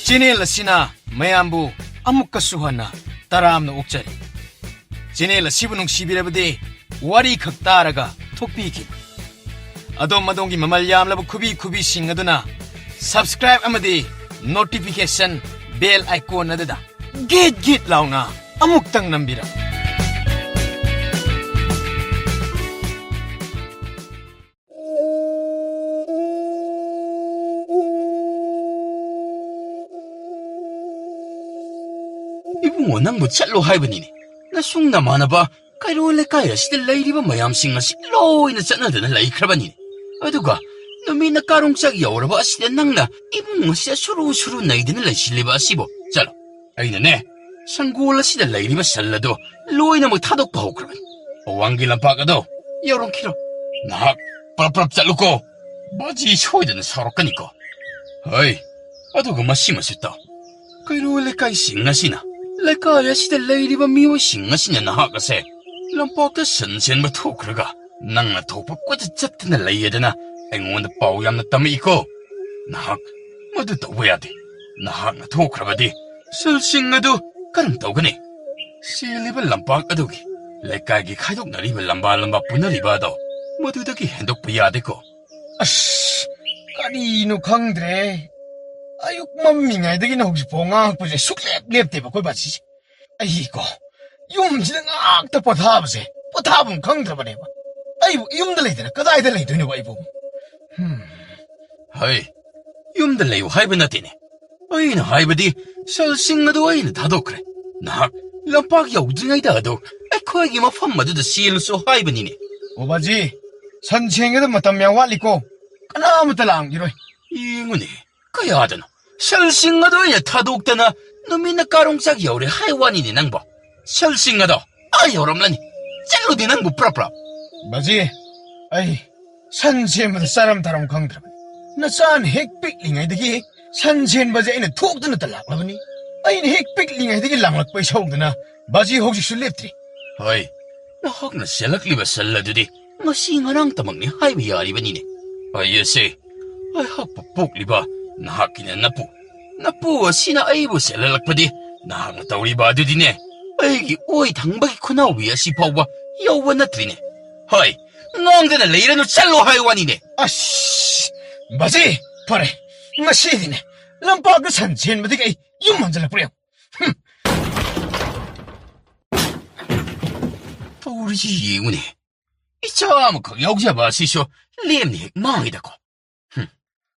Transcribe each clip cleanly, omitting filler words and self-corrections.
Channel asina mayambu amukkasu hana taramna okchari. Channel asibu nungsibirabadi wari khak taraga thokpikhin. Adom madongi mamal yamlabu kubi sing aduna subscribe amadi notification bell icon adada git launa amuktang nambira. 이붕어 낭부 찰로 하이버니니 나 숭나 많아봐 까이로레 까이라시들 레이리바 마얌싱아 실로이나 짠나드는 레이크라바니니 어두가 너미나 까롱짝이 여우라바 시대 낭나 이붕어 시대 수루수루 나이드는 레실리바 시보 짤로 아이네네 상고올라 시대 레이리바 살라도 로이나 뭐 타독바 호크라바니 왕길란 바가도 여론키로 나 빠랍 짤로고 뭐지 쇼이드는 서럽가니까 어이 어두가 마시마셨다 까이로레 까이싱나시나 Lekaya sida leiriba miwa singa sinya nahakase. Lampakta sansenba thokraga. Nangna thokpa kwata chattana layadana. Aingonda pau yamna tami iko. Nahak, madu tawba yade. Nahakna thokrabadi. Salsinga do karam tawgani. Siliba lampak adugi. Lekaya khaidok nariba lamba punariba do. Madudagi hendokpa yade ko. Ash, karino khangdre. Ayuk mamingaydagi na 혹시 봉학부제 쑥랩랩대봐 꼴바치지. 아이고 юм지는 악다 포탑세 포탑은 강들어버려봐. 아이고 юм들레이드나 끄다이들 레이드네 와이보. 하이 юм들 레이우 하이브나티네. 아이나 하이브디 설싱나도 아이나 다도 그래. 나 람팍 여우징아이다도 에코에기 마팜마드도 시일소 하이브니네. 오바지 선생에도 못하면 왔리고 까나무탈랑기로이. 이응은이 그야하잖아. 설싱아도 아이나 타독다나 너미나 까롱짝 여우리 하이완이니 낭보. 설싱아도 아이오람라니 짤로디 낭보 프라프라. 맞지? 아이 산세마다 사람 다람 강들어. 나산 핵빅링아이득이 산세마자 이는 톡드는 달라버니. 아이는 핵빅링아이득이 랑락바이 서울드나 맞지 혹시 술랩들이. 어이 나 혹나 셀락리바 살라두디 마싱아랑 따먹니 하이비 야리바니네. 아이에세 아이 학바 뽑리바 나 학기네 나쁘 시나 아이부 셀랄락바디 나 학나 따우리바 두디네. 아이기 오이 당박이 코나 위아시 파우바 여우와 나트리네. 하이 낭드나 레이라노 짤로 하이완이네. 아씨 맞지? 바래 마시디네 람파그 산세마다가 юм만잘라버려. 우리 이군이 이참 그 여기야 마시쇼 렘니 망이다고.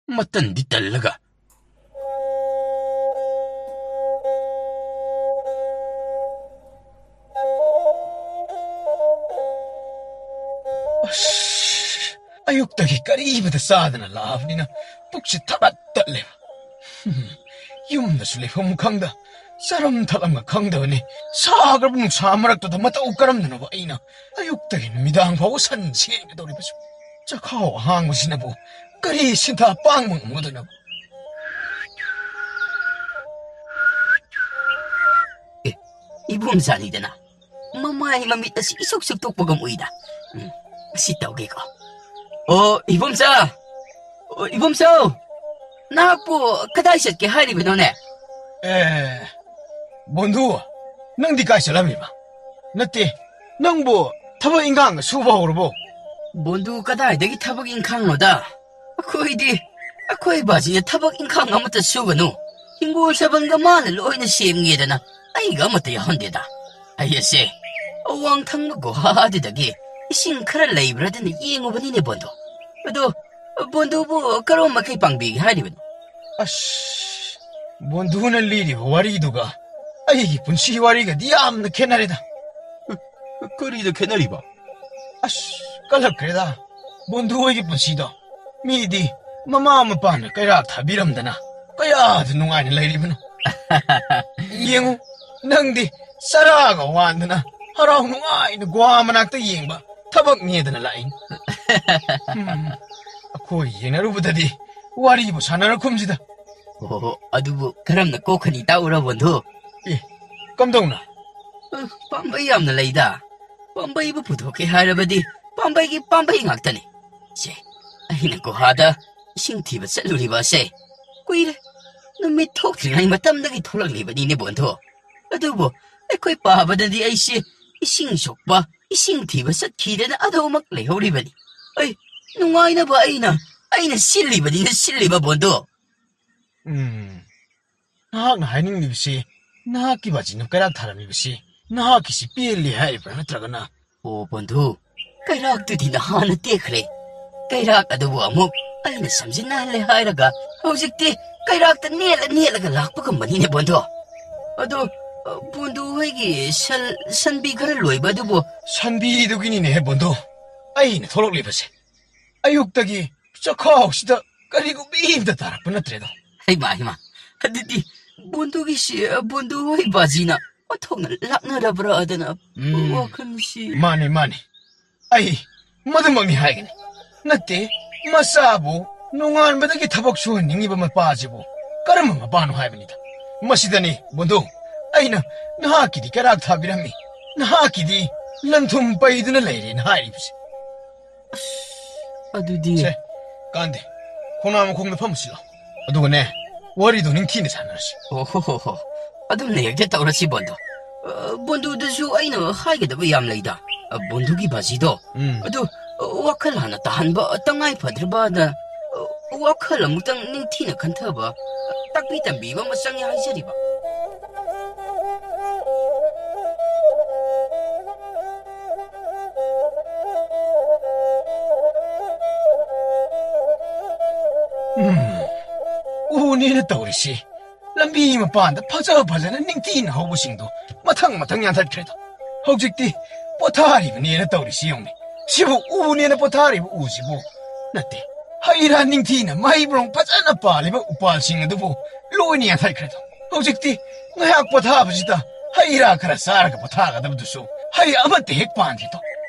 맞던 니 딸라가 ayuktagi karibada saadana laafnina pukshi tabattalewa. Yumna sule khangda saram thalamga khangdawani sagrabung samaraktoda matau karamdana ba aina ayuktagi midang phau san sengadoribasu chakhau hangmasinabu kari sinta pangmang modanabu. 이봄산이잖아. 마마이 맘이다 시속속 똑보가 모이다. 시떡이고. 이봄사! 이봄사! 나하고 그다이셨게 하리비 너네. 본두 nang di ka salamiba natti nang bo thaba ingang suba horbo 본두 그다이되기 타박 인캉노다. 아코이 바지에 타박 인캉 아무것도 수거노. 흰골 사방가 마늘 로이는 시행이잖아. 아이가 뭐때야 헌데다. 아이씨 왕탕먹고 하하디다기 싱크랄 레이브라드는 이행오버니네 본두. 또 본두부 그런 마케 방비기 하리거든. 아씨 본두는 리리 와리두가 아이 분시 와리가 니암나 캐나리다. 그리도 캐나리바. 아씨 깔락그래다 본두에게 분시다 미디 마마 마빠는 까이락 다비람다나 까야드 농아니 레이리브노. 이행우 낭디 사라가 완드나 하라우 농아이는 과만학다 이행바 타박 미에드나 라인. 아코 예나루부다디 와리부 사나를 쿰지다. 아두부 그럼나 꼬카니 따우라 본두. 깜동나 빰바이 암나 레이다. 빰바이부 부도케 하라바디 빰바이 ngaktani. 세 아이는 고하다 싱티바 셀루리바세. 꾸이래 ꯅꯨꯃꯤꯠ ꯊꯣꯛꯇ꯭ꯔꯤꯉꯩ ꯃꯇꯝꯗꯒꯤ ꯊꯣꯛꯂꯛꯂꯤꯕꯅꯤꯅꯦ ꯕꯣꯟꯗꯨ ꯑꯗꯨꯕꯨ ꯑꯩꯈꯣꯏ ꯄꯥꯕꯗꯗꯤ ꯑꯩꯁꯤ ꯏꯁꯤꯡ ꯁꯣꯛꯄ ꯏꯁꯤꯡ ꯊꯤꯕ ꯆꯠꯈꯤꯗꯅ ꯑꯗꯨꯃꯛ ꯂꯩꯍꯧꯔꯤꯕꯅꯤ ꯑꯩ ꯅꯨꯡꯉꯥꯏꯅꯕ ꯑꯩꯅ ꯁꯤꯜꯂꯤꯕꯅꯤꯅ ꯁꯤꯜꯂꯤꯕ ꯕꯣꯟꯗꯨ ꯅꯍꯥꯛꯅ ꯍꯥꯏꯅꯤꯡꯂꯤꯕꯁꯤ ꯅꯍꯥꯛꯀꯤ ꯕꯥꯖꯤꯅ ꯀꯩꯔꯥꯛ ꯊꯥꯔꯝꯂꯤꯕꯁꯤ ꯅꯍꯥꯛꯀꯤꯁꯤ ꯄꯦꯜꯂꯤ ꯍꯥꯏꯔꯤꯕ꯭ꯔꯥ ꯅꯠꯇ꯭ꯔꯒꯅ ꯑꯣ ꯕꯣꯟꯗꯨ ꯀꯩꯔꯥꯛꯇꯨꯗꯤ ꯅꯍꯥꯟꯅ ꯇꯦꯛꯈ꯭ꯔꯦ ꯀꯩꯔꯥꯛ ꯑꯗꯨꯕꯨ ꯑꯃꯨꯛ ꯑꯩꯅ ꯁꯝꯖꯤꯟꯅꯍꯜꯂꯦ ꯍꯥꯏꯔꯒ ꯍꯧꯖꯤꯛꯇꯤ ꯀꯩꯔꯥꯛꯇ ꯅꯦꯠꯂꯒ ꯂꯥꯛꯄꯒꯨꯝꯕꯅꯤꯅꯦ ꯕꯣꯟꯗꯨ ꯑꯗꯣ ꯕꯣꯟꯗꯨ ꯍꯣꯏꯒꯤ ꯁꯟꯕꯤ ꯈꯔ ꯂꯣꯏꯕ ꯑꯗꯨꯕꯨ ꯁꯟꯕꯤꯗꯨꯒꯤꯅꯤꯅꯦ ꯕꯣꯟꯗꯨ ꯑꯩꯅ ꯊꯣꯛꯂꯛꯂꯤꯕꯁꯦ ꯑꯌꯨꯛꯇꯒꯤ ꯆꯈꯥꯎꯁꯤꯗ ꯀꯔꯤꯒꯨꯝꯕ ꯑꯃꯇ ꯇꯥꯔꯛꯄ ꯅꯠꯇ꯭ꯔꯦꯗꯣ ꯍꯩꯃꯥ ꯑꯗꯨꯗꯤ ꯕꯣꯟꯗꯨꯒꯤꯁꯤ ꯕꯣꯟꯗꯨ ꯍꯣꯏ ꯕꯥꯖꯤꯅ ꯑꯣꯟꯊꯣꯛꯅ ꯂꯥꯛꯅꯔꯕ꯭ꯔꯥ ꯑꯗꯨꯅ ꯋꯥꯈꯜꯁꯤ ꯃꯥꯅꯤ ꯑꯩ ꯃꯗꯨꯃꯛꯅꯤ ꯍꯥꯏꯒꯅꯤ ꯅꯠꯇꯦ ꯃꯆꯥꯕꯨ ꯅꯣꯡꯉꯥꯟꯕꯗꯒꯤ ꯊꯕꯛ ꯁꯨꯍꯟꯅꯤꯡꯉꯤꯕ ꯃꯄꯥꯁꯤꯕꯨ ꯀꯔꯝꯕ ꯃꯄꯥꯅꯣ ꯍꯥꯏꯕꯅꯤꯗ ꯃꯁꯤꯗꯅꯤ ꯕꯣꯟꯗꯨ ꯑꯩꯅ ꯅꯍꯥꯛꯀꯤꯗꯤ ꯀꯩꯔꯥꯛ ꯊꯥꯕꯤꯔꯝꯃꯤ ꯅꯍꯥꯛꯀꯤꯗꯤ ꯂꯟꯊꯨꯝ ꯄꯩꯗꯨꯅ ꯂꯩꯔꯦꯅ ꯍꯥꯏꯔꯤꯕꯁꯦ ꯑꯗꯨꯗꯤ ꯁꯦ ꯀꯥꯟꯗꯦ ꯈꯣꯡꯅꯥꯡ ꯃꯈꯣꯡꯗ ꯐꯝꯃꯁꯤꯂꯣ ꯑꯗꯨꯒꯅꯦ ꯋꯥꯔꯤꯗꯣ ꯅꯤꯡꯊꯤꯅ ꯁꯥꯟꯅꯔꯁꯤ ꯍꯣ ꯑꯗꯨꯝꯅ ꯍꯦꯛꯇ ꯇꯧꯔꯁꯤ ꯕꯣꯟꯗꯨ ꯕꯣꯟꯗꯨꯗꯁꯨ ꯑꯩꯅ ꯍꯥꯏꯒꯗꯕ ꯌꯥꯝ ꯂꯩꯗ ꯕꯣꯟꯗꯨꯒꯤ ꯕꯥꯖꯤꯗꯣ ꯑꯗꯨ ꯋꯥꯈꯜ ꯍꯥꯟꯅ ꯇꯥꯍꯟꯕ ꯇꯉꯥꯏ ꯐꯗ꯭ꯔꯕꯅ ꯋꯥꯈꯜ ꯑꯃꯨꯛꯇꯪ ꯅꯤꯡꯊꯤꯅ ꯈꯟꯊꯕ ꯇꯥꯛꯄꯤ ꯇꯝꯕꯤꯕ ꯑꯃ ꯆꯪꯉꯦ ꯍꯥꯏꯖꯔꯤꯕ ꯎꯅꯦꯅ ꯇꯧꯔꯤꯁꯤ ꯂꯝꯕꯤ ꯃꯄꯥꯟꯗ ꯐꯖꯅ ꯅꯤꯡꯊꯤꯅ ꯍꯧꯕꯁꯤꯡꯗꯣ ꯃꯊꯪ ꯌꯥꯟꯊꯠꯈ꯭ꯔꯦꯗꯣ ꯍꯧꯖꯤꯛꯇꯤ ꯄꯣꯊꯥꯔꯤꯕꯅꯦꯅ ꯇꯧꯔꯤꯁꯤ ꯌꯦꯡꯅꯤ ꯁꯤꯕꯨ ꯎꯅꯦꯅ ꯄꯣꯊꯥꯔꯤꯕ ꯎꯁꯤꯕꯨ ꯅꯠꯇꯦ ꯍꯩꯔꯥ ꯅꯤꯡꯊꯤꯅ ꯃꯍꯩꯕ꯭ꯔꯣꯡ ꯐꯖꯅ ꯄꯥꯜꯂꯤꯕ ꯎꯄꯥꯜꯁꯤꯡ ꯑꯗꯨꯕꯨ ꯂꯣꯏꯅ ꯌꯥꯟꯊꯠꯈ꯭ꯔꯦꯗꯣ ꯍꯧꯖꯤꯛꯇꯤ ꯉꯥꯏꯍꯥꯛ ꯄꯣꯊꯥꯕꯁꯤꯗ ꯍꯩꯔꯥ ꯈꯔ ꯆꯥꯔꯒ ꯄꯣꯊꯥꯒꯗꯕꯗꯨꯁꯨ ꯍꯩ ꯑꯃꯠꯇ ꯍꯦꯛ ꯄꯥꯟꯗ꯭ꯔꯤꯗꯣ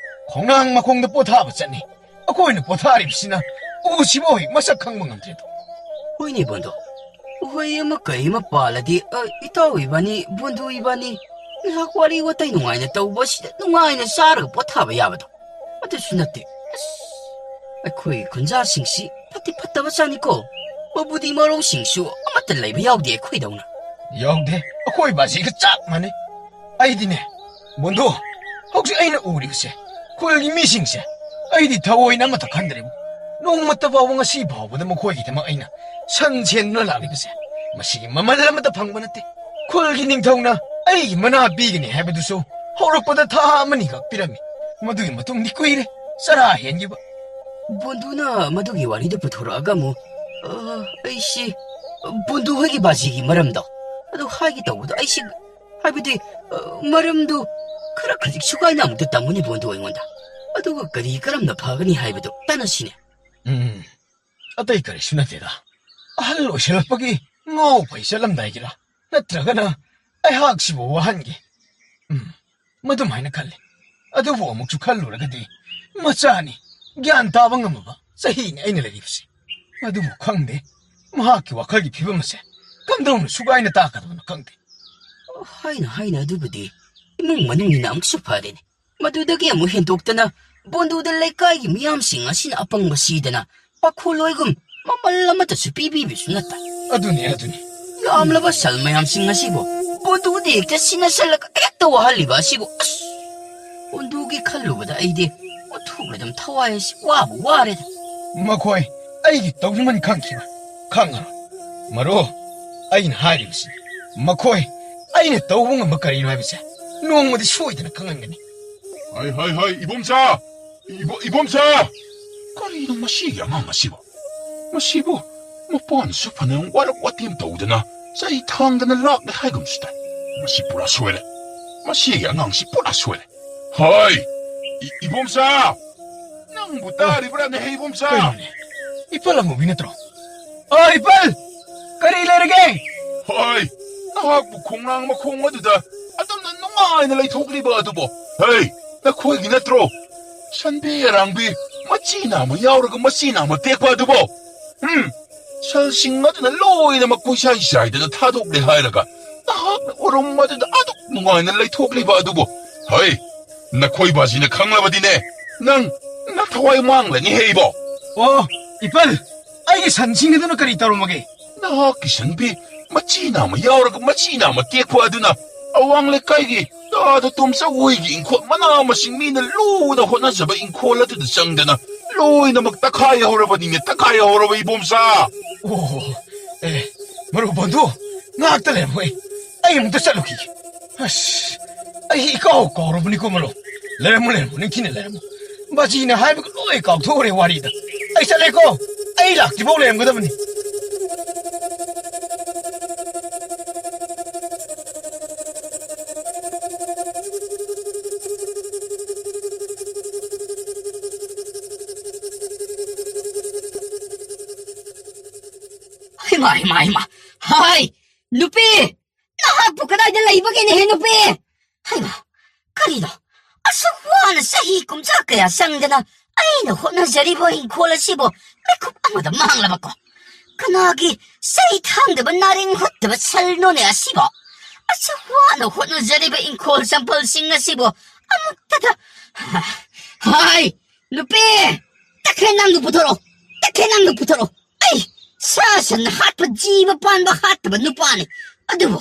ꯈꯣꯡꯅꯥꯡ ꯃꯈꯣꯡꯗ ꯄꯣꯊꯥꯕ ꯆꯠꯅꯤ ꯑꯩꯈꯣꯏꯅ ꯄꯣꯊꯥꯔꯤꯕꯁꯤꯅ ꯎꯁꯤꯕꯨ ꯍꯦꯛ ꯃꯁꯛ ꯈꯪꯕ ꯉꯝꯗ꯭ꯔꯦꯗꯣ ꯍꯣꯏꯅꯦ ꯕꯣꯟꯗꯨ ꯎꯍꯩ ꯑꯃ ꯀꯩ ꯑꯃ ꯄꯥꯜꯂꯗꯤ ꯏꯇꯥꯎ ꯏꯕꯥꯅꯤ ꯕꯣꯟꯗꯨ ꯏꯕꯥꯅꯤ ꯉꯥꯏꯍꯥꯛ ꯋꯥꯔꯤ ꯋꯥꯇꯥꯏ ꯅꯨꯡꯉꯥꯏꯅ ꯇꯧꯕꯁꯤꯗ ꯅꯨꯡꯉꯥꯏꯅ ꯆꯥꯔꯒ ꯄꯣꯊꯥꯕ ꯌꯥꯕꯗꯣ ꯑꯗꯨꯁꯨ ꯅꯠꯇꯦ ꯑꯩꯈꯣꯏ ꯈꯨꯟꯖꯥꯁꯤꯡꯁꯤ ꯐꯠꯇꯤ ꯐꯠꯇꯕ ꯆꯥꯅꯤꯀꯣ ꯃꯕꯨꯗꯤ ꯃꯔꯧꯁꯤꯡꯁꯨ ꯑꯃꯠꯇ ꯂꯩꯕ ꯌꯥꯎꯗꯦ ꯑꯩꯈꯣꯏꯗꯧꯅ ꯌꯥꯎꯗꯦ ꯑꯩꯈꯣꯏ ꯕꯥꯖꯤꯒ ꯆꯞ ꯃꯥꯟꯅꯩ ꯑꯩꯗꯤꯅꯦ ꯕꯣꯟꯗꯨ ꯍꯧꯖꯤꯛ ꯑꯩꯅ ꯎꯔꯤꯕꯁꯦ ꯈꯨꯜꯒꯤ ꯃꯤꯁꯤꯡꯁꯦ ꯑꯩꯗꯤ ꯊꯑꯣꯏꯅ ꯑꯃꯠꯇ ꯈꯟꯗ꯭ꯔꯦꯕꯨ ꯅꯣꯡꯃꯇ ꯐꯥꯎꯕ ꯉꯁꯤ ꯐꯥꯎꯕꯗ ꯃꯈꯣꯏꯒꯤꯗꯃꯛ ꯑꯩꯅ ꯁꯟ ꯁꯦꯟꯗꯨꯅ ꯂꯥꯛꯂꯤꯕꯁꯦ ꯃꯁꯤꯒꯤ ꯃꯃꯜ ꯑꯃꯠꯇ ꯐꯪꯕ ꯅꯠꯇꯦ ꯈꯨꯜꯒꯤ ꯅꯤꯡꯊꯧꯅ ꯑꯩꯒꯤ ꯃꯅꯥ ꯄꯤꯒꯅꯤ ꯍꯥꯏꯕꯗꯨꯁꯨ ꯍꯧꯔꯛꯄꯗ ꯊꯥ ꯑꯃꯅꯤꯈꯛ ꯄꯤꯔꯝꯃꯤ ꯃꯗꯨꯒꯤ ꯃꯇꯨꯡꯗꯤ ꯀꯨꯏꯔꯦ ꯆꯔꯥ ꯍꯦꯟꯈꯤꯕ ꯕꯣꯟꯗꯨꯅ ꯃꯗꯨꯒꯤ ꯋꯥꯔꯤꯗꯨ ꯄꯨꯊꯣꯔꯛꯑꯒ ꯑꯃꯨꯛ ꯑꯩꯁꯤ ꯕꯣꯟꯗꯨ ꯍꯣꯏꯒꯤ ꯕꯥꯖꯤꯒꯤ ꯃꯔꯝꯗꯣ ꯑꯗꯨ ꯍꯥꯏꯒꯦ ꯇꯧꯕꯗꯣ ꯑꯩꯁꯤ ꯍꯥꯏꯕꯗꯤ ꯃꯔꯝꯗꯨ ꯈꯔ ꯈꯖꯤꯛ ꯁꯨꯒꯥꯏꯅ ꯑꯃꯨꯛꯇ ꯇꯝꯃꯨꯅꯤ ꯕꯣꯟꯗꯨ ꯑꯩꯉꯣꯟꯗ ꯑꯗꯨꯒ ꯀꯔꯝꯅ ꯐꯒꯅꯤ ꯍꯥꯏꯕꯗꯨ ꯇꯥꯟꯅꯁꯤꯅꯦ ꯑꯇꯩ ꯀꯔꯤꯁꯨ ꯅꯠꯇꯦꯗ ꯑꯍꯜ ꯑꯣꯏꯁꯤꯜꯂꯛꯄꯒꯤ ꯉꯥꯎ ꯐꯩ ꯆꯠꯂꯝꯗꯥꯏꯒꯤꯔ ꯅꯠꯇ꯭ꯔꯒꯅ ꯑꯩꯍꯥꯛꯁꯤꯕꯨ ꯋꯥꯍꯟꯒꯦ ꯃꯗꯨꯃꯥꯏꯅ ꯈꯜꯂꯤ ꯑꯗꯨꯕꯨ ꯑꯃꯨꯛꯁꯨ ꯈꯜꯂꯨꯔꯒꯗꯤ ꯃꯆꯥꯅꯤ ꯒ꯭ꯌꯥꯟ ꯇꯥꯕ ꯉꯝꯃꯕ ꯆꯍꯤꯅꯤ ꯑꯩꯅ ꯂꯩꯔꯤꯕꯁꯤ ꯑꯗꯨꯕꯨ ꯈꯪꯗꯦ ꯃꯍꯥꯛꯀꯤ ꯋꯥꯈꯜꯒꯤ ꯐꯤꯕꯝ ꯑꯁꯦ ꯀꯝꯗꯧꯅ ꯁꯨꯒꯥꯏꯅ ꯇꯥꯛꯀꯗꯕꯅꯣ ꯈꯪꯗꯦ ꯍꯥꯏꯅ ꯑꯗꯨꯕꯨꯗꯤ ꯏꯃꯨꯡ ꯃꯅꯨꯡꯅꯤꯅ ꯑꯃꯨꯛꯁꯨ ꯐꯔꯦꯅꯦ ꯃꯗꯨꯗꯒꯤ ꯑꯃꯨꯛ ꯍꯦꯟꯗꯣꯛꯇꯅ ꯕꯣꯟꯗꯨꯗ ꯂꯩꯀꯥꯏꯒꯤ ꯃꯤꯌꯥꯝꯁꯤꯡ ꯑꯁꯤꯅ ꯑꯄꯪꯕ ꯁꯤꯗꯅ ꯄꯥꯈꯣꯜꯂꯣꯏꯒꯨꯝ ꯃꯃꯜ ꯑꯃꯠꯇꯁꯨ ꯄꯤꯕꯤꯕꯁꯨ ꯅꯠꯇ ꯑꯗꯨꯅꯤ ꯌꯥꯝꯂꯕ ꯁꯜ ꯃꯌꯥꯝꯁꯤꯡ ꯑꯁꯤꯕꯨ ꯕꯣꯟꯗꯨꯗ ꯍꯦꯛꯇ ꯁꯤꯟꯅꯁꯜꯂꯒ ꯍꯦꯛꯇ ꯋꯥꯍꯜꯂꯤꯕ ꯑꯁꯤꯕꯨ ꯕꯣꯟꯗꯨꯒꯤ ꯈꯜꯂꯨꯕꯗ ꯑꯩꯗꯤ ꯑꯣꯟꯊꯣꯛꯅ ꯑꯗꯨꯝ ꯊꯋꯥꯏ ꯑꯁꯤ ꯋꯥꯔꯦꯗ ꯃꯈꯣꯏ ꯑꯩꯒꯤ ꯇꯧꯕꯤꯃꯟ ꯈꯪꯈꯤꯕ ꯈꯪꯉꯔꯣꯏ ꯃꯔꯨ ꯑꯩꯅ ꯍꯥꯏꯔꯤꯕꯁꯤ ꯃꯈꯣꯏ ꯑꯩꯅ ꯇꯧꯕ ꯉꯝꯕ ꯀꯔꯤꯅꯣ ꯍꯥꯏꯕꯁꯦ ꯅꯣꯡꯃꯗꯤ ꯁꯣꯏꯗꯅ ꯈꯪꯍꯟꯒꯅꯤ ꯍꯥꯏ 이봄사 이봄사 그리는 마시기 안 마시고 마시고 뭐뻔수 파는 와락 와팀 더우드나 자이 탕드는 락네 하이금수다 마시 뿌라 수에래 마시기 안 시 뿌라 수에래 하이 이봄사 낭부 따리브라네 이봄사 그러네 이빨 안 모비네트로 이빨 그리 레르게 하이 나하고 콩랑 뭐 콩어두다 아담난 농아이는 레이 토그리바 아두보 헤이 나 코에기 네트로 산비야랑비 마치나 뭐 야오르고 마치나 뭐 떼과두보 설싱마드나 로이나 막 부샤이샤이드나 타독리 하이라가 나 오롱마드나 아독 농아이는 레이 토그리바 아두보 헤이 나 코이 바지네 강라바디네 나 타와이 망라니 헤이보 이빨 아이게 산싱에도는 그리 따로 먹게 나 기선비 ꯃꯆꯤꯅ ꯑꯃ ꯌꯥꯎꯔꯒ ꯃꯆꯤꯅ ꯑꯃ ꯇꯦꯛꯄ ꯑꯗꯨꯅ ꯑꯋꯥꯡ ꯂꯩꯀꯥꯏꯒꯤ ꯇꯥꯗ ꯇꯣꯝꯆꯥ ꯍꯣꯏꯒꯤ ꯏꯪꯈꯣꯜ ꯃꯅꯥ ꯃꯁꯤꯡ ꯃꯤꯅ ꯂꯨꯅ ꯍꯣꯠꯅꯖꯕ ꯏꯪꯈꯣꯜ ꯑꯗꯨꯗ ꯆꯪꯗꯅ ꯂꯣꯏꯅꯃꯛ ꯇꯛꯈꯥꯏꯍꯧꯔꯕꯅꯤꯅꯦ, ꯇꯛꯈꯥꯏꯍꯧꯔꯕ ꯏꯕꯣꯝꯆꯥ. ꯑꯣ ꯑꯦ ꯃꯔꯨꯞ ꯕꯟꯙꯨ ꯉꯥꯛꯇ ꯂꯩꯔꯝꯃꯨ ꯑꯩ ꯑꯃꯨꯛꯇ ꯆꯠꯂꯨꯈꯤꯒꯦ. ꯑꯁ ꯑꯩ ꯏꯀꯥꯎ ꯀꯥꯎꯔꯕꯅꯤꯀꯣ ꯃꯔꯨꯞ. ꯂꯩꯔꯝꯃꯨ ꯅꯤꯡꯊꯤꯅ ꯂꯩꯔꯝꯃꯨ. ꯕꯥꯖꯤꯅ ꯍꯥꯏꯕꯒ ꯂꯣꯏ ꯀꯥꯎꯊꯣꯛꯎꯔꯦ ꯋꯥꯔꯤꯗ. ꯑꯩ ꯆꯠꯂꯦꯀꯣ. ꯑꯩ ꯂꯥꯛꯇ꯭ꯔꯤꯐꯥꯎ ꯂꯩꯔꯝꯒꯗꯕꯅꯤ. ꯍꯩꯃꯥ ꯍꯥꯏ ꯅꯨꯄꯤ ꯅꯍꯥꯛꯄꯨ ꯀꯗꯥꯏꯗ ꯂꯩꯕꯒꯦꯅꯦꯍꯦ ꯅꯨꯄꯤ? ꯍꯩꯃꯥ ꯀꯔꯤꯅꯣ ꯑꯁꯨꯛ ꯋꯥꯅ ꯆꯍꯤ ꯀꯨꯝꯖꯥ ꯀꯌꯥ ꯆꯪꯗꯅ ꯑꯩꯅ ꯍꯣꯠꯅꯖꯔꯤꯕ ꯏꯪꯈꯣꯜ ꯑꯁꯤꯕꯨ ꯃꯤꯀꯨꯞ ꯑꯃꯗ ꯃꯥꯡꯂꯕꯀꯣ? ꯀꯅꯥꯒꯤ ꯆꯩ ꯊꯥꯡꯗꯕ ꯅꯥꯔꯦꯡ ꯍꯨꯠꯇꯕ ꯁꯜꯅꯣꯅꯦ ꯑꯁꯤꯕꯣ? ꯑꯁꯨꯛ ꯋꯥꯅ ꯍꯣꯠꯅꯖꯔꯤꯕ ꯏꯪꯈꯣꯜ ꯆꯝꯄꯜꯁꯤꯡ ꯑꯁꯤꯕꯨ ꯑꯃꯨꯛꯇꯗ ꯍꯥꯏ ꯅꯨꯄꯤ ꯇꯈꯦꯜꯅꯥꯡꯗꯨ ꯄꯨꯊꯣꯔꯛꯑꯣ. ꯑꯩ ꯁꯥ ꯁꯟ ꯍꯥꯠꯄ ꯖꯤꯕ ꯄꯥꯟꯕ ꯍꯥꯠꯇꯕ ꯅꯨꯄꯥꯅꯤ, ꯑꯗꯨꯕꯨ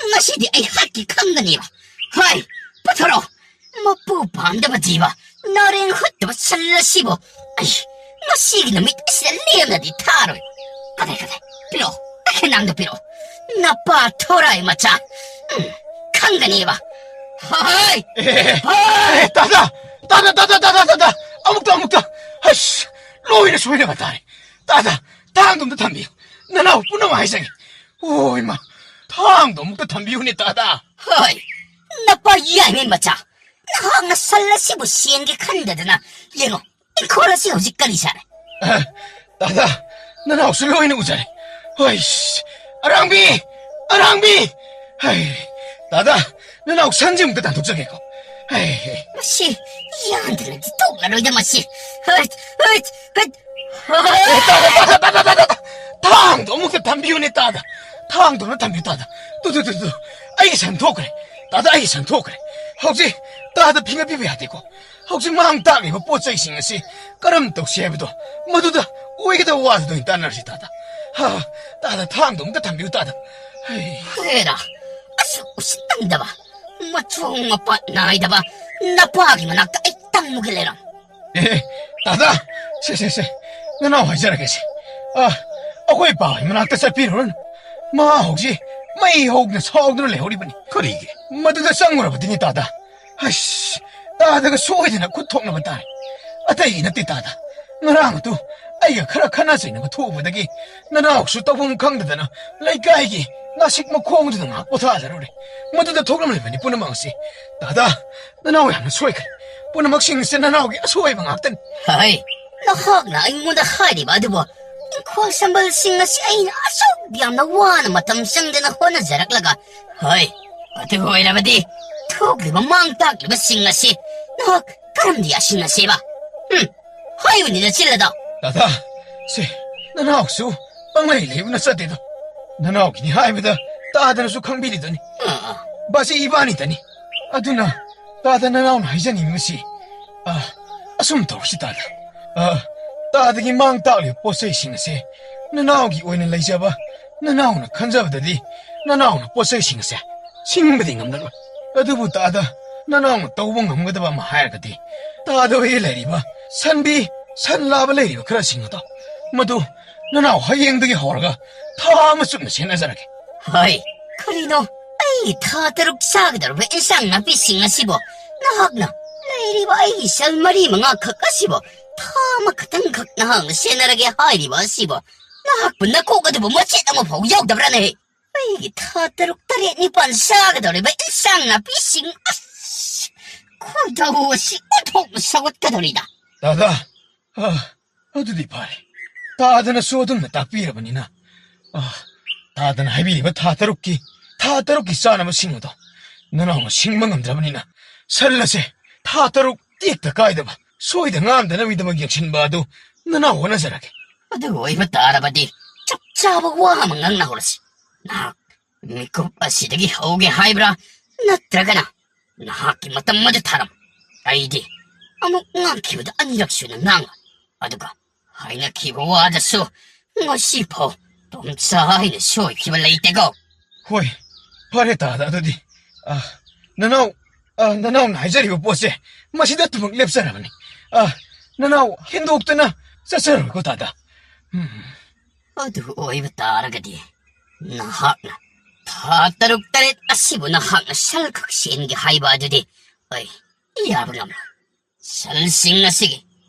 ꯉꯁꯤꯗꯤ ꯑꯩ ꯍꯥꯠꯀꯦ ꯈꯪꯒꯅꯦꯕ. ꯍꯥꯏ ꯄꯨꯊꯣꯔꯛꯑꯣ. ꯃꯄꯨ ꯄꯥꯝꯗꯕ ꯖꯤꯕ ꯅꯥꯔꯦꯡ ꯍꯨꯠꯇꯕ ꯁꯜ ꯑꯁꯤꯕꯨ ꯑꯩ ꯉꯁꯤꯒꯤ ꯅꯨꯃꯤꯠ ꯑꯁꯤꯗ ꯂꯦꯝꯅꯗꯤ ꯊꯥꯔꯣꯏ. ꯀꯗꯥꯏ ꯄꯤꯔꯛꯑꯣ, ꯇꯈꯦꯜꯅꯥꯡꯗꯨ ꯄꯤꯔꯛꯑꯣ. ꯅꯄꯥ ꯊꯣꯔꯥꯏ ꯃꯆꯥ ꯈꯪꯒꯅꯦꯕ. ꯍꯥꯏ ꯇꯥꯗ ꯑꯃꯨꯛꯇ ꯑꯁ ꯂꯣꯏꯅ ꯁꯣꯏꯔꯕ ꯇꯥꯔꯦ. ꯇꯥꯗ ꯊꯥꯡꯗꯣ ꯑꯝꯇ ꯊꯝꯕꯤꯌꯨ. ꯅꯅꯥꯎ ꯄꯨꯝꯅꯃꯛ ꯍꯥꯏꯖꯒꯦ. ꯑꯣ ꯏꯃꯥ ꯊꯥꯡꯗꯣ ꯑꯃꯨꯛꯇ ꯊꯝꯕꯤꯌꯨꯅꯦ ꯇꯥꯗ. ꯍꯣꯏ ꯅꯄꯥ ꯌꯥꯏꯃꯦ ꯃꯆꯥ, ꯅꯍꯥꯛꯅ ꯁꯜ ꯑꯁꯤꯕꯨ ꯁꯦꯟꯒꯦ ꯈꯟꯗꯗꯅ ꯌꯦꯡꯉꯣ ꯏꯪꯈꯣꯜ ꯑꯁꯤ ꯍꯧꯖꯤꯛ ꯀꯔꯤ ꯁꯥꯔꯦ? ꯇꯥꯗ ꯅꯅꯥꯎꯁꯨ ꯂꯣꯏꯅ ꯎꯖꯔꯦ. ꯍꯣꯏ ꯑꯔꯥꯡꯕꯤ ꯍꯥꯏ ꯇꯥꯗ ꯅꯅꯥꯎ ꯁꯟꯁꯤ ꯑꯃꯨꯛꯇ ꯇꯥꯟꯊꯣꯛꯆꯒꯦꯀꯣ. ꯃꯁꯤ ꯌꯥꯗ꯭ꯔꯗꯤ ꯇꯣꯛꯂꯔꯣꯏꯗ ꯃꯁꯤ. ꯇꯥꯗ ꯊꯥꯡꯗꯣ ꯑꯃꯨꯛꯇ ꯊꯝꯕꯤꯌꯨꯅꯦ ꯇꯥꯗ. ꯊꯥꯡꯗꯣ ꯊꯝꯕꯤꯌꯨ ꯇꯥꯗ. ꯇꯨ ꯑꯩꯒꯤ ꯁꯟ ꯊꯣꯛꯈ꯭ꯔꯦ ꯇꯥꯗ, ꯑꯩꯒꯤ ꯁꯟ ꯊꯣꯛꯈ꯭ꯔꯦ. ꯍꯧꯖꯤꯛ ꯇꯥꯗ ꯐꯤꯡꯒꯠꯄꯤꯕ ꯌꯥꯗꯦꯀꯣ. ꯍꯧꯖꯤꯛ ꯃꯥꯡ ꯇꯥꯛꯂꯤꯕ ꯄꯣꯠ ꯆꯩꯁꯤꯡ ꯑꯁꯤ ꯀꯔꯝ ꯇꯧꯁꯤ ꯍꯥꯏꯕꯗꯣ ꯃꯗꯨꯗ ꯑꯣꯏꯒꯗꯕ ꯋꯥꯗꯨꯗ ꯑꯣꯏꯅ ꯇꯥꯟꯅꯔꯁꯤ ꯇꯥꯗ. ꯇꯥꯗ ꯊꯥꯡꯗꯣ ꯑꯃꯨꯛꯇ ꯊꯝꯕꯤꯌꯨ ꯇꯥꯗ. ꯍꯦꯔꯥ ꯑꯁꯨꯛ ꯎꯁꯤꯠꯇꯝꯗꯕ ꯃꯆꯣꯡ ꯃꯄꯥꯠ ꯅꯥꯏꯗꯕ ꯅꯄꯥꯒꯤ ꯃꯅꯥꯛꯇ ꯑꯩ ꯇꯝꯃꯨꯒꯦ ꯂꯩꯔꯝ. ꯇꯥꯗ ꯁꯦ ꯅꯅꯥꯎ ꯍꯥꯏꯖꯔꯒꯦꯁꯦ. ꯑꯩꯈꯣꯏ ꯄꯥꯒꯤ ꯃꯅꯥꯛꯇ ꯆꯠꯄꯤꯔꯨꯔꯅꯨ. ꯃꯥ ꯍꯧꯖꯤꯛ ꯃꯩ ꯍꯧꯗꯅ ꯁꯥꯎꯗꯨꯅ ꯂꯩꯍꯧꯔꯤꯕꯅꯤ. ꯀꯔꯤꯒꯤ? ꯃꯗꯨꯗ ꯆꯪꯉꯨꯔꯕꯗꯤꯅꯤ ꯇꯥꯗ. ꯑꯁ ꯇꯥꯗꯒ ꯁꯣꯏꯗꯅ ꯈꯨꯠ ꯊꯣꯛꯅꯕ ꯇꯥꯔꯦ. ꯑꯇꯩꯒꯤ ꯅꯠꯇꯦ ꯇꯥꯗ. ꯉꯔꯥꯡ ꯑꯗꯨ ꯑꯩꯒ ꯈꯔ ꯈꯟꯅ ꯆꯩꯅꯕ ꯊꯣꯛꯎꯕꯗꯒꯤ ꯅꯅꯥꯎꯁꯨ ꯇꯧꯐꯝ ꯈꯪꯗꯗꯅ ꯂꯩꯀꯥꯏꯒꯤ ꯅꯥꯁꯤꯛ ꯃꯈꯣꯡꯗꯨꯗ ꯉꯥꯏꯍꯥꯛ ꯄꯣꯊꯥꯖꯔꯨꯔꯦ. ꯃꯗꯨꯗ ꯊꯣꯛꯂꯝꯂꯤꯕꯅꯤ ꯄꯨꯝꯅꯃꯛ ꯑꯁꯤ. ꯇꯥꯗ ꯅꯅꯥꯎ ꯌꯥꯝꯅ ꯁꯣꯏꯈ꯭ꯔꯦ. ꯄꯨꯝꯅꯃꯛꯁꯤꯡꯁꯦ ꯅꯅꯥꯎꯒꯤ ꯑꯁꯣꯏꯕ ꯉꯥꯛꯇꯅꯤ. ꯍꯥꯏ ꯅꯍꯥꯛꯅ ꯑꯩꯉꯣꯟꯗ ꯍꯥꯏꯔꯤꯕ ꯑꯗꯨꯕꯨ ꯏꯪꯈꯣꯜ ꯁꯝꯕꯜꯁꯤꯡ ꯑꯁꯤ ꯑꯩꯅ ꯑꯁꯨꯛ ꯌꯥꯝꯅ ꯋꯥꯅ ꯃꯇꯝ ꯆꯪꯗꯅ ꯍꯣꯠꯅꯖꯔꯛꯂꯒ ꯍꯣꯏ ꯑꯗꯨ ꯑꯣꯏꯔꯕꯗꯤ ꯊꯣꯛꯂꯤꯕ ꯃꯥꯡ ꯇꯥꯛꯂꯤꯕꯁꯤꯡ ꯑꯁꯤ ꯅꯍꯥꯛ ꯀꯔꯝꯗꯤ ꯌꯥꯁꯤꯟꯅꯁꯦꯕ? ꯍꯥꯏꯕꯅꯤꯅ ꯆꯤꯜꯂꯗ. ꯇꯥꯗ ꯁꯦ ꯅꯅꯥꯎꯁꯨ ꯄꯪꯂꯩ ꯂꯩꯕꯅ ꯆꯠꯇꯦꯗꯣ. ꯅꯅꯥꯎꯒꯤꯅꯤ ꯍꯥꯏꯕꯗ ꯇꯥꯗꯅꯁꯨ ꯈꯪꯕꯤꯔꯤꯗꯨꯅꯤ. ꯕꯥꯁꯤ ꯏꯕꯥꯅꯤꯗꯅꯤ. ꯑꯗꯨꯅ ꯇꯥꯗ ꯅꯅꯥꯎꯅ ꯍꯥꯏꯖꯅꯤꯡꯕꯁꯤ ꯑꯁꯨꯝ ꯇꯧꯔꯁꯤ ꯇꯥꯗ. ꯇꯥꯗꯒꯤ ꯃꯥꯡ ꯇꯥꯛꯂꯤꯕ ꯄꯣꯠ ꯆꯩꯁꯤꯡ ꯑꯁꯦ ꯅꯅꯥꯎꯒꯤ ꯑꯣꯏꯅ ꯂꯩꯖꯕ ꯅꯅꯥꯎꯅ ꯈꯟꯖꯕꯗꯗꯤ ꯅꯅꯥꯎꯅ ꯄꯣꯠ ꯆꯩꯁꯤꯡ ꯑꯁꯦ ꯁꯤꯡꯕꯗꯤ ꯉꯝꯂꯔꯣꯏ. ꯑꯗꯨꯕꯨ ꯇꯥꯗ ꯅꯅꯥꯎꯅ ꯇꯧꯕ ꯉꯝꯒꯗꯕ ꯑꯃ ꯍꯥꯏꯔꯒꯗꯤ ꯇꯥꯗ ꯍꯣꯏ ꯂꯩꯔꯤꯕ ꯁꯟ ꯂꯥꯕ ꯂꯩꯔꯤꯕ ꯈꯔꯁꯤꯡ ꯑꯗꯣ ꯃꯗꯨ ꯅꯅꯥꯎ ꯍꯌꯦꯡꯗꯒꯤ ꯍꯧꯔꯒ ꯊꯥ ꯑꯃ ꯆꯨꯞꯅ ꯁꯦꯟꯅꯖꯔꯒꯦ. ꯍꯣꯏ ꯀꯔꯤꯅꯣ ꯑꯩ ꯊꯥ 3 ꯆꯥꯒꯗꯧꯔꯕ ꯏꯟꯁꯥꯡ ꯅꯥꯄꯤꯁꯤꯡ ꯑꯁꯤꯕꯨ ꯅꯍꯥꯛꯅ ꯂꯩꯔꯤꯕ ꯑꯩꯒꯤ ꯁꯜ 4-5 ꯈꯛ ꯑꯁꯤꯕꯨ ꯊꯥ ꯑꯃꯈꯛꯇꯪꯈꯛ ꯅꯍꯥꯛꯅ ꯁꯦꯟꯅꯔꯒꯦ ꯍꯥꯏꯔꯤꯕ ꯑꯁꯤꯕꯨ ꯅꯍꯥꯛꯄꯨ ꯅꯀꯣꯛ ꯑꯗꯨꯕꯨ ꯃꯆꯦꯠ ꯑꯃꯐꯥꯎ ꯌꯥꯎꯗꯕ꯭ꯔꯥꯅꯦ? ꯑꯩꯒꯤ ꯊꯥ 3-9 ꯆꯥꯒꯗꯧꯔꯤꯕ ꯏꯟꯁꯥꯡ ꯅꯥꯄꯤꯁꯤꯡ ꯈꯣꯏꯗꯧ ꯑꯁꯤ ꯑꯣꯟꯊꯣꯛꯅ ꯁꯧꯒꯠꯀꯗꯧꯔꯤꯗ. ꯇꯥꯗ ꯑꯗꯨꯗꯤ ꯐꯔꯦ. ꯇꯥꯗꯅꯁꯨ ꯑꯗꯨꯝꯅ ꯇꯥꯛꯄꯤꯔꯕꯅꯤꯅ ꯇꯥꯗꯅ ꯍꯥꯏꯕꯤꯔꯤꯕ ꯊꯥ 3ꯀꯤ ꯆꯥꯅꯕꯁꯤꯡ ꯑꯗꯣ ꯅꯅꯥꯎꯅ ꯁꯤꯡꯕ ꯉꯝꯗ꯭ꯔꯕꯅꯤꯅ ꯁꯜ ꯑꯁꯦ ꯊꯥ 3 ꯇꯦꯛꯇ ꯀꯥꯏꯗꯕ ꯁꯣꯏꯗ ꯉꯥꯝꯗꯅꯕꯒꯤꯗꯃꯛ ꯌꯦꯡꯁꯤꯟꯕ ꯑꯗꯨ ꯅꯅꯥꯎ ꯍꯣꯠꯅꯖꯔꯒꯦ. ꯑꯗꯨ ꯑꯣꯏꯕ ꯇꯥꯔꯕꯗꯤ ꯆꯞ ꯆꯥꯕ ꯋꯥ ꯑꯃ ꯉꯥꯡꯅꯍꯧꯔꯁꯤ. ꯅꯍꯥꯛ ꯃꯤꯀꯨꯞ ꯑꯁꯤꯗꯒꯤ ꯍꯧꯒꯦ ꯍꯥꯏꯕ꯭ꯔꯥ ꯅꯠꯇ꯭ꯔꯒꯅ ꯅꯍꯥꯛꯀꯤ ꯃꯇꯝ ꯑꯗꯨ ꯊꯥꯔꯝ. ꯑꯩꯗꯤ ꯑꯃꯨꯛ ꯉꯥꯡꯈꯤꯕꯗ 2ꯔꯛ ꯁꯨꯅ ꯉꯥꯡꯉꯣ. ꯑꯗꯨꯒ ꯍꯥꯏꯅꯈꯤꯕ ꯋꯥꯗꯁꯨ ꯉꯁꯤꯐꯥꯎ 똥차 하이는 쇼이키만 레이테고. ꯍꯣꯏ ꯐꯔꯦ ꯇꯥꯗ ꯑꯗꯨꯗꯤ ꯅꯅꯥꯎꯅ ꯍꯥꯏꯖꯔꯤꯕ ꯄꯣꯠꯁꯦ ꯃꯁꯤꯗ ꯊꯨꯃꯛ ꯂꯦꯞꯆꯔꯕꯅꯤ ꯅꯅꯥꯎ ꯍꯦꯟꯗꯣꯛꯇꯅ ꯆꯠꯆꯔꯣꯏꯀꯣ ꯇꯥꯗ ꯑꯗꯨ ꯑꯣꯏꯕ ꯇꯥꯔꯒꯗꯤ ꯅꯍꯥꯛꯅ ꯊꯥ 6-7 ꯑꯁꯤꯕꯨ ꯅꯍꯥꯛꯅ ꯁꯜꯈꯛ ꯁꯦꯟꯒꯦ ꯍꯥꯏꯕ ꯑꯗꯨꯗꯤ ꯑꯩ ꯌꯥꯕ ꯉꯝꯂꯣꯏ. ꯁꯜꯁꯤꯡ ꯑꯁꯤꯒꯤ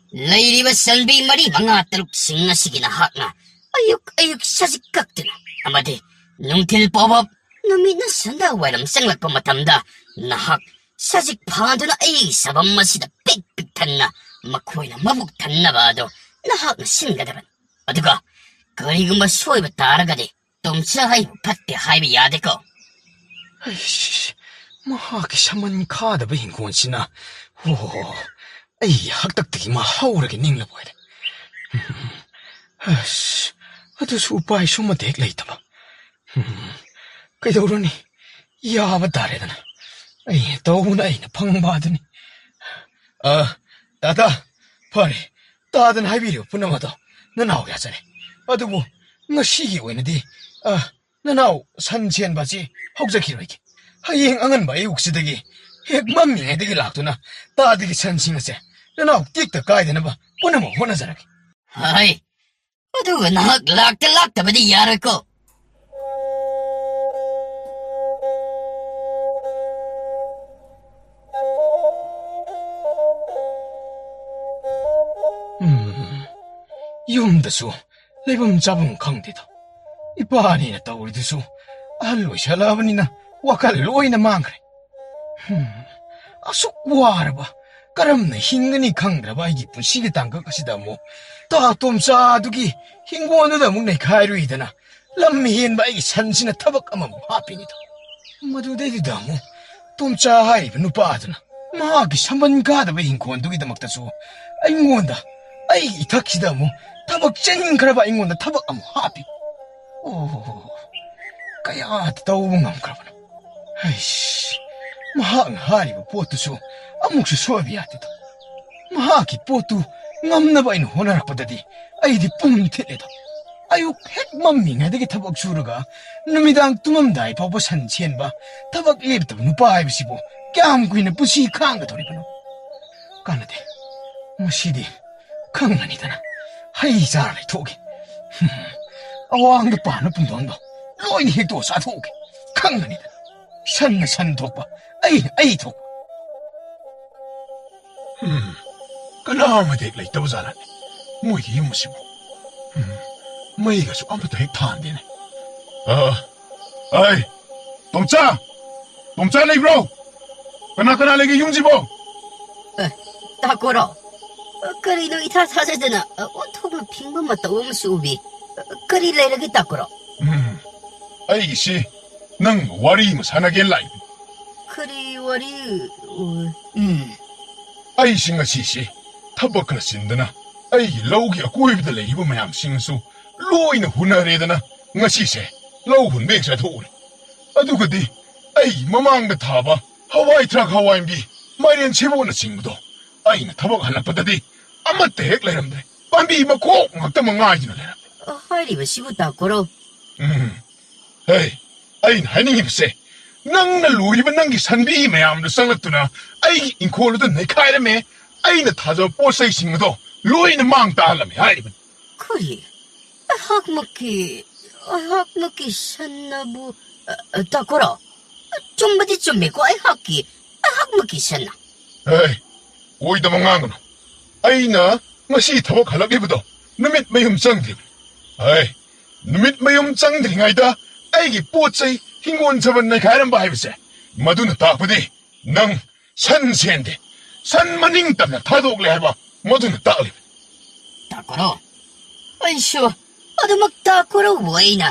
ꯂꯩꯔꯤꯕ ꯁꯟꯕꯤ 4-5-6ꯁꯤꯡ ꯑꯁꯤꯒꯤ ꯅꯍꯥꯛꯅ ꯑꯌꯨꯛ ꯁꯖꯤꯛ ꯀꯛꯇꯨꯅ ꯑꯃꯗꯤ ꯅꯨꯡꯊꯤꯜ ꯐꯥꯎꯕ ꯅꯨꯃꯤꯠꯅ ꯁꯟꯗ ꯋꯥꯏꯔꯝ ꯆꯪꯂꯛꯄ ꯃꯇꯝꯗ ꯅꯍꯥꯛ ꯁꯖꯤꯛ ꯐꯥꯗꯨꯅ ꯑꯩꯒꯤ ꯁꯥꯕꯝ ꯑꯁꯤꯗ ꯄꯤꯛ ꯄꯤꯛ ꯊꯟꯅ ꯃꯈꯣꯏꯅ ꯃꯕꯨꯛ ꯊꯟꯅꯕ ꯑꯗꯣ ꯅꯍꯥꯛꯅ ꯁꯤꯟꯒꯗꯕꯅꯤ. ꯑꯗꯨꯒ ꯀꯔꯤꯒꯨꯝꯕ ꯁꯣꯏꯕ ꯇꯥꯔꯒꯗꯤ ꯇꯨꯝꯆ ꯍꯥꯏꯕ ꯐꯠꯇꯦ ꯍꯥꯏꯕ ꯌꯥꯗꯦꯀꯣ. ꯑꯩꯁ ꯃꯍꯥꯛꯀꯤ ꯁꯃꯟ ꯈꯥꯗꯕ ꯍꯤꯡꯒꯣꯜꯁꯤꯅ ꯑꯩ ꯍꯥꯛꯇꯛꯇꯒꯤ ꯃꯥ ꯍꯧꯔꯒ ꯅꯤꯡꯂꯕ ꯑꯣꯏꯔꯦ. ꯑꯁ ꯑꯗꯨꯁꯨ ꯎꯄꯥꯏ ꯁꯨꯃꯇ ꯍꯦꯛ ꯂꯩꯇꯕ. ꯀꯩꯗꯧꯔꯨꯅꯤ ꯌꯥꯕ ꯇꯥꯔꯦꯗꯅ ꯑꯩ ꯇꯧꯕꯅ ꯑꯩꯅ ꯐꯪꯕ ꯑꯗꯨꯅꯤ. ꯇꯥꯇꯥ ꯐꯔꯦ ꯇꯥꯗꯅ ꯍꯥꯏꯕꯤꯔꯤꯕ ꯄꯨꯝꯅꯃꯛꯇꯣ ꯅꯅꯥꯎ ꯌꯥꯖꯔꯦ. ꯑꯗꯨꯕꯨ ꯉꯁꯤꯒꯤ ꯑꯣꯏꯅꯗꯤ ꯅꯅꯥꯎ ꯁꯟ ꯁꯦꯟꯕ ꯑꯁꯤ ꯍꯧꯖꯈꯤꯔꯣꯏꯒꯦ. ꯍꯌꯦꯡ ꯑꯉꯟꯕ ꯑꯌꯨꯛꯁꯤꯗꯒꯤ ꯍꯦꯛ ꯃꯝꯃꯤꯉꯩꯗꯒꯤ ꯂꯥꯛꯇꯨꯅ ꯇꯥꯗꯒꯤ ꯁꯟꯁꯤꯡ ꯑꯁꯦ ꯅꯅꯥꯎ ꯇꯦꯛꯇ ꯀꯥꯏꯗꯅꯕ ꯄꯨꯝꯅꯃꯛ ꯍꯣꯠꯅꯖꯔꯒꯦ. ꯍꯥꯏ ꯑꯗꯨꯒ ꯅꯍꯥꯛ ꯂꯥꯛꯇꯕꯗꯤ ꯌꯥꯔꯣꯏꯀꯣ. ꯌꯨꯝꯗꯁꯨ ꯂꯩꯐꯝ ꯆꯥꯐꯝ ꯈꯪꯗꯦꯗ. ꯏꯄꯥꯅꯤꯅ ꯇꯧꯔꯤꯗꯨꯁꯨ ꯑꯍꯜ ꯑꯣꯏꯁꯜꯂꯛꯑꯕꯅꯤꯅ ꯋꯥꯈꯜ ꯂꯣꯏꯅ ꯃꯥꯡꯈ꯭ꯔꯦ. ꯑꯁꯨꯛ ꯋꯥꯔꯕ ꯀꯔꯝꯅ ꯍꯤꯡꯒꯅꯤ ꯈꯪꯗ꯭ꯔꯕ ꯑꯩꯒꯤ ꯄꯨꯟꯁꯤꯒꯤ ꯇꯥꯡꯀꯛ ꯑꯁꯤꯗ ꯑꯃꯨꯛ ꯇꯣꯝꯆꯥ ꯑꯗꯨꯒꯤ ꯍꯤꯡꯒꯣꯜꯗꯨꯗ ꯑꯃꯨꯛ ꯅꯩꯈꯥꯏꯔꯨꯏꯗꯅ ꯂꯝ ꯍꯦꯟꯕ ꯑꯩꯒꯤ ꯁꯟꯁꯤꯅ ꯊꯕꯛ ꯑꯃꯃꯨꯛ ꯍꯥꯞꯄꯤꯅꯤꯗ. ꯃꯗꯨꯗꯩꯗꯨꯗ ꯑꯃꯨꯛ ꯇꯣꯝꯆꯥ ꯍꯥꯏꯔꯤꯕ ꯅꯨꯄꯥꯗꯨꯅ ꯃꯍꯥꯛꯀꯤ ꯁꯝꯕꯟ ꯀꯥꯗꯕ ꯍꯤꯡꯒꯣꯜꯗꯨꯒꯤꯗꯃꯛꯇꯁꯨ ꯑꯩꯉꯣꯟꯗ ꯑꯩꯒꯤ ꯏꯊꯛꯁꯤꯗ ꯑꯃꯨꯛ ꯊꯕꯛ ꯆꯤꯟꯈ꯭ꯔꯕ ꯑꯩꯉꯣꯟꯗ ꯊꯕꯛ ꯑꯃꯨꯛ ꯍꯥꯞꯄꯤ. ꯀꯌꯥꯗ ꯇꯧꯕ ꯉꯝꯈ꯭ꯔꯕꯅꯣ. ꯃꯍꯥꯛꯅ ꯍꯥꯏꯔꯤꯕ ꯄꯣꯠꯇꯨꯁꯨ ꯑꯃꯨꯛꯁꯨ ꯁꯣꯏꯕ ꯌꯥꯗꯦꯗ. ꯃꯍꯥꯛꯀꯤ ꯄꯣꯠꯇꯨ ꯉꯝꯅꯕ ꯑꯩꯅ ꯍꯣꯠꯅꯔꯛꯄꯗꯗꯤ ꯑꯩꯗꯤ ꯄꯨꯡ ꯊꯤꯠꯂꯦꯗ. ꯑꯌꯨꯛ ꯍꯦꯛ ꯃꯝꯃꯤꯉꯩꯗꯒꯤ ꯊꯕꯛ ꯁꯨꯔꯒ ꯅꯨꯃꯤꯗꯥꯡ ꯇꯨꯝꯃꯝꯗꯥꯏ ꯐꯥꯎꯕ ꯁꯟ ꯁꯦꯟꯕ ꯊꯕꯛ ꯂꯦꯞꯇꯕ ꯅꯨꯄꯥ ꯍꯥꯏꯕꯁꯤꯕꯨ ꯀꯌꯥꯝ ꯀꯨꯏꯅ ꯄꯨꯟꯁꯤ ꯈꯥꯡꯒꯗꯧꯔꯤꯕꯅꯣ. ꯀꯥꯟꯅꯗꯦ. ꯉꯁꯤꯗꯤ ꯈꯪꯉꯅꯤꯗꯅ ꯍꯩ ꯆꯥꯔ ꯂꯩꯊꯣꯛꯑꯒꯦ. ꯑꯋꯥꯡꯗ ꯄꯥꯟꯕ ꯄꯨꯡꯗꯣꯟꯗꯣ ꯂꯣꯏꯅ ꯍꯦꯛꯇꯣꯛꯑ ꯆꯥꯊꯣꯛꯑꯒꯦ. ꯈꯪꯒꯅꯤꯗꯅ ꯁꯟꯅ ꯁꯟ ꯊꯣꯛꯄ ꯑꯩꯅ ꯑꯩ ꯊꯣꯛꯄ. ꯀꯅꯥꯃꯗꯤ ꯍꯦꯛ ꯂꯩꯇꯕ ꯖꯥꯠꯂꯅꯦ ꯃꯣꯏꯒꯤ ꯌꯨꯝ ꯑꯁꯤꯕꯨ. ꯃꯩꯒꯁꯨ ꯑꯃꯠꯇ ꯍꯦꯛ ꯊꯥꯟꯗꯦꯅꯦ. ꯑꯩ ꯇꯣꯝꯆꯥ ꯂꯩꯕ꯭ꯔꯣ? ꯀꯅꯥ ꯂꯩꯒꯦ ꯌꯨꯝꯁꯤꯕꯣ? ꯇꯥꯀꯣꯔꯣ ꯀꯔꯤꯅꯣ ꯏꯊꯥ ꯊꯥꯖꯗꯅ ꯑꯣꯟꯊꯣꯛꯅ ꯐꯤꯡꯕ ꯃꯇꯧ ꯑꯃꯁꯨ ꯎꯕꯤ. ꯀꯔꯤ ꯂꯩꯔꯒꯦ ꯇꯥꯀꯣꯔꯣ? ꯑꯩꯒꯤꯁꯤ ꯅꯪ ꯋꯥꯔꯤ ꯑꯃ ꯁꯥꯟꯅꯒꯦꯅ ꯂꯥꯛꯏ. ꯀꯔꯤ ꯋꯥꯔꯤ? ꯑꯩꯁꯤ ꯉꯁꯤꯁꯤ ꯊꯕꯛ ꯈꯔ ꯆꯤꯟꯗꯅ ꯑꯩꯒꯤ ꯂꯧꯒꯤ ꯑꯀꯣꯏꯕꯗ ꯂꯩꯔꯤꯕ ꯃꯌꯥꯝꯁꯤꯡꯁꯨ ꯂꯣꯏꯅ ꯍꯨꯟꯅꯔꯦꯗꯅ ꯉꯁꯤꯁꯦ ꯂꯧ ꯍꯨꯟꯕ ꯍꯦꯛ ꯆꯠꯊꯣꯛꯎꯔꯦ. ꯑꯗꯨꯒꯗꯤ ꯑꯩꯒꯤ ꯃꯃꯥꯡꯗ ꯊꯥꯕ ꯍꯋꯥꯏ ꯊꯔꯥꯛ ꯍꯋꯥꯏꯟꯕꯤ ꯃꯥꯏꯔꯦꯟ ꯁꯦꯕꯣꯠꯅꯆꯤꯡꯕꯗꯣ ꯑꯩꯅ ꯊꯕꯛ ꯍꯜꯂꯛꯄꯗꯗꯤ ꯑꯃꯠꯇ ꯍꯦꯛ ꯂꯩꯔꯝꯗ꯭ꯔꯦ. ꯄꯥꯝꯕꯤ ꯃꯈꯣꯛ ꯉꯥꯛꯇꯃꯛ ꯉꯥꯏꯗꯨꯅ ꯂꯩꯔꯝꯃꯦ. ꯍꯥꯏꯔꯤꯕꯁꯤꯕꯨ ꯇꯥꯀꯣꯔꯣ? ꯑꯩꯅ ꯍꯥꯏꯅꯤꯡꯉꯤꯕꯁꯦ ꯅꯪꯅ ꯂꯣꯏꯔꯤꯕ ꯅꯪꯒꯤ ꯁꯟꯕꯤ ꯃꯌꯥꯝꯗꯨ ꯆꯪꯂꯛꯇꯨꯅ ꯑꯩꯒꯤ ꯏꯪꯈꯣꯜꯗꯨꯗ ꯅꯩꯈꯥꯏꯔꯝꯃꯦ. ꯑꯩꯅ ꯊꯥꯖꯕ ꯄꯣꯠ ꯆꯩꯁꯤꯡ ꯑꯗꯣ ꯂꯣꯏꯅ ꯃꯥꯡ ꯇꯥꯍꯜꯂꯝꯃꯦ ꯍꯥꯏꯔꯤꯕꯅꯤ. ꯀꯔꯤ? ꯑꯩꯍꯥꯛꯃꯛꯀꯤ ꯁꯟꯅꯕꯨ ꯇꯥꯀꯣꯔꯣ? ꯆꯨꯝꯕꯗꯤ ꯆꯨꯝꯃꯦꯀꯣ ꯑꯩꯍꯥꯛꯃꯛꯀꯤ ꯁꯟꯅ. ꯑꯣꯏꯗꯕ ꯉꯥꯡꯒꯅꯨ. ꯑꯩꯅ ꯉꯁꯤ ꯊꯕꯛ ꯍꯜꯂꯛꯂꯤꯕꯗꯣ ꯅꯨꯃꯤꯠ ꯃꯌꯨꯝ ꯆꯪꯗ꯭ꯔꯤꯕꯅꯤ. ꯅꯨꯃꯤꯠ ꯃꯌꯨꯝ ꯆꯪꯗ꯭ꯔꯤꯉꯩꯗ ꯑꯩꯒꯤ ꯄꯣꯠ ꯆꯩ ꯍꯤꯡꯒꯣꯜ ꯁꯥꯕꯟ ꯅꯩꯈꯥꯏꯔꯝꯕ ꯍꯥꯏꯕꯁꯦ ꯃꯗꯨꯅ ꯇꯥꯛꯄꯗꯤ ꯅꯪ ꯁꯟ ꯁꯦꯟꯗꯦ, ꯁꯟ ꯃꯅꯤꯡ ꯇꯝꯅ ꯊꯥꯗꯣꯛꯂꯦ ꯍꯥꯏꯕ ꯃꯗꯨꯅ ꯇꯥꯛꯂꯤꯕꯅꯤ. ꯇꯥꯀꯣꯔꯣ ꯑꯩꯁꯨ ꯑꯗꯨꯃꯛ ꯇꯥꯀꯣꯔꯣꯕꯨ ꯑꯩꯅ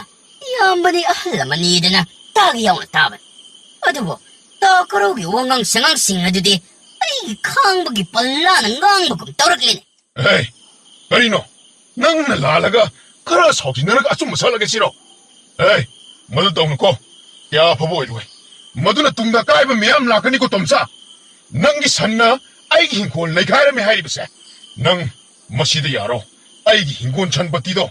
ꯌꯥꯝꯕꯅꯤ ꯑꯍꯜ ꯑꯃꯅꯤꯗꯅ ꯇꯥꯒ ꯌꯥꯎꯅ ꯇꯥꯕꯅꯤ. ꯑꯗꯨꯕꯨ ꯇꯥꯀꯣꯔꯣꯒꯤ ꯋꯥꯉꯥꯡ ꯁꯉꯥꯡꯁꯤꯡ ꯑꯗꯨꯗꯤ ꯑꯩꯒꯤ ꯈꯥꯡꯕꯒꯤ ꯄꯜꯂꯥꯅ ꯉꯥꯡꯕꯒꯨꯝ ꯇꯧꯔꯛꯂꯤꯅꯦ. ꯀꯔꯤꯅꯣ? ꯅꯪꯅ ꯂꯥꯜꯂꯒ ꯈꯔ ꯁꯥꯎꯊꯤꯟꯅꯔꯒ ꯑꯆꯨꯝꯕ ꯁꯠꯂꯒꯦ ꯁꯤꯔꯣ? ꯃꯗꯨ ꯇꯧꯅꯨꯀꯣ. ꯀꯌꯥ ꯐꯕ ꯑꯣꯏꯔꯣꯏ. ꯃꯗꯨꯅ ꯇꯨꯡꯗ ꯀꯥꯏꯕ ꯃꯌꯥꯝ ꯂꯥꯛꯀꯅꯤꯀꯣ ꯇꯣꯝꯆꯥ. ꯅꯪꯒꯤ ꯁꯟꯅ ꯑꯩꯒꯤ ꯍꯤꯡꯈꯣꯜ ꯅꯩꯈꯥꯏꯔꯝꯃꯦ ꯍꯥꯏꯔꯤꯕꯁꯦ ꯅꯪ ꯃꯁꯤꯗ ꯌꯥꯔꯣ. ꯑꯩꯒꯤ ꯍꯤꯡꯒꯣꯜ ꯁꯟꯄꯇꯤꯗꯣ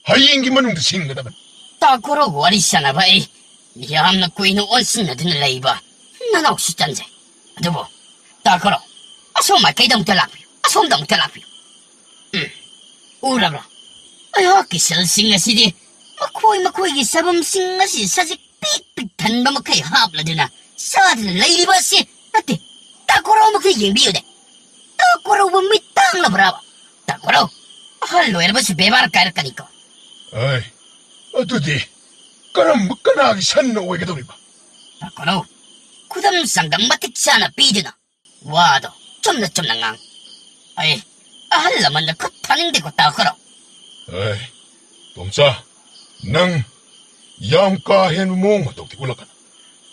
ꯍꯌꯦꯡꯒꯤ ꯃꯅꯨꯡꯗ ꯁꯤꯟꯒꯗꯕꯅꯤ. 따꾸라고 와리 사나봐. 야함나 꾸이는 원신나드는 레이바. 나나 혹시 짠제. 두부, 따꾸라. 아소마 개동 telapio. 아솜동 telapio. Urabra. Ay, kisal sidi. Makoy gisabam singasi sazik pik-pikan ba makay hapla din na. Sa lady ba si, ate, takuro makay yung biyo de. Takuro bumitang na brava. Takuro, halo era ba si bebar kair kaniko. Ay, 어두디, 까람 까나기 산노 왜 그러니 봐. Takuro, kudam sanggang matiksa pidi na. Wado, 좀 na ngang. Ay, ahalaman na kutaning di ko takuro. Ay, 봄사, 능, 양가hen mong matok di ulakan.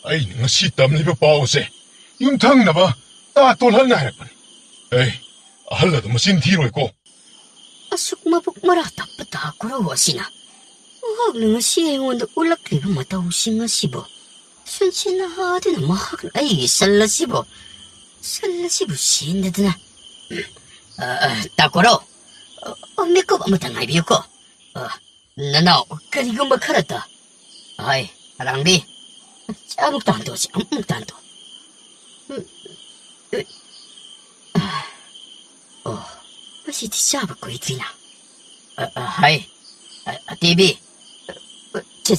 Ay, nga sitam liba pause. Yung tang na ba, tatolhan na harapan. Ay, ahala da masin tiro ko. Asuk mabuk marata pa takuro wasina. Huwag na nga siya yung wanda ulak liba matawsin nga sibo. Sunsin na hati na mahak na ay sala sibo. Sala sibo sinda na. Takuro, miko ba matangay biyo ko? Nanaw, karigo makarata. Ay, arangbi. Amuk tanto si, amuk tanto. Masih disabak ko itina. Hay, TV. Che.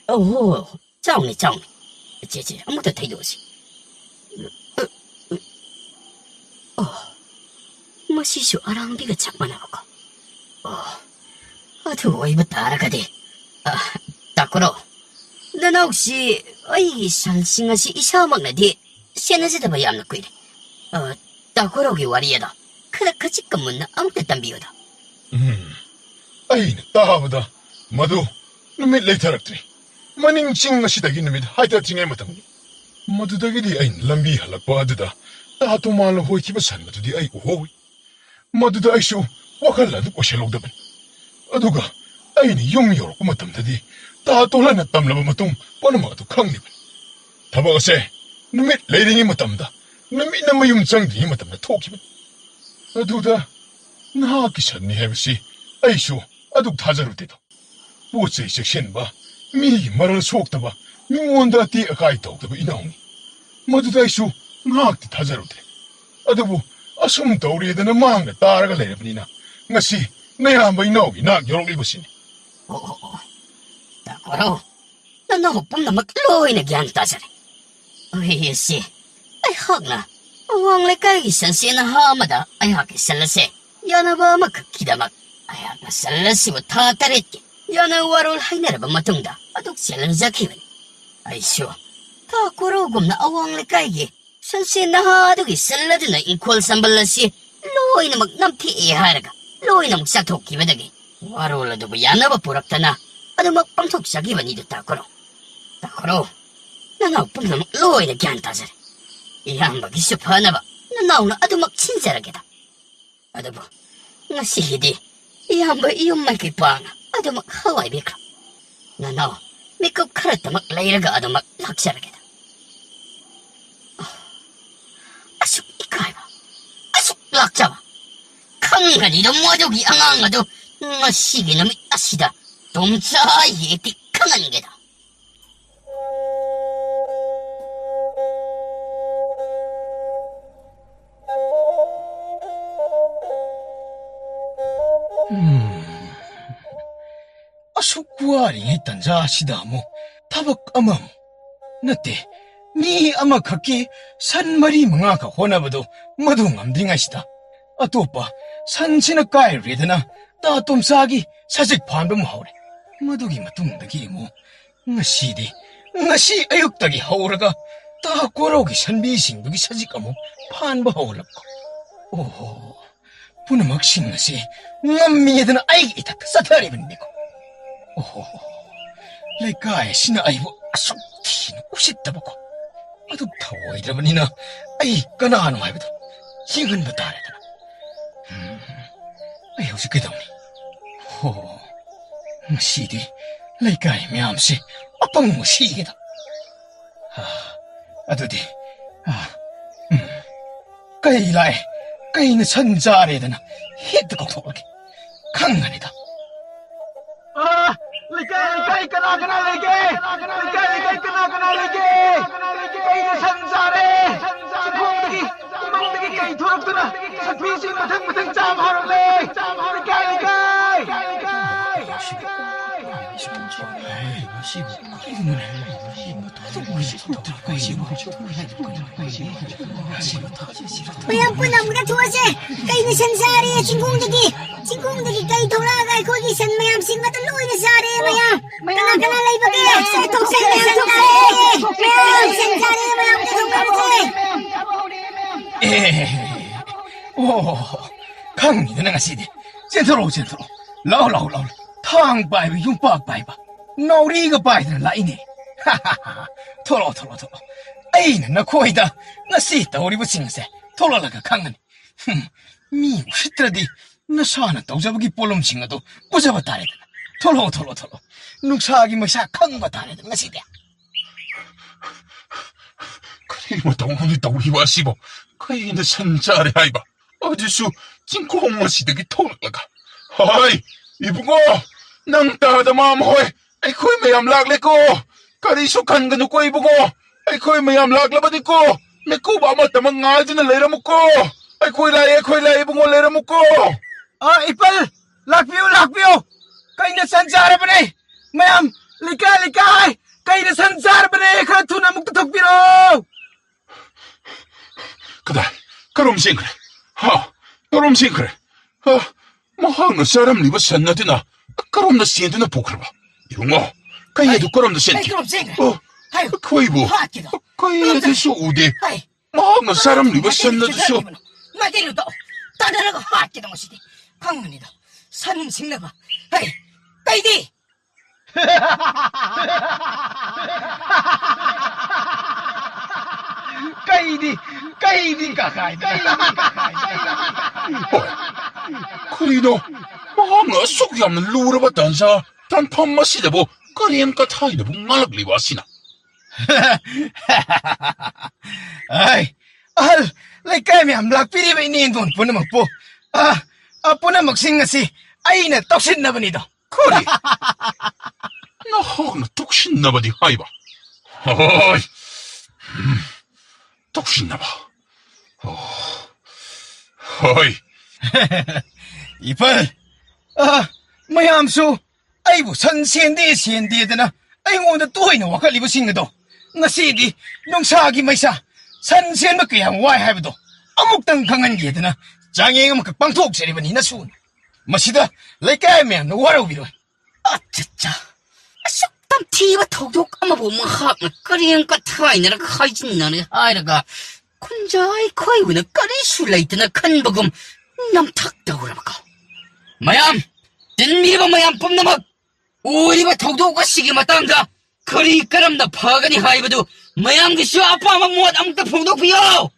Oh, 짜오네. 제, 아무도 태도시. 마시쇼 아랑비가 장만하고. 아두 이부터 알아가디. 따꾸로. 나 혹시 어이 상싱하시 이사먹나디 세나세다 봐야 안 놓고 이래. 따꾸로기 와리에다. 그렇게지 까문나 아무때 땀비오다. Ay, tahabada. Madu, numit lay taraktri. Maning ching nga sidagi numit haita tingay matang. Madu dagidi ay lambi halakpa aduda. Tato malo hoy kibasan madudi ay uhoy. Madu da ay siyo wakala du ko shalog daban. Aduga, ay ni yung yorok matamdadi. Tato lang na tamlaba matong panama ito kang niban. Taba kasi, numit lay ringi matamda. Numit na mayum chang ringi matamda tokiban. Aduda, nahakisan ni hebsi. Ay siyo, adug tajaru dito. Putsay seksyen ba? Migi maral sokta ba? Mingonda ti akay tawta ba inaong. Maduday siyo, ngakti tajaru de. Adubo, asum tawrida na mahanga taraga layra panina. Ngasi, nayamba inaong yorok ibasin. 따꾸로. 나 호쁨 나 막로이 나 기한 따자래. Uy, si. Ay, hag na. Awang lekay gisansi na hamada. Ay, hag isalase. Yana ba magkakidamak. Ay, hag na salasi mo tatarit ki. Yana warol hay na ba matungda. Adok silang zakiwan. Ay, siyo. Takurugom na awang lekay gi. Sansi na hadog isalado na ikwal sambalasi. Loy na magnamti iharaga. Loy na magsatok kibadagi. Warol na ba yana ba purakta na. Ano magpangtok sa giwan nito takuro. Takuro. Nanaw pum na loy na giyan tazare. Iyang mag-isupa na ba? Nanaw na ado magsinzaragita. Ado ba? Nga sihidi. Iyang ba iyong magkipanga? Ado maghaway bikra. Nanaw, may kakarata maglayraga ado maglaksaragita. Asuk ikay ba? Asuk laksa ba? Kangani do modogi ang ado nga sige na may asida. Tumsa yeti kangan gita. Asukwaring itanza sida mo, tabak amam. Nate, mi ama kaki sanmari mga kahonabado madung amdinga sida. Atopa, san sinakay rida na tatumsagi sazik panbam haure. Madugi matungdagi mo, ngasi ayuktagi hauraga takwaraogi sanbisingdugi sazik amo panba haulap ko. Oh, punamaksin ngasi ngammiyedan ay itak sataribin ko. Oh, lekay sina aybo asukti na usitaba ko. Adug taway naman nina ay kanano ay bato. Hingan ba tayo na? Ayaw si kadami. Oh, masidi lekay miyamsi apang masigida. Adudi, kailay kay na sanjare na hit ko tawag. Kanganida. Likai kana lagi. Likai kana lagi. Kay na sansare. Sikong dagi kay turok tu na. Sa pising matang jam harap le. Likai. Mayam pun ang mga tuwase. Kay ni sansari singkong dagi kay tulaga ko di san mayam sing matuloy na sari mayam. Kana lay bagi. Sa itong sa mayam sansari mayam tutulog 강이는 내가 시디. 젠틀로. 라우. 탕 바이브 융박 바이바. 나우리가 바이드는 라이네. 하하하. 토로. 에이는 나 코이다. 나 시다 우리 부싱세. 토로라가 강은. 미 시트라디. 나 사나 떠잡기 볼롬싱어도 부잡아 다래다. 토로. 눅사기 뭐샤 강바 다래다. 나 시대. 그리고 동훈이 떠오리와 시보. 그이는 산자래 하이바. 어디수 찡콩마 시득이 통나가. 하이, 이부고, 낭 따다 마음호이. 아이코이 매암 락레고. 까리수 간가누 거 이부고. 아이코이 매암 락라바디고. 내코 바마따 망아지는 레라묵고. 아이코이 라이 이부고 레라묵고. 이빨 락비오. 까이는 산자래 보네. mayam likai. 까이는 산자래 보네. 카투나 묵도 덕비로. 그럼 그래. 그럼 그래. 뭐 사람 리버 산나드나. 그럼 나 시엔드나 보크라봐. 이런거. 까이에도 그럼 나 시엔드. 그럼 그래. 그이부. 까이에도 소우데. 뭐 사람 리버 산나드소. 마디로도 따다라고 하기도 못이디. 강문이도 산승나봐. 까이디. 까이디 까까이. 그리도 뭐 속이 없는 루르바 단사 단판마 시대보 까리엠까 타이르보 말락리 와시나. likai mayam lakpiri ba iniin doon po na magpo. Apo na magsing nga si ay na toksin na ba nito? 그리 나 독신나바디 하이바. 어이 독신나바. 어이 이빨 mayamsu ay bu siende na ay ngona tuhoy na wakalibo singado. Ngasidi nung sagi may sa 산센 먹기야 와이 하이브도 아묵당 강한 게드나 장애가 뭐 극방톡 세리번 이나순 마시다 레까면 노와라 비로 아차차 속담 티와 톡톡 아마 보면 하면 까리엔 까타이나라 카이진나네 아이라가 군자이 코이우나 까리 술라이트나 큰 버금 남탁다 오라마까 마얌 딘미리바 마얌 뿜나막 우리바 톡톡과 시기 맞다는가 그리 까람나 파가니 하이브도 mayam gusto apa magmuat ang tapundok piyo!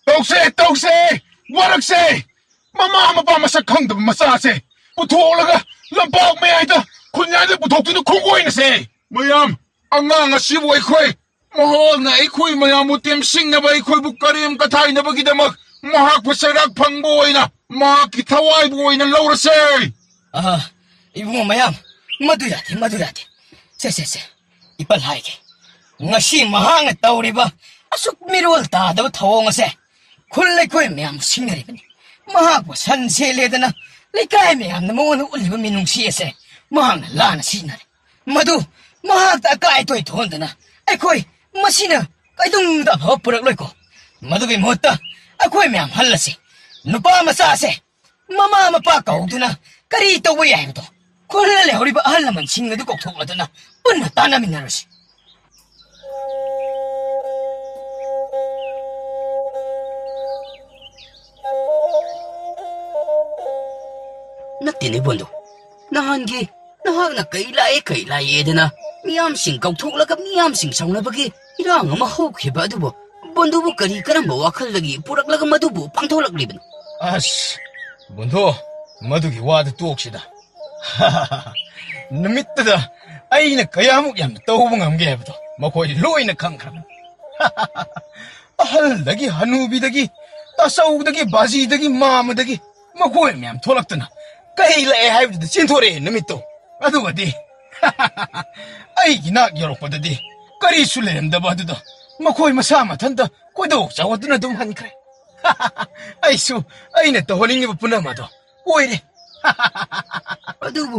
똑세 와락세 마마마 마삭항도 마사세 부토라가 람박 메아이다 군야들 부토트도 고고이나세 마얌 앙앙아 시보이 코이 마하나 이코이 마얌 무템 싱나바 이코이 부까리엠 까타이나 버기다막 마학 부사락 방보이나 마학 기타와이 보이나 라우라세 이bungo mayam maduyate se ipal haike ngasi mahang tauriba asuk mirol ta da thawong ase khulle koi myam singari bani mahak ba san se ledana lekai myam na mon uliba minung si ase mahang lana sinare madu mahak ta kai toi thondana ai koi masina kai dung da bha purak loi ko madu gi motta akoi myam hallase nupa masa ase mama mapa kauduna kari to wi ai to khulle le horiba hallaman singadu kok thokladana punna tanaminarasi Nagtini bondo. Nahangi. Nahag na kailay edana. Miyam sing kautuklaga miyam sing sauna bagi. Irang mahok hiba adubo. Bondo bo kari karamba wakal lagi. Puraklaga madubo pangtolak liban. bundu madugi wada tuoksida. Numitada ayna kayamuk yam tawbong amge hebdo. Makoy loy na kangkram. Ahal dagi hanubidagi. Tasawdagi bazidagi mamadagi. Makoy miyam tolakdana. Kaila e haibda sinthore numito. Adugadi ꯑꯩꯒꯤ ꯅꯥꯛ ꯌꯧꯔꯛꯄꯗꯗꯤ ꯀꯔꯤꯁꯨ ꯂꯩꯔꯝꯗꯕ ꯑꯗꯨꯗ ꯃꯈꯣꯏ ꯃꯁꯥ ꯃꯊꯟꯇ ꯀꯣꯏꯗꯧ ꯆꯥꯎꯈꯠꯇꯨꯅ ꯑꯗꯨꯝ ꯍꯟꯈ꯭ꯔꯦ ꯑꯩꯁꯨ ꯑꯩꯅ ꯇꯧꯍꯟꯅꯤꯡꯉꯤꯕ ꯄꯨꯝꯅꯃꯛ ꯑꯣꯏꯔꯦ ꯑꯗꯨꯕꯨ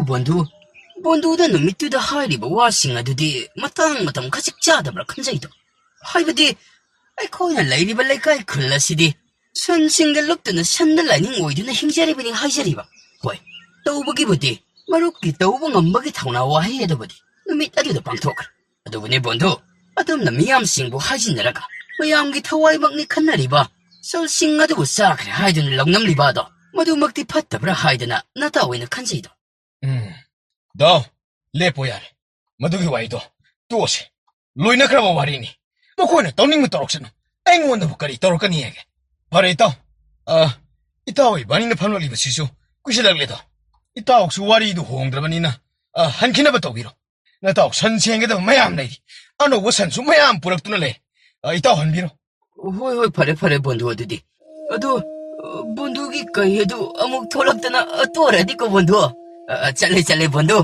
ꯕꯣꯟꯗꯨꯗ ꯅꯨꯃꯤꯠꯇꯨꯗ ꯍꯥꯏꯔꯤꯕ ꯋꯥꯁꯤꯡ ꯑꯗꯨꯗꯤ ꯃꯇꯝ ꯈꯖꯤꯛ ꯆꯥꯗꯕ꯭ꯔꯥ ꯈꯟꯖꯩꯗꯣ ꯍꯥꯏꯕꯗꯤ ꯑꯩꯈꯣꯏꯅ ꯂꯩꯔꯤꯕ ꯂꯩꯀꯥꯏ ꯈꯨꯜ ꯑꯁꯤꯗꯤ ꯁꯟꯁꯤꯡꯗ ꯂꯨꯞꯇꯨꯅ ꯁꯟꯗ ꯂꯥꯏꯅꯤꯡ ꯑꯣꯏꯗꯨꯅ ꯍꯤꯡꯖꯔꯤꯕꯅꯤ ꯍꯥꯏꯖꯔꯤꯕ ꯍꯣꯏ ꯇꯧꯕꯒꯤꯕꯨꯗꯤ ꯃꯔꯨꯞꯀꯤ ꯇꯧꯕ ꯉꯝꯕꯒꯤ ꯊꯧꯅꯥ ꯋꯥꯍꯩ ꯑꯗꯨꯕꯨꯗꯤ ꯅꯨꯃꯤꯠ ꯑꯗꯨꯗ ꯄꯥꯡꯊꯣꯛꯈ꯭ꯔꯦ ꯑꯗꯨꯕꯨꯅꯦ ꯕꯣꯟꯗꯨ ꯑꯗꯨꯝꯅ ꯃꯤꯌꯥꯝꯁꯤꯡꯕꯨ ꯍꯥꯏꯖꯤꯟꯅꯔꯒ ꯃꯌꯥꯝꯒꯤ ꯊꯋꯥꯏꯃꯛꯅꯤ ꯈꯟꯅꯔꯤꯕ ꯁꯜꯁꯤꯡ ꯑꯗꯨꯕꯨ ꯆꯥꯈ꯭ꯔꯦ ꯍꯥꯏꯗꯨꯅ ꯂꯧꯅꯝꯂꯤꯕ ꯑꯗꯣ ꯃꯗꯨꯃꯛꯇꯤ ꯐꯠꯇꯕ꯭ꯔꯥ ꯍꯥꯏꯗꯅ ꯅꯇꯥꯎꯅ ꯈꯟꯖꯩꯗꯣ ꯗꯥꯎ ꯂꯦꯞꯄꯣ ꯌꯥꯔꯦ ꯃꯗꯨꯒꯤ ꯋꯥꯔꯤꯗꯣ ꯇꯣꯛꯑꯁꯤ ꯂꯣꯏꯅꯈ꯭ꯔꯕ ꯋꯥꯔꯤꯅꯤ ꯃꯈꯣꯏꯅ ꯇꯧꯅꯤꯡꯕ ꯇꯧꯔꯛꯁꯅꯨ ꯑꯩꯉꯣꯟꯗꯕꯨ ꯀꯔꯤ ꯇꯧꯔꯛꯀꯅꯤ ꯍꯥꯏꯒꯦ ꯐꯔꯦ ꯏꯇꯥꯎ ꯏꯕꯥꯅꯤꯅ ꯐꯝꯂꯛꯂꯤꯕꯁꯤꯁꯨ ꯀꯨꯏꯁꯤꯜꯂꯛꯂꯦꯗꯣ ꯏꯇꯥꯎꯁꯨ ꯋꯥꯔꯤꯗꯨ ꯍꯣꯡꯗ꯭ꯔꯕꯅꯤꯅ ꯍꯟꯈꯤꯅꯕ ꯇꯧꯕꯤꯔꯣ ꯅꯇꯥꯎ ꯁꯟ ꯁꯦꯡꯒꯗꯕ ꯃꯌꯥꯝ ꯂꯩꯔꯤ ꯑꯅꯧꯕ ꯁꯟꯁꯨ ꯃꯌꯥꯝ ꯄꯨꯔꯛꯇꯨꯅ ꯂꯩ ꯏꯇꯥꯎ ꯍꯟꯕꯤꯔꯣ ꯍꯣꯏ ꯐꯔꯦ ꯕꯣꯟꯗꯨ ꯑꯗꯨꯗꯤ ꯑꯗꯣ ꯕꯣꯟꯗꯨꯒꯤ ꯀꯩ ꯑꯗꯨ ꯑꯃꯨꯛ ꯊꯣꯛꯂꯛꯇꯅ ꯇꯣꯔꯗꯤꯀꯣ ꯕꯣꯟꯗꯨ ꯆꯠꯂꯦ ꯕꯣꯟꯗꯨ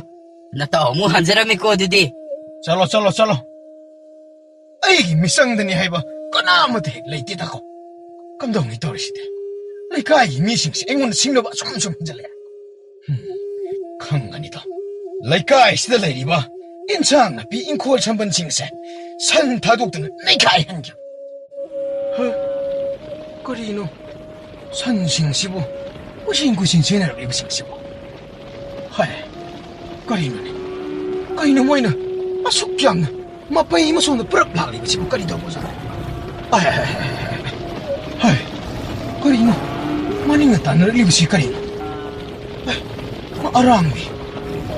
ꯅꯇꯥꯎ ꯑꯃꯨꯛ ꯍꯟꯖꯔꯝꯃꯤꯀꯣ ꯑꯗꯨꯗꯤ ꯆꯠꯂꯣ ꯑꯩꯒꯤ ꯃꯤꯆꯪꯗꯅꯤ ꯍꯥꯏꯕ ꯀꯅꯥꯃꯠꯇ ꯍꯦꯛ ꯂꯩꯇꯦꯗꯀꯣ ꯀꯝꯗꯧꯅꯤ ꯇꯧꯔꯤꯁꯤꯗꯤ ꯂꯩꯀꯥꯏꯒꯤ ꯃꯤꯁꯤꯡꯁꯦ ꯑꯩꯉꯣꯟꯗ ꯁꯤꯡꯅꯕ ꯑꯁꯨꯝ ꯍꯦꯟꯖꯜꯂꯛꯑꯦ ꯈꯪꯒꯅꯤꯗꯣ ꯂꯩꯀꯥꯏꯁꯤꯗ ꯂꯩꯔꯤꯕ ꯏꯟꯁꯥꯡ ꯅꯥꯄꯤ ꯏꯪꯈꯣꯜ ꯁꯝꯕꯟꯁꯤꯡꯁꯦ ꯁꯟ ꯊꯥꯗꯣꯛꯇꯨꯅ ꯅꯩꯈꯥꯏꯍꯟꯈꯤꯕ ꯀꯔꯤꯅꯣ ꯁꯟꯁꯤꯡꯁꯤꯕꯨ ꯀꯨꯏꯁꯤꯟ ꯁꯦꯟꯅꯔꯛꯂꯤꯕꯁꯤꯡꯁꯤꯕꯨ ꯍꯥꯏ ꯀꯔꯤꯅꯣꯅꯦ ꯀꯩꯅꯣ ꯃꯣꯏꯅ ꯑꯁꯨꯛ ꯌꯥꯝꯅ ꯃꯄꯩ ꯑꯃꯁꯣꯝꯗ ꯄꯨꯔꯛ ꯂꯥꯛꯂꯤꯕꯁꯤꯕꯨ ꯀꯔꯤ ꯇꯧꯕꯖꯥꯠꯅꯣ ꯍꯥꯏ ꯀꯔꯤꯅꯣ ꯃꯅꯤꯡꯅ ꯇꯥꯟꯅꯔꯛꯂꯤꯕꯁꯤ ꯀꯔꯤꯅꯣ ꯑꯔꯥꯡꯕꯤ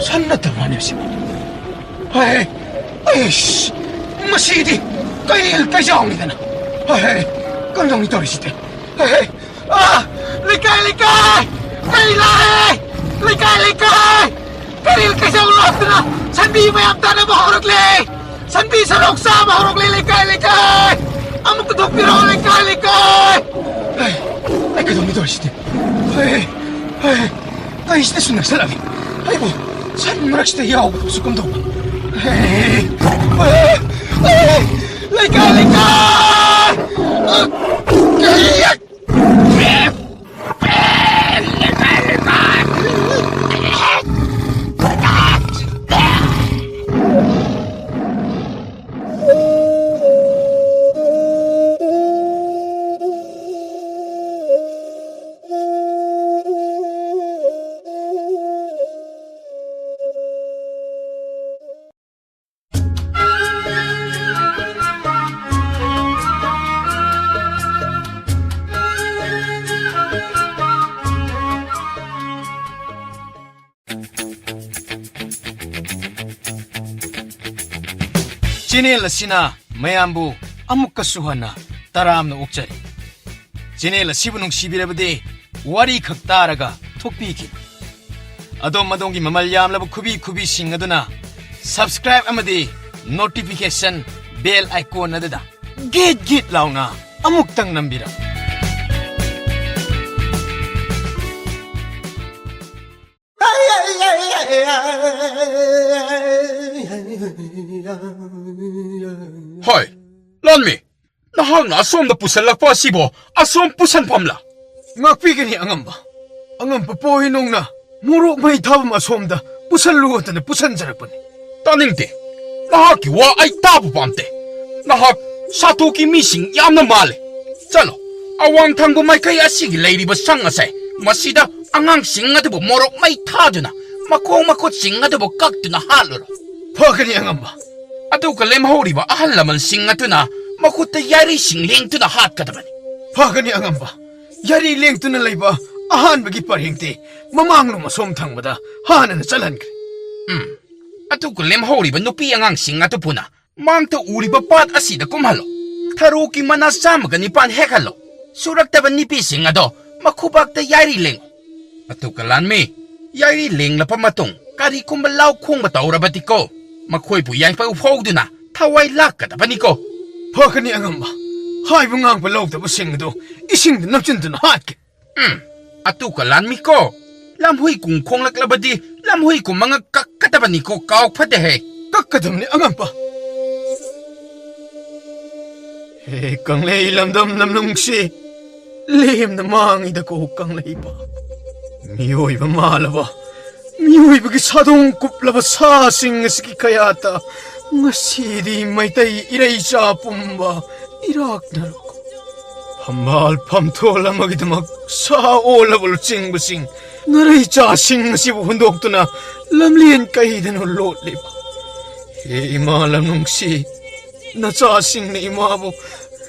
ꯁꯟ ꯅꯠꯇꯕ꯭ꯔꯥꯅꯦ ꯁꯤꯕꯨ ꯑꯩꯁ ꯃꯁꯤꯗꯤ ꯀꯩꯖꯥꯎꯅꯤꯗꯅ ꯀꯝꯗꯧꯅꯤ ꯇꯧꯔꯤꯁꯤꯗꯤ ꯂꯩꯀꯥꯏ ꯀꯔꯤ ꯂꯥꯛꯑꯦ ꯀꯔꯤ ꯀꯩꯖꯥꯎ ꯂꯥꯛꯇꯅ ꯁꯟꯕꯤ ꯃꯌꯥꯝ ꯇꯥꯟꯅꯕ ꯍꯧꯔꯛꯂꯦ ꯁꯟꯕꯤ ꯁꯔꯣꯛ ꯆꯥꯕ ꯍꯧꯔꯛꯂꯦ ꯂꯩꯀꯥꯏ ꯑꯃꯨꯛꯇ ꯊꯣꯛꯄꯤꯔꯛꯑꯣ ꯂꯩꯀꯥꯏ ꯑꯩ ꯀꯩꯗꯧꯅꯤ ꯇꯧꯔꯤꯁꯤꯗꯤ ꯑꯩꯁꯤꯗꯁꯨ ꯅꯛꯁꯜꯂꯛꯂꯤ ꯑꯩꯕꯨ ꯁꯟ ꯃꯔꯛꯁꯤꯗ ꯌꯥꯎꯕꯗꯨꯁꯨ ꯀꯝꯗꯧꯕ ꯂꯩꯀꯥꯏ ꯆꯦꯅꯦꯜ ꯑꯁꯤꯅ ꯃꯌꯥꯝꯕꯨ ꯑꯃꯨꯛꯀꯁꯨ ꯍꯟꯅ ꯇꯔꯥꯝꯅ ꯑꯣꯛꯆꯔꯤ ꯆꯦꯅꯦꯜ ꯑꯁꯤꯕꯨ ꯅꯨꯡꯁꯤꯕꯤꯔꯕꯗꯤ ꯋꯥꯔꯤ ꯈꯛ ꯇꯥꯔꯒ ꯊꯣꯛꯄꯤꯈꯤꯕ ꯑꯗꯣꯝꯒꯤ ꯃꯃꯜ ꯌꯥꯝꯂꯕ ꯈꯨꯕꯤꯁꯤꯡ ꯑꯗꯨꯅ ꯁꯕꯁꯀ꯭ꯔꯥꯏꯕ ꯑꯃꯗꯤ ꯅꯣꯇꯤꯐꯤꯀꯦꯁꯟ ꯕꯦꯜ ꯑꯥꯏꯀꯣꯟ ꯑꯗꯨꯗ ꯒꯤꯠ ꯂꯥꯎꯅ ꯑꯃꯨꯛꯇꯪ ꯅꯝꯕꯤꯔꯝ ꯍꯣꯏ ꯂꯥꯟꯃꯤ ꯅꯍꯥꯛꯅ ꯑꯁꯣꯝꯗ ꯄꯨꯁꯜꯂꯛꯄ ꯑꯁꯤꯕꯨ ꯑꯁꯣꯝ ꯄꯨꯁꯟꯐꯝꯂꯥ ꯉꯥꯛꯄꯤꯒꯅꯤ ꯑꯉꯝꯕ ꯄꯣꯍꯤꯅꯣꯡꯅ ꯃꯣꯔꯣꯛ ꯃꯩ ꯊꯥꯐꯝ ꯑꯁꯣꯝꯗ ꯄꯨꯁꯜꯂꯨꯗꯅ ꯄꯨꯁꯟꯖꯔꯛꯄꯅꯤ ꯇꯥꯅꯤꯡꯗꯦ ꯅꯍꯥꯛꯀꯤ ꯋꯥ ꯑꯩ ꯇꯥꯕ ꯄꯥꯝꯗꯦ ꯅꯍꯥꯛ ꯁꯥꯇꯨꯒꯤ ꯃꯤꯁꯤꯡ ꯌꯥꯝꯅ ꯃꯥꯜꯂꯦ ꯆꯠꯂꯣ ꯑꯋꯥꯡ ꯊꯪꯕ ꯃꯥꯏꯀꯩ ꯑꯁꯤꯒꯤ ꯂꯩꯔꯤꯕ ꯁꯪ ꯑꯁꯦ ꯃꯁꯤꯗ ꯑꯉꯥꯡꯁꯤꯡ ꯑꯗꯨꯕꯨ ꯃꯣꯔꯣꯛ ꯃꯩ ꯊꯥꯗꯨꯅ ꯃꯈꯣꯡ ꯃꯈꯨꯠꯁꯤꯡ ꯑꯗꯨꯕꯨ ꯀꯛꯇꯨꯅ ꯍꯥꯠꯂꯨꯔꯣ ꯐꯒꯅꯤ ꯑꯉꯝꯕ ꯑꯗꯨꯒ ꯂꯦꯝꯍꯧꯔꯤꯕ ꯑꯍꯜ ꯂꯃꯟꯁꯤꯡ ꯑꯗꯨꯅ ꯃꯈꯨꯠꯇ ꯌꯥꯔꯤꯁꯤꯡ ꯂꯦꯡꯗꯨꯅ ꯍꯥꯠꯀꯗꯕꯅꯤ ꯐꯒꯅꯤ ꯑꯉꯝꯕ ꯌꯥꯔꯤ ꯂꯦꯡꯇꯨꯅ ꯂꯩꯕ ꯑꯍꯥꯟꯕꯒꯤ ꯄꯔꯦꯡꯗꯤ ꯃꯃꯥꯡꯂꯣꯝ ꯑꯁꯣꯝ ꯊꯪꯕꯗ ꯍꯥꯟꯅꯅ ꯆꯠꯍꯟꯈ꯭ꯔꯦ ꯑꯗꯨꯒ ꯂꯦꯝꯍꯧꯔꯤꯕ ꯅꯨꯄꯤ ꯑꯉꯥꯡꯁꯤꯡ ꯑꯗꯨꯕꯨꯅ ꯃꯥꯡꯗ ꯎꯔꯤꯕ ꯄꯥꯠ ꯑꯁꯤꯗ ꯀꯨꯝꯍꯜꯂꯣ ꯊꯔꯣꯒꯤ ꯃꯅꯥ 109 ꯍꯦꯛꯍꯜꯂꯣ ꯁꯨꯔꯛꯇꯕ ꯅꯨꯄꯤꯁꯤꯡ ꯑꯗꯣ ꯃꯈꯨꯕꯥꯛꯇ ꯌꯥꯏꯔꯤ ꯂꯦꯡꯉꯨ ꯑꯗꯨꯒ ꯂꯥꯟꯃꯤ ꯌꯥꯏꯔꯤ ꯂꯦꯡꯂꯕ ꯃꯇꯨꯡ ꯀꯔꯤꯒꯨꯝꯕ ꯂꯥꯎ ꯈꯣꯡꯕ ꯇꯧꯔꯕꯗꯤꯀꯣ ꯃꯈꯣꯏꯕꯨ ꯌꯥꯏꯐꯧ ꯐꯧꯗꯨꯅ ꯊꯋꯥꯏ ꯂꯥꯛꯀꯗꯕꯅꯤꯀꯣ ꯐꯒꯅꯤ ꯑꯉꯝꯕ ꯍꯥꯏꯕ ꯉꯥꯡꯕ ꯂꯧꯗꯕꯁꯤꯡ ꯑꯗꯨ ꯏꯁꯤꯡꯗ ꯅꯞꯆꯤꯟꯗꯨꯅ ꯍꯥꯠꯀꯦ ꯑꯗꯨꯒ ꯂꯥꯟꯃꯤꯀꯣ lamhui kung khong laklabadi lamhui kung mga katabani ko kaok pade he. Kakadamni angampa. Kang lay lamdam namnung si lihim na mangida ko kang lay pa. Miyoy ba malaba? Miyoy ba gisadong kuplaba sasing siki kayata? Masidi may tay iray sa pumba irak na ko. Hamal pamtola magidamag sa ola bulsing busing. Naray chasing na si bundok to na lamlian kahidan o lotli pa. Imalam nung si nasasing na imabo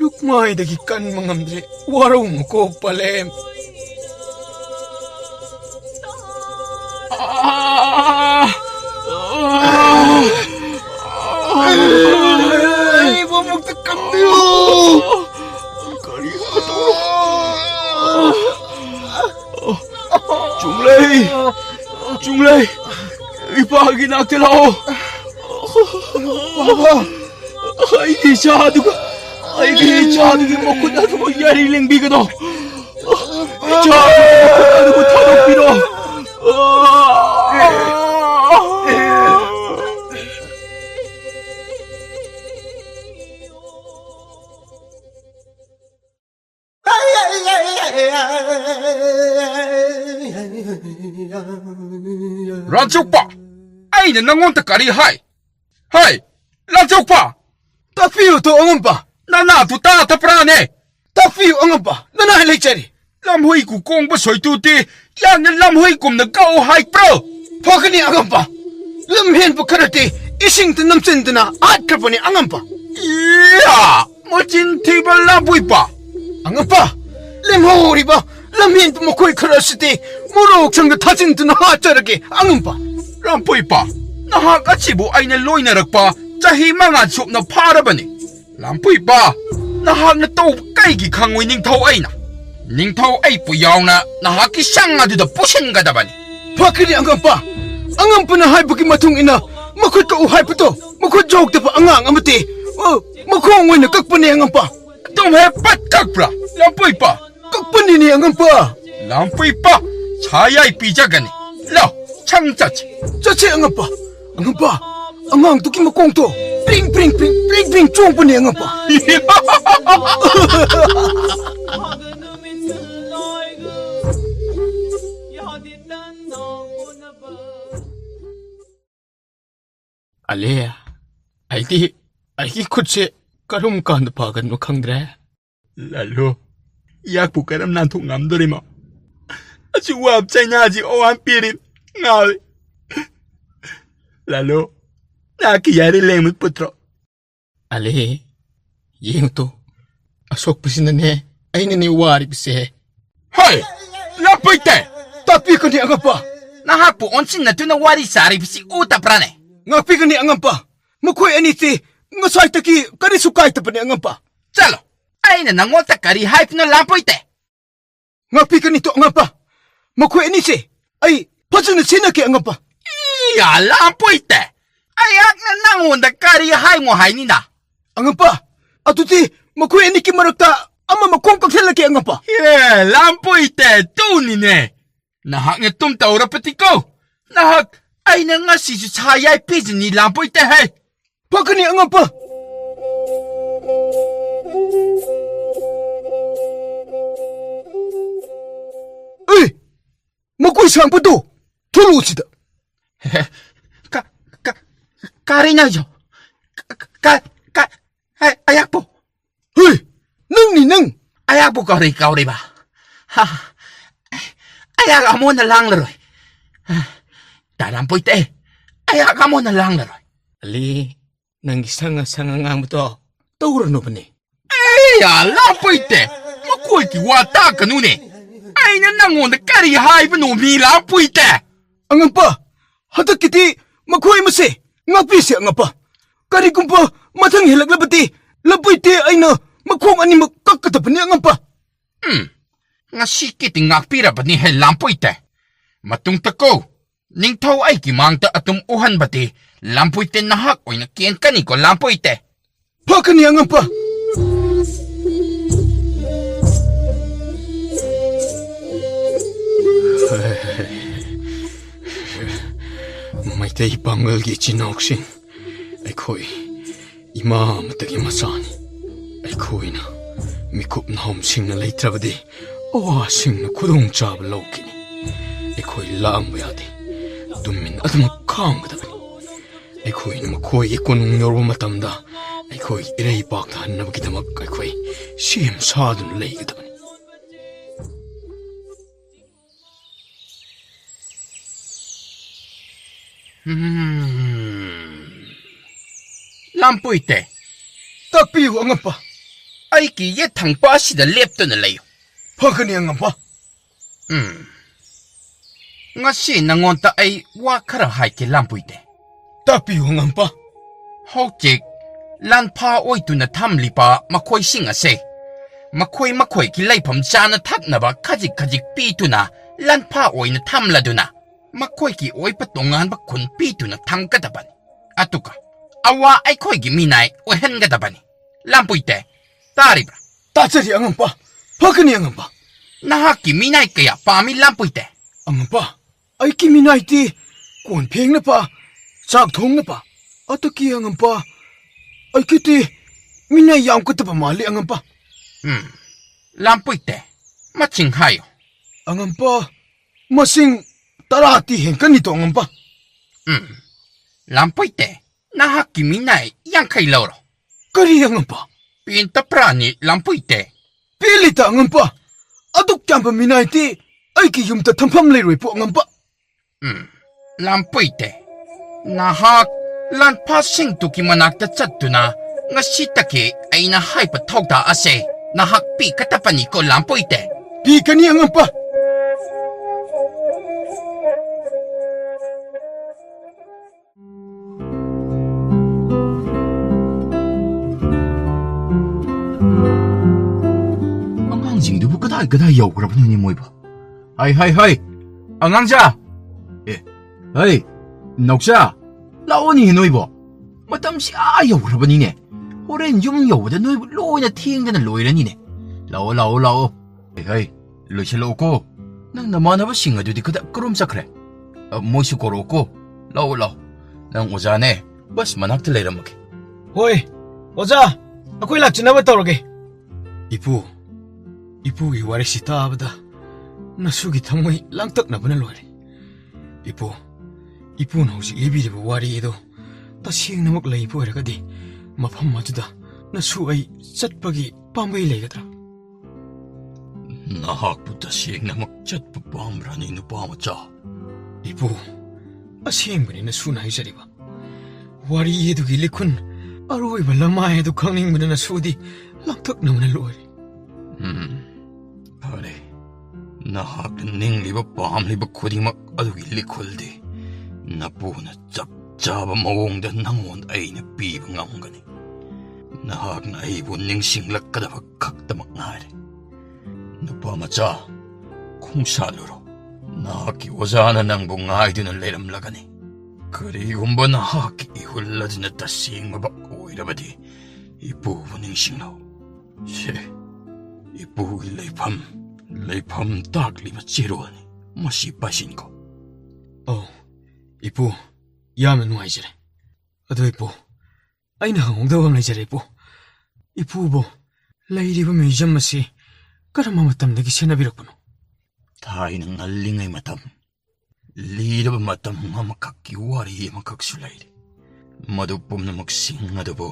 lukmay dagikan mangamdre warong ko palem. Ay, bumagtakam tayo! Chunglay, ipahagi na ako. Baba! Ay, di siya mo ko na ito mo yariling biga to. Siya, ano ko tanong pino. Ranchokpa! Ay na nangonta kari hai! Hai! Ranchokpa! Tafiyo to angampa! Nana tu ta taprane! Tafiyo angampa! Nanahalay chari! Lamhui ku kong ba soy tuti! Yan na lamhui kum na gao hai pro! Pakani angampa! Lamhen po karate ising tanamsin na at kapani angampa! Iya! Macin tiba lamhui pa! angampa! lemhori ba? lamhen po makoy karasiti murok sang tasin na hatarake angampa! Lamhui pa! Nahakatsibo ay na loy na rakpa jahi mga sup na para ba ni? Lamhui pa! Nahak na to kay gikangway ning tao ay na! Ning tao ay puyaw na nahakisang nga dito pusin ka daban! Pakani angampa! Angampa na hay bagi matong ina! Makot ka uhay pa to! Makot jog ta pa angang amati! Makongway na kakpani angampa! Tumhe pat kakpra! Lamhui pa! Kakpani ni angampa! lampuy pa! Saya'y pijagan eh! Lao! Chang chachi! Chachi angampa! Angampa! Angang tuki makong to! Pring pring pring pring pring chong pa ni angampa! Alea, aiki kutse karum kanda pagan mo kangdre. Lalo, yak po karam nantok ngamdori mo. At yung wab chay nga ji o ang pirit. Ngawi. Lalo, nakiyari lemot putro. Ale, yung to. Asok pa sinane, ay naniwari pise. Hoy! Lampuy te! Tapi ka ni angampa! Nahapo onsin na to na wari sari pisi uta prane. Ngapi ka ni angampa! Makoy aniti, ngasay taki karisukay ta pa ni angampa! Chalo! Ay na nangota kari hype no lampuy te! Ngapi ka nito angampa! Makoy aniti, ay pasan na sinaki angampa! Iya lampuy te! Ayak na nangonda kari hype mo hay ni na! Angampa! Atuti, makoy aniki marakta ama makongkak salaki angampa! Yeah, lampuy te! Tuni ne! Nahak nga tumtaura pati ko! Nahak! Ay na nga si saya'y pizin ni lampuy te he! Pakani angampa! Ay! Makoy sang pa to! Tulosida! Kari na yo! Ayak po! Hey! Nang ni nang! Ayak po kari ba? Ha! Ayak mo na lang laroy! Talampoy te! Ayak mo na lang laroy! Ali, nang isang nga mo to, tawra no ba ni? Ay, lampoy te! Makoy ki wata ka nun eh! Ay na nangon na kari hay pa no mi lampoy te! Angampa! Hatak kiti, makoy mo si! Ngapisi angapa! Kari kumpa, matang hilag labati! Lapoy te ay na, makong ani magkakatapan ni angampa! Nga sikit ngakpira pa ni hay lampoy te! Matung tako! Ning tao ay kimangta atum uhan bati, lampoy te nahak oy nakian ka ni ko lampoy te. Paka ni angampa! Meitei ꯄꯥꯡꯒꯜꯒꯤ ꯏꯆꯤꯟ ꯏꯅꯥꯎꯁꯤꯡ ꯑꯩꯈꯣꯏ ꯏꯃꯥ ꯑꯃꯇꯒꯤ ꯃꯆꯥꯅꯤ ꯑꯩꯈꯣꯏꯅ ꯃꯤꯀꯨꯞ ꯅꯥꯍꯨꯝꯁꯤꯡꯅ ꯂꯩꯇ꯭ꯔꯕꯗꯤ ꯑꯋꯥꯁꯤꯡꯅ ꯈꯨꯗꯣꯡꯆꯥꯕ ꯂꯧꯈꯤꯅꯤ ꯑꯩꯈꯣꯏ ꯂꯥꯡꯕ ꯌꯥꯗꯦ ꯇꯨꯃꯤꯟ ꯑꯗꯨꯃꯛ ꯈꯥꯡꯒꯗꯕꯅꯤ ꯑꯩꯈꯣꯏꯅ ꯃꯈꯣꯏꯒꯤ ꯀꯣꯅꯨꯡ ꯌꯧꯔꯕ ꯃꯇꯝꯗ ꯑꯩꯈꯣꯏꯒꯤ ꯏꯔꯩꯄꯥꯛꯇ ꯍꯟꯅꯕꯒꯤꯗꯃꯛ ꯑꯩꯈꯣꯏ ꯁꯦꯝ ꯁꯥꯗꯨꯅ ꯂꯩꯒꯗꯕꯅꯤ ꯂꯝꯄꯣꯏꯇꯦ ꯇꯥꯛꯄꯤꯌꯨ ꯑꯉꯝꯄ ꯑꯩꯒꯤ ꯌꯦꯠꯊꯪꯄ ꯑꯁꯤꯗ ꯂꯦꯞꯇꯨꯅ ꯂꯩꯌꯨ ꯐꯒꯅꯤ ꯑꯉꯝꯄ ꯉꯁꯤ ꯅꯉꯣꯟꯗ ꯑꯩ ꯋꯥ ꯈꯔ ꯍꯥꯏꯒꯦ ꯂꯝꯄꯣꯏꯇꯦ ꯇꯥꯛꯄꯤꯌꯨ ꯑꯉꯝꯄ ꯍꯧꯖꯤꯛ ꯂꯥꯟꯐꯥ ꯑꯣꯏꯗꯨꯅ ꯊꯝꯂꯤꯕ ꯃꯈꯣꯏꯁꯤꯡ ꯑꯁꯦ ꯃꯈꯣꯏꯒꯤ ꯂꯩꯐꯝ ꯆꯥꯅ ꯊꯛꯅꯕ ꯈꯖꯤꯛ ꯈꯖꯤꯛ ꯄꯤꯗꯨꯅ ꯂꯥꯟꯐꯥ ꯑꯣꯏꯅ ꯊꯝꯂꯗꯨꯅ ꯃꯈꯣꯏꯒꯤ ꯑꯣꯏꯕ ꯇꯣꯉꯥꯟꯕ ꯈꯨꯟ ꯄꯤꯗꯨꯅ ꯊꯝꯒꯗꯕꯅꯤ ꯑꯗꯨꯒ ꯑꯋꯥ ꯑꯩꯈꯣꯏꯒꯤ ꯃꯤꯅꯥꯏ ꯑꯣꯏꯍꯟꯒꯗꯕꯅꯤ ꯂꯝꯄꯣꯏꯇꯦ ꯇꯥꯔꯤꯕ꯭ꯔꯥ ꯇꯥꯖꯔꯤ ꯑꯉꯝꯄ ꯐꯒꯅꯤ ꯑꯉꯝꯄ ꯅꯍꯥꯛꯀꯤ ꯃꯤꯅꯥꯏ ꯀꯌꯥ ꯄꯥꯝꯃꯤ ꯂꯝꯄꯣꯏꯇꯦ ꯑꯉꯝꯄ ꯑꯩꯒꯤ ꯃꯤꯅꯥꯏꯗꯤ ꯀꯣꯟ ꯐꯦꯡꯅꯕ ꯆꯥꯛ ꯊꯣꯡꯅꯕ ꯑꯗꯨꯒꯤ ꯑꯉꯝꯄ ꯑꯩꯒꯤꯗꯤ ꯃꯤꯅꯥꯏ ꯌꯥꯝꯒꯗꯕ ꯃꯥꯜꯂꯤ ꯑꯉꯝꯄ ꯂꯝꯄꯣꯏꯇꯦ ꯃꯁꯤꯡ ꯍꯥꯏꯌꯨ ꯑꯉꯝꯄ ꯃꯁꯤꯡ 10ꯗꯤ ꯍꯦꯟꯒꯅꯤꯗꯣ ꯑꯉꯝꯄ ꯂꯝꯄꯣꯏꯇꯦ ꯅꯍꯥꯛꯀꯤ ꯃꯤꯅꯥꯏ 50 ꯂꯧꯔꯣ ꯀꯔꯤ ꯑꯉꯝꯄ ꯄꯦꯟꯇꯄ꯭ꯔꯥꯅꯤ ꯂꯝꯄꯣꯏꯇꯦ ꯄꯦꯜꯂꯤꯗ ꯑꯉꯝꯄ ꯑꯗꯨꯛ ꯌꯥꯝꯕ ꯃꯤꯅꯥꯏꯗꯤ ꯑꯩꯒꯤ ꯌꯨꯝꯗ ꯊꯝꯐꯝ ꯂꯩꯔꯣꯏ ꯄꯣ ꯑꯉꯝꯄ ꯂꯝꯄꯣꯏꯇꯦ ꯅꯍꯥꯛ ꯂꯥꯟꯐꯥꯁꯤꯡꯗꯨꯒꯤ ꯃꯅꯥꯛꯇ ꯆꯠꯇꯨꯅ ꯉꯁꯤꯗꯒꯤ ꯑꯩꯅ ꯍꯥꯏꯕ ꯊꯧꯗꯥꯡ ꯑꯁꯦ ꯅꯍꯥꯛ ꯄꯤꯒꯗꯕꯅꯤꯀꯣ ꯂꯝꯄꯣꯏꯇꯦ ꯄꯤꯒꯅꯤ ꯑꯉꯝꯄ ꯑꯉꯥꯡꯁꯤꯡꯗꯨꯕꯨ ꯀꯗꯥꯏ ꯌꯧꯈ꯭ꯔꯕꯅꯣꯅꯦ ꯃꯣꯏꯕꯨ ꯍꯩ ꯑꯉꯥꯡꯖꯥ ꯍꯩ ꯅꯧꯆꯥ ꯂꯥꯛꯑꯣꯅꯦ ꯅꯣꯏꯕꯨ ꯃꯇꯝꯁꯤ ꯌꯧꯈ꯭ꯔꯕꯅꯤꯅꯦ ꯍꯣꯔꯦꯟ ꯌꯨꯝ ꯌꯧꯕꯗ ꯅꯣꯏꯕꯨ ꯂꯣꯏꯅ ꯊꯦꯡꯗꯅ ꯂꯣꯏꯔꯅꯤꯅꯦ ꯂꯥꯛꯑꯣ ꯍꯩ ꯂꯣꯏꯁꯤꯜꯂꯛꯎꯀꯣ ꯅꯪ ꯅꯃꯥꯟꯅꯕꯁꯤꯡ ꯑꯗꯨꯗꯤ ꯀꯔꯣꯝ ꯆꯠꯈ꯭ꯔꯦ ꯃꯣꯏꯁꯨ ꯀꯧꯔꯛꯎꯀꯣ ꯂꯥꯛꯑꯣ ꯅꯪ ꯑꯣꯖꯥꯅꯦ ꯕꯁ ꯃꯅꯥꯛꯇ ꯂꯩꯔꯝꯃꯒꯦ ꯍꯣꯏ ꯑꯣꯖꯥ ꯑꯩꯈꯣꯏ ꯂꯥꯛꯆꯅꯕ ꯇꯧꯔꯒꯦ ꯏꯄꯨꯒꯤ ꯋꯥꯔꯤꯁꯤ ꯇꯥꯕꯗ ꯅꯁꯨꯒꯤ ꯊꯃꯣꯏ ꯂꯥꯡꯇꯛꯅꯕꯅ ꯂꯣꯏꯔꯦ ꯏꯄꯨꯅ ꯍꯧꯖꯤꯛ ꯂꯤꯕꯤꯔꯤꯕ ꯋꯥꯔꯤ ꯑꯗꯨ ꯇꯁꯦꯡꯅꯃꯛ ꯂꯩꯕ ꯑꯣꯏꯔꯒꯗꯤ ꯃꯐꯝ ꯑꯗꯨꯗ ꯅꯁꯨ ꯑꯩ ꯆꯠꯄꯒꯤ ꯄꯥꯝꯕꯩ ꯂꯩꯒꯗ꯭ꯔꯥ ꯅꯍꯥꯛꯄꯨ ꯇꯁꯦꯡꯅꯃꯛ ꯆꯠꯄ ꯄꯥꯝꯕ꯭ꯔꯥꯅꯤ ꯅꯨꯄꯥꯃꯆꯥ ꯏꯄꯨ ꯑꯁꯦꯡꯕꯅꯤ ꯅꯁꯨꯅ ꯍꯥꯏꯖꯔꯤꯕ ꯋꯥꯔꯤ ꯑꯗꯨꯒꯤ ꯂꯤꯈꯨꯟ ꯑꯔꯣꯏꯕ ꯂꯃꯥꯏ ꯑꯗꯨ ꯈꯪꯅꯤꯡꯕꯅ ꯅꯁꯨꯗꯤ ꯂꯥꯡꯇꯛꯅꯕꯅ ꯂꯣꯏꯔꯦ ꯐꯔꯦ ꯅꯍꯥꯛꯅ ꯅꯤꯡꯂꯤꯕ ꯄꯥꯝꯂꯤꯕ ꯈꯨꯗꯤꯡꯃꯛ ꯑꯗꯨꯒꯤ ꯂꯤꯈꯨꯜꯗꯤ ꯅꯄꯨꯅ ꯆꯞ ꯆꯥꯕ ꯃꯑꯣꯡꯗ ꯅꯉꯣꯟꯗ ꯑꯩꯅ ꯄꯤꯕ ꯉꯝꯒꯅꯤ ꯅꯍꯥꯛꯅ ꯑꯩꯕꯨ ꯅꯤꯡꯁꯤꯡꯂꯛꯀꯗꯕ ꯈꯛꯇꯃꯛ ꯉꯥꯏꯔꯦ ꯅꯨꯄꯥꯃꯆꯥ ꯈꯣꯡꯁꯥꯜꯂꯨꯔꯣ ꯅꯍꯥꯛꯀꯤ ꯑꯣꯖꯥꯅ ꯅꯪꯕꯨ ꯉꯥꯏꯗꯨꯅ ꯂꯩꯔꯝꯂꯒꯅꯤ ꯀꯔꯤꯒꯨꯝꯕ ꯅꯍꯥꯛꯀꯤ ꯏꯍꯨꯜ ꯑꯗꯨꯅ ꯇꯁꯦꯡꯕ ꯑꯣꯏꯔꯕꯗꯤ ꯏꯄꯨꯕꯨ ꯅꯤꯡꯁꯤꯡꯂꯣ ꯏꯄꯨꯒꯤ ꯂꯩꯐꯝ ꯇꯥꯛꯂꯤꯕ ꯆꯦꯔꯣꯜꯅꯤ ꯃꯁꯤ ꯄꯥꯏꯁꯤꯟꯈꯣ ꯏꯄꯨ ꯌꯥꯝꯅ ꯅꯨꯡꯉꯥꯏꯖꯔꯦ ꯑꯗꯣ ꯏꯄꯨ ꯑꯩꯅ ꯍꯪꯍꯧꯗꯕ ꯑꯃ ꯂꯩꯖꯔꯦ ꯏꯄꯨꯕꯨ ꯂꯩꯔꯤꯕ ꯃ꯭ꯌꯨꯖꯤꯌꯝ ꯑꯁꯤ ꯀꯔꯝꯕ ꯃꯇꯝꯗꯒꯤ ꯁꯦꯟꯅꯕꯤꯔꯛꯄꯅꯣ ꯊꯥꯏꯅ ꯉꯜꯂꯤꯉꯩ ꯃꯇꯝ ꯂꯤꯔꯕ ꯃꯇꯝ ꯑꯃꯈꯛꯀꯤ ꯋꯥꯔꯤ ꯑꯃꯈꯛꯁꯨ ꯂꯩꯔꯤ ꯃꯗꯨ ꯄꯨꯝꯅꯃꯛꯁꯤꯡ ꯑꯗꯨꯕꯨ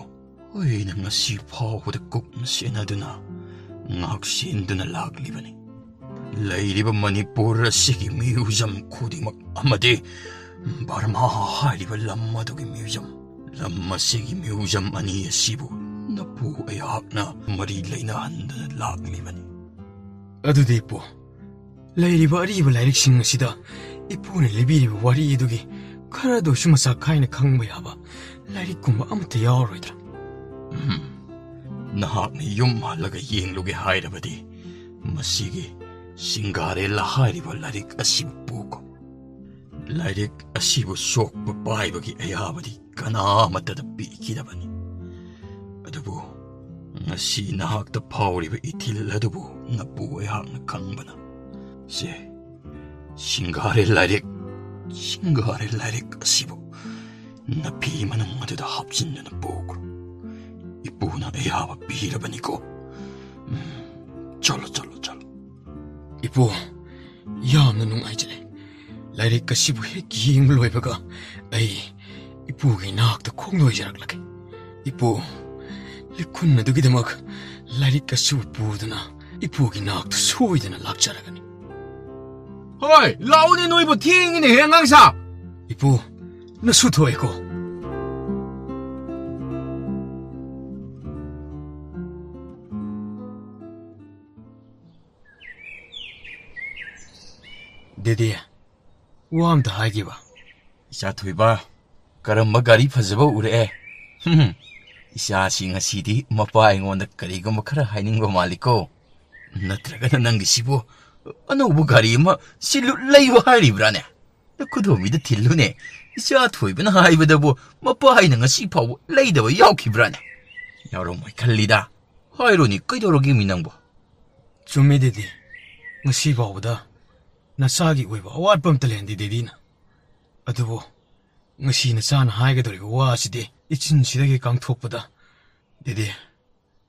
ꯑꯩꯅ ꯉꯁꯤ ꯐꯥꯎꯕꯗ ꯀꯨꯞꯅ ꯁꯦꯟꯅꯗꯨꯅ ꯉꯥꯛ ꯁꯦꯟꯗꯨꯅ ꯂꯥꯛꯂꯤꯕꯅꯤ ꯂꯩꯔꯤꯕ ꯃꯅꯤꯄꯨꯔ ꯑꯁꯤꯒꯤ ꯃ꯭ꯌꯨꯖꯤꯌꯝ ꯈꯨꯗꯤꯡꯃꯛ ꯑꯃꯗꯤ ꯕꯔꯃꯥ ꯍꯥꯏꯔꯤꯕ ꯂꯝ ꯑꯗꯨꯒꯤ ꯃ꯭ꯌꯨꯖꯤꯌꯝ ꯂꯝ ꯑꯁꯤꯒꯤ ꯃ꯭ꯌꯨꯖꯤꯌꯝ ꯑꯅꯤ ꯑꯁꯤꯕꯨ ꯅꯄꯨ ꯑꯩꯍꯥꯛꯅ ꯃꯔꯤ ꯂꯩꯅꯍꯟꯗꯨꯅ ꯂꯥꯛꯂꯤꯕꯅꯤ ꯑꯗꯨꯗꯤ ꯏꯄꯨ ꯂꯩꯔꯤꯕ ꯑꯔꯤꯕ ꯂꯥꯏꯔꯤꯛꯁꯤꯡ ꯑꯁꯤꯗ ꯏꯄꯨꯅ ꯂꯤꯕꯤꯔꯤꯕ ꯋꯥꯔꯤ ꯑꯗꯨꯒꯤ ꯈꯔꯗꯁꯨ ꯃꯁꯛ ꯈꯥꯏꯅ ꯈꯪꯕ ꯌꯥꯕ ꯂꯥꯏꯔꯤꯛꯀꯨꯝꯕ ꯑꯃꯠꯇ ꯌꯥꯎꯔꯣꯏꯗ꯭ꯔꯥ ꯅꯍꯥꯛꯅ ꯌꯨꯝ ꯍꯜꯂꯒ ꯌꯦꯡꯂꯨꯒꯦ ꯍꯥꯏꯔꯕꯗꯤ ꯃꯁꯤꯒꯤ ꯁꯤꯡꯒꯥꯔꯦꯜꯂꯥ ꯍꯥꯏꯔꯤꯕ ꯂꯥꯏꯔꯤꯛ ꯑꯁꯤꯕꯨ ꯄꯨꯈꯣ ꯂꯥꯏꯔꯤꯛ ꯑꯁꯤꯕꯨ ꯁꯣꯛꯄ ꯄꯥꯏꯕꯒꯤ ꯑꯌꯥꯕꯗꯤ ꯀꯅꯥꯃꯠꯇꯗ ꯄꯤꯈꯤꯗꯕꯅꯤ ꯑꯗꯨꯕꯨ ꯉꯁꯤ ꯅꯍꯥꯛꯇ ꯐꯥꯎꯔꯤꯕ ꯏꯊꯤꯜ ꯑꯗꯨꯕꯨ ꯅꯄꯨ ꯑꯩꯍꯥꯛꯅ ꯈꯪꯕꯅ ꯁꯤꯡꯒꯥꯔꯦꯜ ꯂꯥꯏꯔꯤꯛ 싱가의 라이릭까시보 나피 만ung 어디다 합진느는 보고 이쁘나 애하와 비라바니고 절로 이보 야amna nungaijale lairik ka sibu he ging loibaga ai ipu gi nak ta khong noi jarak lake ipu likun na dugi demak lairik ka sibu buduna ipu gi nak ta soidana lakjaragani Hoi, launi no ibu ting ini hengang sa. ipu na sutoi ko Dede, wam ta haigi ba. 이샤 토이바 그럼 가리 파즈바 우레 이샤 싱아 시디 마파 아잉원다 가리고 뭐 카라 하이닝 거 말리고 나트라가 난게 시보 아노부 가리 마 실루 레이고 하리브라네 그도 미드 딜루네 이샤 토이바나 하이바다 뭐 마파 하이는 거 시파고 레이더 야오키브라네 여러 뭐 칼리다 하이로니 끄도록이 미낭보 Chumi dede, ngasi bawda nasagi weba awat pam talendi dedina. Adubo, ngasi nasan haiga dori wa side ichin sidagi kang thokpada. Dede,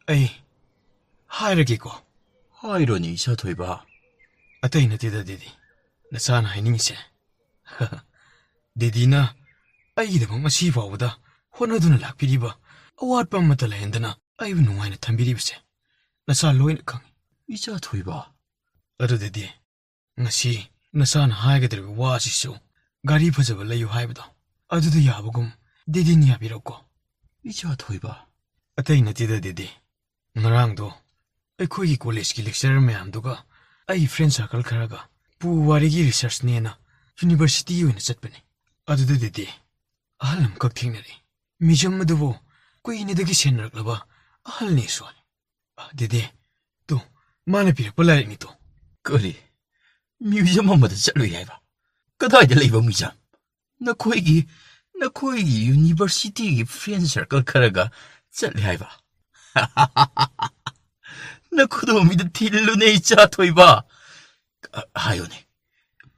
ai hairagi ko. 하이로니 이샤 토이바 Atay na tida dede, nasan haining se. Dedina, ai da ngasi bawda honaduna lakpiriba awat pam matalendana ai nungay na tambiribse. Nasa loin kang. 이샤 토이바 Adudedi, ngasi nasan haigadriba wasisu gari phajaba layu haibado aduda yabagum didi ni yabiroko 이샤 토이바 atay natida didi ngarangdo aikhoigi college ki lecturer mayam duga ai friend circle kharaga puwarigi research nena university oina chatpani aduda didi ahalam kak thingnari mijam madubo kuini dagi senraklaba ahalni swal didi tu mana pira palai ni to 그리 뮤지엄 한번더 짤로야 해봐 그다이들 레이버 뮤지엄 나 코이기 유니버시티 프렌드 서클 카라가 짤로야 해봐 나 코도 미드 딜루네 있자 토이바 하요네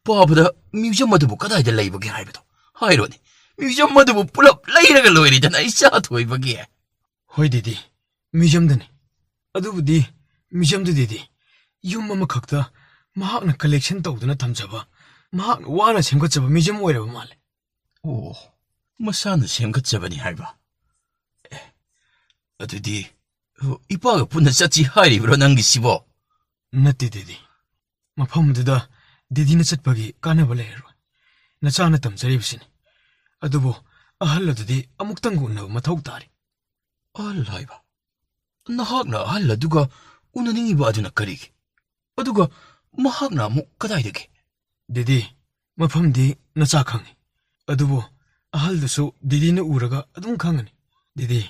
바보다 뮤지엄 마도 못 가다이들 레이버게 하이버도 하이로네 뮤지엄 마도 못 불러 레이라가 로이리잖아 있자 토이바게 Hoi didi, mijamdani. Adubudi, mijamdu didi. Yum mama kakta, mahak na collection tawduna tamjaba. Mahak na wana semgatjaba mijam oiraba male. 오 마사는 셈갓자바니 하이바 어디디 이빠가 분나 짰지 하이리브로 남기시보 Natti didi. Mapamduda, didi na chatpagi kanaba leero. Nachana tamjaribsini. Adubo, ahalladudi amuktang unnabu mathau tari. 알라이바 나학나 알라 누가 우나닝이 바두나 거리기 어두가 마학나 뭐 가다이되게 Didi, mapamdi nacha khangi. Adubo, ahaldusu didi na uraga adum khangani. Didi,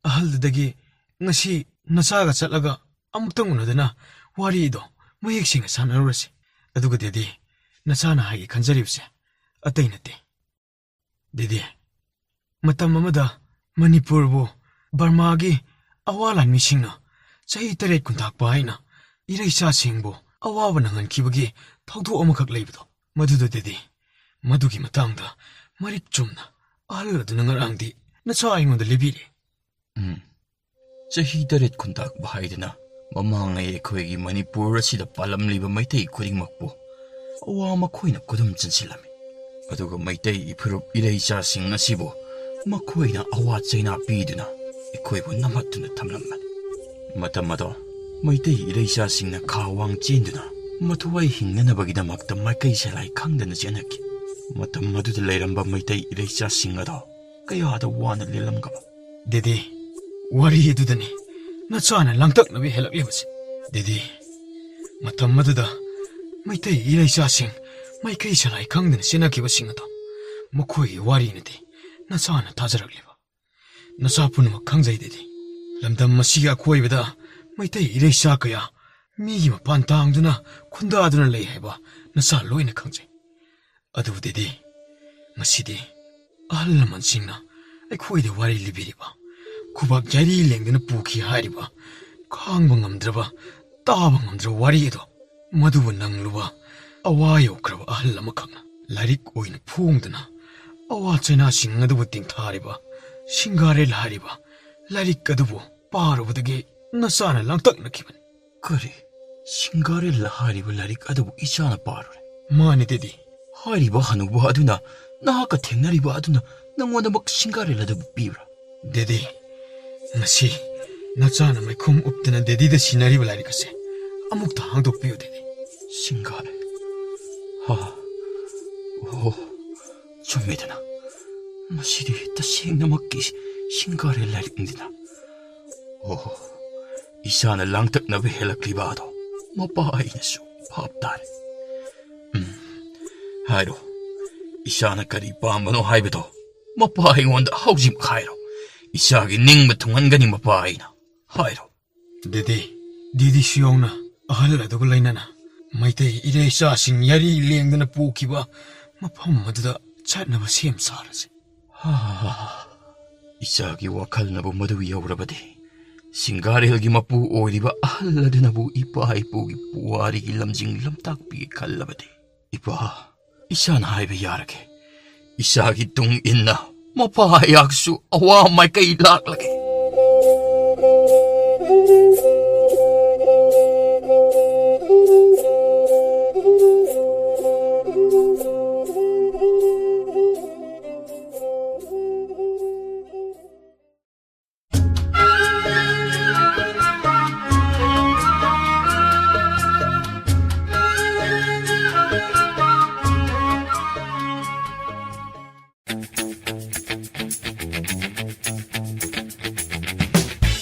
ahaldudagi ngasi nachaga chatlaga amuktang unadana warido mayeksinga sanarurasi. Aduga didi, nachana hagi khanjaribse. Atay nate. Didi, matam amada Manipurbu Burmagi awalan misingna chahi taret kuntak paina iraisa singbo awawa nangan kibagi thaudu amakak leibdo maduda dedi madugi matangda marik chumna alladuna ngarangdi nacha aingonda libiri chahi taret kuntak bahaidina mamangay koigi Manipur asida palamliba maitay kudingmakbo awa makoyna kudum chansilami aduga maitay ipurup iraisa sing asibo makoyna awa chayna piduna 이코이고 남았드나 탐람만 마tam마도 마이테이 이레이샤싱나 가왕 찐드나 마토와이 힝나나바기다 막다 마이카이 셀라이 강드나 제나키 마tam마두드 레이람바 마이테이 이레이샤싱나도 까야다 와나 릴람가바 Didi, wari edudani nachana langtak nabi helak lebasi. Didi, matam maduda maitay iraisa sing maikai salai kangdana senakiba singado makoi wari nade nachana tajarak leba. Nasa punama kangjay dedi. Lamdam masiga kuwaibada maitay iraisa kaya migi mapantangduna kundaduna lay haiba nasa loina kangjay. Adu dedi, masidi ahalaman singna ay kuwaida wari libiriba. Kubak jari lengdana puki hariba. Kangba ngamdraba, taba ngamdra wari edo. Maduba nangluba, awayo kraba ahalama kangna. ꯂꯥꯏꯔꯤꯛ ꯑꯣꯏꯅ ꯐꯣꯡꯗꯅ ꯑꯋꯥ ꯆꯩꯅꯥꯁꯤꯡ ꯑꯗꯨꯕꯨ ꯇꯦꯡꯊꯥꯔꯤꯕ ꯁꯤꯡꯒꯥꯔꯦꯜ ꯍꯥꯏꯔꯤꯕ ꯂꯥꯏꯔꯤꯛ ꯑꯗꯨꯕꯨ ꯄꯥꯔꯨꯕꯗꯒꯤ ꯅꯆꯥꯅ ꯂꯥꯡꯇꯛꯅꯈꯤꯕꯅꯤ꯫ ꯀꯔꯤ ꯁꯤꯡꯒꯥꯔꯦꯜ ꯍꯥꯏꯔꯤꯕ ꯂꯥꯏꯔꯤꯛ ꯑꯗꯨꯕꯨ ꯏꯆꯥꯅ ꯄꯥꯔꯨꯔꯦ? ꯃꯥꯅꯤ ꯗꯦꯗꯤ꯫ ꯍꯥꯏꯔꯤꯕ ꯍꯅꯨꯕ ꯑꯗꯨꯅ ꯅꯍꯥꯛꯀ ꯊꯦꯡꯅꯔꯤꯕ ꯑꯗꯨꯅ ꯅꯪꯉꯣꯟꯗꯃꯛ ꯁꯤꯡꯒꯥꯔꯦꯜ ꯑꯗꯨꯕꯨ ꯄꯤꯕ꯭ꯔꯥ? ꯗꯦꯗꯤ, ꯉꯁꯤ ꯅꯆꯥꯅ ꯃꯩꯈꯨꯝ ꯎꯞꯇꯅ ꯗꯦꯗꯤꯗ ꯁꯤꯟꯅꯔꯤꯕ ꯂꯥꯏꯔꯤꯛ ꯑꯁꯦ ꯑꯃꯨꯛꯇ ꯍꯥꯡꯗꯣꯛꯄꯤꯌꯨ ꯗꯦꯗꯤ꯫ ꯁꯤꯡꯒꯥꯔꯦꯜ, ꯑꯣ, ꯆꯨꯝꯃꯦꯗꯅ, ꯃꯁꯤꯗꯤ ꯇꯁꯦꯡꯅꯃꯛꯀꯤ ꯁꯤꯡꯒꯥꯔꯦꯜ ꯂꯥꯏꯔꯤꯛꯅꯤꯗꯅ꯫ ꯑꯣ, ꯏꯆꯥꯅ ꯂꯥꯡꯇꯛꯅꯕ ꯍꯦꯜꯂꯛꯂꯤꯕ ꯑꯗꯣ ꯃꯄꯥ ꯑꯩꯅꯁꯨ ꯚꯥꯞ ꯇꯥꯔꯦ꯫ ꯍꯥꯏꯔꯣ, ꯏꯆꯥꯅ ꯀꯔꯤ ꯄꯥꯝꯕꯅꯣ ꯍꯥꯏꯕꯗꯣ ꯃꯄꯥ ꯑꯩꯉꯣꯟꯗ ꯍꯧꯖꯤꯛ ꯍꯥꯏꯔꯣ꯫ ꯏꯆꯥꯒꯤ ꯅꯤꯡꯕ ꯊꯨꯡꯍꯟꯒꯅꯤ ꯃꯄꯥ ꯑꯩꯅ꯫ ꯍꯥꯏꯔꯣ꯫ ꯗꯦꯗꯤ, ꯗꯦꯗꯤꯁꯨ ꯌꯥꯎꯅ ꯑꯍꯜ ꯑꯗꯨꯒ ꯂꯣꯏꯅꯅ ꯃꯩꯇꯩ ꯏꯔꯩꯆꯥꯁꯤꯡ ꯌꯥꯔꯤ ꯂꯦꯡꯗꯅ ꯄꯣꯛꯈꯤꯕ ꯃꯐꯝ ꯑꯗꯨꯗ ꯆꯠꯅꯕ ꯁꯦꯝ ꯁꯥꯔꯁꯤ꯫ ꯏꯆꯥꯒꯤ ꯋꯥꯈꯜꯅꯕꯨ ꯃꯗꯨ ꯌꯧꯔꯕꯗꯤ ꯁꯤꯡꯒꯥꯔꯦꯜꯒꯤ ꯃꯄꯨ ꯑꯣꯏꯔꯤꯕ ꯑꯍꯜ ꯑꯗꯨꯅꯕꯨ ꯏꯄꯥ ꯏꯄꯨꯒꯤ ꯄꯨꯋꯥꯔꯤꯒꯤ ꯂꯝꯖꯤꯡ ꯂꯝꯇꯥꯛꯄꯤꯒꯦ ꯈꯜꯂꯕꯗꯤ, ꯏꯄꯥ, ꯏꯆꯥꯅ ꯍꯥꯏꯕ ꯌꯥꯔꯒꯦ꯫ ꯏꯆꯥꯒꯤ ꯇꯨꯡ ꯏꯟꯅ ꯃꯄꯥ ꯑꯩꯍꯥꯛꯁꯨ ꯑꯋꯥ ꯃꯥꯏꯀꯩ ꯂꯥꯛꯂꯒꯦ꯫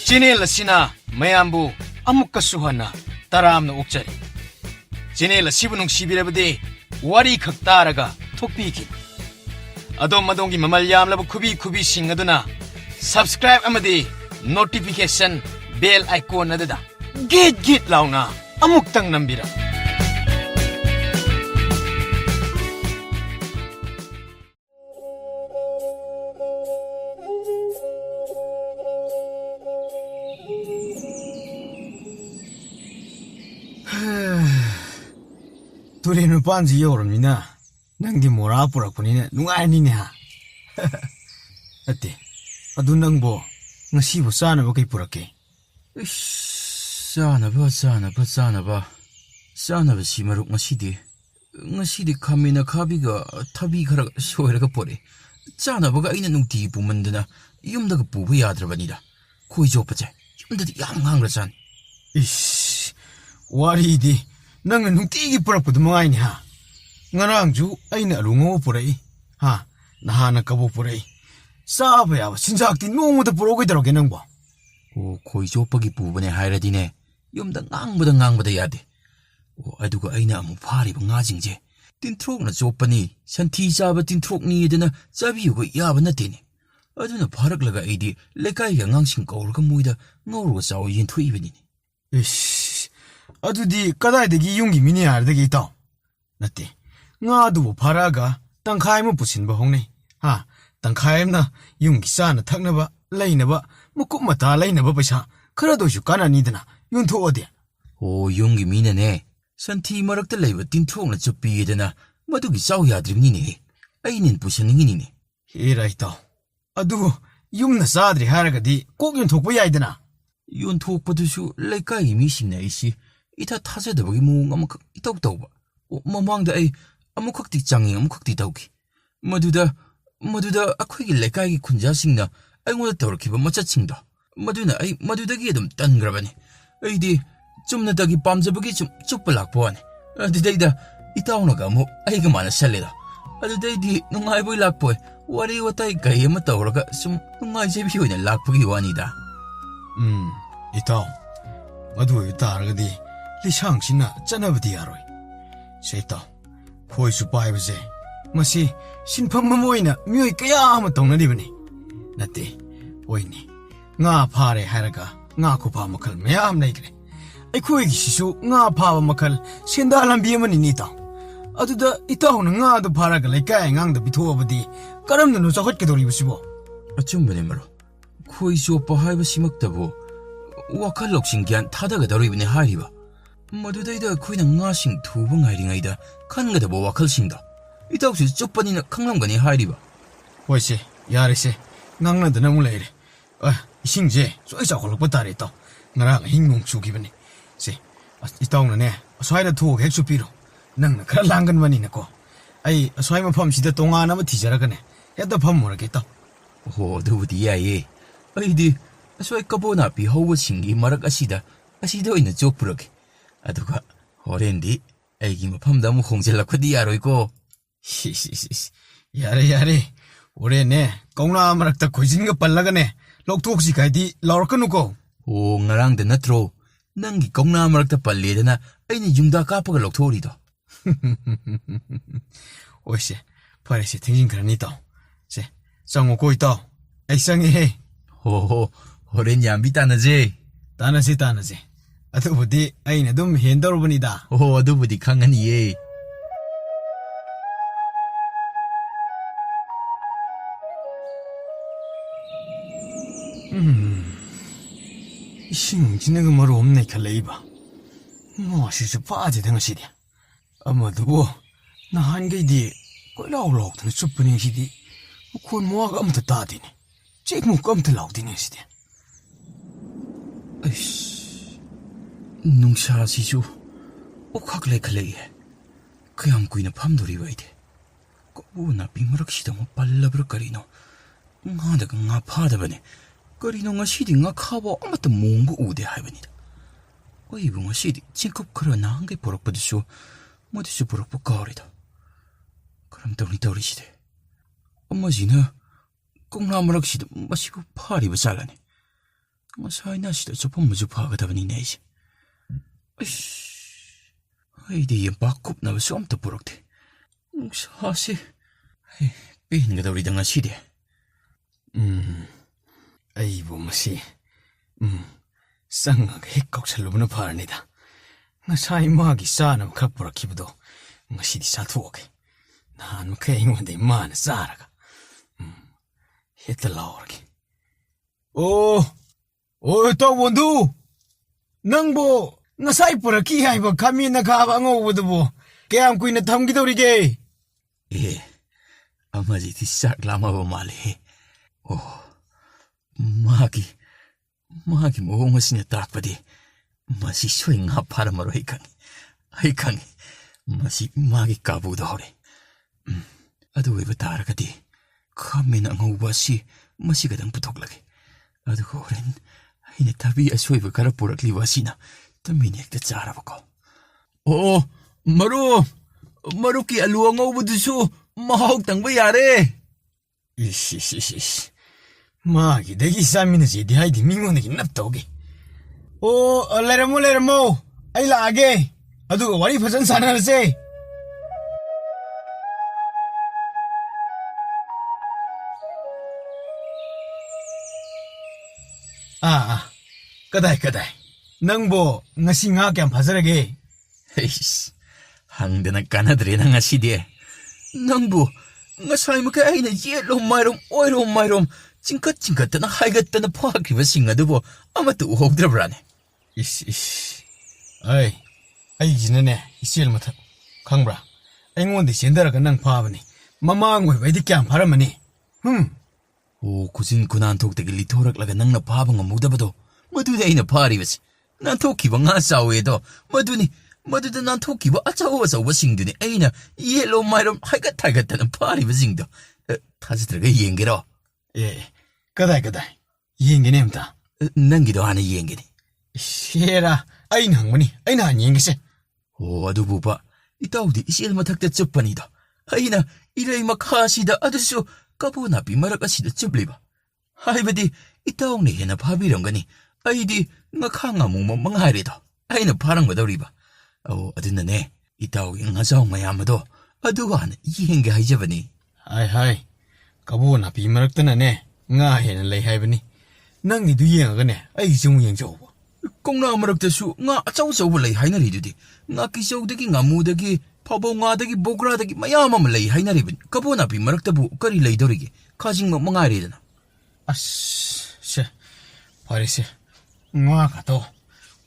ꯆꯦꯅꯦꯜ ꯑꯁꯤꯅ ꯃꯌꯥꯝꯕꯨ ꯑꯃꯨꯛꯀꯁꯨ ꯍꯟꯅ ꯇꯔꯥꯝꯅ ꯑꯣꯛꯆꯔꯤ꯫ ꯆꯦꯅꯦꯜ ꯑꯁꯤꯕꯨ ꯅꯨꯡꯁꯤꯕꯤꯔꯕꯗꯤ ꯋꯥꯔꯤ ꯈꯛ ꯇꯥꯔꯒ ꯊꯣꯛꯄꯤꯈꯤꯅꯤ꯫ ꯑꯗꯣꯝꯒꯤ ꯃꯃꯜ ꯌꯥꯝꯂꯕ ꯈꯨꯕꯤꯁꯤꯡ ꯑꯗꯨꯅ ꯁꯕꯁꯀ꯭ꯔꯥꯏꯕ ꯑꯃꯗꯤ ꯅꯣꯇꯤꯐꯤꯀꯦꯁꯟ ꯕꯦꯜ ꯑꯥꯏꯀꯣꯟ ꯑꯗꯨꯗ ꯒꯤꯠ ꯂꯥꯎꯅ ꯑꯃꯨꯛꯇꯪ ꯅꯝꯕꯤꯔꯝꯃꯨ꯫ ꯇꯨꯔꯦꯟ ꯃꯄꯥꯟꯁꯤ ꯌꯧꯔꯕꯅꯤꯅ ꯅꯪꯗꯤ ꯃꯣꯔꯥ ꯄꯨꯔꯛꯄꯅꯤꯅ ꯅꯨꯡꯉꯥꯏꯔꯅꯤꯅꯦ ꯍꯥ? ꯅꯠꯇꯦ, ꯑꯗꯨ ꯅꯪꯕꯣ ꯉꯁꯤꯕꯨ ꯆꯥꯅꯕ ꯀꯩ ꯄꯨꯔꯛꯀꯦ? ꯆꯥꯅꯕꯁꯤ ꯃꯔꯨꯞ, ꯉꯁꯤꯗꯤ ꯈꯥꯃꯦꯟ ꯑꯈꯥꯕꯤꯒ ꯊꯕꯤ ꯈꯔ ꯁꯣꯏꯔꯒ ꯄꯣꯔꯛꯑꯦ꯫ ꯆꯥꯅꯕꯒ ꯑꯩꯅ ꯅꯨꯡꯇꯤꯒꯤ ꯄꯨꯃꯟꯗꯅ ꯌꯨꯝꯗꯒ ꯄꯨꯕ ꯌꯥꯗ꯭ꯔꯕꯅꯤꯗ꯫ ꯈꯣꯏ ꯆꯣꯞꯄꯁꯦ ꯌꯨꯝꯗꯗꯤ ꯌꯥꯝ ꯉꯥꯡꯈ꯭ꯔꯖꯥꯠꯅꯤ꯫ ꯏꯁ, ꯋꯥꯔꯤꯗꯤ ꯅꯪꯅ ꯅꯨꯡꯇꯤꯒꯤ ꯄꯨꯔꯛꯄꯗꯨ ꯃꯉꯥꯏꯅꯤ ꯍꯥ? ꯉꯔꯥꯡꯁꯨ ꯑꯩꯅ ꯑꯂꯨ ꯉꯧꯕ ꯄꯨꯔꯛꯏ ꯍꯥ, ꯅꯍꯥꯟꯅ ꯀꯕꯣꯛ ꯄꯨꯔꯛꯏ꯫ ꯆꯥꯕ ꯌꯥꯕ ꯆꯤꯟꯖꯥꯛꯇꯤ ꯅꯣꯡꯃꯗ ꯄꯨꯔꯛꯑꯣ ꯀꯩꯗꯧꯔꯒꯦ ꯅꯪꯕꯣ? ꯑꯣ, ꯈꯣꯏ ꯆꯣꯞꯄꯒꯤ ꯄꯨꯕꯅꯦ ꯍꯥꯏꯔꯗꯤꯅꯦ ꯌꯨꯝꯗ ꯉꯥꯡꯕꯗ ꯌꯥꯗꯦ꯫ ꯑꯣ, ꯑꯗꯨꯒ ꯑꯩꯅ ꯑꯃꯨꯛ ꯐꯥꯔꯤꯕ ꯉꯥꯁꯤꯡꯁꯦ ꯇꯤꯟꯊ꯭ꯔꯣꯛꯅ ꯆꯣꯞꯄꯅꯤ, ꯁꯟꯊꯤ ꯆꯥꯕ ꯇꯤꯟꯊ꯭ꯔꯣꯛꯅꯤ ꯑꯗꯨꯅ ꯆꯥꯕꯤꯌꯨꯒ ꯌꯥꯕ ꯅꯠꯇꯦꯅꯦ꯫ ꯑꯗꯨꯅ ꯐꯥꯔꯛꯂꯒ ꯑꯩꯗꯤ ꯂꯩꯀꯥꯏꯒꯤ ꯑꯉꯥꯡꯁꯤꯡ ꯀꯧꯔꯒ ꯃꯣꯏꯗ ꯉꯧꯔꯒ ꯆꯥꯎ ꯌꯦꯟꯊꯣꯛꯏꯕꯅꯤꯅꯦ꯫ ꯏꯁ, ꯑꯗꯨꯗꯤ ꯀꯗꯥꯏꯗꯒꯤ ꯌꯨꯝꯒꯤ ꯃꯤꯅ ꯌꯥꯔꯗꯒꯦ ꯏꯇꯥꯎ? ꯅꯠꯇꯦ, ꯉꯥꯗꯨꯕꯨ ꯐꯥꯔꯛꯑꯒ ꯇꯪꯈꯥꯏ ꯑꯃ ꯄꯨꯁꯤꯟꯕ ꯍꯧꯅꯩ ꯍꯥ, ꯇꯪꯈꯥꯏ ꯑꯃꯅ ꯌꯨꯝꯒꯤ ꯆꯥꯅ ꯊꯛꯅꯕ ꯂꯩꯅꯕ, ꯃꯀꯨꯞ ꯃꯇꯥ ꯂꯩꯅꯕ ꯄꯩꯁꯥ ꯈꯔꯗ ꯑꯣꯏꯁꯨ ꯀꯥꯟꯅꯅꯤꯗꯅ ꯌꯣꯟꯊꯣꯛꯑꯗꯤ꯫ ꯑꯣ, ꯌꯨꯝꯒꯤ ꯃꯤꯅꯅꯦ ꯁꯟꯊꯤ ꯃꯔꯛꯇ ꯂꯩꯕ ꯇꯤꯟꯊ꯭ꯔꯣꯛꯅ ꯆꯨꯞꯄꯤꯗꯅ ꯃꯗꯨꯒꯤ ꯆꯥꯎ ꯌꯥꯗ꯭ꯔꯤꯕꯅꯤꯅꯦꯍꯦ꯫ ꯑꯩꯅ ꯄꯨꯁꯟꯅꯤꯡꯉꯤꯅꯤꯅꯦ꯫ ꯍꯦꯔꯥ ꯏꯇꯥꯎ, ꯑꯗꯨ ꯌꯨꯝꯅ ꯆꯥꯗ꯭ꯔꯤ ꯍꯥꯏꯔꯒꯗꯤ ꯀꯣꯛ ꯌꯣꯟꯊꯣꯛꯄ ꯌꯥꯏꯗꯅ꯫ ꯌꯣꯟꯊꯣꯛꯄꯗꯨꯁꯨ ꯂꯩꯀꯥꯏꯒꯤ ꯃꯤꯁꯤꯡꯅ ꯑꯩꯁꯤ ꯏꯊꯥ ꯊꯥꯖꯗꯕꯒꯤ ꯃꯑꯣꯡ ꯑꯃꯈꯛ ꯏꯇꯧ ꯇꯧꯕ꯫ ꯃꯃꯥꯡꯗ ꯑꯩ ꯑꯃꯨꯛꯈꯛꯇꯤ ꯆꯥꯡꯌꯦꯡ ꯑꯃꯨꯛꯈꯛꯇꯤ ꯇꯧꯈꯤ꯫ ꯃꯗꯨꯗ ꯑꯩꯈꯣꯏꯒꯤ ꯂꯩꯀꯥꯏꯒꯤ ꯈꯨꯟꯖꯥꯁꯤꯡꯅ ꯑꯩꯉꯣꯟꯗ ꯇꯧꯔꯛꯈꯤꯕ ꯃꯆꯠꯁꯤꯡꯗꯣ, ꯃꯗꯨꯅ ꯑꯩ ꯃꯗꯨꯗꯒꯤ ꯑꯗꯨꯝ ꯇꯟꯈ꯭ꯔꯕꯅꯤ꯫ ꯑꯩꯗꯤ ꯆꯨꯝꯅꯇꯒꯤ ꯄꯥꯝꯖꯕꯒꯤ ꯁꯨꯝ ꯆꯨꯞꯄ ꯂꯥꯛꯄ ꯋꯥꯅꯤ꯫ ꯑꯗꯨꯗꯩꯗ ꯏꯇꯥꯎꯅꯒ ꯑꯃꯨꯛ ꯑꯩꯒ ꯃꯥꯟꯅꯁꯜꯂꯦꯗ꯫ ꯑꯗꯨꯗꯩꯗꯤ ꯅꯨꯡꯉꯥꯏꯕꯣꯏ ꯂꯥꯛꯄꯣꯏ ꯋꯥꯔꯤ ꯋꯥꯇꯥꯏ ꯀꯩ ꯑꯃ ꯇꯧꯔꯒ ꯁꯨꯝ ꯅꯨꯡꯉꯥꯏꯖꯕꯤ ꯑꯣꯏꯅ ꯂꯥꯛꯄꯒꯤ ꯋꯥꯅꯤꯗ꯫ ꯏꯇꯥꯎ, ꯃꯗꯨ ꯑꯣꯏꯕ ꯇꯥꯔꯒꯗꯤ ꯂꯤꯁꯥꯡꯁꯤꯅ ꯆꯠꯅꯕꯗꯤ ꯌꯥꯔꯣꯏ꯫ ꯁꯦ ꯏꯇꯥꯎ, ꯈꯣꯏ ꯆꯨꯞꯄ ꯍꯥꯏꯕꯁꯦ ꯃꯁꯤ ꯁꯤꯟꯐꯝ ꯑꯃ ꯑꯣꯏꯅ ꯃꯤꯑꯣꯏ ꯀꯌꯥ ꯑꯃ ꯇꯧꯅꯔꯤꯕꯅꯤ꯫ ꯅꯠꯇꯦ, ꯍꯣꯏꯅꯦ, ꯉꯥ ꯐꯥꯔꯦ ꯍꯥꯏꯔꯒ ꯉꯥ ꯈꯨꯐꯥ ꯃꯈꯜ ꯃꯌꯥꯝ ꯂꯩꯈ꯭ꯔꯦ꯫ ꯑꯩꯈꯣꯏꯒꯤꯁꯤꯁꯨ ꯉꯥ ꯐꯥꯕ ꯃꯈꯜ ꯁꯦꯟꯗꯥ ꯂꯝꯕꯤ ꯑꯃꯅꯤꯅꯦ ꯏꯇꯥꯎ꯫ ꯑꯗꯨꯗ ꯏꯇꯥꯎꯅ ꯉꯥꯗꯨ ꯐꯥꯔꯒ ꯂꯩꯀꯥꯏ ꯑꯉꯥꯡꯗ ꯄꯤꯊꯣꯛꯑꯕꯗꯤ ꯀꯔꯝꯅꯅꯣ ꯆꯥꯎꯈꯠꯀꯗꯧꯔꯤꯕꯁꯤꯕꯣ? ꯑꯆꯨꯝꯕꯅꯦ ꯃꯔꯨꯞ, ꯈꯣꯏ ꯆꯣꯞꯄ ꯍꯥꯏꯕꯁꯤꯃꯛꯇꯕꯨ ꯋꯥꯈꯜ ꯂꯧꯁꯤꯡ ꯒ꯭ꯌꯥꯟ ꯊꯥꯗꯒꯗꯧꯔꯤꯕꯅꯤ ꯍꯥꯏꯔꯤꯕ꯫ ꯃꯗꯨꯗꯩꯗ ꯑꯩꯈꯣꯏꯅ ꯉꯥꯁꯤꯡ ꯊꯨꯕ ꯉꯥꯏꯔꯤꯉꯩꯗ ꯈꯟꯒꯗꯕ ꯋꯥꯈꯜꯁꯤꯡꯗꯣ 이따오시 좁바니나 캉람가니 하이리바. 호이씨, 야리씨, 낭나드나 몰래이래. 이싱제, 쏘이 자골록부 따리또. 나랑 흰공 죽이버니. 씨, 이따오는 소이다 투옥 핵수비로. 낭나 그라 랑근만이네고. 소이만 펌시다 동안하면 뒤자라가네. 해도 펌 모르겠다. 오, 누구디 야예. 아이디, 소이 까보나비 허우싱기 마락아시다. 아시다 있는 쪽부러게. 아두가, 호렌디, 애기 뭐 펌다무 홍질라코디 야로이고. 히히히히. 야래. 올해네, 꽁나 마락다 고지는 거 빨라가네. 록도 혹시 가이디, 라오르까누고. 오, nga랑데 나트로. 낭기 꽁나 마락다 빨리에다나, 아이니 융다 까빠가 록토리도. 오이씨, 파리씨, 탱진 그러니까. 제, 쌍오 고이또. 애상이 해. 오, 호렌 얌비 따나지. 따나지. 아두부디, 아이네 좀 현더러분이다. 오, 아두부디 강하니 예. 싱지는 그 말로 없네, 칼레이바. 뭐시지 빠지된 것이디. 아마도 나 한개디, 꼴라올라오던 sup분이 시디. 그건 뭐가 아무도 따디니. 잭무 깜트 라오디니 시디. 아이씨, 농사시죠. 오카글레칼레이에. 그양 구이는 밤돌이 와이데. 꼬부나 빙마락시다 뭐 빨라버럭거리노. 나다가 나 파다바네. 거리노 nga 시디 nga 카보 아무튼 몽고 우대 하이바니다. 어이구 nga 시디 징급 그러 나한게 보럭버드쇼. 뭐드쇼 보럭버 거리다. 그럼 더리시대. 엄마지는 꽁나무락시다 마시고 파리바 잘라네. 사이나시다 저번 무주 파가다바니 내시. 아이씨, 아이디 바꿉 나와 쏨도 보럭대. 사시, 빼는 거다 우리 당가 시대. 아이고, 뭐시. 쌍하게 핵걱찰로부는 파란이다. 나 사이마하기 싸나 카프라 키부도. 나 시디 사투오게. 난 케잉원데 마나 싸라가. 히틀라오르게. 또 원두. 낭보, 나 사이프라 키하이바 카미나 가방오부도보. 깨암 꾸이나 탐기도리게. 예, 아마지 디싹 라마바 말해. 오, 마기 모험하시냐 딱바디. 마시 쇼잉 하파라마로 하이캉이. 마시 마기 까부도 허래. 아도 왜부 따라가디. 카미나 ng우바시 마시가 당 부톡라게. 아도 호렌 아이네 타비야 쇼이브 가라포락리 와시나. tamini ekta tsarabako. Oo, maruki aluwa ngaubudusu mahawag tangba yare. 이시시시시. 마기 내기 싸미는지 디하이디 민고네기 납도게. 레르모. 아이 라게. 아두가 와리 버전 사나르세. 까다이. 낭보 ngasi nga kyan 파서라게. 에이씨, 항대나 까나들이나 nga 시디에. 낭부, nga 사이무ka 아이나 예롬 마이롬, 찡긋찡긋다나 하이gat다나 포하기바 싱가드보 아마도 우혹드라브라네. 이씨. 아이 지네네 이시엘 못하. 강브라. 앵원데 신다라가 낭 파바니. 마마앙고 왜디 kyan 파라마니. 오, 구진 군안 톡되기 리토락라가 낭나 파방가 무다바도 마두데 아이나 파리바시. 난 토끼바 nga 싸우에도 마두다 난 토끼바 아차오바사오바 싱드니 아이나 예로 마이롬 하이gat다는 파리바 싱도. 다시 들어가 이행게로. 예. 까다이. 이행게nem다. 난기도 하나 이행게니. 시에라. 아이나 항모니. 아이나 안 이행게세. 오, 아두부바. 이따우디 이시엘마탁다 쩌빠니다. 아이나 이레이마 카시다 아두수 까보나비 마라카시다 쩌블리바. 하이바디 이따옹네 해나 파비령가니. 아이디 nga khanga mong mangharida aina parang badawriba adunane itaw yung ngasaw mayamado aduga na ihenge haijabani 하이 까보나 비마락다나네 nga hena lay haibani nangni du yengagane ai jung yengjo kongna maraktasu nga achawsaw lay hainaridi nga kisawdagi ngamudagi pabongwadagi bogradagi mayama lay hainaribin kabona bimaraktabu kari laydorige kajing mangaridana 아씨 파리세 nga kato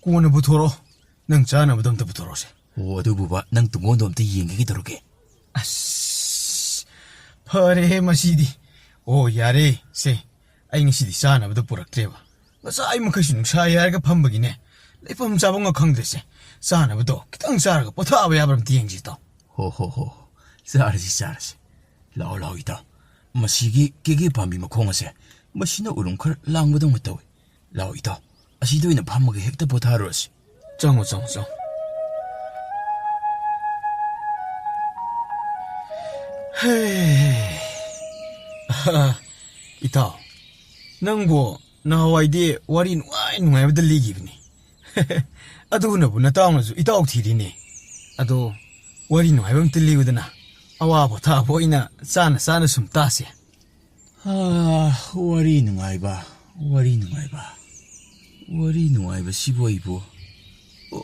kuwana butoro nang chana budamta butoro se o adububa nang tungondo amta yengegi doroge 아씨 ꯐꯔꯦ ꯃꯁꯤꯗꯤ ꯑꯣ ꯌꯥꯔꯦ ꯁꯦ ꯑꯩ ꯉꯁꯤꯗꯤ ꯆꯥꯅꯕꯗꯣ ꯄꯨꯔꯛꯇ꯭ꯔꯦꯕ ꯉꯁꯥꯏ ꯃꯈꯩꯁꯨ ꯅꯨꯡꯁꯥ ꯌꯥꯔꯒ ꯐꯝꯕꯒꯤꯅꯦ ꯂꯩꯐꯝ ꯆꯥꯐꯝꯒ ꯈꯪꯗ꯭ꯔꯦꯁꯦ ꯆꯥꯅꯕꯗꯣ ꯈꯤꯇꯪ ꯆꯥꯔꯒ ꯄꯣꯊꯥꯕ ꯌꯥꯕ꯭ꯔꯥ ꯑꯝꯇ ꯌꯦꯡꯁꯤ ꯏꯇꯥꯎ ꯍꯣ ꯆꯥꯔꯁꯤ ꯂꯥꯛꯑꯣ ꯏꯇꯥꯎ ꯃꯁꯤꯒꯤ ꯀꯦꯒꯦ ꯄꯥꯝꯕꯤ ꯃꯈꯣꯡ ꯑꯁꯦ ꯃꯁꯤꯅ ꯎꯔꯨꯝ ꯈꯔ ꯂꯥꯡꯕꯗꯧꯅ ꯇꯧꯏ ꯂꯥꯛꯑꯣ ꯏꯇꯥꯎ ꯑꯁꯤꯗ ꯑꯣꯏꯅ ꯐꯝꯃꯒ ꯍꯦꯛꯇ ꯄꯣꯊꯥꯔꯨꯔꯁꯤ ꯆꯪꯉꯣ ꯍꯦ ꯏꯇꯥꯎ ꯅꯪꯕꯨ ꯅꯍꯥꯟꯋꯥꯏꯗꯤ ꯋꯥꯔꯤ ꯅꯨꯡꯉꯥꯏꯕꯗ ꯂꯤꯈꯤꯕꯅꯤ ꯑꯗꯨꯅꯕꯨ ꯅꯇꯥꯎꯅꯁꯨ ꯏꯇꯥꯎ ꯊꯤꯔꯤꯅꯦ ꯑꯗꯣ ꯋꯥꯔꯤ ꯅꯨꯡꯉꯥꯏꯕ ꯑꯝꯇ ꯂꯤꯌꯨꯗꯅ ꯑꯋꯥ ꯄꯣꯊꯥꯕ ꯑꯣꯏꯅ ꯆꯥꯅ ꯁꯨꯝ ꯇꯥꯁꯦ ꯋꯥꯔꯤ ꯅꯨꯡꯉꯥꯏꯕꯁꯤꯕꯨ ꯑꯩꯕꯨ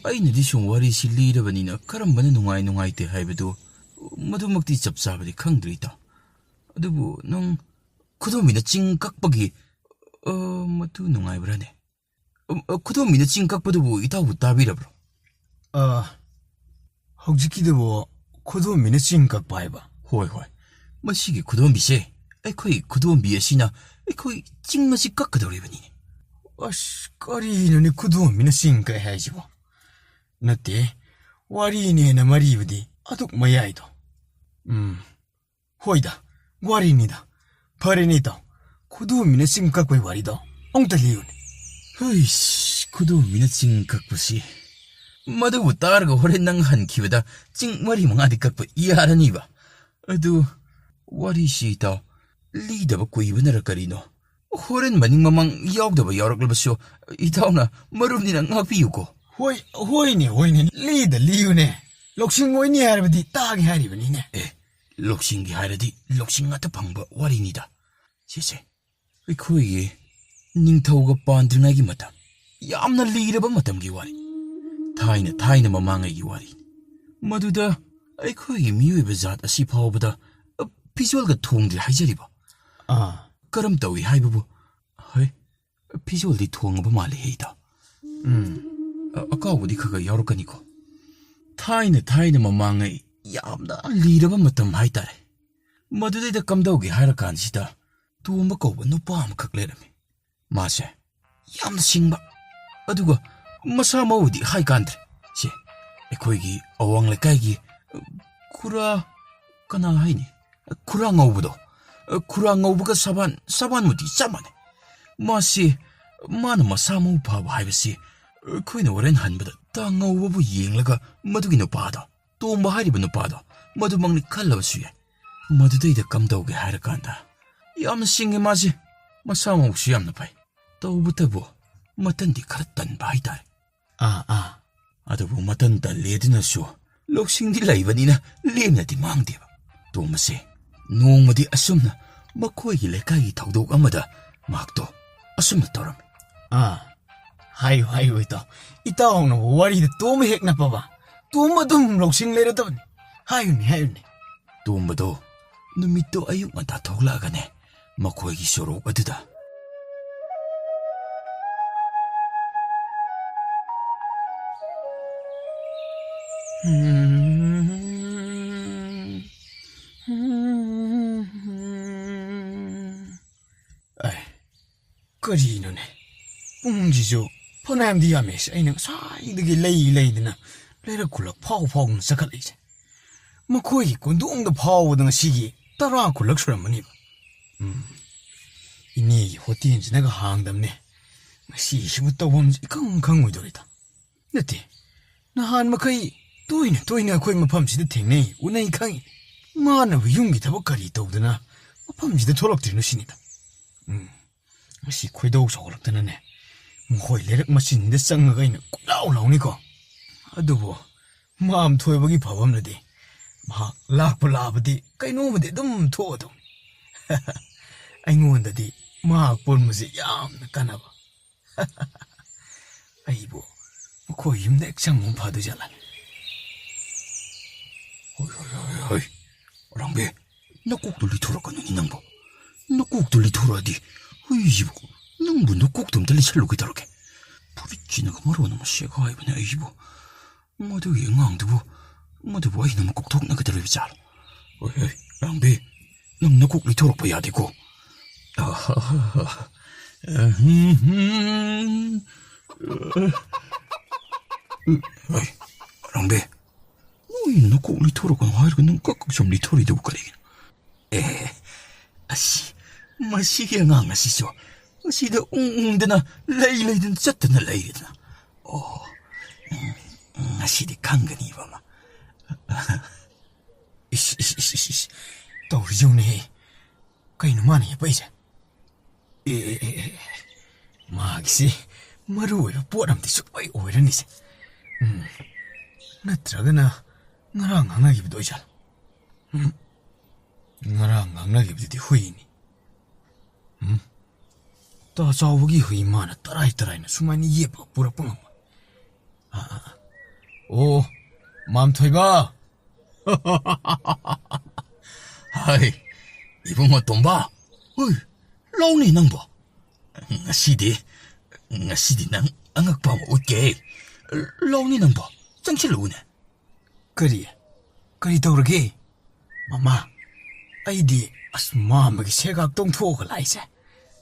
ꯑꯩꯅꯗꯤ ꯁꯨꯝ ꯋꯥꯔꯤꯁꯤ ꯂꯤꯔꯕꯅꯤꯅ ꯀꯔꯝꯕꯅ ꯅꯨꯡꯉꯥꯏꯇꯦ ꯍꯥꯏꯕꯗꯨ ꯃꯗꯨꯃꯛꯇꯤ ꯆꯞ ꯆꯥꯕꯗꯤ ꯈꯪꯗ꯭ꯔꯤ ꯏꯇꯥꯎ ꯑꯗꯨꯕꯨ ꯅꯪ ꯈꯨꯗꯣꯝꯕꯤꯅ ꯆꯤꯡ ꯀꯛꯄꯒꯤ ꯃꯗꯨ ꯅꯨꯡꯉꯥꯏꯕ꯭ꯔꯥꯅꯦ ꯈꯨꯗꯣꯝꯕꯤꯅ ꯆꯤꯡ ꯀꯛꯄꯗꯨꯕꯨ ꯏꯇꯥꯎꯕꯨ ꯇꯥꯕꯤꯔꯕ꯭ꯔꯣ ꯍꯧꯖꯤꯛꯀꯤꯗꯨꯕꯨ ꯈꯨꯗꯣꯝꯕꯤꯅ ꯆꯤꯡ ꯀꯛꯄ ꯍꯥꯏꯕ ꯍꯣꯏ ꯃꯁꯤꯒꯤ ꯈꯨꯗꯣꯝꯕꯤꯁꯦ ꯑꯩꯈꯣꯏ ꯈꯨꯗꯣꯝꯕꯤ ꯑꯁꯤꯅ ꯑꯩꯈꯣꯏ ꯆꯤꯡ ꯑꯁꯤ ꯀꯛꯀꯗꯧꯔꯤꯕꯅꯤꯅꯦ ꯑꯁ ꯀꯔꯤꯅꯣꯅꯦ ꯈꯨꯗꯣꯝꯕꯤꯅ ꯆꯤꯡ ꯀꯛꯑꯦ ꯍꯥꯏꯁꯤꯕꯣ ꯅꯠꯇꯦ ꯋꯥꯔꯤꯅꯦꯅ ꯃꯔꯤꯕꯨꯗꯤ ꯑꯗꯨꯛ ꯃꯌꯥꯏꯗꯣ ꯍꯣꯏꯗ ꯋꯥꯔꯤꯅꯤꯗ ꯐꯔꯦꯅꯦ ꯏꯇꯥꯎ ꯈꯨꯗꯣꯝꯕꯤꯅ ꯆꯤꯡ ꯀꯛꯄꯩ ꯋꯥꯔꯤꯗꯣ ꯑꯃꯨꯛꯇ ꯂꯤꯌꯨꯅꯦ ꯈꯨꯗꯣꯝꯕꯤꯅ ꯆꯤꯡ ꯀꯛꯄꯁꯤ ꯃꯗꯨꯕꯨ ꯇꯥꯔꯒ ꯍꯣꯔꯦꯟ ꯅꯪ ꯍꯟꯈꯤꯕꯗ ꯆꯤꯡ 4-5ꯗꯤ ꯀꯛꯄ ꯌꯥꯔꯅꯤꯕ ꯑꯗꯨ ꯋꯥꯔꯤꯁꯤ ꯏꯇꯥꯎ ꯂꯤꯗꯕ ꯀꯨꯏꯕꯅꯔ ꯀꯔꯤꯅꯣ ꯍꯣꯔꯦꯟ ꯃꯅꯤꯡ ꯃꯃꯥꯡ ꯌꯥꯎꯗꯕ ꯌꯥꯎꯔꯛꯂꯕꯁꯨ ꯏꯇꯥꯎꯅ ꯃꯔꯨꯞꯅꯤꯅ ꯉꯥꯛꯄꯤꯌꯨꯀꯣ ꯍꯣꯏꯅꯦ ꯂꯤꯌꯨꯅꯦ ꯂꯧꯁꯤꯡ ꯑꯣꯏꯅꯤ ꯍꯥꯏꯔꯕꯗꯤ ꯇꯥꯒꯦ ꯍꯥꯏꯔꯤꯕꯅꯤꯅꯦ ꯂꯧꯁꯤꯡꯒꯤ ꯍꯥꯏꯔꯗꯤ ꯂꯧꯁꯤꯡ ꯉꯥꯛꯇ ꯐꯪꯕ ꯋꯥꯔꯤꯅꯤꯗ ꯁꯤꯁꯦ ꯑꯩꯈꯣꯏꯒꯤ ꯅꯤꯡꯊꯧꯒ ꯄꯥꯟꯗ꯭ꯔꯤꯉꯩꯒꯤ ꯃꯇꯝ ꯌꯥꯝꯅ ꯂꯤꯔꯕ ꯃꯇꯝꯒꯤ ꯋꯥꯔꯤ ꯊꯥꯏꯅ ꯃꯃꯥꯡꯉꯩꯒꯤ ꯋꯥꯔꯤ ꯃꯗꯨꯗ ꯑꯩꯈꯣꯏꯒꯤ ꯃꯤꯑꯣꯏꯕ ꯖꯥꯠ ꯑꯁꯤ ꯐꯥꯎꯕꯗ ꯐꯤꯖꯣꯜꯒ ꯊꯣꯡꯗ꯭ꯔꯤ ꯍꯥꯏꯖꯔꯤꯕ ꯀꯔꯝ ꯇꯧꯏ ꯍꯥꯏꯕꯕꯨ ꯐꯤꯖꯣꯜꯗꯤ ꯊꯣꯡꯉꯕ ꯃꯥꯜꯂꯦ ꯏꯇꯥꯎ ꯑꯀꯥꯎꯕꯗꯤ ꯈꯔ ꯌꯥꯎꯔꯛꯀꯅꯤꯀꯣ ꯊꯥꯏꯅ ꯃꯃꯥꯡꯉꯩ ꯌꯥꯝꯅ ꯂꯤꯔꯕ ꯃꯇꯝ ꯍꯥꯏꯇꯥꯔꯦ ꯃꯗꯨꯗꯩꯗ ꯀꯝꯗꯧꯒꯦ ꯍꯥꯏꯔꯀꯥꯟꯁꯤꯗ ꯇꯣꯝꯕ ꯀꯧꯕ ꯅꯨꯄꯥ ꯑꯃꯈꯛ ꯂꯩꯔꯝꯃꯤ ꯃꯥꯁꯦ ꯌꯥꯝꯅ ꯁꯤꯡꯕ ꯑꯗꯨꯒ ꯃꯁꯥ ꯃꯎꯗꯤ ꯍꯥꯏꯀꯥꯟꯗ꯭ꯔꯦ ꯁꯦ ꯑꯩꯈꯣꯏꯒꯤ ꯑꯋꯥꯡ ꯂꯩꯀꯥꯏꯒꯤ ꯀꯅꯥ ꯍꯥꯏꯅꯤ ꯈꯨꯔꯥ ꯉꯧꯕꯗꯣ ꯈꯨꯔꯥ ꯉꯧꯕꯒ ꯁꯕꯥꯟꯃꯨꯗꯤ ꯆꯞ ꯃꯥꯟꯅꯩ ꯃꯥꯅ ꯃꯁꯥ ꯃꯎ ꯐꯕ ꯍꯥꯏꯕꯁꯤ ꯑꯩꯈꯣꯏꯅ ꯍꯣꯔꯦꯟ ꯍꯟꯕꯗ ꯇꯥ ꯉꯧꯕꯕꯨ ꯌꯦꯡꯂꯒ ꯃꯗꯨꯒꯤ ꯅꯨꯄꯥꯗꯣ ꯇꯣꯝꯕ ꯍꯥꯏꯔꯤꯕ ꯅꯨꯄꯥꯗꯣ ꯃꯗꯨꯃꯛꯅꯤ ꯈꯜꯂꯕꯁꯨ ꯌꯥꯏ ꯃꯗꯨꯗꯩꯗ ꯀꯝꯗꯧꯒꯦ ꯍꯥꯏꯔꯀꯥꯟꯗ ꯌꯥꯝꯅ ꯁꯤꯡꯉꯦ ꯃꯥꯁꯦ ꯃꯁꯥ ꯃꯎꯁꯨ ꯌꯥꯝꯅ ꯐꯩ ꯇꯧꯕꯇꯕꯨ ꯃꯇꯟꯗꯤ ꯈꯔ ꯇꯟꯕ ꯍꯥꯏꯇꯥꯔꯦ ꯑꯗꯨꯕꯨ ꯃꯇꯟ ꯇꯜꯂꯦ ꯑꯗꯨꯅꯁꯨ ꯂꯧꯁꯤꯡꯗꯤ ꯂꯩꯕꯅꯤꯅ ꯂꯦꯝꯅꯗꯤ ꯃꯥꯡꯗꯦꯕ ꯇꯣꯝꯕꯁꯦ ꯅꯣꯡꯃꯗꯤ ꯑꯁꯨꯝꯅ ꯃꯈꯣꯏꯒꯤ ꯂꯩꯀꯥꯏꯒꯤ ꯊꯧꯗꯣꯛ ꯑꯃꯗ ꯃꯍꯥꯛꯇꯣ ꯑꯁꯨꯝꯅ ꯇꯧꯔꯝꯃꯤ ꯍꯥꯏꯌꯨ ꯏꯇꯥꯎꯅ ꯋꯥꯔꯤꯗ ꯇꯣꯝꯕ ꯍꯦꯛ ꯅꯞꯄꯕ ꯇꯣꯝꯕ ꯑꯗꯨꯝ ꯂꯧꯁꯤꯡ ꯂꯩꯔꯗꯕꯅꯤ ꯍꯥꯏꯌꯨꯅꯦ ꯇꯣꯝꯕꯗꯣ ꯅꯨꯃꯤꯠꯇꯣ ꯑꯌꯨꯛ ꯉꯟꯇꯥ ꯊꯣꯛꯂꯛꯑꯒꯅꯦ ꯃꯈꯣꯏꯒꯤ ꯁꯣꯔꯣꯛ ꯑꯗꯨꯗ ꯀꯔꯤꯅꯣꯅꯦ ꯄꯨꯡꯁꯤꯁꯨ ꯐꯅꯌꯥꯝꯗꯤ ꯌꯥꯝꯃꯦꯁꯦ ꯑꯩꯅ ꯉꯁꯥꯏꯗꯒꯤ ꯂꯩꯗꯅ ꯂꯩꯔꯛ ꯈꯨꯜꯂꯛ ꯐꯥꯎꯗꯅ ꯆꯠꯈꯠꯂꯛꯏꯁꯦ ꯃꯈꯣꯏꯒꯤ ꯀꯣꯟꯗꯣꯡꯗ ꯐꯥꯎꯕꯗ ꯉꯁꯤꯒꯤ 10 ꯈꯨꯜꯂꯛ ꯁꯨꯔꯝꯃꯅꯤꯕ ꯏꯅꯦꯒꯤ ꯍꯣꯇꯦꯜꯁꯤꯅꯒ ꯍꯥꯡꯗꯕꯅꯦ ꯉꯁꯤꯁꯤꯕꯨ ꯇꯧꯐꯝꯁꯤ ꯏꯈꯪ ꯈꯪꯉꯣꯏꯗꯧꯔꯤꯗ ꯅꯠꯇꯦ ꯅꯍꯥꯟ ꯃꯈꯩ ꯇꯣꯏꯅ ꯑꯩꯈꯣꯏ ꯃꯐꯝꯁꯤꯗ ꯊꯦꯡꯅꯩ ꯎꯅꯩ ꯈꯪꯉꯤ ꯃꯥꯅꯕꯨ ꯌꯨꯝꯒꯤ ꯊꯕꯛ ꯀꯔꯤ ꯇꯧꯗꯅ ꯃꯐꯝꯁꯤꯗ ꯊꯣꯛꯂꯛꯇ꯭ꯔꯤꯅꯣ ꯁꯤꯅꯤꯗ ꯉꯁꯤ ꯈꯣꯏꯗꯧ ꯁꯥꯎꯒꯠꯂꯛꯇꯅꯅꯦ ꯃꯈꯣꯏ ꯂꯩꯔꯛ ꯃꯆꯤꯟꯗ ꯆꯪꯉꯒ ꯑꯩꯅ ꯀꯣꯏꯂꯥꯎ ꯂꯥꯎꯅꯤꯀꯣ ꯑꯗꯨꯕꯨ ꯃꯥꯝ ꯊꯣꯏꯕꯒꯤ ꯐꯕꯝꯅꯗꯤ ꯃꯍꯥꯛ ꯂꯥꯛꯑꯕꯗꯤ ꯀꯩꯅꯣꯃꯗꯤ ꯑꯗꯨꯝ ꯊꯣꯛꯑꯗꯧꯅꯤ ꯑꯩꯉꯣꯟꯗꯗꯤ ꯃꯍꯥꯛ ꯄꯨꯟꯕꯁꯤ ꯌꯥꯝꯅ ꯀꯥꯟꯅꯕ ꯑꯩꯕꯨ ꯃꯈꯣꯏ ꯌꯨꯝꯗ ꯍꯦꯛ ꯆꯪꯕ ꯐꯗꯣꯏꯖꯥꯠꯂ ꯍꯣꯏ ꯑꯔꯥꯡꯕꯤ ꯅꯀꯣꯛꯇꯨ ꯂꯤꯊꯣꯔꯛꯀꯅꯨꯅꯤ ꯅꯪꯕꯨ ꯅꯀꯣꯛꯇꯨ ꯂꯤꯊꯣꯔꯛꯑꯗꯤ ꯍꯨꯏꯁꯤꯕꯨ ꯅꯪꯕꯨ ꯅꯀꯣꯛꯇꯨ ꯑꯝꯇ ꯂꯤꯁꯜꯂꯨ ꯀꯩꯗꯧꯔꯒꯦ ꯐꯨꯔꯤꯠꯁꯤꯅꯒ ꯃꯔꯣꯟ ꯑꯃ ꯁꯦꯒꯥꯏꯕꯅꯦ ꯑꯩꯁꯤꯕꯨ ꯃꯗꯨꯒꯤ ꯑꯉꯥꯡꯗꯨꯕꯨ ꯑꯩꯅ ꯑꯃꯨꯛ ꯀꯣꯛꯊꯣꯛꯅꯒꯗꯧꯔꯤꯕ ꯖꯥꯠꯂꯣ ꯍꯣꯏ ꯑꯔꯥꯡꯕꯤ ꯅꯪ ꯅꯀꯣꯛ ꯂꯩꯊꯣꯔꯛꯄ ꯌꯥꯗꯦꯀꯣ. ꯑꯩ ꯔꯪꯕꯦ, ꯅꯣꯏ ꯅꯀꯣꯛ ꯂꯩꯊꯣꯔꯛꯀꯅꯣ ꯍꯥꯏꯔꯒ ꯅꯪ ꯀꯛ ꯁꯨꯝ ꯂꯩꯊꯣꯔꯛꯏꯗꯨꯕꯨ ꯀꯔꯤꯒꯤꯅꯣ? ꯃꯁꯤꯒꯤ ꯑꯉꯥꯡ ꯑꯁꯤꯁꯨ ꯑꯁꯤꯗ ꯎꯪꯗꯅ ꯂꯩꯗꯅ ꯆꯠꯇꯅ ꯂꯩꯔꯦꯗꯅ. ꯉꯁꯤꯗꯤ ꯈꯪꯒꯅꯤꯕ ꯃꯥ. 이씨, 떠오르지오네. 그이는 많이 예뻐이자. 마기시, 마루에 뽀람디 쑥바이 오이러니세. 나트라가나, 나랑 앙나기부도 이자. 나랑 앙나기부도 후이니. 따자오기 후이마나 따라이따라이나 수많이 예뻐 부럽뻥. 오, 맘토이바. 하이, 이봉어 돈바. 어이, 라오니 낭바. ngasi디 낭 angakpa mo utke. 라오니 낭바. 짱실로우네. 그리 떠오르게. 마마, 아이디 마음하게 새각동 투어가 라이세.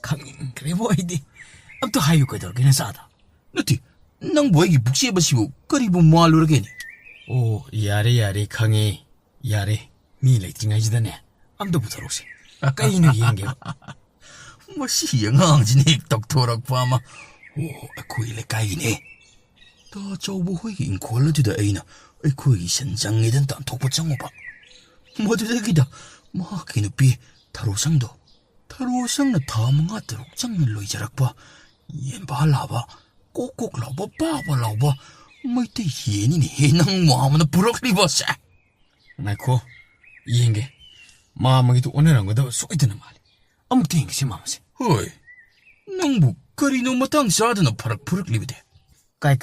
강인 그래 보이디. 암또 하유 거들기는 싸다. 너티, 낭 뭐이기 북시해봐시고 거리보 뭐할로르게니. 오, 야래 강이 야래 미래팅하지다네. 암도 부터록세. 까이는 이행게. 뭐시 영앙진이 똑토락파마. 오, 아쿠이레 까이네. 다 저보 호이기 인콜라드다 에이나. 아쿠이 현장이든 딴 독보장모봐. 모두다기다. 마키누피 타로상도. 타로상나 다망아도록 장밀로 이자락봐. 옌바라봐. 꼭꼭 라봐 빠바라봐. 뭐이때 예니니 해낭 뭐하면 부럭리버세. 나이코 이행게. 마음하게도 오늘한 거다 쏘이드는 말이. 아무 땡기시 마음세. 어이, 낭부 거리노 마땅 사드나 파락 부럭리비데. 까이.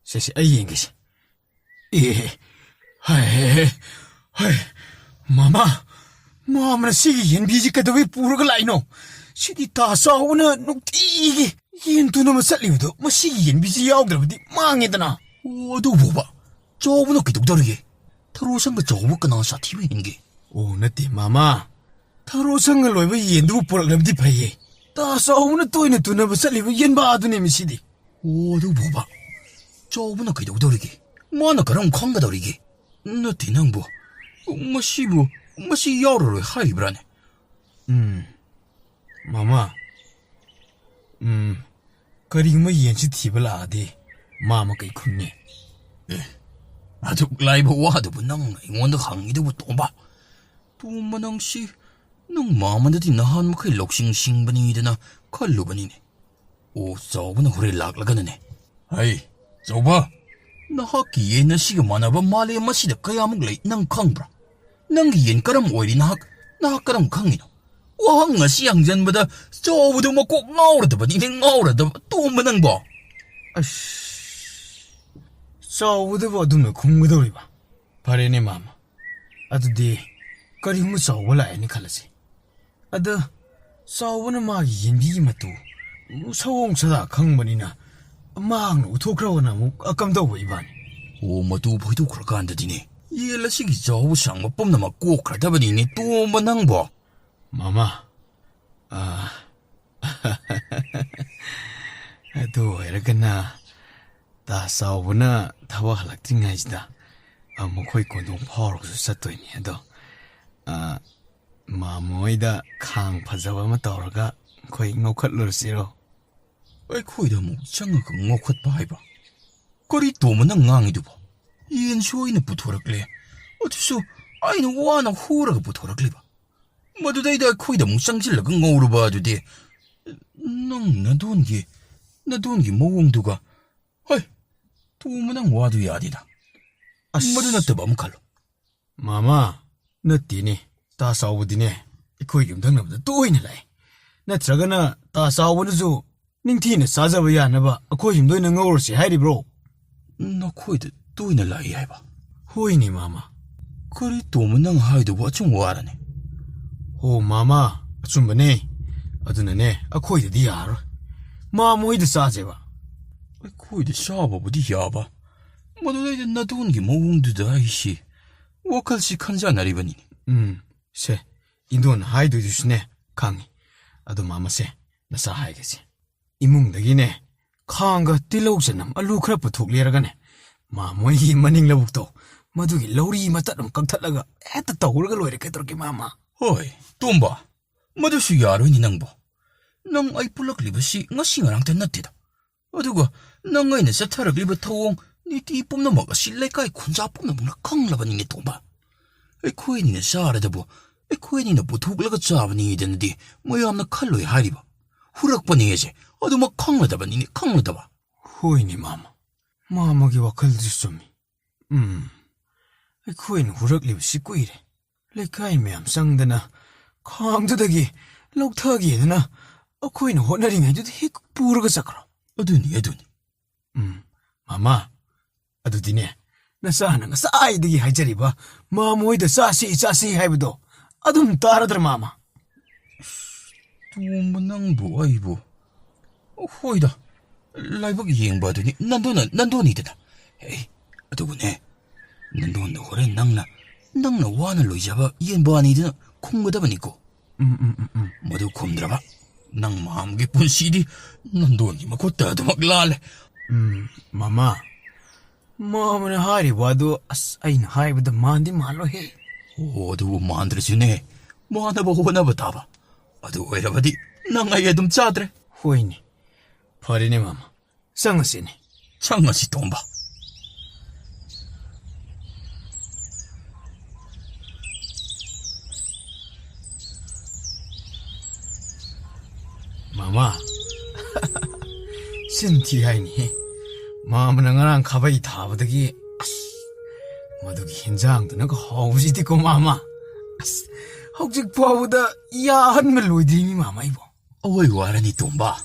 세시 이행게시. 예. 하이. 마마는 시기 옌비지까도 왜 부르가 라이노. 시디 다 싸우나 녹티기. 옌두 놈은 살리우도 뭐 시기 옌비지 야오드라부디 망해드나. 어도 보봐. 저분은 기독다르게. 타로상가 저분가 나와서 티베인게. 오, 나띠 마마. 타로상을 로이버 옌두 부르가부디 파이에. 다 싸우나 또이네 두 놈은 살리우 옌바두네 미시디. 어도 보봐. 저분은 기독다르게. 뭐나 그럼 광가다르게. 너티 낭부. 마시 야로로 하이브라네. 마마. 그리고 옌시 티블라디. 마마 그이 쿵네. 아주 라이브 와도 낭 ing원도 항이도 또봐. 또만낭시 낭 마만데디 나한 마카이 록싱싱바니드나 칼루바니네. 오, 저분은 그래 락라가네. 아이, 저봐. 나하기 옛날 시가 많아봐 말에 마시다 까야목 레이 낭 캉브라. 낭기 옛가람 오이리 나하가람 캉이노. 와항가 시양전보다 저보다 뭐 꼭 나오라다봐 니네 나오라다봐 또 만낭 봐. 싸우드버 두면 공무더리바. 바레네 마마. 아두디 그리고 싸우라이니 칼라지. 아두 싸우는 마기 옌비기 맛도 서옹서다 강머니나 막 우토크라고나 뭐 아깜다고 이반. 오, 마도 보이도 그럴까 안다디니. 예라시기 저우 상마 뽐나마 꼭 그러다버니니 또 만낭 봐. 마마. 또 이렇게나 다 싸우나 타와 할락팅하지다. 뭐거의 건동 파워로서 쌌더니 해도 마모이다 강 파자바마 떠오르가 거의 ngokhat러시로. 아이 코이다 뭐 장가가 ngokhat 바이바. 거리 또 만낭 낭이도 봐. 이엔쇼이는 부토락래. 어째서 아이는 와나 호라가 부토락래 봐. 마두다이다 코이다 뭉쌍질라가 ng오르 봐도 돼. 낭 나돈기 모공두가. 아이 또만낭 와도 야디다. 마두나트 밤칼로. 마마 너띠니 다 싸우디네. 거의 김당나보다 또 있는라이. 나 들어가나 다 싸우는수 닝티는 싸잡아야 하나봐. 거의 힘도 있는 ng오르시 하이리브로. 나 코이다 또 있는 라이 해봐. 호이니 마마. 거리 또 만낭 하이도 와좀 와라네. 오 마마 좀 보네. 아두나네 거의 디야로. 마모이드 싸제바. 아이 코이다 샤바부디 야바. 마두다이다 나돈기 모공두다 아이씨. 와칼시 칸자 나리바니니. 세 인도는 하이도이두시네 강이 아도 마마세 나사 하이게지 이뭉덕이네 칸가 틸록세남 알루 크라 부툭리라가네 마모이 마닝 러북도 마두기 러리 마따름 깡탈라가 헤따 떠오르가 로이르게 들게 마마 Hoy, tumba. Madusu yaro ni nang bo. Nang ay pulak liba si nga singarang tanatida. Aduga, nang ay nasa tarak liba tawong ni tipom na mga silay kay kunsapom na mga kang laban ni tumba. Ay kuya ni na sara dabo. Ay kuya ni na butuk lagat saba ni idan di mayam na kaloy hariba. Hurak pa niya siya. Adu makang ladaba ni kang ladaba. 호이니 마마기 와칼들 좀이 코인 후럭립 씻고 이래 레카이 매암 쌍드나 강드덕이 록타기 에드나 코인 호나링 해도 핵 부르가 sakro Aduni. 마마 아두디네 나 사하는 사이드기 하이자리바 마모이드 사시 하이브도 아둠 따라들 마마 Tumba nang bo ay bo. Hoy da. Laibag iyeng ba duni nandun ita na. Hey, adugo ne. Nandun na hore nang na wana loy jaba iyan ba ni ita na kung madaba ni ko. Madu kumdra ba. Nang maamgi pun sidi nandun ni makota ito maglale. 마마 마마는 하이리 와도 아인 하이브도 만디 말로 해 Adugo maandra siya ne. Maana ba wana ba taba. Adugo ay rabadi nang ay adum chadre. 호이니 버리네 마마 쌍으시네 Changa si Tomba. 마마 신티하이니 마마는 나랑 가바이 다부득이 마두기 현장도 너가 허우지디고 마마 혹시 부하보다 야한 멜 로이드니 마마 이보 Away wala ni Tomba.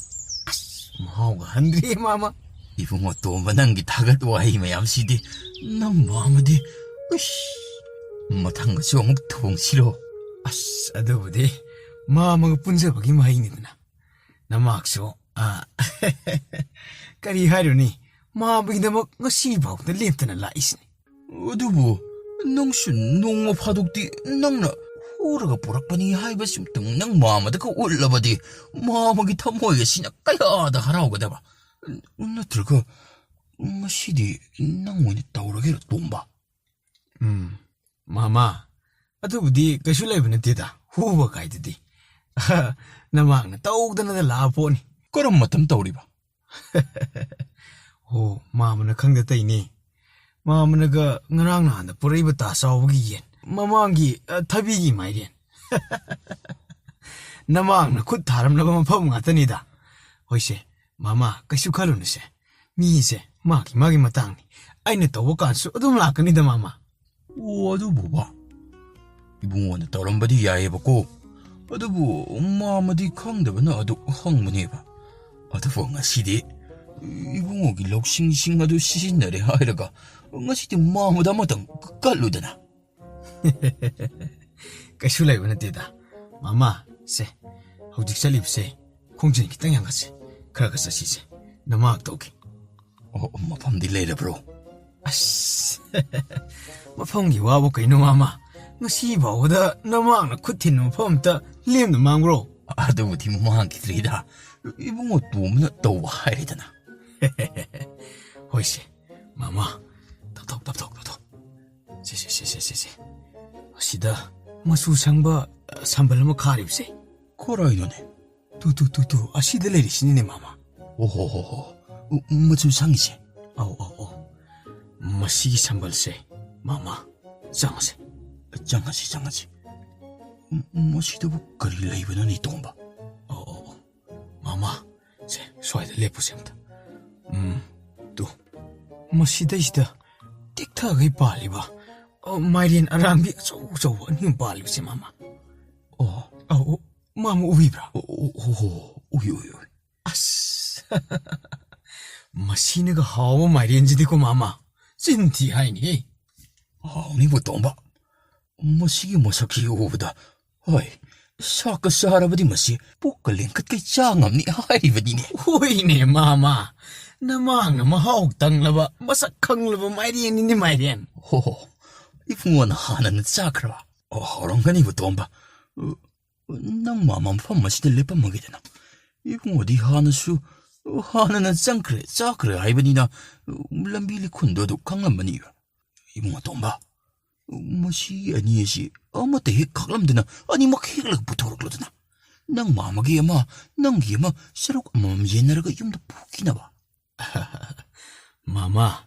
마오가 한드리 마마 Ibu mo Tomba nang gitagat wahay mayam sidi nang mamadi. Ush. Matang siyong tong siro. 아드부디 마마가 분석하기 마이니구나 나막소 까리 하려니 마부기다 뭐 시바우다 립트나 라이스니 Adubo, nang siya nung mapadugti nang na huraga purak pa ni haiba simtang nang mamada ka ulabadi mamagita mo siya kaya da haraw ka diba? Natraka, nga sidi nang wani tauragero Tomba. 마마 아드부디 가슐라이브는 되다 후보 가이드디 나막나 따옥다나 라보니 Karam matam tauriba. 오 마마나 강대따이니 마마나가 ngarang na puraiba tasawgi yen mamanggi thabigi mairen namang na khud tharam laba mafam ngatanida hoise mama kaishu khalunse mi se magi matangni aina tawo kansu adum lakani da mama Adubo ba? Ibungo na taurambadi yayeba ko. Adubo, mamadi kangdaba na adu hangmani ba? Adubo nga sidi ibungo gilok sing adu sisinare hairaga nga sidi mamada matang kaludana. kaishulaiba natida mama se hojik salibse khongjin kitang yangase kharaga sasise namak toki Mapamdi leira bro. 아씨 마펑기 와보 그이노 마마 ngasi bawda namang na khutin mafamta lemna mangro Adubo di mamangki trida. Ibungo tumna tawa haidana. hoise mama 톡톡 세세 시다 마수 상바 삼발 뭐 가립세 Korainone. 두두두두 아시들 내리시네 마마 Ohohoho. Matsu sangise. 아오 마시기 삼발세 마마 장세 Jangaji. Masidabu kari laibana ni Tomba. 마마 세 소이드 레포셈다 또 마시다이다 틱탁이 발리바 마이린 아람비 저저 님 발리세 마마 마마 우비브라 Uy. 아스 마시네가 하오 마이린지디고 마마 진티 하이니 Ni bu Tomba. Masigi masaki ubuda. Ay, saka sarabadi masi pukaling kat kay changam ni haibadi ni. 호이네 마마 나망 마하옥 땅라바 마삭캉라바 마이리엔이니 마이리엔 Ibungo na hanan at sakraba. Horong ka ni bu Tomba. ꯅꯪ ꯃꯥ ꯃꯐꯝ ꯑꯁꯤꯗ ꯂꯦꯞꯄꯝꯃꯒꯦꯗꯅ 이붕어디 하는수 하나는 짱그래 짜그래 하이버니나 람비 리콘도도 강람바니 이붕어 똥바 뭐시 아니에시 어머때 해 강람드나 아니 막 해글라 붙어오르거든 낭 마마기 아마 낭기 아마 새록 맘 옛날가 좀더 푹이나 봐 마마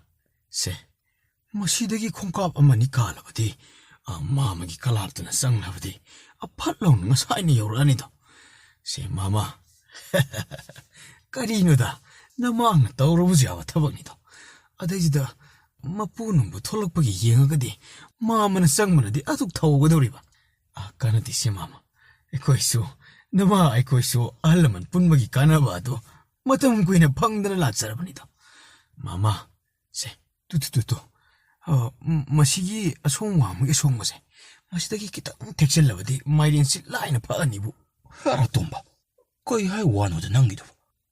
세 뭐시대기 콩값 아마니 갈라버디 마마기 갈라르드나 쌍라버디 팔로는 사이니 요라니다 세 마마 까리누다 나망 떠오르지 않아 타방니다 아대지다 마푸는 뭐 톨럭박이 예응하거디 마마는 쌍문어디 아둑 타오거더리바 까나디 세 마마 에코이수 나마 에코이수 알라만 뿐먹이 까나봐도 마땅 구이네 방들을 낫사라버니다 마마 세 뚜뚜뚜뚜 마시기 송화무게 송모세 마시다기 기타 택실라버디 마이린시 라이나 파니부 알았던바 거의 하이 와노도 낭기도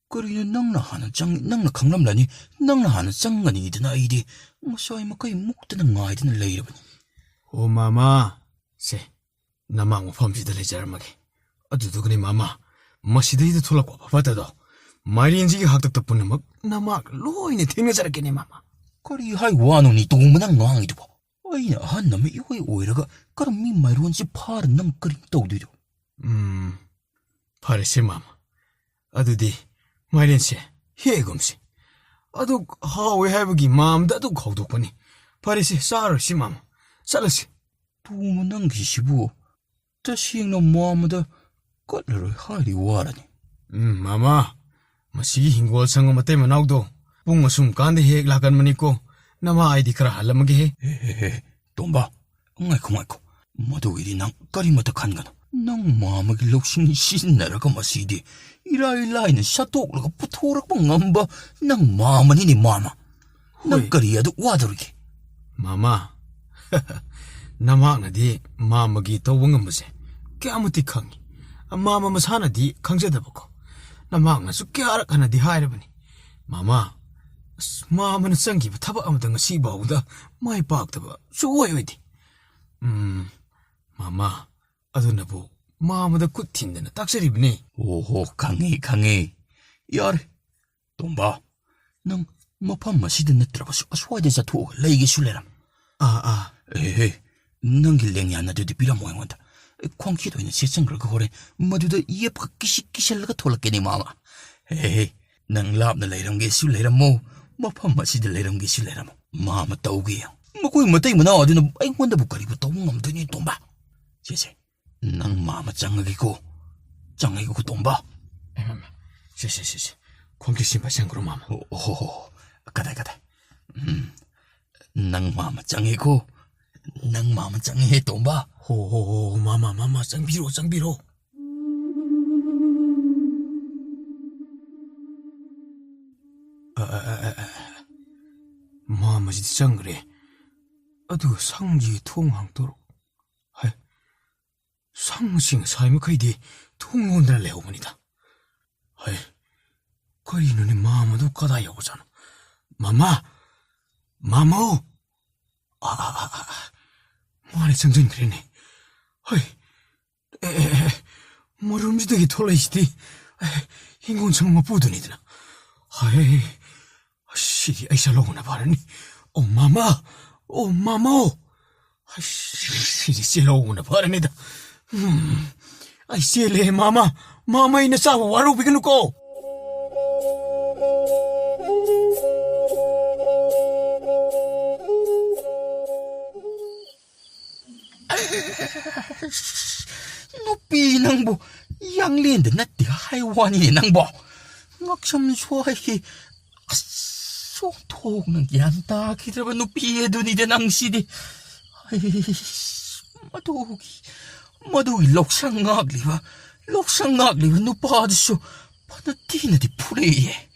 거리는 낭나 하는 짱 낭나 강남라니 낭나 하는 짱가니 이든 아이디 뭐서이 뭐거의 묵드는 아이든 레이러버니 오 마마 세 나망 펌시들레 자르마게 어두도 그니 마마 마시다이도 톨라고 바빠다도 마이린지기 학덕도 뿐는 막 나막 로이네 탱내자라겠네 마마 거리 하이 와노니 동문ang 낭이도 봐 아이나 한 놈이 이거에 오이라가 그럼 미 마이론지 파른 낭 그림 떠오디도 파레시 마마 아두디 마이린시 해금시 아두 하웨 해보기 마음다도 거두거니 파레시 싸르시 마마 싸르시 동문ang 기시부 다시행나 마마다 걸러를 하리 와라니 마마 마시기 흰골 상어마 때문에 나오도 뿡어 숨간데 핵 라간마니고 나마 아이디 카라 할라마게 해 헤헤헤 돈바 응아이코 모두 이리 낭 까리마다 간가나 낭 마마기 럭싱이 시나라가 마시디 이라이라이는 샤톡라가 부토락바 ngamba 낭 마마니니 마마 낭 까리야도 와더리게 마마 나마나디 마마기 떠봉음무세 깨아무티 캉이 마마 마사나디 강제다보고 나마나수 깨아락하나디 하이라버니 마마 마마는 쌍기부 타박 아무튼 시바우다 마이 박다바 쇼워요이디 마마 아드나보 마마다 굿틴데나 딱세리브니 오호 강해 야래 돈바 낭 마팜 마시든 내트라바 수와데자 투 레이게 슐레람 에헤 낭길 랭이 안나도디 비라 모양원다 콩키도 있는 시청글 그거래 모두도 이에 바뀌시키실라가 돌았겠니 마마 에헤 낭 랍나 레이랑게 슐레람모 마팜 마시든 레이랑게 슐레람 마마 떠오게요 뭐고이 뭐때이 뭐나 어디나 아이콘다 부까리고 떠봉엄더니 돈바 제제 낭 마마 짱하기고 돈바 시시시시 공기심바 샹그로 마마 오호 가다 낭 마마 짱이고 낭 마마 짱해 돈바 호호호 마마 짱비로 마마지 짱그래 아두 상지 통항도록 하이 상싱 사이무카이디 통혼들 레오문이다 하이 거리는 마마도 까다여오잖아 마마오 말이 정전 그래네 하이 머름지덕이 돌라이시디 인공창마 부드니드나 하이 시리 아이샬로구나 바르니 오 마마오 시리 실로구나 바르니다 아이 실레 마마 이네 싸워 와로 비그누고 누삐 낭보 양리엔데 나띠 하이와니 낭보 막참 소하이 소통은 얀다 기들바 누삐에 눈이데 낭시디 마도기 록상악리와 누빠드쇼 파나티나디 프레이에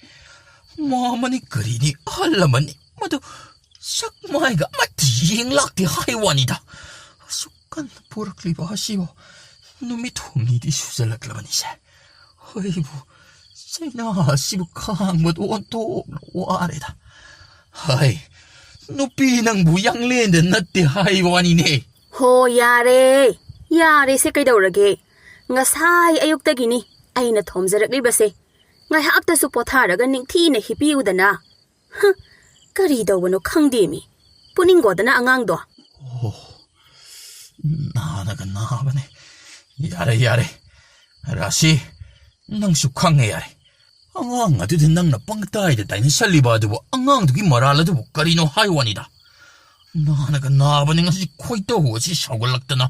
마마니 그리니 할라마니 마도 싹마이가 마티잉락디 하이와니다 쑥간 보락리바 하시오 놈이 통이디 슈잘락라바니샤 허이부 세나 시부 강못 원토 와레다 하이 누삐낭 무양레는 나띠 하이와니네 호 야래 ꯌꯥꯔꯦꯁꯦ ꯀꯩꯗꯧꯔꯒꯦ ꯉꯁꯥꯏ ꯑꯌꯨꯛꯇꯒꯤꯅꯤ ꯑꯩꯅ ꯊꯣꯝꯖꯔꯛꯂꯤꯕꯁꯦ ꯉꯥꯏꯍꯥꯛꯇꯁꯨ ꯄꯣꯊꯥꯔꯒ ꯅꯤꯡꯊꯤꯅ ꯍꯤꯞꯄꯤꯌꯨꯗꯅ ꯀꯔꯤ ꯇꯧꯕꯅꯣ ꯈꯪꯗꯦꯃꯤ ꯄꯨꯅꯤꯡꯒꯣꯗꯅ ꯑꯉꯥꯡꯗꯣ 나나가 나하바네. 야래. 라시, 낭수 캉해 야래. 앙앙 아두드 낭나 빵따이데 다이는 살리바드보 앙앙두기 말알라드보 까리노 하이완이다. 나나가 나바네 가시 코이떠오지 샤골락다나.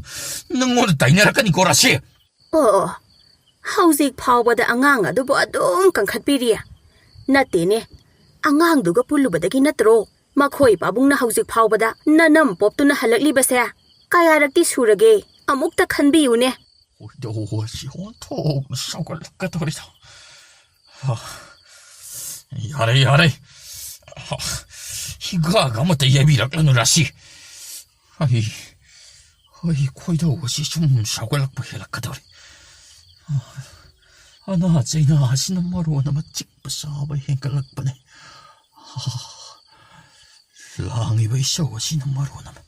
낭모드 다이나라까니 고라시. ꯍꯧꯖꯤꯛ ꯐꯥꯎꯕꯗ ꯑꯉꯥꯡ ꯑꯗꯨꯕꯨ ꯑꯗꯨꯝ ꯀꯟꯈꯠꯄꯤꯔꯤ ꯅꯠꯇꯦꯅꯦ ꯑꯉꯥꯡꯗꯨꯒ ꯄꯨꯜꯂꯨꯕꯗꯒꯤ ꯅꯠꯇ꯭ꯔꯣ ꯃꯈꯣꯏ ꯄꯥꯕꯨꯡꯅ ꯍꯧꯖꯤꯛ ꯐꯥꯎꯕꯗ ꯅꯅꯝ ꯄꯣꯞꯇꯨꯅ ꯍꯜꯂꯛꯂꯤꯕꯁꯦ ꯀꯌꯥꯔꯛꯇꯤ ꯁꯨꯔꯒꯦ ꯑꯃꯨꯛꯇ ꯈꯟꯕꯤꯌꯨꯅꯦ 오이도오지 온통 샤골락가더리다. 야래. 희가가 뭐다 예비락라노 라시. 아이 코이도오지 좀 샤골락보 헬락가더리. 아나 제나 하시는 말로 나마 찍버사바 행갈락바네. 랑이 왜 쇼시는 말로 나마.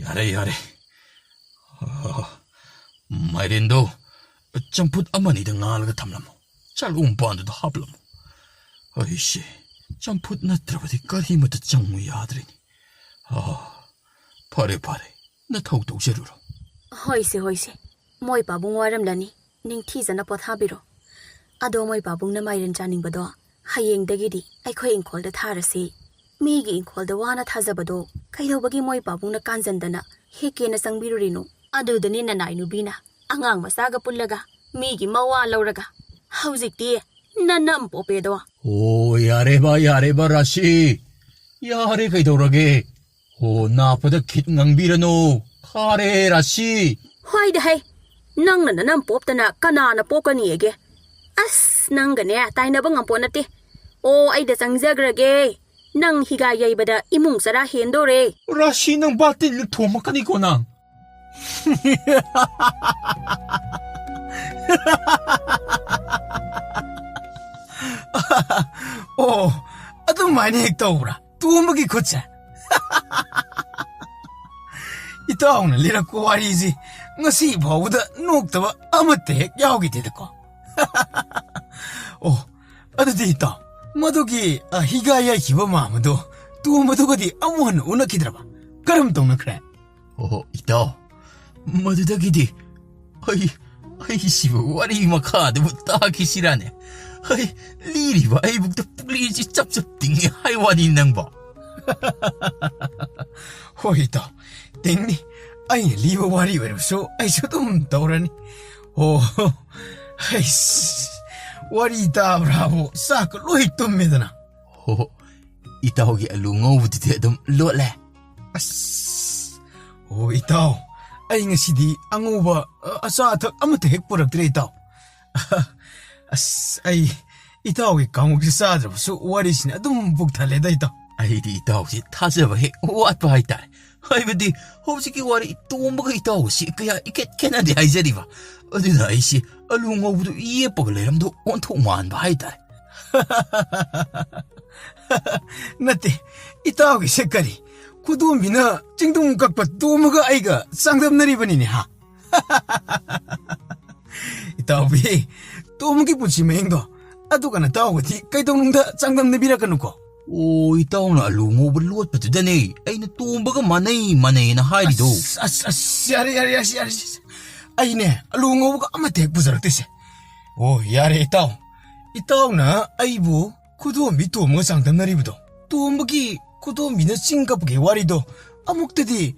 야래. 마이렌도 점풋 아마니드 나알가 탐라모. 잘 움반도 합라모. 아이씨 점풋 나트라바디 까리마다 정무 야드리니. 파레 나 더욱더 제루로. ꯍꯣꯏꯁꯦ ꯃꯣꯏ ꯄꯥꯕꯨꯡ ꯋꯥꯔꯝꯂꯅꯤ ꯅꯤꯡꯊꯤꯖꯅ ꯄꯣꯊꯥꯕꯤꯔꯣ ꯑꯗꯣ ꯃꯣꯏ ꯄꯥꯕꯨꯡꯅ ꯃꯥꯏꯔꯦꯟ ꯆꯥꯅꯤꯡꯕꯗꯣ ꯍꯌꯦꯡꯗꯒꯤꯗꯤ ꯑꯩꯈꯣꯏ ꯏꯪꯈꯣꯜꯗ ꯊꯥꯔꯁꯤ ꯃꯤꯒꯤ ꯏꯪꯈꯣꯜꯗ ꯋꯥꯅ ꯊꯥꯖꯕꯗꯣ ꯀꯩꯗꯧꯕꯒꯤ ꯃꯣꯏ ꯄꯥꯕꯨꯡꯅ ꯀꯥꯟꯖꯟꯗꯅ ꯍꯦꯛꯀꯦꯅ ꯆꯪꯕꯤꯔꯨꯔꯤꯅꯣ ꯑꯗꯨꯗꯅꯤ ꯅꯅꯥꯏ ꯅꯨꯕꯤꯅ ꯑꯉꯥꯡ ꯃꯆꯥꯒ ꯄꯨꯜꯂꯒ ꯃꯤꯒꯤ ꯃꯋꯥ ꯂꯧꯔꯒ ꯍꯧꯖꯤꯛꯇꯤ ꯅꯅꯝ ꯄꯣꯄꯦꯗꯣ 야레바 라시. 야레 그이도라게. 나보다 깃 낭비라노. 카레 라시. ꯍꯣꯏꯗ ꯍꯩ ꯅꯪꯅ ꯅꯅꯝ ꯄꯣꯞꯇꯅ ꯀꯅꯥꯅ ꯄꯣꯛꯀꯅꯤꯌꯦꯒꯦ ꯑꯁ ꯅꯪꯒꯅꯦ ꯇꯥꯏꯅꯕ ꯉꯝꯄꯣꯠ ꯅꯠꯇꯦ ꯑꯣ ꯑꯩꯗ ꯆꯪꯖꯈ꯭ꯔꯒꯦ ꯅꯪ ꯍꯤꯒꯥ ꯌꯩꯕꯗ ꯏꯃꯨꯡ ꯆꯔꯥ ꯍꯦꯟꯗꯣꯔꯦ 라시 능 바띠를 도마까니고 난. ꯑꯗꯨꯃꯥꯏꯅ ꯍꯦꯛ ꯇꯧꯕ꯭ꯔꯥ ꯇꯣꯝꯕꯒꯤ ꯈꯨꯠꯁꯦ ꯏꯇꯥꯎꯅ ꯂꯤꯔꯛꯄ ꯋꯥꯔꯤꯁꯤ ꯉꯁꯤ ꯐꯥꯎꯕꯗ ꯅꯣꯛꯇꯕ ꯑꯃꯠꯇ ꯍꯦꯛ ꯌꯥꯎꯈꯤꯗꯦꯗꯀꯣ ꯑꯗꯨꯗꯤ ꯏꯇꯥꯎ ꯃꯗꯨꯒꯤ ꯍꯤꯒꯥ ꯌꯩꯈꯤꯕ ꯃꯥꯃꯗꯣ ꯇꯣꯝꯕꯗꯨꯒꯗꯤ ꯑꯃꯨꯛ ꯍꯟꯅ ꯎꯅꯈꯤꯗ꯭ꯔꯕ ꯀꯔꯝ ꯇꯧꯅꯈ꯭ꯔꯦ 이따 머드덕이디 아이씨부 와리 마카드부 따기시라네 리리바 아이북도 뿌리지 짭짭띵이 하이와니 낭바 호이다 땡니 아이 리버 와리 외로소 아이쇼 좀 떠오르니 아이씨 와리다 브라보 싹 로이 좀 메드나 이따 호기 알룽어부디 대덤 로레 이따오 ꯑꯩ ꯉꯁꯤꯗꯤ ꯑꯉꯧꯕ ꯑꯆꯥ ꯑꯊꯛ ꯑꯃꯠꯇ ꯍꯦꯛ ꯄꯨꯔꯛꯇ꯭ꯔꯦ ꯏꯇꯥꯎ ꯑꯁ ꯑꯩ ꯏꯇꯥꯎꯒꯤ ꯀꯥꯡꯉꯨꯛꯁꯤ ꯆꯥꯗ꯭ꯔꯕꯁꯨ ꯋꯥꯔꯤꯁꯤꯅ ꯑꯗꯨꯝ ꯄꯨꯛ ꯊꯜꯂꯦꯗ ꯏꯇꯥꯎ ꯑꯩꯗꯤ ꯏꯇꯥꯎꯁꯤ ꯊꯥꯖꯕ ꯍꯦꯛ ꯋꯥꯠꯄ ꯍꯥꯏꯇꯥꯔꯦ ꯍꯥꯏꯕꯗꯤ ꯍꯧꯖꯤꯛꯀꯤ ꯋꯥꯔꯤ ꯇꯣꯝꯕꯒ ꯏꯇꯥꯎꯒꯁꯤ ꯀꯌꯥ ꯏꯀꯦꯠ ꯈꯦꯠꯅꯗꯦ ꯍꯥꯏꯖꯔꯤꯕ ꯑꯗꯨꯅ ꯑꯩꯁꯤ ꯑꯂꯨ ꯉꯧꯕꯗꯨ ꯌꯦꯞꯄꯒ ꯂꯩꯔꯝꯗꯣ ꯑꯣꯟꯊꯣꯛ ꯃꯥꯟꯕ ꯍꯥꯏꯇꯥꯔꯦ ꯅꯠꯇꯦ ꯏꯇꯥꯎꯒꯤꯁꯦ ꯀꯔꯤ ꯈꯨꯗꯣꯝꯕꯤꯅ ꯆꯤꯡꯗꯨꯝ ꯀꯛꯄ ꯇꯣꯝꯕꯒ ꯑꯩꯒ ꯆꯥꯡꯗꯝꯅꯔꯤꯕꯅꯤꯅꯦ ꯍꯥ ꯏꯇꯥꯎꯕꯤ ꯇꯣꯝꯕꯒꯤ ꯄꯨꯟꯁꯤ ꯃꯍꯤꯡꯗꯣ ꯑꯗꯨꯒ ꯅꯇꯥꯎꯒꯗꯤ ꯀꯩꯗꯧꯅꯨꯡꯗ ꯆꯥꯡꯗꯝꯅꯕꯤꯔꯛꯀꯅꯨꯀꯣ 이따오나 알루 ngꯧꯕ ꯂꯣꯠꯄꯗꯨꯗꯅꯦ ꯑꯩꯅ ꯇꯣꯝꯕꯒ ꯃꯥꯟꯅꯩꯅ ꯍꯥꯏꯔꯤꯗꯣ ꯌꯥꯔꯦ ꯑꯩꯅꯦ ꯑꯂꯨ ꯉꯧꯕꯒ ꯑꯃꯠꯇ ꯍꯦꯛ ꯄꯨꯖꯔꯛꯇꯦꯁꯦ ꯌꯥꯔꯦ ꯏꯇꯥꯎꯅ ꯑꯩꯕꯨ ꯈꯨꯗꯣꯝꯕꯤ ꯇꯣꯝꯕꯒ ꯆꯥꯡꯗꯝꯅꯔꯤꯕꯗꯣ ꯇꯣꯝꯕꯒꯤ ꯈꯨꯗꯣꯝꯕꯤꯅ ꯆꯤꯡ ꯀꯞꯄꯒꯤ ꯋꯥꯔꯤꯗꯣ ꯑꯃꯨꯛꯇꯗꯤ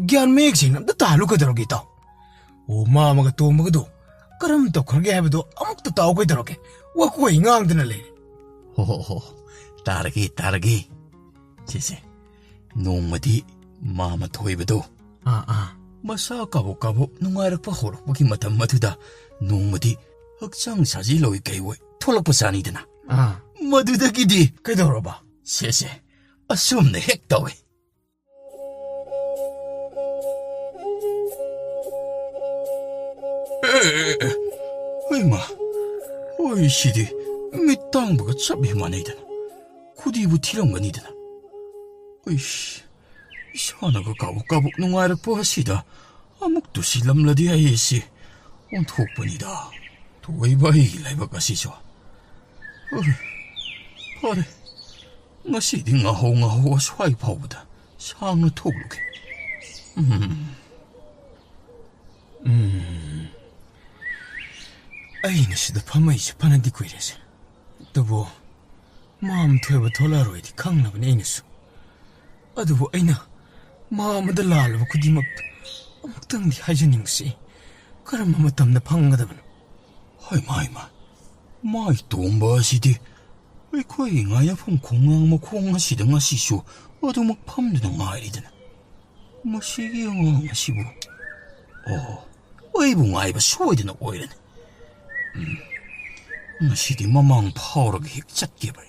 ꯒ꯭ꯌꯥꯟ ꯃꯌꯦꯛ ꯁꯦꯡꯅ ꯑꯝꯇ ꯇꯥꯍꯜꯂꯨ ꯀꯩꯗꯧꯔꯒꯦ ꯏꯇꯥꯎ ꯃꯥꯃꯒ ꯇꯣꯝꯕꯒꯗꯣ ꯀꯔꯝ ꯇꯧꯈ꯭ꯔꯒꯦ ꯍꯥꯏꯕꯗꯣ ꯑꯃꯨꯛꯇ ꯇꯥꯎ ꯀꯩꯗꯧꯔꯒꯦ ꯋꯥꯀꯣꯏ ꯉꯥꯡꯗꯅ ꯂꯩꯔꯦ ꯇꯥꯔꯒꯦ ꯁꯤꯁꯦ ꯅꯣꯡꯃꯗꯤ ꯃꯥꯃ ꯊꯣꯏꯕꯗꯣ ꯃꯁꯥ ꯀꯥꯕꯣꯛ ꯅꯨꯡꯉꯥꯏꯔꯛꯄ ꯍꯧꯔꯛꯄꯒꯤ ꯃꯇꯝ ꯑꯗꯨꯗ ꯅꯣꯡꯃꯗꯤ ꯍꯛꯆꯥꯡ ꯁꯥꯖꯦꯜꯑꯣꯏ ꯀꯩꯑꯣꯏ ꯊꯣꯛꯂꯛꯄ ꯆꯥꯅꯤꯗꯅ ꯃꯗꯨꯗꯒꯤꯗꯤ ꯀꯩꯗꯧꯔꯕ ꯁꯦꯁꯦ ꯑꯁꯨꯝꯅ ꯍꯦꯛ ꯇꯧꯋꯦ ꯏꯃꯥ ꯁꯤꯗꯤ ꯃꯤꯠ ꯇꯥꯡꯕꯒ ꯆꯞ ꯃꯥꯟꯅꯩꯗꯅ ꯈꯨꯗꯤꯕꯨ ꯊꯤꯔꯝꯒꯅꯤꯗꯅ ꯏꯁꯥꯅꯒ ꯀꯥꯕꯣꯛ ꯅꯨꯡꯉꯥꯏꯔꯛꯄ ꯑꯁꯤꯗ ꯑꯃꯨꯛꯇꯨ ꯁꯤꯜꯂꯝꯂꯗꯤ ꯑꯩꯁꯤ ꯑꯣꯟꯊꯣꯛꯄꯅꯤꯗ ꯊꯣꯏꯕ ꯑꯩꯒꯤ ꯂꯥꯏꯕꯛ ꯑꯁꯤꯁꯨ ꯐꯔꯦ ꯉꯁꯤꯗꯤ ꯉꯥꯍꯧ ꯑꯁ꯭ꯋꯥꯏ ꯐꯥꯎꯕꯗ ꯁꯥꯡꯅ ꯊꯣꯛꯂꯨꯒꯦ ꯑꯩꯅ ꯁꯤꯗ ꯐꯝꯃꯩꯁꯦ ꯐꯅꯗꯤ ꯀꯨꯏꯔꯦꯁꯦ ꯑꯗꯨꯕꯨ ꯃꯥꯝ ꯊꯣꯏꯕ ꯊꯣꯛꯂꯛꯑꯔꯣꯏꯗꯤ ꯈꯪꯅꯕꯅꯤ ꯑꯩꯅꯁꯨ ꯑꯗꯨꯕꯨ ꯑꯩꯅ ꯃꯥꯃꯗ ꯂꯥꯜꯂꯕ ꯈꯨꯗꯤꯡꯃꯛꯇ ꯑꯃꯨꯛꯇꯪꯗꯤ ꯍꯥꯏꯖꯅꯤꯡꯁꯤ ꯀꯔꯝꯕ ꯃꯇꯝꯗ ꯐꯪꯒꯗꯕꯅꯣ ꯍꯩꯃꯥ ꯃꯥꯏ ꯇꯣꯝꯕ ꯑꯁꯤꯗꯤ ꯑꯩꯈꯣꯏ ꯉꯥꯌꯥꯐꯝ ꯈꯣꯡꯉꯥꯡ ꯃꯈꯣꯡ ꯑꯁꯤꯗ ꯉꯁꯤꯁꯨ ꯑꯗꯨꯃꯛ ꯐꯝꯗꯨꯅ ꯉꯥꯏꯔꯤꯗꯅ ꯃꯁꯤꯒꯤ ꯑꯉꯥꯡ ꯑꯁꯤꯕꯨ ꯑꯩꯕꯨ ꯉꯥꯏꯕ ꯁꯣꯏꯗꯅ ꯑꯣꯏꯔꯅꯤ ꯉꯁꯤꯗꯤ ꯃꯃꯥꯡ ꯐꯥꯎꯔꯒ ꯍꯦꯛ ꯆꯠꯀꯦꯕ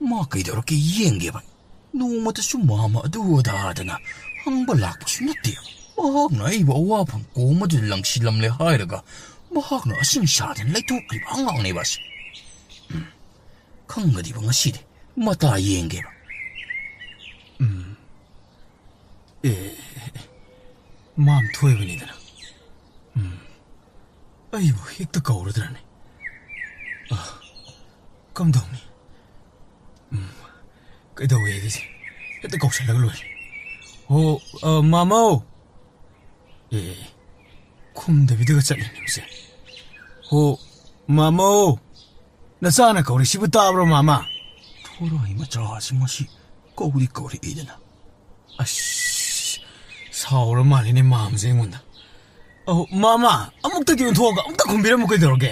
ꯃꯥ ꯀꯩꯗꯧꯔꯛꯀꯦ ꯌꯦꯡꯒꯦꯕ ꯅꯣꯡꯃꯇꯁꯨ ꯃꯥꯃ ꯑꯗꯨ ꯑꯗꯥꯗꯅ ꯍꯪꯕ ꯂꯥꯛꯄꯁꯨ ꯅꯠꯇꯦ ꯃꯍꯥꯛꯅ ꯑꯩꯕꯨ ꯑꯋꯥꯐꯝ ꯀꯣꯝꯃꯗꯨꯗ ꯂꯪꯁꯤꯜꯂꯝꯂꯦ ꯍꯥꯏꯔꯒ ꯃꯍꯥꯛꯅ ꯑꯁꯤꯡ ꯁꯥꯗꯅ ꯂꯩꯊꯣꯛꯈ꯭ꯔꯤꯕ ꯑꯉꯥꯡꯅꯦꯕ ꯑꯁꯤ ꯈꯪꯒꯗꯤꯕ ꯉꯁꯤꯗꯤ ꯃꯇꯥ ꯌꯦꯡꯒꯦꯕ ꯃꯥꯝ ꯊꯣꯏꯕꯅꯤꯗꯅ ꯑꯩꯕꯨ ꯍꯦꯛꯇ ꯀꯧꯔꯗ꯭ꯔꯅꯦ ꯀꯝꯗꯧꯅꯤ ꯀꯩꯗꯧꯋꯦ ꯑꯩꯒꯤꯁꯦ ꯍꯦꯛꯇ ꯀꯧꯁꯜꯂꯒ ꯂꯣꯏꯔꯦ ꯃꯥꯃꯧ ꯈꯨꯝꯗꯕꯤꯗꯒ ꯆꯠꯂꯤꯅꯦ ꯃꯥꯃꯧ ꯅꯆꯥꯅ ꯀꯧꯔꯤꯁꯤꯕꯨ ꯇꯥꯕ꯭ꯔꯣ ꯃꯥꯃꯥ ꯊꯣꯔꯥꯏ ꯃꯆꯥꯁꯤ ꯃꯁꯤ ꯀꯧꯔꯛꯏꯗꯅ ꯑꯁ ꯁꯥꯎꯔ ꯃꯥꯜꯂꯤꯅꯦ ꯃꯥꯝꯁꯦ ꯑꯩꯉꯣꯟꯗ ꯃꯥꯃꯥ ꯑꯃꯨꯛꯇꯗꯤ ꯑꯣꯟꯊꯣꯛꯑꯒ ꯑꯃꯨꯛꯇ ꯈꯨꯝꯕꯤꯔꯝꯃꯨ ꯀꯩꯗꯧꯔꯒꯦ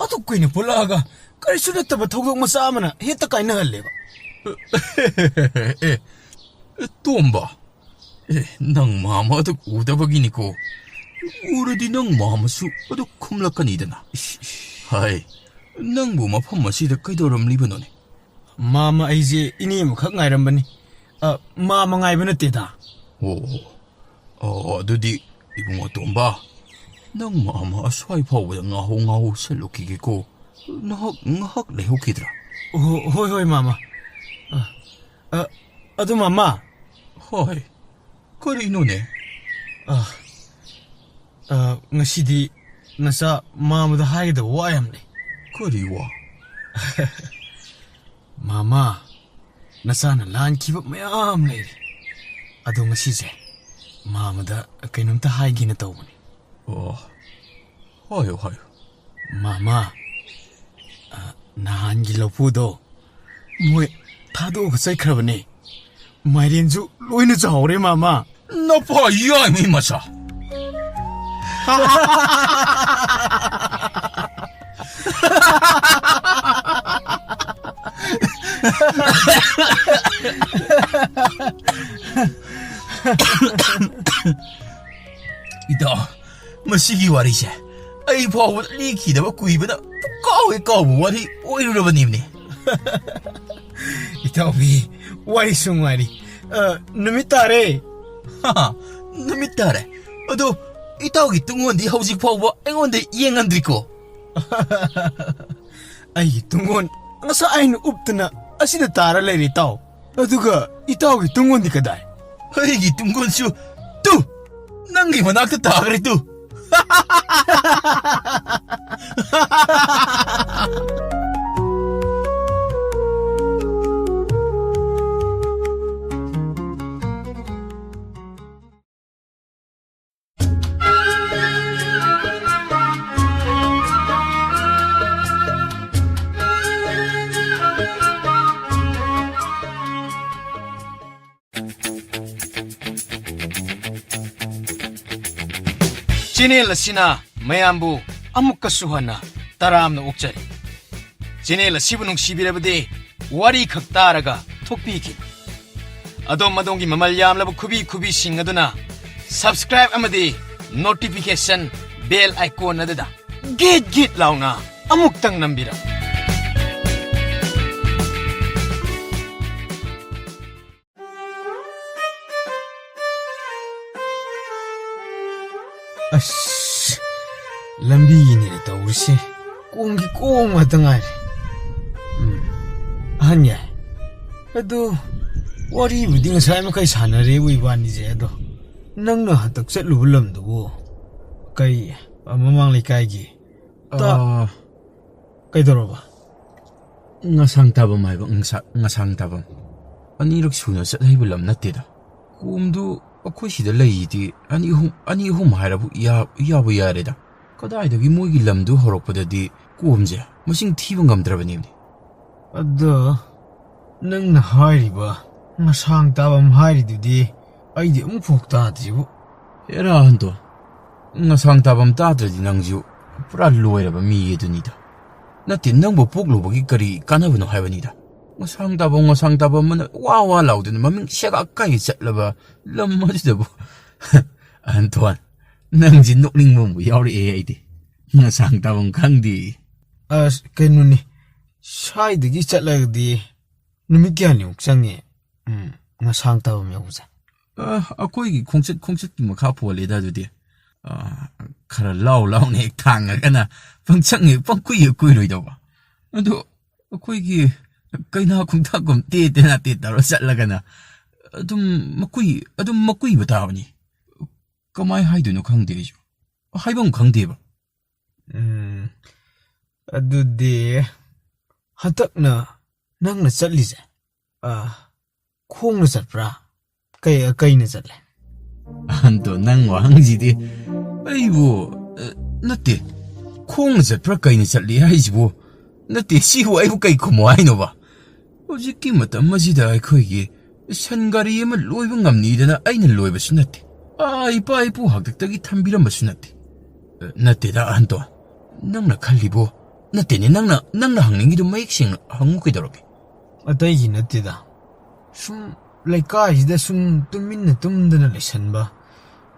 ꯑꯗꯨ ꯀꯨꯏꯅ ꯄꯨꯜꯂꯛꯑꯒ ꯀꯔꯤꯁꯨ ꯅꯠꯇꯕ ꯊꯧꯗꯣꯛ ꯃꯆꯥ ꯑꯃꯅ ꯍꯦꯛꯇ ꯀꯥꯏꯅꯍꯜꯂꯦꯕ ꯇꯣꯝꯕ ꯅꯪ ꯃꯥꯃ ꯑꯗꯨ ꯎꯗꯕꯒꯤꯅꯤꯀꯣ ꯎꯔꯗꯤ ꯅꯪ ꯃꯥꯃꯁꯨ ꯑꯗꯨ ꯈꯨꯝꯂꯛꯀꯅꯤꯗꯅ ꯍꯥꯏ ꯅꯪꯕꯨ ꯃꯐꯝ ꯑꯁꯤꯗ ꯀꯩꯗꯧꯔꯝꯂꯤꯕꯅꯣꯅꯦ ꯃꯥꯃ ꯑꯩꯁꯦ ꯏꯅꯦ ꯑꯃꯈꯛ ꯉꯥꯏꯔꯝꯕꯅꯤ ꯃꯥꯃ ꯉꯥꯏꯕ ꯅꯠꯇꯦꯗ ꯑꯗꯨꯗꯤ 이붕어 ꯇꯣꯝꯕ ꯅꯪ ꯃꯥꯃ ꯑꯁ꯭ꯋꯥꯏ ꯐꯥꯎꯕꯗ ꯉꯥꯍꯧ ꯁꯜꯂꯨꯈꯤꯒꯦꯀꯣ ꯉꯍꯥꯛ ꯂꯩꯍꯧꯈꯤꯗ꯭ꯔꯥ ꯍꯣꯏ ꯃꯥꯃ ꯑꯗꯨ ꯃꯥꯃꯥ ꯍꯣꯏ ꯀꯔꯤꯅꯣꯅꯦ ꯉꯁꯤꯗꯤ ꯅꯆꯥ ꯃꯥꯃꯗ ꯍꯥꯏꯒꯗꯕ ꯋꯥ ꯌꯥꯝ ꯂꯩ ꯀꯔꯤ ꯋꯥ ꯃꯥꯃꯥ ꯅꯆꯥꯅ ꯂꯥꯟꯈꯤꯕ ꯃꯌꯥꯝ ꯂꯩꯔꯤ ꯑꯗꯣ ꯉꯁꯤꯁꯦ ꯃꯥꯃꯗ ꯀꯩꯅꯣꯝꯇ ꯍꯥꯏꯒꯦꯅ ꯇꯧꯕꯅꯤ ꯍꯥꯏꯌꯣ ꯃꯥꯃꯥ ꯅꯍꯥꯟꯒꯤ ꯂꯧꯄꯨꯗꯣ ꯃꯣꯏ ꯊꯥꯗꯣꯛꯑꯒ ꯆꯠꯈ꯭ꯔꯕꯅꯦ ꯃꯥꯏꯔꯦꯟꯁꯨ ꯂꯣꯏꯅ ꯆꯥꯎꯔꯦ ꯃꯥꯃꯥ ꯅꯄꯥ ꯌꯥꯏꯃꯤ ꯃꯆꯥ 이다 마시기 와리세 아이 파워 리키다바 구이보다 까우의 와리 오이르러버님니 이타오비 와리 숭와리 누미따레 하하 누미따레 어도 이타오기 뚱원디 하우직 파워 앵원데 이행한드리코 아이 뚱원 ngasa uptana asida tara leri taw aduga itawgi tungon di kadai 아이기 뚱건수 뚜 낭기 만학다 다그래 뚜 Channel asina mayambu amukkasu hana taramna okjari Channel asibu nungsibirabade wari khak taraga thokpiki adom madongi mamal yamlaba khubi sing aduna subscribe amadi notification bell icon adada git launa amuktang nambira ꯑꯁ ꯂꯝꯕꯤꯅꯤꯅ ꯇꯧꯔꯤꯁꯦ ꯀꯣꯡꯒꯤ ꯀꯣꯡ ꯉꯥꯛꯇ ꯉꯥꯏꯔꯦ ꯑꯍꯟ ꯌꯥꯏ ꯑꯗꯨ ꯋꯥꯔꯤꯕꯨꯗꯤ ꯉꯁꯥꯏ ꯃꯈꯩ ꯁꯥꯟꯅꯔꯦꯕꯨ ꯏꯕꯥꯅꯤꯁꯦ ꯑꯗꯣ ꯅꯪꯅ ꯍꯟꯗꯛ ꯆꯠꯂꯨꯕ ꯂꯝꯗꯨꯕꯨ Kay, mamang likaygi. Kay doroba. Ngasang tabam haiba ngasang tabam. Anirak suna sa haiba lam natida. Kumdu akoy sida layidi ani hum hairabu yabu yareda. Kadaidagi moigi lamdu horokpadadi kumje masing thiba ngamdrabani. Ado, nang na hairiba, ngasang tabam hairidudi, aidi umfok tadribu. Era hanto. Ngasang tabam tadradi nangju pura loiraba mi yedunida. Nati nangbo poklubagi kari kanabano haibανida. Ngasang tabam mana wawa lauduna maming siyaga kay chatlaba lammadidabo. Antoine, nangji nukling mo yauri aidi. Ngasang tabam kangdi. Kainuni, saidagi chatlagdi, numikyani uksangi, ngasang tabam yauza. Akoy kongsit makha polida dudi. Kara lau ne tanga kana pangchang pangkuy loidawa. Ado akoy gi kaina kungtakom te na te taro chatlaga na adum makuy batawani. Kamay haiduno khangde ju. Haibam khangde ba. Adudi hatakna nangna chatlise. Khongna chatpra. Kayna chatle. Anto nang wangjidi aibo natte khong chatpra kayna chatli haisibo natte sihu aibu kay khumo haino ba hojikki matam masida aikhoigi sangari ama loiba ngamnidana aina loibasu natte ipa ipu hakdaktagi thambirambasu natte da anto nangna khallibo natte ne nangna hangningidu mayiksing hangu kidoroge Ataigi nattida. Sum laikayida sum tuminna tumdana lesanba.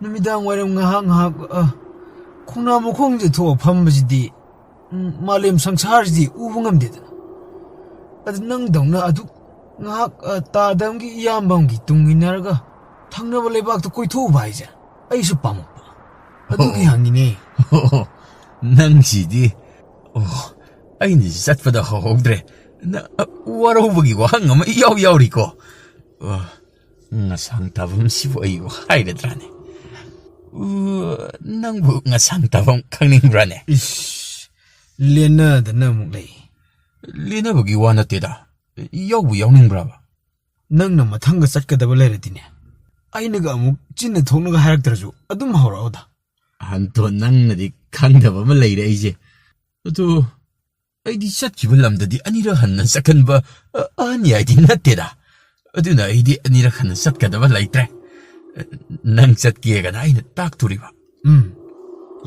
Numidang waram ngahak khongnamu khongje tho phambajidi malem sangsarjidi ubungamdida. Adu nangdongna adu ngahak tadamgi iyambamgi tunginarga thangnaba leibakta koitho baija. Aisu pamukpa. Adugi hangine. Nangsidi aini satpada hogdre na warahubagi ko hangama yaw ko. Ngasang tabam sibo ayo hairedrane. Nangbu ngasang tabam kangningrane. Ish, Lena da namuklay. Lena bagi wana teda. Yawbu yawningbraba. Nangna mathanga chatkadaba layradine. Ainaga amuk chinna thoknaga haraktaraju adum hawraoda. Anto nangnadi kangdaba ma layre aije. Ado aidi chatkiba lamdadi anira hanna sakanba ani aidi natteda. Aduna aidi anira hanna satkadaba laytre. Nang chatkiyegana aina takturiba.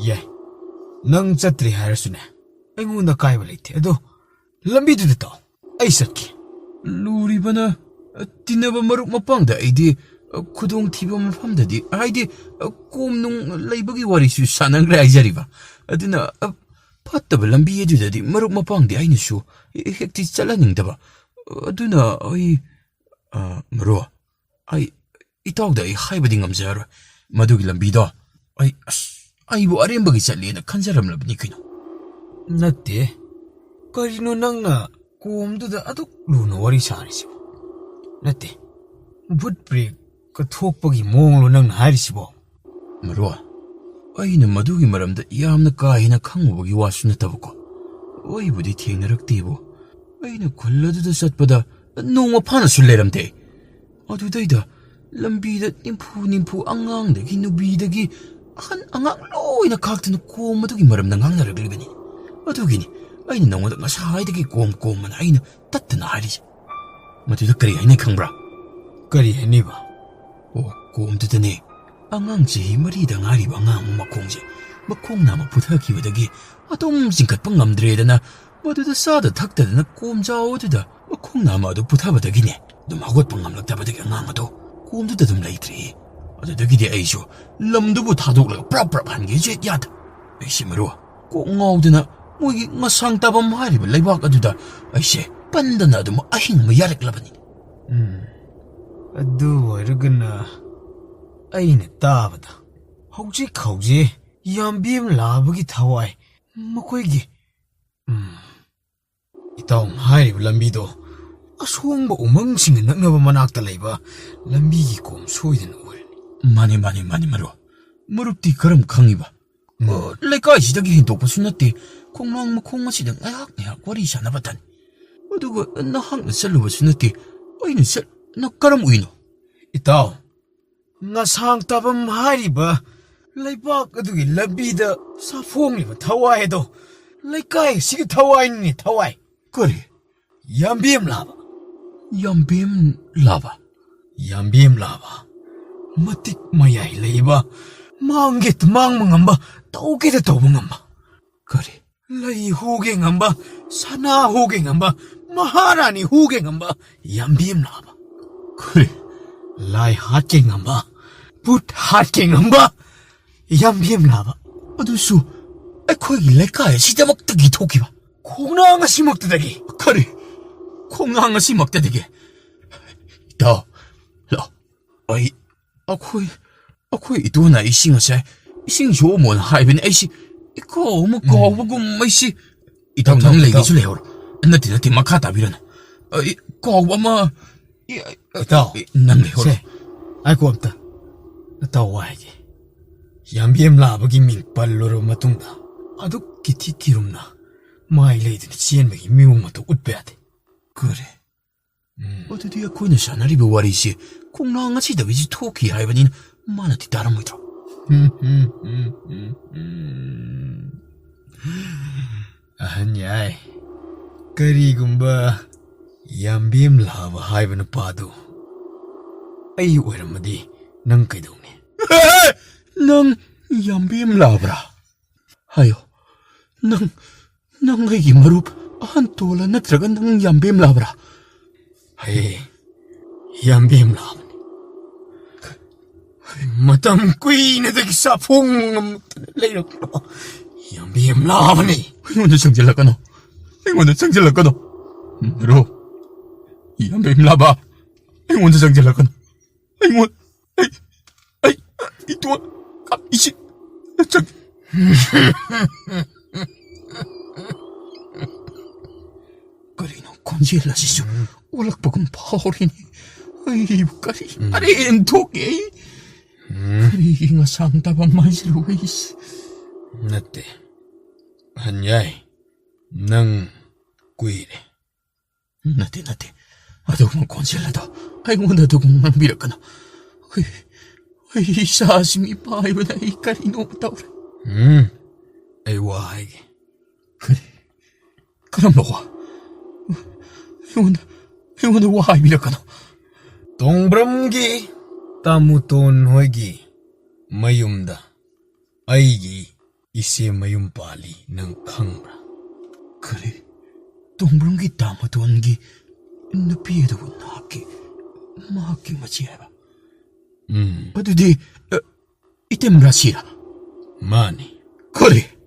Yay. Nang chatri hairasune. Aingunda kaiba layte. Ado lambiduda taw. Ay satki. Luribana tinaba maruk mapangda aidi kudong tiba mafamdadi aidi komnung laybagi warisu sanangre aijariba. Aduna pattaba lambi edudadi maruk mapangdi ainasu hekti chalaningdaba. Aduna ay maro ay itawda ay haibadi ngamzaro madugi lambido ay aibu arembagi chatlena khanjaramlabni kino. Natte. Karino nangna komduda aduk luna wari sarisibo. Natte. Butbreak ka thokpagi monglo nangna hairisibo. Maro aina madugi maramda yamna kaina khangubagi wasu natabako. Oibudi thengnaraktibo. Aina khulladuda satpada nongma phanasu leramte. Adudaida lambida nimpu angangdagi nubidagi angang loina kaktana komadugi maramda ngangnaraglibani. Adugini aina nongda ngasaidagi komana aina tattana hairisi. Maduda kari haina khangbra? Kari hainiba? Komdudane angang chahi marida ngariba angang makhongje makhongnama puthakibadagi atom jingkatpa ngamdredana maduda sada thakdana komjawduda makhongnama adu puthabadagine dum hagotpa ngamlaktabadagi angang adu komduda dum leitre. Adudagidi aisu lamdubu thadoglaga prap hange jet yad. Aisi maro ko ngawdana mogi ngasang tabam hariba leibak aduda aise pandana dum ahing mayaraklabani. Adu warugana aina tabada. Hauji yambim labagi thawai makoigi. Itawng hairib lambido asongba umangsinga naknaba manakta layba lambigi kom soidana uwarani. Mani maro marupti karam khangiba ꯂꯩꯀꯥꯏꯁꯤꯗꯒꯤ ꯍꯦꯟꯗꯣꯛꯄꯁꯨ ꯅꯠꯇꯦ ꯈꯣꯡꯅꯥꯡ ꯃꯈꯣꯡ ꯑꯁꯤꯗ ꯉꯥꯏꯍꯥꯛ ꯋꯥꯔꯤ ꯁꯥꯟꯅꯕꯇꯅꯤ ꯑꯗꯨꯒ ꯅꯍꯥꯛꯅ ꯆꯠꯂꯨꯕꯁꯨ ꯅꯠꯇꯦ ꯑꯩꯅ ꯆꯠꯅ ꯀꯔꯝ ꯎꯏꯅꯣ ꯏꯇꯥꯎ ꯉꯁꯥꯡ ꯇꯥꯐꯝ ꯍꯥꯏꯔꯤꯕ ꯂꯩꯕꯥꯛ ꯑꯗꯨꯒꯤ ꯂꯝꯕꯤꯗ ꯁꯥꯐꯣꯡꯂꯤꯕ ꯊꯋꯥꯏ ꯑꯗꯣ ꯂꯩꯀꯥꯏ ꯑꯁꯤꯒꯤ ꯊꯋꯥꯏꯅꯤ ꯊꯋꯥꯏ ꯀꯔꯤ ꯌꯥꯝꯕꯦꯝ ꯂꯥꯕ ꯌꯥꯝꯕꯦꯝ ꯂꯥꯕ ꯌꯥꯝꯕꯦꯝ ꯂꯥꯕ ꯃꯇꯤꯛ ꯃꯌꯥꯏ ꯂꯩꯕ ꯃꯥꯡꯒꯦꯇ ꯃꯥꯡꯕ ꯉꯝꯕ ꯇꯧꯒꯦꯇ ꯇꯧꯕ ꯉꯝꯕ ꯀꯔꯤ ꯂꯩ ꯍꯨꯒꯦ ꯉꯝꯕ ꯁꯅꯥ ꯍꯨꯒꯦ ꯉꯝꯕ ꯃꯍꯥꯔꯥꯅꯤ ꯍꯨꯒꯦ ꯉꯝꯕ ꯌꯥꯝꯕꯦꯝ ꯂꯥꯕ ꯀꯔꯤ ꯂꯥꯏ ꯍꯥꯠꯀꯦ ꯉꯝꯕ ꯄꯨꯠ ꯍꯥꯠꯀꯦ ꯉꯝꯕ ꯌꯥꯝꯕꯦꯝ ꯂꯥꯕ ꯑꯗꯨꯁꯨ ꯑꯩꯈꯣꯏꯒꯤ ꯂꯩꯀꯥꯏ ꯑꯁꯤꯗꯃꯛꯇꯒꯤ ꯊꯣꯛꯈꯤꯕ ꯈꯣꯡꯅꯥꯡ ꯑꯁꯤꯃꯛꯇꯗꯒꯤ ꯀꯔꯤ ꯈꯣꯡꯅꯥꯡ ꯑꯁꯤꯃꯛꯇꯗꯒꯤ ꯏꯇꯥꯎ ꯂꯥꯛꯑꯣ ꯑꯩꯈꯣꯏ ꯏꯇꯨꯅ ꯏꯁꯤꯡ ꯉꯁꯥꯏ ꯏꯁꯤꯡ ꯁꯣꯛꯑꯝꯃꯣꯅ ꯍꯥꯏꯕꯅꯤ ꯑꯩꯁꯤ ꯏꯀꯥꯎ ꯑꯃ ꯀꯥꯎꯕꯒꯨꯝ ꯑꯩꯁꯤ ꯏꯇꯥꯎ ꯅꯪ ꯂꯩꯒꯦꯁꯨ ꯂꯩꯍꯧꯔꯣ ꯅꯠꯇꯦ ꯃꯈꯥ ꯇꯥꯕꯤꯔꯅꯨ ꯀꯥꯎꯕ ꯑꯃ ꯏꯇꯥꯎ ꯅꯪ ꯂꯩꯍꯧꯔꯣ ꯑꯩꯀꯣ ꯑꯝꯇ ꯏꯇꯥꯎ ꯋꯥꯏꯒꯦ ꯌꯥꯝꯕꯦꯝ ꯂꯥꯕꯒꯤ ꯃꯤꯡ ꯄꯜꯂꯨꯔꯕ ꯃꯇꯨꯡꯗ ꯑꯗꯨꯛꯀꯤ ꯊꯤꯔꯨꯝꯅ ꯃꯥꯏ ꯂꯩꯗꯨꯅ ꯆꯦꯟꯕꯒꯤ ꯃꯤꯑꯣꯡ ꯃꯇꯧ ꯎꯠꯄ ꯌꯥꯗꯦ ꯀꯔꯤ ꯑꯗꯨꯗꯤ ꯑꯩꯈꯣꯏꯅ ꯁꯥꯟꯅꯔꯤꯕ ꯋꯥꯔꯤꯁꯤ ꯈꯣꯡꯅꯥꯡ ꯑꯁꯤꯗꯒꯤꯁꯨ ꯊꯣꯛꯈꯤ ꯍꯥꯏꯕꯅꯤꯅ ꯃꯥꯅꯗꯤ ꯇꯥꯔꯝꯃꯣꯏꯗ꯭ꯔꯣ ꯑꯍꯟ ꯌꯥꯏ ꯀꯔꯤꯒꯨꯝꯕ ꯌꯥꯝꯕꯦꯝ ꯂꯥꯕ ꯍꯥꯏꯕ ꯅꯨꯄꯥꯗꯨ ꯑꯩ ꯑꯣꯏꯔꯝꯃꯗꯤ ꯅꯪ ꯀꯩꯗꯧꯅꯤ ꯅꯪ ꯌꯥꯝꯕꯦꯝ ꯂꯥꯕ꯭ꯔꯥ ꯍꯥꯏꯌꯣ ꯅꯪ ꯑꯩꯒꯤ ꯃꯔꯨꯞ ꯑꯍꯟ ꯇꯣꯜꯂ ꯅꯠꯇ꯭ꯔꯒ ꯅꯪ ꯌꯥꯝꯕꯦꯝ ꯂꯥꯕ꯭ꯔꯥ ꯍꯦ ꯌꯥꯝꯕꯦꯝ ꯂꯥꯕꯅꯤ ꯃꯇꯝ ꯀꯨꯏꯅꯗꯒꯤ ꯆꯥꯐꯣꯡ ꯉꯝꯇꯅ ꯂꯩꯔꯛꯄ ꯌꯥꯝꯕꯦꯝ ꯂꯥꯕꯅꯤ ꯑꯩꯉꯣꯟꯗ ꯆꯪꯁꯤꯜꯂꯛꯀꯅꯣ ꯃꯔꯨꯞ ꯌꯥꯝꯕꯦꯝ ꯂꯥꯕ ꯑꯩꯉꯣꯟꯗ ꯆꯪꯁꯤꯜꯂꯛꯀꯅꯣ ꯑꯩ ꯏꯇꯣꯟ ꯏꯁꯤ ꯀꯔꯤꯅꯣ ꯈꯣꯟꯖꯦꯜ ꯑꯁꯤꯁꯨ ꯑꯣꯜꯂꯛꯄꯒꯨꯝ ꯐꯥꯎꯔꯤꯅꯤ ꯑꯩꯕꯨ ꯀꯔꯤ ꯑꯔꯦꯝ ꯊꯣꯛꯀꯦ ꯀꯔꯤꯒꯤ ꯉꯁꯥꯡ ꯇꯥꯕ ꯃꯥꯏꯖꯔꯨ ꯑꯩꯁꯤ ꯅꯠꯇꯦ ꯑꯍꯟ ꯌꯥꯏ ꯅꯪ ꯀꯨꯏꯔꯦ ꯅꯠꯇꯦ ꯑꯗꯨꯒꯨꯝꯕ ꯈꯣꯟꯖꯦꯜ ꯑꯗꯣ ꯑꯩꯉꯣꯟꯗ ꯑꯗꯨꯒꯨꯝ ꯉꯥꯡꯕꯤꯔꯛꯀꯅꯣ ꯑꯩ ꯏꯁꯥꯁꯤ ꯃꯤꯄꯥꯏꯕꯗ ꯑꯩ ꯀꯔꯤꯅꯣ ꯇꯧꯔꯦ ꯑꯩ ꯋꯥ ꯍꯥꯏꯒꯦ ꯀꯔꯝꯕ ꯋꯥ ꯑꯩꯉꯣꯟꯗ ꯋꯥ ꯍꯥꯏꯕꯤꯔꯛꯀꯅꯣ ꯇꯣꯡꯕ꯭ꯔꯝꯒꯤ ꯇꯥꯃꯨꯇꯣꯟ ꯍꯣꯏꯒꯤ ꯃꯌꯨꯝꯗ ꯑꯩꯒꯤ ꯏꯆꯦ ꯃꯌꯨꯝ ꯄꯥꯜꯂꯤ ꯅꯪ ꯈꯪꯕ꯭ꯔꯥ ꯀꯔꯤ ꯇꯣꯡꯕ꯭ꯔꯝꯒꯤ ꯇꯥꯃꯨꯇꯣꯟꯒꯤ ꯅꯨꯄꯤ ꯑꯗꯨꯕꯨ ꯃꯍꯥꯛꯀꯤ ꯃꯆꯦ ꯍꯥꯏꯕ ꯑꯗꯨꯗꯤ 이템 라시라. 많이. 그래.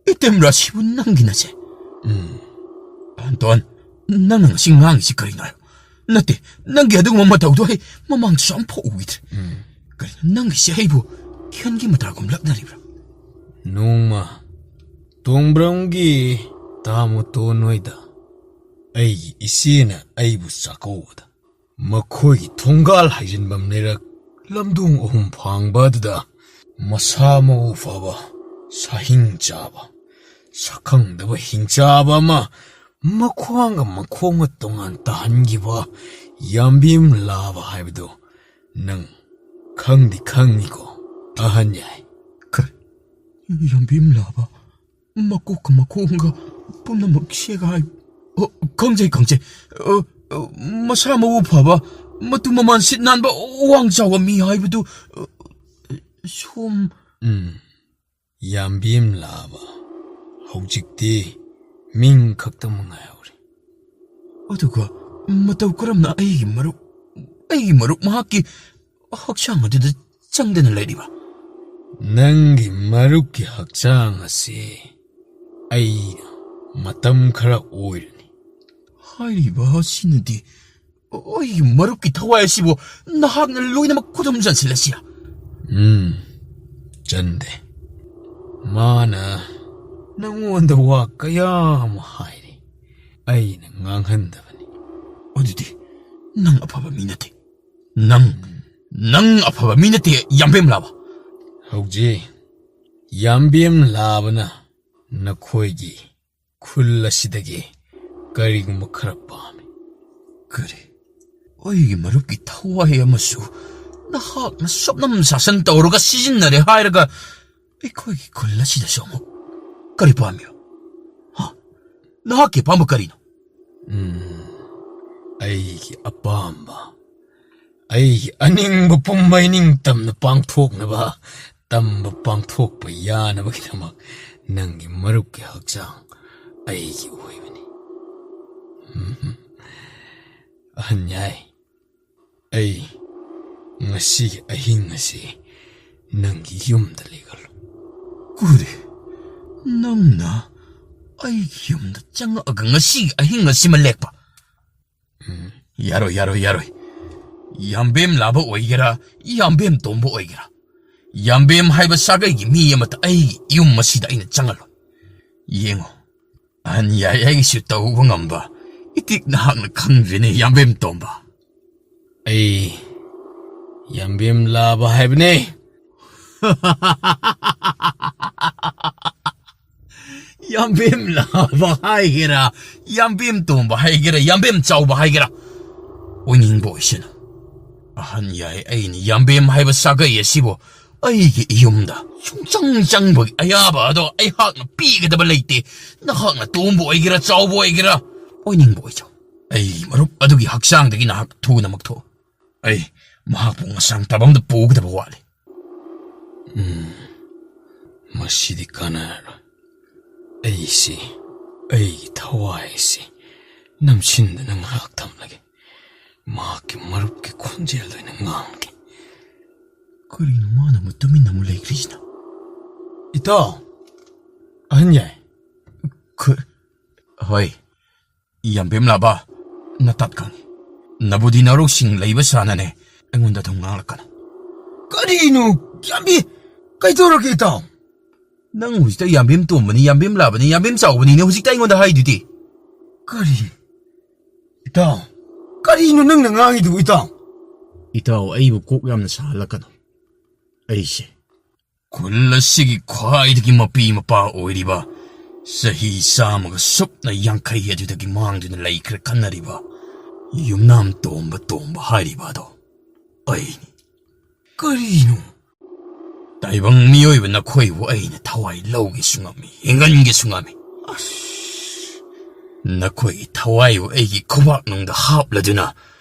이템 라시부 남기나지. 안돈, 나는 싱랑이지 그리나요. 나때 난게 아동 엄마 다우도 해 마망 샴푸 오이들. 그래 난게 시해부 현기마 달곰 락나리브라. 농마 동브랑기 다무 또노이다. 아이 이시나 아이부 싸고다. 마코이 통갈 하진 밤내락 람둥 오흠 방바드다. 마사모 파바 사힝 짜바 사캉다바 힝 짜바마 마코앙가 마코앙가 동안 따한기바 얌빔 라바 하이브도 능 캉디 캉니고 아한야이. 그래 얌빔 라바 마코카 마코앙가 뿜나먹 시에가 강제 마사모 파바 마투마만 신난바 왕자와 미하이브도 좀 얌빔 라바 혹직디 밍 각도문가요리 어두가 마타우 그럼나 아이기 마룩 마하키 학창어디다 짱되는 레리바 낭기 마룩기 학장아시 아이 마땀 카라 오일니 하이리바 시는디 어이 마룩기 타와야시보 나학날 로이나마 고dom잔실라시야 짠데 마나 낭원다 와 까야마 하이리 아이는 낭한다바니 어디디 낭 아파바 미나테 낭 아파바 미나테 얌뱀라바 혹지 ꯌꯥꯝꯕꯦꯝ ꯂꯥꯕꯅ ꯅꯈꯣꯏꯒꯤ ꯈꯨꯜ ꯑꯁꯤꯗꯒꯤ ꯀꯔꯤꯒꯨꯝꯕ ꯈꯔ ꯄꯥꯝꯃꯤ. ꯀꯔꯤ ꯑꯩꯒꯤ ꯃꯔꯨꯞꯀꯤ ꯊꯋꯥꯏ ꯑꯃꯁꯨ ꯅꯍꯥꯛꯅ ꯁꯨꯞꯅꯝ ꯁꯥꯁꯟ ꯇꯧꯔꯒ ꯁꯤꯖꯤꯟꯅꯔꯦ ꯍꯥꯏꯔꯒ ꯑꯩꯈꯣꯏꯒꯤ ꯈꯨꯜ ꯑꯁꯤꯗꯁꯨ ꯑꯃꯨꯛ ꯀꯔꯤ ꯄꯥꯝꯃꯤꯕ? ꯅꯍꯥꯛꯀꯤ ꯑꯄꯥꯝꯕ ꯀꯔꯤꯅꯣ? ꯑꯩꯒꯤ ꯑꯄꯥꯝꯕ, ꯑꯩꯒꯤ ꯑꯅꯤꯡꯕ ꯄꯨꯝꯕꯩ ꯅꯤꯡꯇꯝꯅ ꯄꯥꯡꯊꯣꯛꯅꯕ, ꯇꯝꯕ ꯄꯥꯡꯊꯣꯛꯄ ꯌꯥꯅꯕꯒꯤꯗꯃꯛ ꯅꯪꯒꯤ ꯃꯔꯨꯞꯀꯤ ꯍꯛꯆꯥꯡ ꯑꯩꯒꯤ ꯑꯣꯏꯕꯅꯤ. ꯑꯍꯟ ꯌꯥꯏ, ꯑꯩ ꯉꯁꯤꯒꯤ ꯑꯍꯤꯡ ꯑꯁꯤ ꯅꯪꯒꯤ ꯌꯨꯝꯗ ꯂꯩꯒꯜꯂꯨ. ꯀꯔꯤ? ꯅꯪꯅ ꯑꯩꯒꯤ ꯌꯨꯝꯗ ꯆꯪꯉꯛꯑꯒ ꯉꯁꯤꯒꯤ ꯑꯍꯤꯡ ꯑꯁꯤꯃ ꯂꯦꯛꯄ? ꯌꯥꯔꯣꯏ ꯌꯥꯔꯣꯏ ꯌꯥꯔꯣꯏ. ꯌꯥꯝꯕꯦꯝ ꯂꯥꯕ ꯑꯣꯏꯒꯦꯔꯥ, ꯌꯥꯝꯕꯦꯝ ꯇꯣꯝꯕ ꯑꯣꯏꯒꯦꯔꯥ, ꯌꯥꯝꯕꯦꯝ ꯍꯥꯏꯕ ꯁꯥꯒꯩꯒꯤ ꯃꯤ ꯑꯃꯠꯇ ꯑꯩꯒꯤ ꯌꯨꯝ ꯑꯁꯤꯗ ꯑꯩꯅ ꯆꯪꯍꯜꯂꯣꯏ. ꯌꯦꯡꯉꯣ, ꯑꯍꯟ ꯌꯥꯏ, ꯑꯩꯒꯤꯁꯨ ꯇꯧꯕ ꯉꯝꯕ ꯏꯇꯤꯛ ꯅꯍꯥꯛꯅ ꯈꯪꯗ꯭ꯔꯤꯅꯦ ꯌꯥꯝꯕꯦꯝ ꯇꯣꯝꯕ. ꯑꯩ ꯌꯥꯝꯕꯦꯝ ꯂꯥꯕ ꯍꯥꯏꯕꯅꯦ. ꯌꯥꯝꯕꯦꯝ ꯂꯥꯕ ꯍꯥꯏꯒꯦꯔꯥ, ꯌꯥꯝꯕꯦꯝ ꯇꯣꯝꯕ ꯍꯥꯏꯒꯦꯔꯥ, ꯌꯥꯝꯕꯦꯝ ꯆꯥꯎꯕ ꯍꯥꯏꯒꯦꯔꯥ, ꯑꯣꯏꯅꯤꯡꯕ ꯑꯣꯏꯁꯅꯨ. ꯑꯍꯟ ꯌꯥꯏ, ꯑꯩꯅ ꯌꯥꯝꯕꯦꯝ ꯍꯥꯏꯕ ꯁꯥꯒꯩ ꯑꯁꯤꯕꯨ ꯑꯩꯒꯤ ꯏꯌꯨꯝꯗ ꯁꯨꯡꯆꯪ ꯆꯪꯕꯒꯤ ꯑꯌꯥꯕ ꯑꯗꯣ ꯑꯩꯍꯥꯛꯅ ꯄꯤꯒꯗꯕ ꯂꯩꯇꯦ. ꯅꯍꯥꯛꯅ ꯇꯣꯝꯕ ꯑꯣꯏꯒꯦꯔꯥ, ꯆꯥꯎꯕ ꯑꯣꯏꯒꯦꯔꯥ, ꯑꯣꯏꯅꯤꯡꯕ ꯑꯣꯏꯖꯧ. ꯑꯩꯒꯤ ꯃꯔꯨꯞ ꯑꯗꯨꯒꯤ ꯍꯛꯆꯥꯡꯗꯒꯤ ꯅꯍꯥꯛ ꯊꯨꯅꯃꯛ ꯊꯣꯛꯎ. ꯑꯩ ꯃꯍꯥꯛꯄꯨ ꯉꯁꯥꯡ ꯇꯥꯕꯝꯗ ꯄꯨꯒꯗꯕ ꯋꯥꯠꯂꯤ. ꯃꯁꯤꯗꯤ ꯀꯥꯟꯅꯔꯣꯏ. ꯑꯩꯒꯤ ꯊꯋꯥꯏꯁꯤ ꯅꯝꯁꯤꯟꯗꯅ ꯉꯥꯏꯍꯥꯛ ꯊꯝꯂꯒꯦ. ꯃꯍꯥꯛꯀꯤ ꯃꯔꯨꯞꯀꯤ ꯈꯣꯟꯖꯦꯜꯗ ꯑꯣꯏꯅ ꯉꯥꯡꯒꯦ. ꯀꯔꯤꯅꯣ ꯃꯥꯅ ꯑꯃꯨꯛ ꯇꯨꯃꯤꯟꯅ ꯑꯃꯨꯛ ꯂꯩꯈ꯭ꯔꯤꯁꯤꯅ? ꯏꯇꯥꯎ, ꯑꯍꯟ ꯌꯥꯏ. ꯍꯣꯏ, ꯌꯥꯝꯕꯦꯝ ꯂꯥꯕ, ꯅꯇꯥꯠ ꯈꯪꯉꯤ. ꯅꯕꯨꯗꯤ ꯅꯔꯧꯁꯤꯡ ꯂꯩꯕ ꯁꯥꯅꯅꯦ ꯑꯩꯉꯣꯟꯗ ꯑꯗꯨꯝ ꯉꯥꯡꯂꯛꯀꯅꯨ. ꯀꯔꯤꯅꯣ ꯌꯥꯝꯕꯤ? ꯀꯩꯗꯧꯔꯒꯦ ꯏꯇꯥꯎ? ꯅꯪ ꯍꯧꯖꯤꯛꯇ ꯌꯥꯝꯕꯦꯝ ꯇꯣꯝꯕꯅꯤ, ꯌꯥꯝꯕꯦꯝ ꯂꯥꯕꯅꯤ, ꯌꯥꯝꯕꯦꯝ ꯆꯥꯎꯕꯅꯤꯅꯦ ꯍꯧꯖꯤꯛꯇ ꯑꯩꯉꯣꯟꯗ ꯍꯥꯏꯗꯨꯗꯤ. ꯀꯔꯤ? ꯏꯇꯥꯎ, ꯀꯔꯤꯅꯣ ꯅꯪꯅ ꯉꯥꯡꯉꯤꯗꯨꯕꯨ ꯏꯇꯥꯎ? ꯏꯇꯥꯎ, ꯑꯩꯕꯨ ꯀꯣꯛ ꯌꯥꯝꯅ ꯁꯥꯍꯜꯂꯛꯀꯅꯨ. ꯑꯩꯁꯦ ꯈꯨꯜ ꯑꯁꯤꯒꯤ ꯈ꯭ꯋꯥꯏꯗꯒꯤ ꯃꯄꯤ ꯃꯄꯥ ꯑꯣꯏꯔꯤꯕ, ꯆꯍꯤ 150 ꯑꯗꯨꯗꯒꯤ ꯃꯥꯡꯗꯨꯅ ꯂꯩꯈ꯭ꯔꯦ ꯈꯟꯅꯔꯤꯕ ꯌꯨꯝꯅꯥꯝ ꯇꯣꯝꯕ ꯍꯥꯏꯔꯤꯕ ꯑꯗꯣ ꯑꯩꯅꯤ. ꯀꯔꯤꯅꯣ? ꯇꯥꯏꯕꯪ ꯃꯤꯑꯣꯏꯕ ꯅꯈꯣꯏꯕꯨ ꯑꯩꯅ ꯊꯋꯥꯏ ꯂꯧꯒꯦꯁꯨ ꯉꯝꯃꯤ, ꯍꯦꯟꯒꯟꯒꯦꯁꯨ ꯉꯝꯃꯤ. ꯅꯈꯣꯏꯒꯤ ꯊꯋꯥꯏꯕꯨ ꯑꯩꯒꯤ ꯈꯨꯕꯥꯛꯅꯨꯡꯗ ꯍꯥꯞꯂꯗꯨꯅ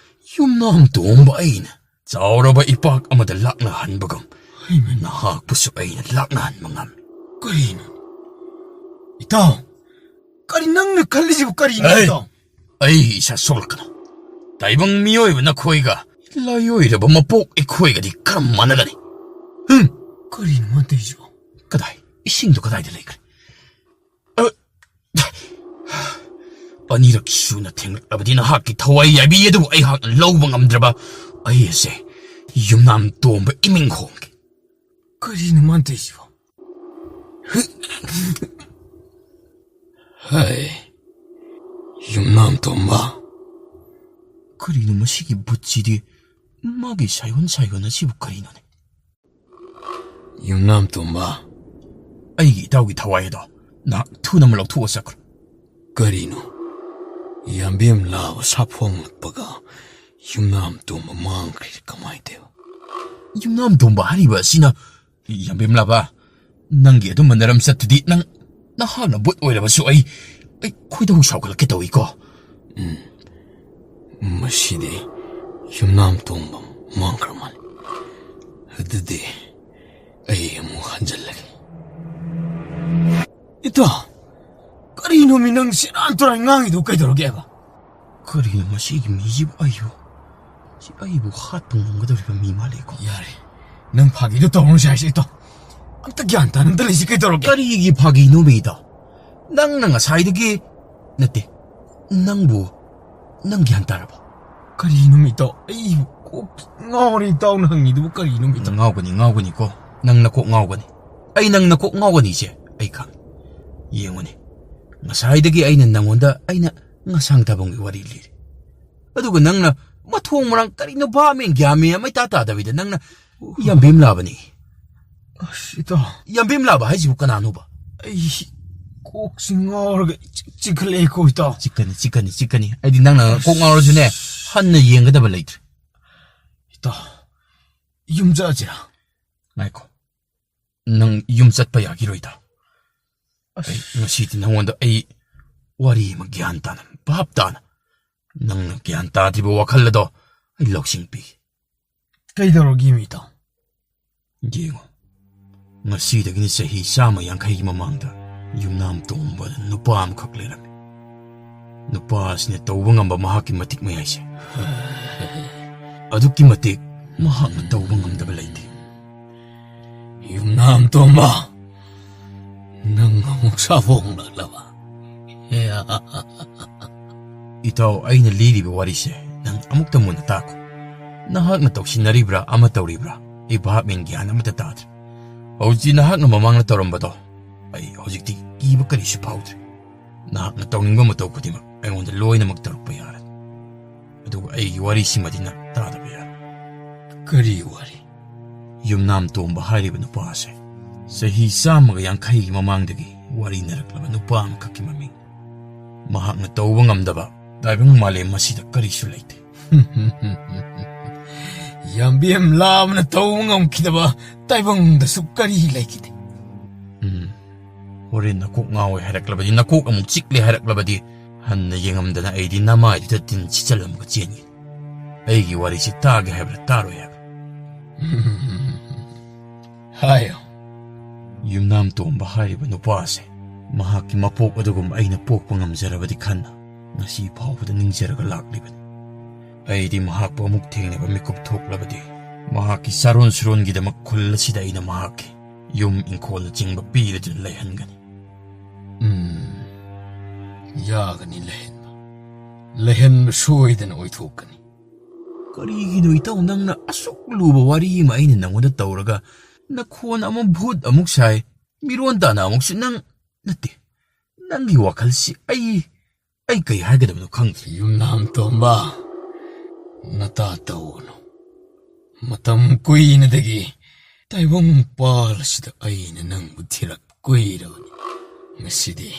ꯌꯨꯝꯅꯥꯝ ꯇꯣꯝꯕ ꯑꯩꯅ ꯆꯥꯎꯔꯕ ꯏꯄꯥꯛ ꯑꯃꯗ ꯂꯥꯛꯅꯍꯟꯕꯒꯨꯝ ꯅꯍꯥꯛꯄꯨꯁꯨ ꯑꯩꯅ ꯂꯥꯛꯅꯍꯟꯕ ꯉꯝꯃꯤ. ꯀꯔꯤꯅꯣ? ꯏꯇꯥꯎ, ꯀꯔꯤ ꯅꯪꯅ ꯈꯜꯂꯤꯁꯤꯕꯨ ꯀꯔꯤꯅꯣ ꯏꯇꯥꯎ? ꯑꯩꯒꯤ ꯏꯁꯥ ꯁꯣꯛꯂꯛꯀꯅꯨ. ꯇꯥꯏꯕꯪ ꯃꯤꯑꯣꯏꯕ ꯅꯈꯣꯏꯒ ꯂꯥꯏꯑꯣꯏꯔꯕ ꯃꯄꯣꯛ ꯑꯩꯈꯣꯏꯒꯗꯤ ꯈꯔ ꯃꯥꯟꯅꯒꯅꯤ. ꯀꯔꯤꯅꯣ ꯃꯥꯅ ꯇꯧꯔꯤꯁꯤꯕꯨ? ꯀꯗꯥꯏ? ꯏꯁꯤꯡꯗꯣ ꯀꯗꯥꯏꯗ ꯂꯩꯈ꯭ꯔꯦ? ꯑꯅꯤꯔꯛ ꯁꯨꯅ ꯊꯦꯡꯂꯛꯂꯕꯗꯤ ꯅꯍꯥꯛꯀꯤ ꯊꯋꯥꯏ ꯌꯥꯏꯕꯤ ꯑꯗꯨꯕꯨ ꯑꯩꯍꯥꯛꯅ ꯂꯧꯕ ꯉꯝꯗ꯭ꯔꯕ ꯑꯩ ꯑꯁꯦ ꯌꯨꯝꯅꯥꯝ ꯇꯣꯝꯕ ꯏꯃꯤꯡ ꯍꯣꯡꯒꯦ. ꯀꯔꯤꯅꯣ ꯃꯥꯅ ꯇꯧꯔꯤꯁꯤꯕꯨ? ꯍꯥꯏ, ꯌꯨꯝꯅꯥꯝ ꯇꯣꯝꯕ. ꯀꯔꯤꯅꯣ ꯃꯁꯤꯒꯤ ꯕꯨꯠꯁꯤꯗꯤ? ꯃꯥꯒꯤ ꯁꯥꯏꯑꯣꯟ ꯑꯁꯤꯕꯨ ꯀꯔꯤꯅꯣꯅꯦ? ꯌꯨꯝꯅꯥꯝ ꯇꯣꯝꯕ, ꯑꯩꯒꯤ ꯏꯇꯥꯎꯒꯤ ꯊꯋꯥꯏ ꯑꯗꯣ ꯅꯍꯥꯛ ꯊꯨꯅ ꯑꯃ ꯂꯧꯊꯣꯛꯑ ꯆꯠꯈ꯭ꯔꯣ. ꯀꯔꯤꯅꯣ? ꯌꯥꯝꯕꯦꯝ ꯂꯥꯕ ꯁꯥꯐꯣꯡꯂꯛꯄꯒ ꯌꯨꯝꯅꯥꯝ ꯇꯣꯝꯕ ꯃꯥꯡꯈ꯭ꯔꯤ ꯀꯃꯥꯏꯅ ꯇꯧ? ꯌꯨꯝꯅꯥꯝ ꯇꯣꯝꯕ ꯍꯥꯏꯔꯤꯕ ꯑꯁꯤꯅ ꯌꯥꯝꯕꯦꯝ ꯂꯥꯕ, ꯅꯪꯒꯤ ꯑꯗꯨꯝꯕ ꯅꯔꯝꯆꯠꯇꯨꯗꯤ ꯅꯍꯥꯛꯅ ꯕꯨꯠ ꯑꯣꯏꯔꯕꯁꯨ ꯑꯩ ꯈꯣꯏꯗꯧ ꯁꯥꯎꯒꯠꯂꯛꯀꯦ ꯇꯧꯏꯀꯣ. ꯃꯁꯤꯗꯤ ꯌꯨꯝꯅꯥꯝ ꯇꯣꯝꯕ ꯃꯥꯡꯈ꯭ꯔ ꯃꯥꯜꯂꯤ. ꯑꯗꯨꯗꯤ ꯑꯩ ꯑꯃꯨꯛ ꯍꯟꯖꯜꯂꯒꯦ. ꯏꯇꯥꯎ, ꯀꯔꯤꯅꯣ ꯃꯤ ꯅꯪ ꯁꯦꯔꯥꯟ ꯇꯨꯔꯥꯟ ꯉꯥꯡꯉꯤꯗꯨ ꯀꯩꯗꯧꯔꯒꯦꯕ? ꯀꯔꯤꯅꯣ ꯃꯁꯤꯒꯤ ꯃꯤꯁꯤꯕꯨ ꯑꯩꯕꯨ ꯍꯥꯠꯄ ꯉꯝꯒꯗꯧꯔꯤꯕ ꯃꯤ ꯃꯥꯜꯂꯦꯀꯣ. ꯌꯥꯔꯦ, ꯅꯪ ꯐꯥꯒꯤꯗꯣ ꯇꯧꯔꯨꯁꯦ ꯍꯥꯏꯁꯦ ꯏꯇꯥꯎ. ꯑꯝꯇ ꯒ꯭ꯌꯥꯟ ꯇꯥꯅ ꯑꯝꯇ ꯂꯩꯁꯤ ꯀꯩꯗꯧꯔꯒꯦ? ꯀꯔꯤꯒꯤ ꯐꯥꯒꯤꯅꯣ ꯏꯇꯥꯎ? ꯅꯪꯅ ꯉꯁꯥꯏꯗꯒꯤ ꯅꯠꯇꯦ, ꯅꯪ ꯒ꯭ꯌꯥꯟ ꯇꯥꯔꯕ? ꯀꯔꯤꯅꯣ ꯏꯇꯥꯎ? ꯑꯩꯕꯨ ꯀꯣꯛ ꯉꯥꯎꯔꯦ ꯏꯇꯥꯎꯅ ꯍꯪꯉꯤꯗꯨꯕꯨ ꯀꯔꯤꯅꯣ ꯏꯇꯥꯎ? ꯉꯥꯎꯒꯅꯤꯀꯣ. ꯅꯪ ꯅꯀꯣꯛ ꯉꯥꯎꯒꯅꯤ. ꯑꯩ ꯅꯪ ꯅꯀꯣꯛ ꯉꯥꯎꯒꯅꯤꯁꯦ ꯑꯩ ꯈꯪꯉꯤ. ꯌꯦꯡꯉꯨꯅꯦ, ꯉꯁꯥꯏꯗꯒꯤ ꯑꯩꯅ ꯅꯪꯉꯣꯟꯗ ꯉꯁꯥꯡ ꯇꯥꯕꯝꯒꯤ ꯋꯥꯔꯤ ꯂꯤꯔꯤ. ꯑꯗꯨꯒ ꯅꯪꯅ ꯃꯊꯣꯡ ꯃꯔꯥꯡ ꯀꯔꯤꯅꯣ ꯚꯥꯞ ꯃꯦꯟ ꯒ꯭ꯌꯥꯟ ꯃꯦꯟ ꯑꯃ ꯏꯇꯥ ꯇꯥꯗꯕꯤꯗ ꯅꯪꯅ ꯌꯥꯝꯕꯦꯝ ꯂꯥꯕꯅꯤ, 이따, ꯌꯥꯝꯕꯦꯝ ꯂꯥꯕ ꯍꯥꯏꯁꯤꯕꯨ ꯀꯅꯥꯅꯣꯕ? 꼭지 ngor가 찌클레이고 있다. 찌ಕ್ಕꯅꯤ. ꯑꯩꯗꯤ ꯅꯪꯅ ꯀꯣꯛ ꯉꯥꯎꯔꯁꯨꯅꯦ, ꯍꯟꯅ ꯌꯦꯡꯒꯗꯕ ꯂꯩꯇ꯭ꯔꯦ. 이따, 윰자지라. ꯉꯥꯏꯈꯣ. ꯅꯪ ꯌꯨꯝ ꯆꯠꯄ ꯌꯥꯈꯤꯔꯣꯏꯗ. ꯑꯩ ꯉꯁꯤꯗꯤ ꯅꯉꯣꯟꯗ ꯑꯩ ꯋꯥꯔꯤ ꯑꯃ ꯒ꯭ꯌꯥꯟ ꯇꯥꯅ, ꯚꯥꯞ ꯇꯥꯅ, ꯅꯪꯅ ꯒ꯭ꯌꯥꯟ ꯇꯥꯗ꯭ꯔꯤꯕ ꯋꯥꯈꯜ ꯑꯗꯣ ꯑꯩ ꯂꯧꯁꯤꯡ ꯄꯤ. ꯀꯩꯗꯧꯔꯒꯦ ꯃꯤꯇꯥ? ꯌꯦꯡꯉꯣ. ꯉꯁꯤꯗꯒꯤꯅꯤ ꯆꯍꯤ 150ꯒꯤ ꯃꯃꯥꯡꯗ ꯌꯨꯝꯅꯥꯝ ꯇꯣꯝꯕꯗ ꯅꯨꯄꯥ ꯑꯃꯈꯛ ꯂꯩꯔꯝꯃꯤ. ꯅꯨꯄꯥ ꯑꯁꯤꯅ ꯇꯧꯕ ꯉꯝꯕ ꯃꯍꯥꯛꯀꯤ ꯃꯇꯤꯛ ꯃꯌꯥꯏꯁꯦ ꯑꯗꯨꯛꯀꯤ ꯃꯇꯤꯛ ꯃꯍꯥꯛꯅ ꯇꯧꯕ ꯉꯝꯗꯕ ꯂꯩꯇꯦ. ꯌꯨꯝꯅꯥꯝ ꯇꯣꯝꯕ, ꯅꯪ ꯑꯃꯨꯛ ꯁꯥꯐꯣꯡꯂꯛꯂꯕ? ꯏꯇꯥꯎ, ꯑꯩꯅ ꯂꯤꯔꯤꯕ ꯋꯥꯔꯤꯁꯦ ꯅꯪ ꯑꯃꯨꯛꯇ ꯃꯨꯟꯅ ꯇꯥꯈꯣ. ꯅꯍꯥꯛꯅ ꯇꯧꯁꯤꯟꯅꯔꯤꯕ꯭ꯔꯥ ꯑꯃ ꯇꯧꯔꯤꯕ꯭ꯔꯥ ꯑꯩ ꯚꯥꯞ ꯃꯦꯟ ꯒ꯭ꯌꯥꯟ ꯑꯃꯠꯇ ꯇꯥꯗ꯭ꯔꯦ. ꯍꯧꯖꯤꯛꯇꯤ ꯅꯍꯥꯛꯅ ꯃꯃꯥꯡꯗ ꯇꯧꯔꯝꯕꯗꯣ ꯑꯩ ꯍꯧꯖꯤꯛꯇꯤ ꯀꯤꯕ ꯀꯔꯤꯁꯨ ꯐꯥꯎꯗ꯭ꯔꯦ. ꯅꯍꯥꯛꯅ ꯇꯧꯅꯤꯡꯕ ꯃꯇꯧ ꯈꯨꯗꯤꯡꯃꯛ ꯑꯩꯉꯣꯟꯗ ꯂꯣꯏꯅꯃꯛ ꯇꯧꯔꯛꯄ ꯌꯥꯔꯦ. ꯑꯗꯨꯒ ꯑꯩꯒꯤ ꯋꯥꯔꯤꯁꯤꯃꯗꯤ ꯅꯪ ꯇꯥꯗꯕ ꯌꯥꯔꯦ. ꯀꯔꯤ ꯋꯥꯔꯤ? ꯌꯨꯝꯅꯥꯝ ꯇꯣꯝꯕ ꯍꯥꯏꯔꯤꯕ ꯅꯨꯄꯥ ꯑꯁꯦ ꯆꯍꯤ 150ꯒꯤ ꯃꯃꯥꯡꯗꯒꯤ ꯋꯥꯔꯤꯅꯔꯛꯂꯕ ꯅꯨꯄꯥ ꯑꯃꯈꯛꯀꯤ ꯃꯃꯤꯡ. ꯃꯍꯥꯛꯅ ꯇꯧꯕ ꯉꯝꯗꯕ ꯇꯥꯏꯕꯪ ꯃꯥꯂꯦꯝ ꯃꯁꯤꯗ ꯀꯔꯤꯁꯨ ꯂꯩꯇꯦ. ꯌꯥꯝꯕꯦꯝ ꯂꯥꯕꯅ ꯇꯧꯕ ꯉꯝꯈꯤꯗꯕ ꯇꯥꯏꯕꯪꯗꯁꯨ ꯀꯔꯤ ꯂꯩꯈꯤꯗꯦ? ꯍꯣꯔꯦꯟ ꯅꯀꯣꯛ ꯉꯥꯎꯋꯦ ꯍꯥꯏꯔꯛꯂꯕꯗꯤ, ꯅꯀꯣꯛ ꯑꯃꯨꯛ ꯆꯤꯛꯂꯦ ꯍꯥꯏꯔꯛꯂꯕꯗꯤ, ꯍꯟꯅ ꯌꯦꯡꯉꯝꯗꯅ ꯑꯩꯗꯤ ꯅꯃꯥꯏꯗꯨꯗ ꯇꯤꯟ ꯁꯤꯠꯆꯜꯂꯝꯃꯒ ꯆꯦꯟꯒꯦ. ꯑꯩꯒꯤ ꯋꯥꯔꯤꯁꯤ ꯇꯥꯒꯦ ꯍꯥꯏꯕ꯭ꯔꯥ ꯇꯥꯔꯣꯏ ꯍꯥꯏꯕ꯭ꯔꯥ? ꯍꯥꯏꯌꯣ. ꯌꯨꯝꯅꯥꯝ ꯇꯣꯝꯕ ꯍꯥꯏꯔꯤꯕ ꯅꯨꯄꯥ ꯑꯁꯦ ꯃꯍꯥꯛꯀꯤ ꯃꯄꯣꯛ ꯑꯗꯨꯒꯨꯝꯕ ꯑꯩꯅ ꯄꯣꯛꯄ ꯉꯝꯖꯔꯕꯗꯤ ꯈꯟꯅ ꯉꯁꯤ ꯐꯥꯎꯕꯗ ꯅꯤꯡꯖꯔꯒ ꯂꯥꯛꯂꯤꯕꯅꯤ. ꯑꯩꯗꯤ ꯃꯍꯥꯛꯄꯨ ꯑꯃꯨꯛ ꯊꯦꯡꯅꯕ ꯃꯤꯀꯨꯞ ꯊꯣꯛꯂꯕꯗꯤ ꯃꯍꯥꯛꯀꯤ ꯆꯥꯔꯣꯟ ꯁꯨꯔꯣꯟꯒꯤꯗꯃꯛ ꯈꯨꯜ ꯑꯁꯤꯗ ꯑꯩꯅ ꯃꯍꯥꯛꯀꯤ ꯌꯨꯝ ꯏꯪꯈꯣꯜꯅꯆꯤꯡꯕ ꯄꯤꯔꯗꯨꯅ ꯂꯩꯍꯟꯒꯅꯤ. ꯌꯥꯒꯅꯤ ꯂꯩꯍꯟꯕ. ꯂꯩꯍꯟꯕ ꯁꯣꯏꯗꯅ ꯑꯣꯏꯊꯣꯛꯀꯅꯤ. ꯀꯔꯤꯒꯤꯅꯣ ꯏꯇꯥꯎ, ꯅꯪꯅ ꯑꯁꯨꯛ ꯂꯨꯕ ꯋꯥꯔꯤ ꯑꯃ ꯑꯩꯅ ꯅꯪꯉꯣꯟꯗ ꯇꯧꯔꯒ ꯅꯈꯣꯟ ꯑꯃ ꯚꯨꯠ ꯑꯃꯨꯛ ꯁꯥꯏ, ꯃꯤꯔꯣꯟ ꯇꯥꯅ ꯑꯃꯨꯛꯁꯨ ꯅꯪ ꯅꯠꯇꯦ. ꯅꯪꯒꯤ ꯋꯥꯈꯜꯁꯤ ꯑꯩ ꯀꯩ ꯍꯥꯏꯒꯗꯕꯅꯣ ꯈꯪꯗ꯭ꯔꯦ. ꯌꯨꯝꯅꯥꯝ ꯇꯣꯝꯕ, ꯅꯇꯥ ꯇꯧꯒꯅꯨ. ꯃꯇꯝ ꯀꯨꯏꯅꯗꯒꯤ ꯇꯥꯏꯕꯪ ꯄꯥꯜ ꯑꯁꯤꯗ ꯑꯩꯅ ꯅꯪꯕꯨ ꯊꯤꯔꯛꯄ ꯀꯨꯏꯔꯕꯅꯤ. ꯉꯁꯤꯗꯤ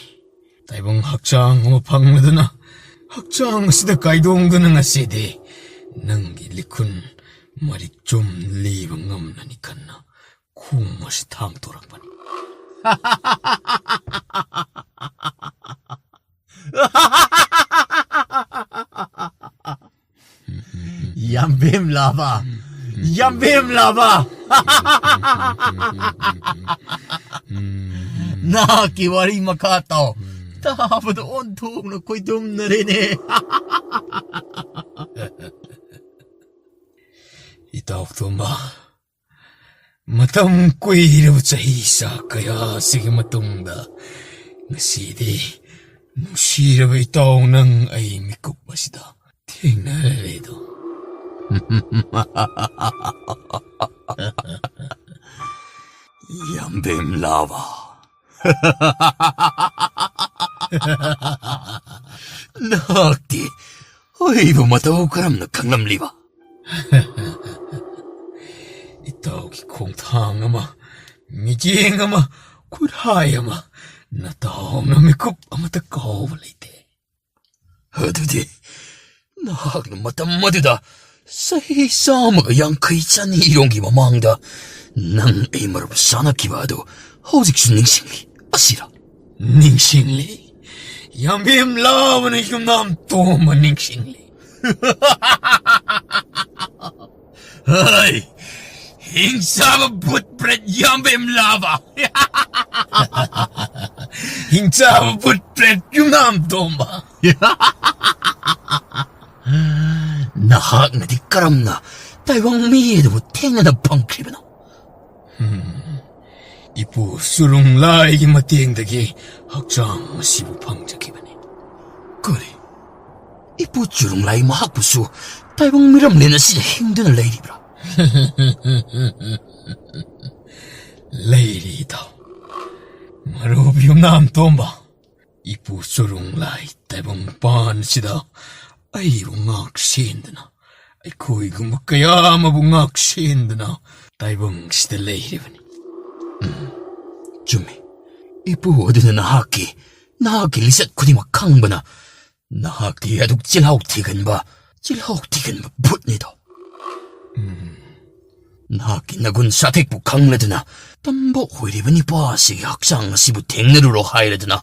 ꯇꯥꯏꯕꯪ ꯍꯛꯆꯥꯡ ꯑꯃ ꯐꯪꯂꯗꯨꯅ ꯍꯛꯆꯥꯡ ꯑꯁꯤꯗ ꯀꯥꯏꯗꯣꯡꯗꯨꯅ ꯉꯁꯤꯗꯤ ꯅꯪꯒꯤ ꯂꯤꯈꯨꯟ ꯃꯔꯤꯛ ꯆꯨꯝ ꯂꯤꯕ ꯉꯝꯂꯅꯤ ꯈꯟꯅ ꯈꯣꯡ ꯑꯁꯤ ꯊꯥꯡꯇꯣꯔꯛꯄꯅꯤ. ꯌꯥꯝꯕꯦꯝ ꯂꯥꯕ, ꯌꯥꯝꯕꯦꯝ ꯂꯥꯕ, ꯅꯍꯥꯛꯀꯤ ꯋꯥꯔꯤ ꯃꯈꯥ ꯇꯥꯎ. ꯇꯥꯕꯗ ꯑꯣꯟꯊꯣꯛꯅ ꯈꯣꯏꯗꯨꯝꯅꯔꯦꯅꯦ. ꯏꯇꯥꯎ ꯇꯣꯝꯕ, ꯃꯇꯝ ꯀꯨꯏꯔꯕ ꯆꯍꯤ ꯀꯌꯥꯁꯤꯒꯤ ꯃꯇꯨꯡꯗ ꯉꯁꯤꯗꯤ ꯅꯨꯡꯁꯤꯔꯕ ꯏꯇꯥꯎ ꯅꯪ ꯑꯩ ꯃꯤꯀꯨꯞ ꯑꯁꯤꯗ ꯊꯦꯡꯅꯔꯦꯗꯣ. ꯌꯥꯝꯕꯦꯝ ꯂꯥꯕ, ꯅꯍꯥꯛꯇꯤ ꯑꯩꯕꯨ ꯃꯇꯧ ꯀꯔꯝꯅ ꯈꯪꯂꯝꯂꯤꯕ? ꯏꯇꯥꯎꯒꯤ ꯈꯣꯡꯊꯥꯡ ꯑꯃ, ꯃꯤꯠꯌꯦꯡ ꯑꯃ, ꯈꯨꯠꯍꯥꯏ ꯑꯃ, ꯅꯇꯥꯎꯅ ꯃꯤꯀꯨꯞ ꯑꯃꯇ ꯀꯥꯎꯕ ꯂꯩꯇꯦ. ꯑꯗꯨꯗꯤ ꯅꯍꯥꯛꯅ ꯃꯇꯝ ꯑꯗꯨꯗ ꯆꯍꯤ 150-200 ꯃꯃꯥꯡꯗ ꯅꯪ ꯑꯩ ꯃꯔꯨꯞ ꯁꯥꯟꯅꯈꯤꯕ ꯑꯗꯨ ꯍꯧꯖꯤꯛꯁꯨ ꯅꯤꯡꯁꯤꯡꯂꯤ ꯑꯁꯤꯔ? ꯅꯤꯡꯁꯤꯡꯂꯤ. ꯌꯥꯝꯕꯦꯝ ꯂꯥꯕꯅ ꯌꯨꯝꯅꯥꯝ ꯇꯣꯝꯕ ꯅꯤꯡꯁꯤꯡꯂꯤ. ꯍꯩ, ꯍꯤꯡꯆꯥꯕ ꯚꯨꯠ ꯄ꯭ꯔꯦꯠ ꯌꯥꯝꯕꯦꯝ ꯂꯥꯕ! ꯍꯤꯡꯆꯥꯕ ꯚꯨꯠ ꯄ꯭ꯔꯦꯠ ꯌꯨꯝꯅꯥꯝ ꯇꯣꯝꯕ! ꯅꯍꯥꯛꯅꯗꯤ ꯀꯔꯝꯅ ꯇꯥꯏꯕꯪ ꯃꯤ ꯑꯗꯨꯕꯨ ꯊꯦꯡꯅꯅ ꯐꯪꯈ꯭ꯔꯤꯕꯅꯣ? ꯏꯄꯨ ꯆꯨꯔꯨꯡ ꯂꯥꯏꯒꯤ ꯃꯇꯦꯡꯗꯒꯤ ꯍꯛꯆꯥꯡ ꯑꯁꯤꯕꯨ ꯐꯪꯖꯈꯤꯕꯅꯤ. ꯀꯔꯤ? ꯏꯄꯨ ꯆꯨꯔꯨꯡ ꯂꯥꯏ ꯃꯍꯥꯛꯄꯨꯁꯨ ꯇꯥꯏꯕꯪ ꯃꯤꯔꯝꯂꯦꯟ ꯑꯁꯤꯗ ꯍꯤꯡꯗꯨꯅ ꯂꯩꯔꯤꯕ꯭ꯔꯥ? ꯂꯩꯔꯤ ꯏꯇꯥꯎ. ꯃꯔꯨꯞ ꯌꯨꯝꯅꯥꯝ ꯇꯣꯝꯕ, ꯏꯄꯨ ꯆꯨꯔꯨꯡ ꯂꯥꯏ ꯇꯥꯏꯕꯪ ꯄꯥꯟꯁꯤꯗ ꯑꯩꯕꯨ ꯉꯥꯛ ꯁꯦꯟꯗꯨꯅ, ꯑꯩꯈꯣꯏꯒꯨꯝꯕ ꯀꯌꯥ ꯑꯃꯕꯨ ꯉꯥꯛ ꯁꯦꯟꯗꯨꯅ ꯇꯥꯏꯕꯪꯁꯤꯗ ꯂꯩꯔꯤꯕꯅꯤ. ꯆꯨꯝꯃꯤ. ꯏꯄꯨ ꯑꯗꯨꯅ ꯅꯍꯥꯛꯀꯤ ꯂꯤꯆꯠ ꯈꯨꯗꯤꯡꯃꯛ ꯈꯪꯕꯅ ꯅꯍꯥꯛꯇꯤ ꯑꯗꯨꯛ ꯆꯤꯜꯍꯥꯎ ꯊꯤꯒꯟꯕ ꯚꯨꯠꯅꯤꯗꯣ. ꯅꯍꯥꯛꯀꯤ ꯅꯒꯨꯟ ꯁꯥꯊꯦꯛꯄꯨ ꯈꯪꯂꯗꯨꯅ ꯇꯝꯕ ꯑꯣꯏꯔꯤꯕ ꯅꯤꯄꯥ ꯑꯁꯤꯒꯤ ꯍꯛꯆꯥꯡ ꯑꯁꯤꯕꯨ ꯊꯦꯡꯅꯔꯨꯔꯣ ꯍꯥꯏꯔꯗꯨꯅ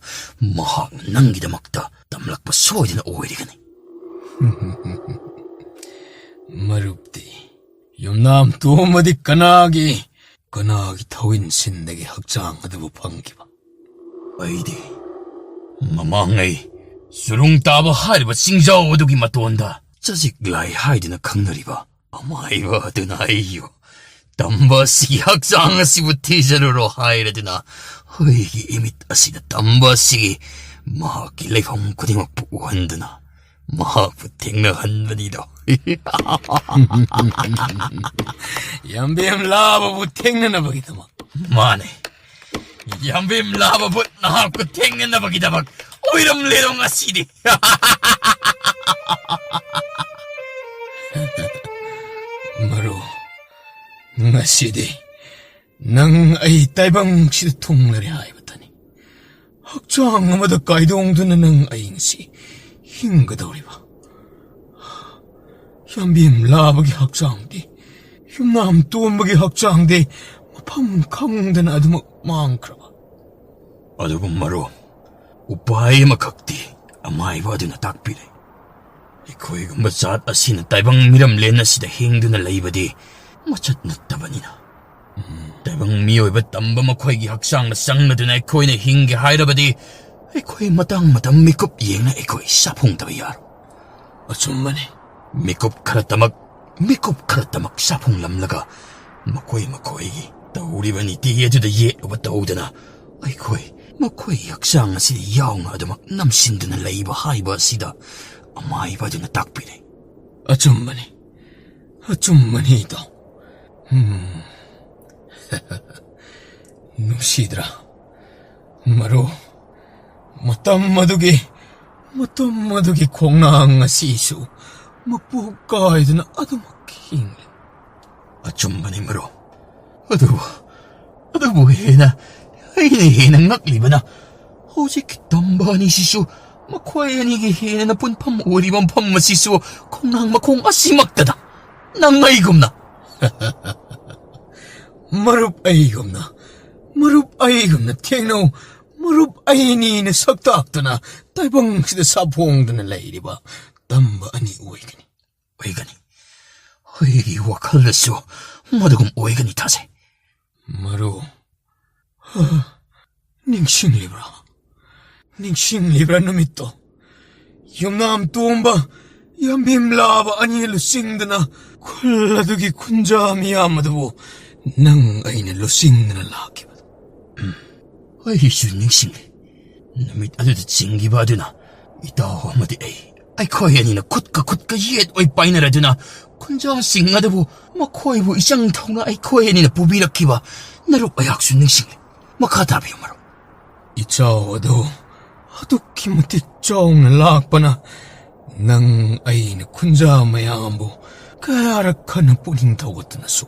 ꯃꯍꯥꯛꯅ ꯅꯪꯒꯤꯗꯃꯛꯇ ꯇꯝꯂꯛꯄ ꯁꯣꯏꯗꯅ ꯑꯣꯏꯔꯤꯒꯅꯤ. ꯃꯔꯨꯞꯇꯤ ꯌꯨꯝꯅꯥꯝ ꯇꯣꯝꯕꯗꯤ ꯀꯅꯥꯒꯤ ꯊꯧꯏꯟꯁꯤꯟꯗꯒꯤ ꯍꯛꯆꯥꯡ ꯑꯗꯨꯕꯨ ꯐꯪꯈꯤꯕ? ꯑꯩꯗꯤ ꯃꯃꯥꯡꯉꯩ ꯆꯨꯔꯨꯡ ꯇꯥꯕ ꯍꯥꯏꯔꯤꯕ ꯆꯤꯡꯖꯥꯎ ꯑꯗꯨꯒꯤ ꯃꯇꯣꯟꯗ ꯆꯖꯤꯛ ꯂꯥꯏ ꯍꯥꯏꯗꯨꯅ ꯈꯪꯅꯔꯤꯕ ꯑꯃꯥꯏꯕ ꯑꯗꯨꯅ ꯑꯩꯕꯨ ꯇꯝꯕ ꯑꯁꯤꯒꯤ ꯍꯛꯆꯥꯡ ꯑꯁꯤꯕꯨ ꯊꯤꯖꯔꯨꯔꯣ ꯍꯥꯏꯔꯗꯨꯅ ꯑꯩꯒꯤ ꯏꯃꯤꯠ ꯑꯁꯤꯗ ꯇꯝꯕ ꯑꯁꯤꯒꯤ ꯃꯍꯥꯛꯀꯤ ꯂꯩꯐꯝ ꯈꯨꯗꯤꯡꯃꯛꯄꯨ ꯎꯍꯟꯗꯨꯅ ꯃꯍꯥꯛꯄꯨ ꯊꯦꯡꯅꯍꯟꯕꯅꯤꯗꯣ. ꯌꯥꯝꯕꯦꯝ ꯂꯥꯕꯕꯨ ꯊꯦꯡꯅꯅꯕꯒꯤꯗꯃꯛ? ꯃꯥꯅꯦ. ꯌꯥꯝꯕꯦꯝ ꯂꯥꯕꯕꯨ ꯅꯍꯥꯛꯄꯨ ꯊꯦꯡꯅꯅꯕꯒꯤꯗꯃꯛ ꯑꯣꯏꯔꯝꯂꯦꯗꯣ ꯉꯁꯤꯗꯤ. ꯃꯔꯨ, ꯉꯁꯤꯗꯤ ꯅꯪ ꯑꯩ ꯇꯥꯏꯕꯪꯁꯤꯗ ꯊꯨꯡꯂꯔꯦ ꯍꯥꯏꯕꯇꯅꯤ. ꯍꯛꯆꯥꯡ ꯑꯃꯗ ꯀꯥꯏꯗꯣꯡꯗꯨꯅ ꯅꯪ ꯑꯩ ꯉꯁꯤ ꯍꯤꯡꯒꯗꯧꯔꯤꯕ. ꯌꯥꯝꯕꯦꯝ ꯂꯥꯕꯒꯤ ꯍꯛꯆꯥꯡꯗꯤ, ꯌꯨꯝꯅꯥꯝ ꯇꯣꯝꯕꯒꯤ ꯍꯛꯆꯥꯡꯗꯤ ꯃꯐꯝ ꯈꯪꯗꯅ ꯑꯗꯨꯃꯛ ꯃꯥꯡꯈ꯭ꯔꯕ. ꯑꯗꯨꯕꯨ ꯃꯔꯨꯞ, ꯎꯄꯥꯏ ꯑꯃꯈꯛꯇꯤ ꯑꯃꯥꯏꯕ ꯑꯗꯨꯅ ꯇꯥꯛꯄꯤꯔꯦ. ꯑꯩꯈꯣꯏꯒꯨꯝꯕ ꯖꯥꯠ ꯑꯁꯤꯅ ꯇꯥꯏꯕꯪ ꯃꯤꯔꯝꯂꯦꯟ ꯑꯁꯤꯗ ꯍꯤꯡꯗꯨꯅ ꯂꯩꯕꯗꯤ ꯃꯆꯠ ꯅꯠꯇꯕꯅꯤꯅ. ꯇꯥꯏꯕꯪ ꯃꯤꯑꯣꯏꯕ ꯇꯝꯕ ꯃꯈꯣꯏꯒꯤ ꯍꯛꯆꯥꯡꯗ ꯆꯪꯂꯗꯨꯅ ꯑꯩꯈꯣꯏꯅ ꯍꯤꯡꯒꯦ ꯍꯥꯏꯔꯕꯗꯤ ꯑꯩꯈꯣꯏ ꯃꯇꯝ ꯃꯤꯀꯨꯞ ꯌꯦꯡꯅ ꯑꯩꯈꯣꯏ ꯁꯥꯐꯨꯡꯗꯕ ꯌꯥꯔꯣꯏ. ꯑꯆꯨꯝꯕꯅꯤ. ꯃꯤꯀꯨꯞ ꯈꯔꯇꯃꯛ ꯁꯥꯐꯨꯡꯂꯝꯂꯒ ꯃꯈꯣꯏꯒꯤ ꯇꯧꯔꯤꯕ ꯅꯤꯇꯤ ꯑꯗꯨꯗ ꯌꯦꯠꯂꯨꯕ ꯇꯧꯗꯅ ꯃꯈꯣꯏꯒꯤ ꯍꯛꯆꯥꯡ ꯑꯁꯤꯗ ꯌꯥꯎꯅ ꯑꯗꯨꯃꯛ ꯅꯝꯁꯤꯟꯗꯨꯅ ꯂꯩꯕ ꯍꯥꯏꯕ ꯑꯁꯤꯗ ꯑꯃꯥꯏꯕ ꯑꯗꯨꯅ ꯇꯥꯛꯄꯤꯔꯦ. ꯑꯆꯨꯝꯕꯅꯤ ꯏꯇꯥꯎ. ꯅꯨꯡꯁꯤꯗ꯭ꯔꯥ ꯃꯔꯨ, ꯃꯇꯝ ꯑꯗꯨꯒꯤ ꯈꯣꯡꯅꯥꯡ ꯑꯁꯤꯁꯨ ꯃꯄꯨ ꯀꯥꯏꯗꯅ ꯑꯗꯨꯃꯛ ꯍꯤꯡꯂꯤ. ꯑꯆꯨꯝꯕꯅꯤ ꯃꯔꯨ. ꯑꯗꯨꯕꯨ ꯑꯩꯅ ꯉꯛꯂꯤꯕꯅ ꯍꯧꯖꯤꯛꯀꯤ ꯇꯝꯕ ꯑꯅꯤꯁꯤꯁꯨ ꯃꯈꯣꯏ ꯑꯅꯤꯒꯤ ꯍꯦꯟꯅ ꯄꯨꯟꯐꯝ ꯑꯣꯏꯔꯤꯕ ꯃꯐꯝ ꯑꯁꯤꯁꯨ ꯈꯣꯡꯅꯥꯡ ꯃꯈꯣꯡ ꯑꯁꯤꯃꯛꯇꯗ ꯅꯪ ꯑꯩꯒꯨꯝꯅ. ꯃꯔꯨꯞ ꯑꯩꯒꯨꯝꯅ ꯊꯦꯡꯅꯧ. ꯃꯔꯨꯞ ꯑꯩꯅꯤꯅ ꯁꯛꯇꯥꯛꯇꯨꯅ ꯇꯥꯏꯕꯪꯁꯤꯗ ꯁꯥꯐꯣꯡꯗꯨꯅ ꯂꯩꯔꯤꯕ ꯇꯝꯕ ꯑꯅꯤ ꯑꯣꯏꯒꯅꯤ. ꯑꯩꯒꯤ ꯋꯥꯈꯜꯗꯁꯨ ꯃꯗꯨꯒꯨꯝ ꯑꯣꯏꯒꯅꯤ ꯊꯥꯖꯩ. ꯃꯔꯨ, ꯅꯤꯡꯁꯤꯡꯂꯤꯕ꯭ꯔꯥ ꯅꯨꯃꯤꯠꯇꯣ? ꯌꯨꯝꯅꯥꯝ ꯇꯣꯝꯕ, ꯌꯥꯝꯕꯦꯝ ꯂꯥꯕ ꯑꯅꯤ ꯂꯨꯆꯤꯡꯗꯨꯅ ꯈꯨꯜ ꯑꯗꯨꯒꯤ ꯈꯨꯟꯖꯥ ꯃꯤꯌꯥꯝ ꯑꯗꯨꯕꯨ ꯅꯪ ꯑꯩꯅ ꯂꯨꯆꯤꯡꯗꯨꯅ ꯂꯥꯛꯈꯤꯕꯗꯣ. ꯑꯩꯁꯨ ꯅꯤꯡꯁꯤꯡꯂꯤ. ꯅꯨꯃꯤꯠ ꯑꯗꯨꯗ ꯆꯤꯡꯈꯤꯕ ꯑꯗꯨꯅ ꯏꯇꯥꯎ ꯑꯃꯗꯤ ꯑꯩꯈꯣꯏ ꯑꯅꯤꯅ ꯈꯨꯠꯀ ꯌꯦꯠ ꯑꯣꯏ ꯄꯥꯏꯅꯔꯗꯨꯅ ꯈꯨꯟꯖꯥꯁꯤꯡ ꯑꯗꯨꯕꯨ ꯃꯈꯣꯏꯕꯨ ꯏꯆꯪ ꯊꯧꯅ ꯑꯩꯈꯣꯏ ꯑꯅꯤꯅ ꯄꯨꯕꯤꯔꯛꯈꯤꯕ ꯅꯔꯨꯞ ꯑꯩꯍꯥꯛꯁꯨ ꯅꯤꯡꯁꯤꯡꯂꯤ. ꯃꯈꯥ ꯇꯥꯕꯤꯌꯨ ꯃꯔꯨꯞ. ꯏꯆꯥꯎ ꯑꯗꯨ ꯑꯗꯨꯛꯀꯤ ꯃꯇꯤꯛ ꯆꯥꯎꯅ ꯂꯥꯛꯄꯅ ꯅꯪ ꯑꯩꯅ ꯈꯨꯟꯖꯥ ꯃꯌꯥꯝꯕꯨ ꯀꯌꯥꯔꯛ ꯈꯟꯅ ꯄꯨꯛꯅꯤꯡ ꯊꯧꯒꯠꯇꯨꯅꯁꯨ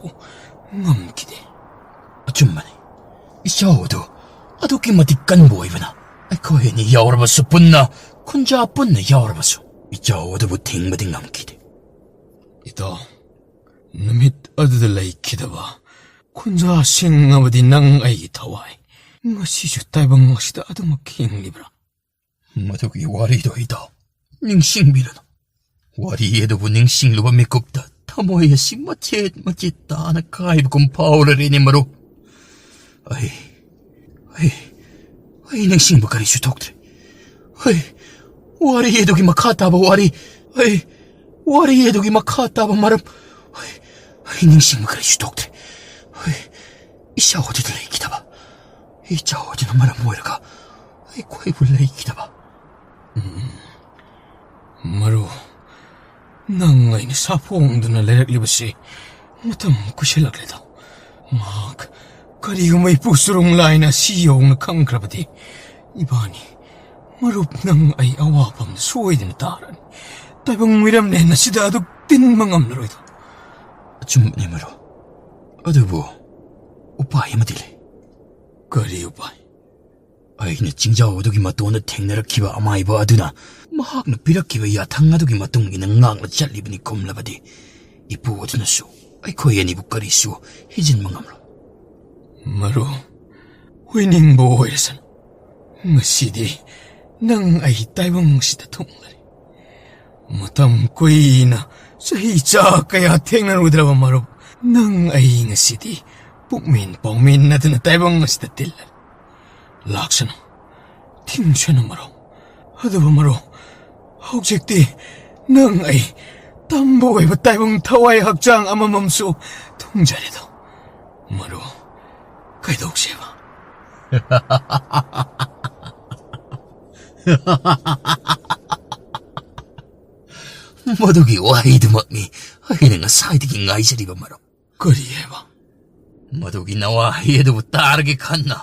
ꯉꯝꯈꯤꯗꯦ. ꯑꯆꯨꯝꯕꯅꯤ. ꯏꯆꯥꯎ ꯑꯗꯨ ꯑꯗꯨꯛꯀꯤ ꯃꯇꯤꯛ ꯀꯟꯕ ꯑꯣꯏꯕꯅ ꯑꯩꯈꯣꯏ ꯑꯅꯤ ꯌꯥꯎꯔꯕꯁꯨ ꯈꯨꯟꯖꯥ ꯄꯨꯟꯅ ꯌꯥꯎꯔꯕꯁꯨ ꯏꯆꯥꯎ ꯑꯗꯨꯕꯨ ꯊꯤꯡꯕꯗꯤ ꯉꯝꯈꯤꯗꯦ. ꯏꯇꯥꯎ, ꯅꯨꯃꯤꯠ ꯑꯗꯨꯗ ꯂꯩꯈꯤꯗꯕ ꯈꯨꯟꯖꯥꯁꯤꯡ ꯑꯃꯗꯤ ꯅꯪ ꯑꯩꯒꯤ ꯊꯋꯥꯏ ꯉꯁꯤꯁꯨ ꯇꯥꯏꯕꯪ ꯑꯁꯤꯗ ꯑꯗꯨꯃꯛ ꯍꯤꯡꯂꯤꯕ꯭ꯔꯥ? ꯃꯗꯨꯒꯤ ꯋꯥꯔꯤꯗꯣ ꯏꯇꯥꯎ ꯅꯤꯡꯁꯤꯡꯕꯤꯔꯅꯨ. ꯋꯥꯔꯤ ꯑꯗꯨꯕꯨ ꯅꯤꯡꯁꯤꯡꯂꯨꯕ ꯃꯤꯀꯨꯞꯇ ꯊꯃꯣꯏ ꯑꯁꯤ ꯃꯆꯦꯠ ꯇꯥꯅ ꯀꯥꯏꯕꯒꯨꯝ ꯐꯥꯎꯔꯔꯦꯅꯦ ꯃꯔꯨꯞ. ꯑꯩ ꯅꯤꯡꯁꯤꯡꯕ ꯀꯔꯤꯁꯨ ꯊꯣꯛꯇ꯭ꯔꯦ. ꯋꯥꯔꯤ ꯑꯗꯨꯒꯤ ꯃꯈꯥ ꯇꯥꯕ ꯃꯔꯝ ꯑꯩ ꯅꯤꯡꯁꯤꯡꯕ ꯀꯔꯤꯁꯨ ꯊꯣꯛꯇ꯭ꯔꯦ. ꯏꯆꯥꯎ ꯑꯗꯨꯗ ꯂꯩꯈꯤꯗꯕ. ꯏꯆꯥꯎ ꯑꯗꯨꯅ ꯃꯔꯝ ꯑꯣꯏꯔꯒ ꯑꯩꯈꯣꯏꯕꯨ ꯂꯩꯈꯤꯗꯕ. ꯃꯔꯨ, ꯅꯪ ꯑꯩꯅ ꯁꯥꯐꯣꯡꯗꯨꯅ ꯂꯩꯔꯛꯂꯤꯕꯁꯤ ꯃꯇꯝ ꯀꯨꯏꯁꯤꯜꯂꯛꯂꯦꯗ. ꯃꯍꯥꯛ ꯀꯔꯤꯒꯨꯝꯕ ꯏꯄꯨ ꯆꯨꯔꯨꯡ ꯂꯥꯏꯅ ꯁꯤ ꯌꯧꯅ ꯈꯪꯈ꯭ꯔꯕꯗꯤ ꯏꯕꯥꯅꯤ, ꯃꯔꯨꯞ ꯅꯪ ꯑꯩ ꯑꯋꯥꯐꯝꯗ ꯁꯣꯏꯗꯅ ꯇꯥꯔꯅꯤ. ꯇꯥꯏꯕꯪ ꯃꯤꯔꯝꯂꯦꯟ ꯑꯁꯤꯗ ꯑꯗꯨꯛ ꯇꯤꯟꯕ ꯉꯝꯂꯔꯣꯏꯗ. ꯑꯆꯨꯝꯕꯅꯤ ꯃꯔꯨꯞ. ꯑꯗꯨꯕꯨ ꯎꯄꯥꯏ ꯑꯃꯗꯤ ꯂꯩ. ꯀꯔꯤ ꯎꯄꯥꯏ? ꯑꯩꯅ ꯆꯤꯡꯖꯥꯎ ꯑꯗꯨꯒꯤ ꯃꯇꯣꯟꯗ ꯊꯦꯡꯅꯔꯛꯈꯤꯕ ꯑꯃꯥꯏꯕ ꯑꯗꯨꯅ ꯃꯍꯥꯛꯅ ꯄꯤꯔꯛꯈꯤꯕ ꯌꯥꯊꯪ ꯑꯗꯨꯒꯤ ꯃꯇꯨꯡ ꯏꯟꯅ ꯉꯥꯛꯅ ꯆꯠꯂꯤꯕꯅꯤ ꯈꯨꯝꯂꯕꯗꯤ ꯏꯄꯨ ꯑꯗꯨꯅꯁꯨ ꯑꯩꯈꯣꯏ ꯑꯅꯤꯕꯨ ꯀꯔꯤꯁꯨ ꯍꯤꯖꯤꯟꯕ ꯉꯝꯂꯣꯏ. ꯃꯔꯨ, ꯑꯣꯏꯅꯤꯡꯕ ꯑꯣꯏꯔꯁꯅꯨ. ꯉꯁꯤꯗꯤ ꯅꯪ ꯑꯩ ꯇꯥꯏꯕꯪꯁꯤꯗ ꯊꯨꯡꯂꯔꯤ. ꯃꯇꯝ ꯀꯨꯏꯅ ꯆꯍꯤ ꯆꯥ ꯀꯌా ꯊꯦꯡꯅꯔꯨꯗ꯭ꯔꯕ ꯃꯔꯨꯞ, ꯅꯪ ꯑꯩ ꯉꯁꯤꯗꯤ ꯄꯨꯛꯃꯦꯟ ꯄꯥꯎꯃꯦꯟꯅꯗꯨꯅ ꯇꯥꯏꯕꯪ ꯑꯁꯤꯗ ꯇꯤꯜꯂꯔꯤ. ꯂꯥꯛꯁꯅꯨ, ꯊꯤꯡꯁꯅꯨ ꯃꯔꯨꯞ. ꯑꯗꯨꯕꯨ ꯃꯔꯨꯞ, ꯍꯧꯖꯤꯛꯇꯤ ꯅꯪ ꯑꯩ ꯇꯝꯕ ꯑꯣꯏꯕ ꯇꯥꯏꯕꯪ ꯊꯋꯥꯏ ꯍꯛꯆꯥꯡ ꯑꯃꯃꯝꯁꯨ ꯊꯨꯡꯖꯔꯦꯗꯣ. ꯃꯔꯨꯞ, ꯀꯩꯗꯧꯁꯦꯕ? ꯃꯗꯨꯒꯤ ꯋꯥꯍꯩꯗꯨꯃꯛꯅꯤ ꯑꯩꯅ ꯉꯁꯥꯏꯗꯒꯤ ꯉꯥꯏꯖꯔꯤꯕ ꯃꯔꯨꯞ. ꯀꯔꯤ ꯍꯥꯏꯕ? ꯃꯗꯨꯒꯤ ꯅꯋꯥꯍꯩ ꯑꯗꯨꯕꯨ ꯇꯥꯔꯒꯦ ꯈꯟꯅ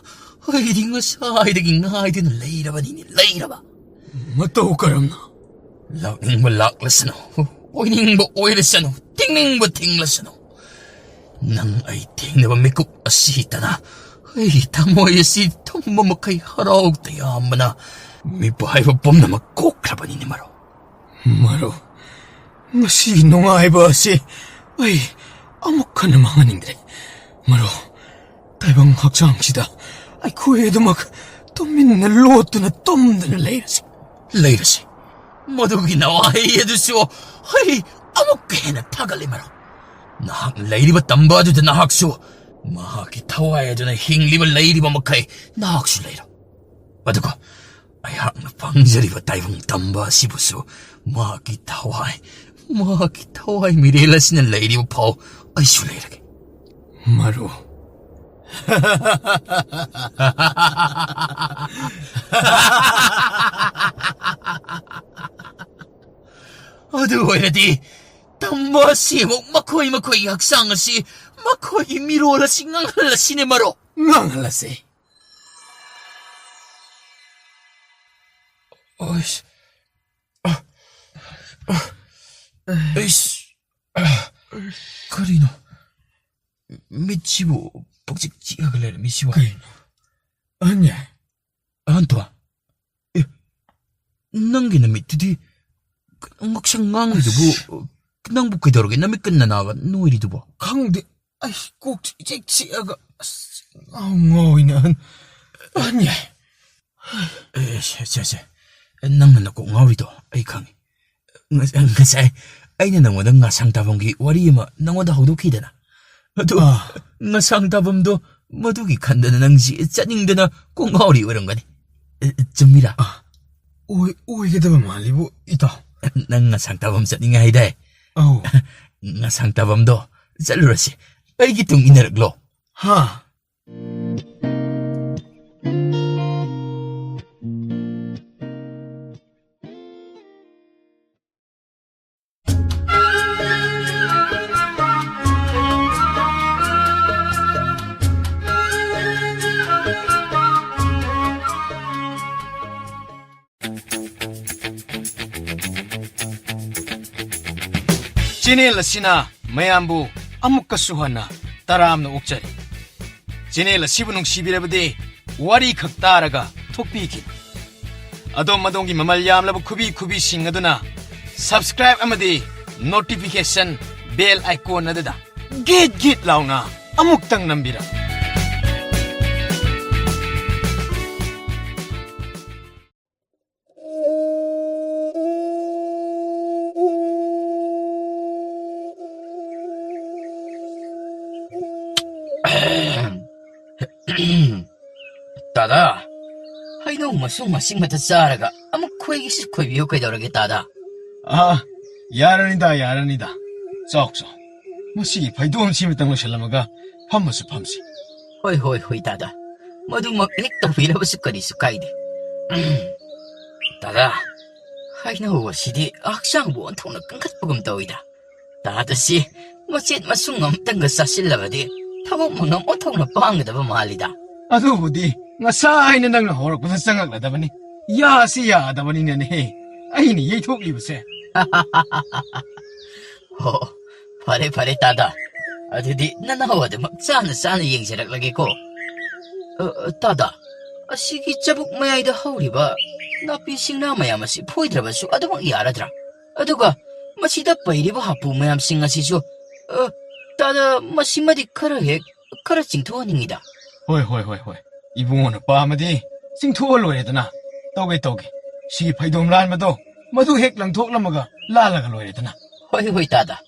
ꯑꯩꯗꯤ ꯉꯁꯥꯏꯗꯒꯤ ꯉꯥꯏꯗꯨꯅ ꯂꯩꯔꯕꯅꯤꯅꯦ, ꯂꯩꯔꯕ. ꯃꯇꯧ ꯀꯔꯝꯅ? ꯂꯥꯛꯅꯤꯡꯕ ꯂꯥꯛꯂꯁꯅꯨ, ꯑꯣꯏꯅꯤꯡꯕ ꯑꯣꯏꯔꯁꯅꯨ, ꯊꯤꯡꯅꯤꯡꯕ ꯊꯤꯡꯂꯁꯅꯨ. ꯅꯪ ꯑꯩ ꯊꯦꯡꯅꯕ ꯃꯤꯀꯨꯞ ꯑꯁꯤꯇꯅ ꯑꯩꯒꯤ ꯊꯃꯣꯏ ꯑꯁꯤ ꯊꯨꯝꯕ ꯃꯈꯩ ꯍꯔꯥꯎ ꯇꯌꯥꯝꯕꯅ ꯃꯤꯄꯥꯏꯕ ꯄꯨꯝꯅꯃꯛ ꯀꯣꯛꯈ꯭ꯔꯕꯅꯤꯅꯦ ꯃꯔꯨꯞ. ꯃꯔꯨꯞ, ꯉꯁꯤꯒꯤ ꯅꯨꯡꯉꯥꯏꯕ ꯑꯁꯤ ꯑꯩ ꯑꯃꯨꯛ ꯍꯟꯅ ꯃꯥꯡꯍꯟꯅꯤꯡꯗ꯭ꯔꯦ. ꯃꯔꯨꯞ, ꯇꯥꯏꯕꯪ ꯍꯛꯆꯥꯡꯁꯤꯗ ꯑꯩꯈꯣꯏ ꯑꯗꯨꯃꯛ ꯇꯨꯃꯤꯟꯅ ꯂꯣꯠꯇꯨꯅ ꯇꯨꯝꯗꯨꯅ ꯂꯩꯔꯁꯤ. ꯂꯩꯔꯁꯤ. ꯃꯗꯨꯒꯤ ꯅꯋꯥꯍꯩ ꯑꯗꯨꯁꯨ ꯑꯩ ꯑꯃꯨꯛꯀ ꯍꯦꯟꯅ ꯊꯥꯒꯠꯂꯤ ꯃꯔꯨꯞ. ꯅꯍꯥꯛꯅ ꯂꯩꯔꯤꯕ ꯇꯝꯕ ꯑꯗꯨꯗ ꯅꯍꯥꯛꯁꯨ, ꯃꯍꯥꯛꯀꯤ ꯊꯋꯥꯏ ꯑꯗꯨꯅ ꯍꯤꯡꯂꯤꯕ ꯂꯩꯔꯤꯕ ꯃꯈꯩ ꯅꯍꯥꯛꯁꯨ ꯂꯩꯔꯣ. ꯑꯗꯨꯒ ꯑꯩꯍꯥꯛꯅ ꯐꯪꯖꯔꯤꯕ ꯇꯥꯏꯕꯪ ꯇꯝꯕ ꯑꯁꯤꯕꯨꯁꯨ ꯃꯍꯥꯛꯀꯤ ꯊꯋꯥꯏ ꯃꯤꯔꯦꯜ ꯑꯁꯤꯅ ꯂꯩꯔꯤꯕ ꯐꯥꯎ ꯑꯩꯁꯨ ꯂꯩꯔꯒꯦ. ꯃꯔꯨꯞ, ꯑꯗꯨ ꯑꯣꯏꯔꯗꯤ ꯇꯝꯕ ꯑꯁꯤ ꯑꯃꯨꯛ ꯃꯈꯣꯏꯒꯤ ꯍꯛꯆꯥꯡ ꯑꯁꯤ, ꯃꯈꯣꯏꯒꯤ ꯃꯤꯔꯣꯜ ꯑꯁꯤ ꯉꯥꯡꯍꯜꯂꯁꯤꯅꯦ ꯃꯔꯨꯞ. ꯉꯥꯡꯍꯜꯂꯁꯤ. ꯀꯔꯤꯅꯣ? ꯃꯤꯠꯁꯤꯕꯨ ꯄꯨꯛꯆꯤꯛ ꯆꯤꯛꯑꯒ ꯂꯩꯔꯝꯃꯤꯁꯤꯕꯨ. ꯀꯩꯅꯣ? ꯑꯍꯟꯌꯥ. ꯑꯍꯟꯇꯣ, ꯅꯪꯒꯤ ꯅꯃꯤꯠꯇꯨꯗꯤ ꯉꯛꯁꯪ ꯉꯥꯡꯂꯤꯗꯨꯕꯨ ꯅꯪꯕꯨ ꯀꯩꯗꯧꯔꯒꯦ? ꯅꯃꯤꯠ ꯀꯟꯅ ꯅꯥꯕ ꯅꯣꯏꯔꯤꯗꯨꯕꯣ? ꯈꯪꯗꯦ, ꯑꯩ ꯀꯣꯛ ꯏꯆꯤꯛ ꯆꯤꯛꯑꯒ ꯉꯥꯎꯏꯅ ꯑꯍꯟꯌꯥ. ꯁꯦ, ꯅꯪꯅ ꯅꯀꯣꯛ ꯉꯥꯎꯔꯤꯗꯣ ꯑꯩ ꯈꯪꯉꯤ. ꯉꯁꯥꯏ ꯑꯩꯅ ꯅꯪꯉꯣꯟꯗ ꯉꯥꯁꯪ ꯇꯥꯐꯝꯒꯤ ꯋꯥꯔꯤ ꯑꯃ ꯅꯪꯉꯣꯟꯗ ꯍꯧꯗꯣꯛꯈꯤꯗꯅ. ꯑꯗꯨ ꯉꯥꯁꯪ ꯇꯥꯐꯝꯗꯣ, ꯃꯗꯨꯒꯤ ꯈꯟꯗꯅ ꯅꯪꯁꯤ ꯆꯠꯅꯤꯡꯗꯅ ꯀꯣꯛ ꯉꯥꯎꯔꯤ ꯑꯣꯏꯔꯝꯒꯅꯤ. ꯆꯨꯝꯃꯤꯔꯥ? ꯑꯣꯏꯒꯗꯕ ꯃꯥꯜꯂꯤꯕꯨ ꯏꯇꯥꯎ. ꯅꯪ ꯉꯥꯁꯪ ꯇꯥꯐꯝ ꯆꯠꯅꯤꯡꯉꯦ ꯍꯥꯏꯗꯥꯏ? ꯑꯧ. ꯉꯥꯁꯪ ꯇꯥꯐꯝꯗꯣ ꯆꯠꯂꯨꯔꯁꯤ. ꯑꯩꯒꯤ ꯇꯨꯡ ꯏꯟꯅꯔꯛꯂꯣ. ꯍꯥ. ꯆꯦꯅꯦꯜ ꯑꯁꯤꯅ ꯃꯌꯥꯝꯕꯨ ꯑꯃꯨꯛꯀꯁꯨ ꯍꯟꯅ ꯇꯔꯥꯝꯅ ꯑꯣꯛꯆꯔꯤ. ꯆꯦꯅꯦꯜ ꯑꯁꯤꯕꯨ ꯅꯨꯡꯁꯤꯕꯤꯔꯕꯗꯤ ꯋꯥꯔꯤ ꯈꯛ ꯇꯥꯔꯒ ꯊꯣꯛꯄꯤꯈꯤꯅꯤ. ꯑꯗꯣꯝꯒꯤ ꯃꯃꯜ ꯌꯥꯝꯂꯕ ꯈꯨꯕꯤꯁꯤꯡ ꯑꯗꯨꯅ ꯁꯕꯁꯀ꯭ꯔꯥꯏꯕ ꯑꯃꯗꯤ ꯅꯣꯇꯤꯐꯤꯀꯦꯁꯟ ꯕꯦꯜ ꯑꯥꯏꯀꯣꯟ ꯑꯗꯨꯗ ꯒꯤꯠ ꯂꯥꯎꯅ ꯑꯃꯨꯛꯇꯪ ꯅꯝꯕꯤꯔꯝ. ꯇꯥꯗꯥ, ꯍꯩꯅꯧ ꯃꯁꯤꯡ ꯃꯇ ꯆꯥꯔꯒ ꯑꯃꯨꯛ ꯈꯣꯏꯒꯤꯁꯨ ꯈꯣꯏꯕꯤꯌꯨ. ꯀꯩꯗꯧꯔꯒꯦ ꯇꯥꯗꯥ? ꯌꯥꯔꯅꯤꯗ. ꯆꯥꯎ. ꯃꯁꯤꯒꯤ ꯐꯩꯗꯣꯝꯁꯤꯃꯇꯪ ꯂꯣꯏꯁꯤꯜꯂꯝꯃꯒ ꯐꯝꯃꯁꯨ ꯐꯝꯁꯤ. ꯍꯣꯏ ꯇꯥꯗꯥ. ꯃꯗꯨꯃꯛ ꯍꯦꯛ ꯇꯧꯕꯤꯔꯕꯁꯨ ꯀꯔꯤꯁꯨ ꯀꯥꯏꯗꯦ. ꯇꯥꯗꯥ, ꯍꯩꯅꯧ ꯑꯁꯤꯗꯤ ꯍꯛꯆꯥꯡꯕꯨ ꯑꯣꯟꯊꯣꯛꯅ ꯀꯟꯈꯠꯄꯒꯨꯝ ꯇꯧꯏꯗ. ꯇꯥꯗꯁꯤ ꯃꯆꯦꯠ ꯃꯁꯨꯡ ꯑꯃꯇꯪꯒ ꯆꯥꯁꯤꯜꯂꯕꯗꯤ ꯊꯕꯛ ꯃꯉꯝ ꯑꯣꯟꯊꯣꯛꯅ ꯄꯥꯡꯒꯗꯕ ꯃꯥꯜꯂꯤꯗ. ꯑꯗꯨꯕꯨꯗꯤ ꯉꯁꯥꯏꯅ ꯅꯪꯅ ꯍꯧꯔꯛꯄꯗ ꯆꯪꯉꯛꯂꯗꯕꯅꯤ. ꯌꯥꯁꯤ ꯌꯥꯗꯕꯅꯤꯅꯅꯦ ꯑꯩꯅ ꯌꯩꯊꯣꯛꯂꯤꯕꯁꯦ. ꯍꯣ, ꯐꯔꯦ ꯇꯥꯗꯥ. ꯑꯗꯨꯗꯤ ꯅꯅꯥꯎ ꯑꯗꯨꯃꯛ ꯆꯥꯅ ꯌꯦꯡꯖꯔꯛꯂꯒꯦꯀꯣ. 따다, 아시기 자북 마야이다 하우리바, 나피싱나 마야마시 포이드라바수 아두막 야라드라. 아두가, 마시다 빠이리바 하푸 마얌싱 아시수, 따다, 마시마디 카라 징토원입니다. ꯍꯣꯏ ꯍꯣꯏ ꯍꯣꯏ ꯍꯣꯏ 이붕어는 ꯄꯥꯝꯃꯗꯤ ꯆꯤꯡꯊꯣꯛꯑ ꯂꯣꯏꯔꯦꯗꯅ ꯇꯧꯒꯦ ꯇꯧꯒꯦ ꯁꯤꯒꯤ ꯐꯩꯗꯣꯝ ꯂꯥꯟꯕꯗꯣ ꯃꯗꯨ ꯍꯦꯛ ꯂꯪꯊꯣꯛꯂꯝꯃꯒ ꯂꯥꯜꯂꯒ ꯂꯣꯏꯔꯦꯗꯅ ꯍꯣꯏ 따다.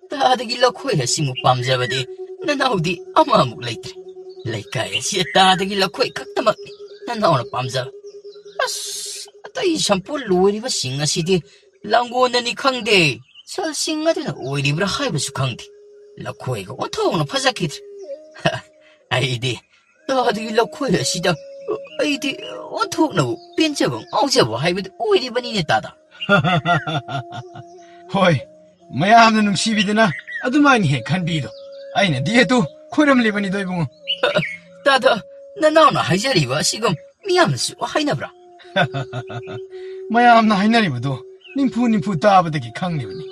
따ꯗꯒꯤ ꯂꯧꯈꯣꯏ ꯑꯁꯤꯃꯨꯛ ꯄꯥꯝꯖꯕꯗꯤ ꯅꯅꯥꯎꯗꯤ ꯑꯃꯃꯨꯛ ꯂꯩꯇ꯭ꯔꯦ. ꯂꯩꯀꯥꯏ ꯑꯁꯤꯗ 따ꯗꯒꯤ ꯂꯧꯈꯣꯏ ꯈꯛꯇꯃꯛꯅꯤ ꯅꯅꯥꯎꯅ ꯄꯥꯝꯖꯕ. ꯑꯁ, ꯑꯇꯩ ꯁꯝꯄꯨ ꯂꯣꯏꯔꯤꯕꯁꯤꯡ ꯑꯁꯤꯗꯤ ꯂꯥꯡꯒꯣꯜꯅꯅꯤ ꯈꯪꯗꯦ, ꯁꯜꯁꯤꯡ ꯑꯗꯨꯅ ꯑꯣꯏꯔꯤꯕ꯭ꯔꯥ ꯍꯥꯏꯕꯁꯨ ꯈꯪꯗꯦ. ꯂꯧꯈꯣꯏꯒ ꯑꯣꯟꯊꯣꯛꯅ ꯐꯖꯈꯤꯗ꯭ꯔꯦ. ꯑꯩꯗꯤ 따ꯗꯒꯤ ꯂꯧꯈꯣꯏ ꯑꯁꯤꯗ ꯑꯩꯗꯤ ꯑꯣꯟꯊꯣꯛꯅꯕꯨ ꯄꯦꯟꯖꯕ ꯉꯥꯎꯖꯕ ꯍꯥꯏꯕꯗꯨ ꯑꯣꯏꯔꯤꯕꯅꯤꯅꯦ 따다. ꯍꯣꯏ ꯃꯌꯥꯝꯅ ꯅꯨꯡꯁꯤꯕꯤꯗꯅ ꯑꯗꯨꯃꯥꯏꯅ ꯍꯦꯛ ꯈꯟꯕꯤꯗꯣ ꯑꯩꯅꯗꯤ ꯑꯗꯨ ꯈꯣꯏꯔꯝꯂꯤꯕꯅꯤꯗꯣ 이붕어. 따다, ꯅꯅꯥꯎꯅ ꯍꯥꯏꯖꯔꯤꯕ ꯑꯁꯤꯒꯨꯝ ꯃꯤꯌꯥꯝꯅꯁꯨ ꯍꯥꯏꯅꯕ꯭ꯔꯥ? ꯃꯌꯥꯝꯅ ꯍꯥꯏꯅꯔꯤꯕꯗꯣ nimfu ꯇꯥꯕꯗꯒꯤ ꯈꯪꯂꯤꯕꯅꯤ.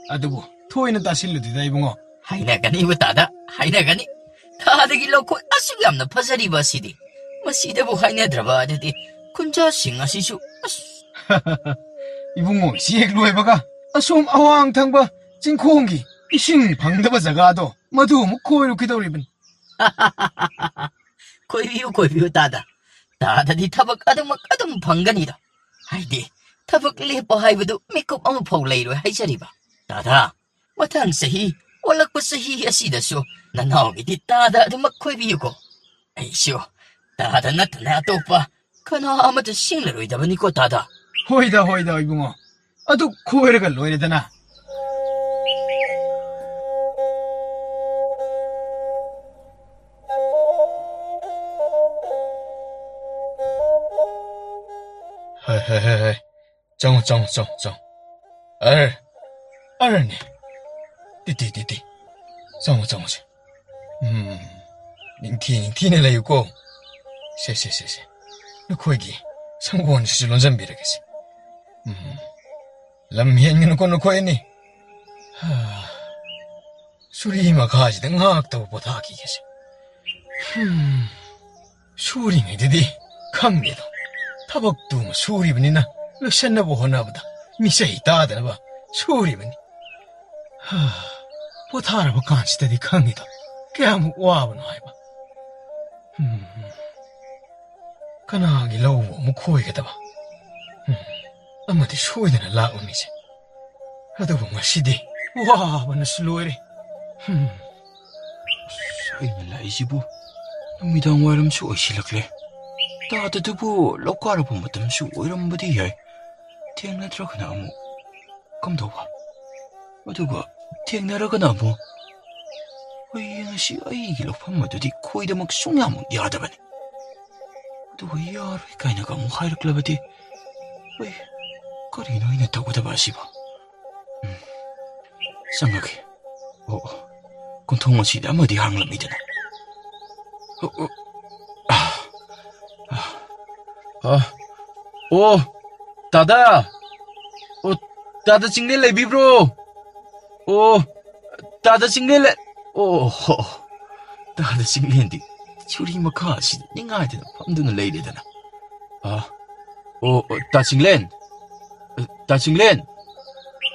ꯑꯗꯨꯕꯨ ꯊꯣꯏꯅ ꯇꯥꯁꯤꯜꯂꯨꯗꯦꯗ 이붕어. 하이나가니부 따다, 하이나가니. 따ꯗꯒꯤ ꯂꯧꯈꯣꯏ ꯑꯁꯨꯛ ꯌꯥꯝꯅ ꯐꯖꯔꯤꯕ ꯑꯁꯤꯗꯤ ꯃꯁꯤꯗꯕꯨ ꯍꯥꯏꯅꯗ꯭ꯔꯕ ꯑꯗꯨꯗꯤ ꯈꯨꯟꯖꯥꯁꯤꯡ ꯑꯁꯤꯁꯨ 이붕어 ꯁꯤ ꯍꯦꯛ ꯂꯣꯏꯕꯒ ꯑꯁꯣꯝ ꯑꯋꯥꯡ ꯊꯪꯕ ꯆꯤꯡꯈꯣꯡꯒꯤ 이싱 방다바 자가도 마두 뭐 코이루키도리븐. 코이비우 따다. 따다디 타박 아dum 방간이다. 하이디 타박 레퍼 하이브도 메이크업 아무 파울레이로 하이자리바. 따다 마탕 사히 올락바 사히 아시다쇼 나나오기디 따다 아dum막 코이비우고. 아이쇼 따다 나타나 또빠 카나 아마도 싱레로이다바니코 따다. 호이다 이붕어. 아도 코에르가 로이레다나. 헤헤헤. 정. 알니. 띠띠. 정지. 닝티네 레이고. 셰. 코이기. 성공한 시줄론 잠비르겠지. 람히엔는 거는 코에니. 수리마 가지든 학다고 보다 하기겠지. 수리네 드디 강미도. 타박도 뭐 수리분이나 럭셨나보 호나보다 미세히 따다나봐 수리분이 보타라보 간시다디 강미도 깨아무 와보나 해봐 까나기 러우보 뭐 코이게다봐 아무디 수이드나 라우니지 하다보 마시디 와보나 슬로이리 사이는 라이지부 미당 와름수 어시락래 따드드부 럭과를 본 것담수 오이런부디 야이 팅나들어가나 뭐 깜도봐 어두가 팅나라가나 뭐 어이야시 아이기 럭판마두디 코이다 막 숭야먹 야다바니 어두가 야로 이까이나가 뭐 하이럭라바디 어이 거리노 이네타고다 마시바 쌍하게 공통원시 나머디 항람이드나 다다야. 다다 징넬레 비브로. 다다 징넬레. 다다 징넬디. 추리마 가시 닝아이드나 밤드는 레이레드나. 다징렌.